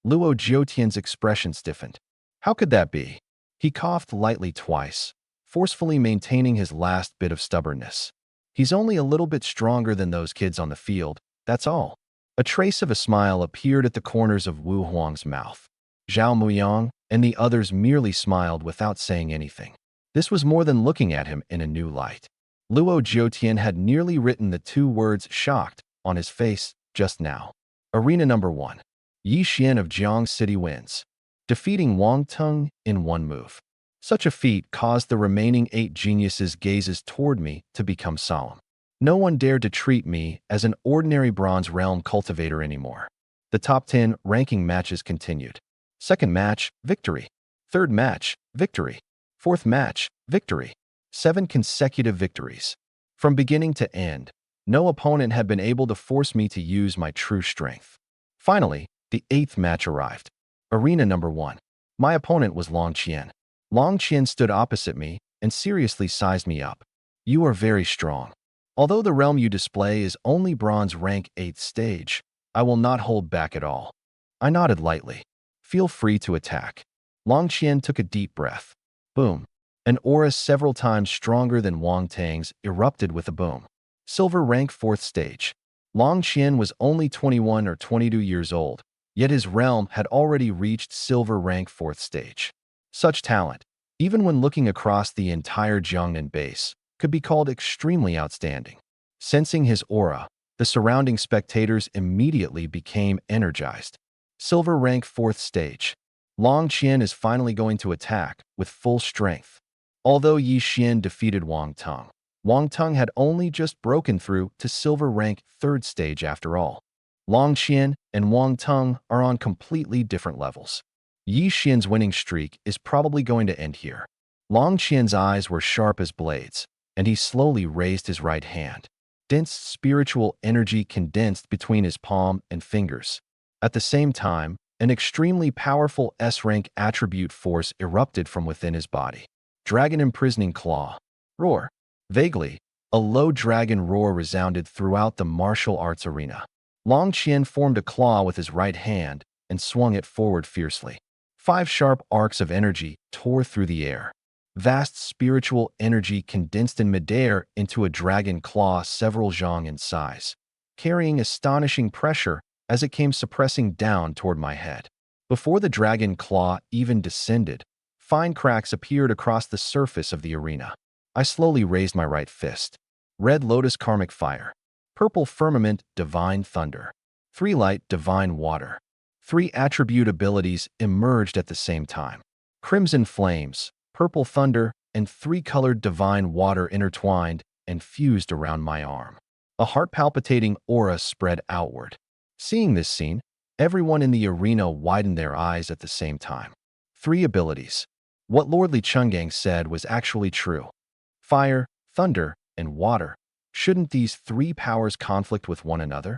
Luo Jiutian's expression stiffened. How could that be? He coughed lightly twice, forcefully maintaining his last bit of stubbornness. He's only a little bit stronger than those kids on the field, that's all. A trace of a smile appeared at the corners of Wu Huang's mouth. Zhao Muyang and the others merely smiled without saying anything. This was more than looking at him in a new light. Luo Jiutian had nearly written the two words shocked on his face just now. Arena number 1. Yi Xian of Jiang City wins, defeating Wang Tung in one move. Such a feat caused the remaining 8 geniuses' gazes toward me to become solemn. No one dared to treat me as an ordinary Bronze Realm cultivator anymore. The top 10 ranking matches continued. Second match, victory. Third match, victory. Fourth match, victory. 7 consecutive victories. From beginning to end, no opponent had been able to force me to use my true strength. Finally, the 8th match arrived. Arena number 1. My opponent was Long Qian. Long Qian stood opposite me and seriously sized me up. You are very strong. Although the realm you display is only bronze rank 8th stage, I will not hold back at all. I nodded lightly. Feel free to attack. Long Qian took a deep breath. Boom. An aura several times stronger than Wang Tang's erupted with a boom. Silver rank 4th stage. Long Qian was only 21 or 22 years old, yet his realm had already reached silver rank 4th stage. Such talent, even when looking across the entire Jiangnan base, could be called extremely outstanding. Sensing his aura, the surrounding spectators immediately became energized. Silver rank 4th stage. Long Qian is finally going to attack with full strength. Although Yi Xian defeated Wang Tung had only just broken through to silver rank 3rd stage after all. Long Qian and Wang Tung are on completely different levels. Yi Xian's winning streak is probably going to end here. Long Qian's eyes were sharp as blades, and he slowly raised his right hand. Dense spiritual energy condensed between his palm and fingers. At the same time, an extremely powerful S-rank attribute force erupted from within his body. Dragon imprisoning claw. Roar. Vaguely, a low dragon roar resounded throughout the martial arts arena. Long Qian formed a claw with his right hand and swung it forward fiercely. 5 sharp arcs of energy tore through the air. Vast spiritual energy condensed in midair into a dragon claw several zhang in size, carrying astonishing pressure as it came suppressing down toward my head. Before the dragon claw even descended, fine cracks appeared across the surface of the arena. I slowly raised my right fist. Red lotus karmic fire. Purple firmament divine thunder. 3 light divine water. 3 attribute abilities emerged at the same time. Crimson flames, purple thunder, and 3 colored divine water intertwined and fused around my arm. A heart-palpitating aura spread outward. Seeing this scene, everyone in the arena widened their eyes at the same time. 3 abilities. What Lord Li Chungang said was actually true. Fire, thunder, and water. Shouldn't these 3 powers conflict with one another?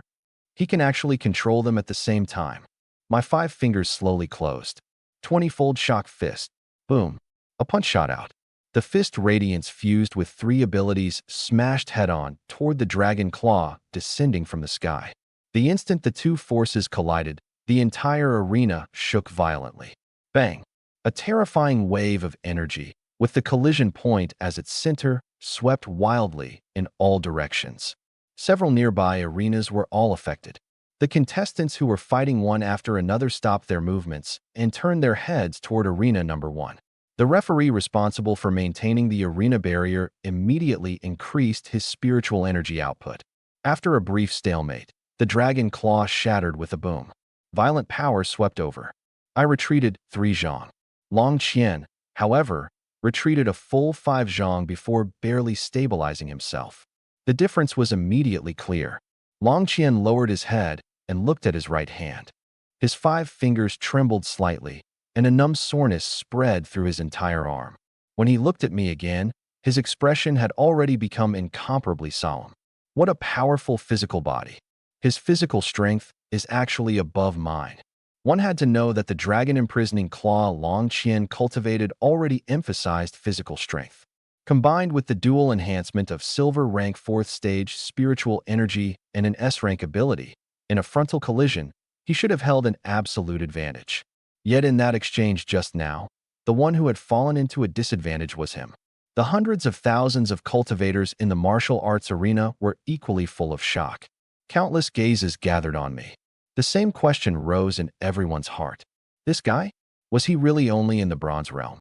He can actually control them at the same time. My 5 fingers slowly closed. 20-fold shock fist. Boom. A punch shot out. The fist radiance fused with 3 abilities smashed head-on toward the dragon claw descending from the sky. The instant the 2 forces collided, the entire arena shook violently. Bang! A terrifying wave of energy, with the collision point as its center, swept wildly in all directions. Several nearby arenas were all affected. The contestants who were fighting one after another stopped their movements and turned their heads toward arena number 1. The referee responsible for maintaining the arena barrier immediately increased his spiritual energy output. After a brief stalemate, the dragon claw shattered with a boom. Violent power swept over. I retreated 3 zhang. Long Qian, however, retreated a full 5 zhang before barely stabilizing himself. The difference was immediately clear. Long Qian lowered his head and looked at his right hand. His 5 fingers trembled slightly, and a numb soreness spread through his entire arm. When he looked at me again, his expression had already become incomparably solemn. What a powerful physical body. His physical strength is actually above mine. One had to know that the dragon-imprisoning claw Long Qian cultivated already emphasized physical strength. Combined with the dual enhancement of silver rank 4th stage spiritual energy and an S rank ability, in a frontal collision, he should have held an absolute advantage. Yet in that exchange just now, the one who had fallen into a disadvantage was him. The hundreds of thousands of cultivators in the martial arts arena were equally full of shock. Countless gazes gathered on me. The same question rose in everyone's heart. This guy? Was he really only in the bronze realm?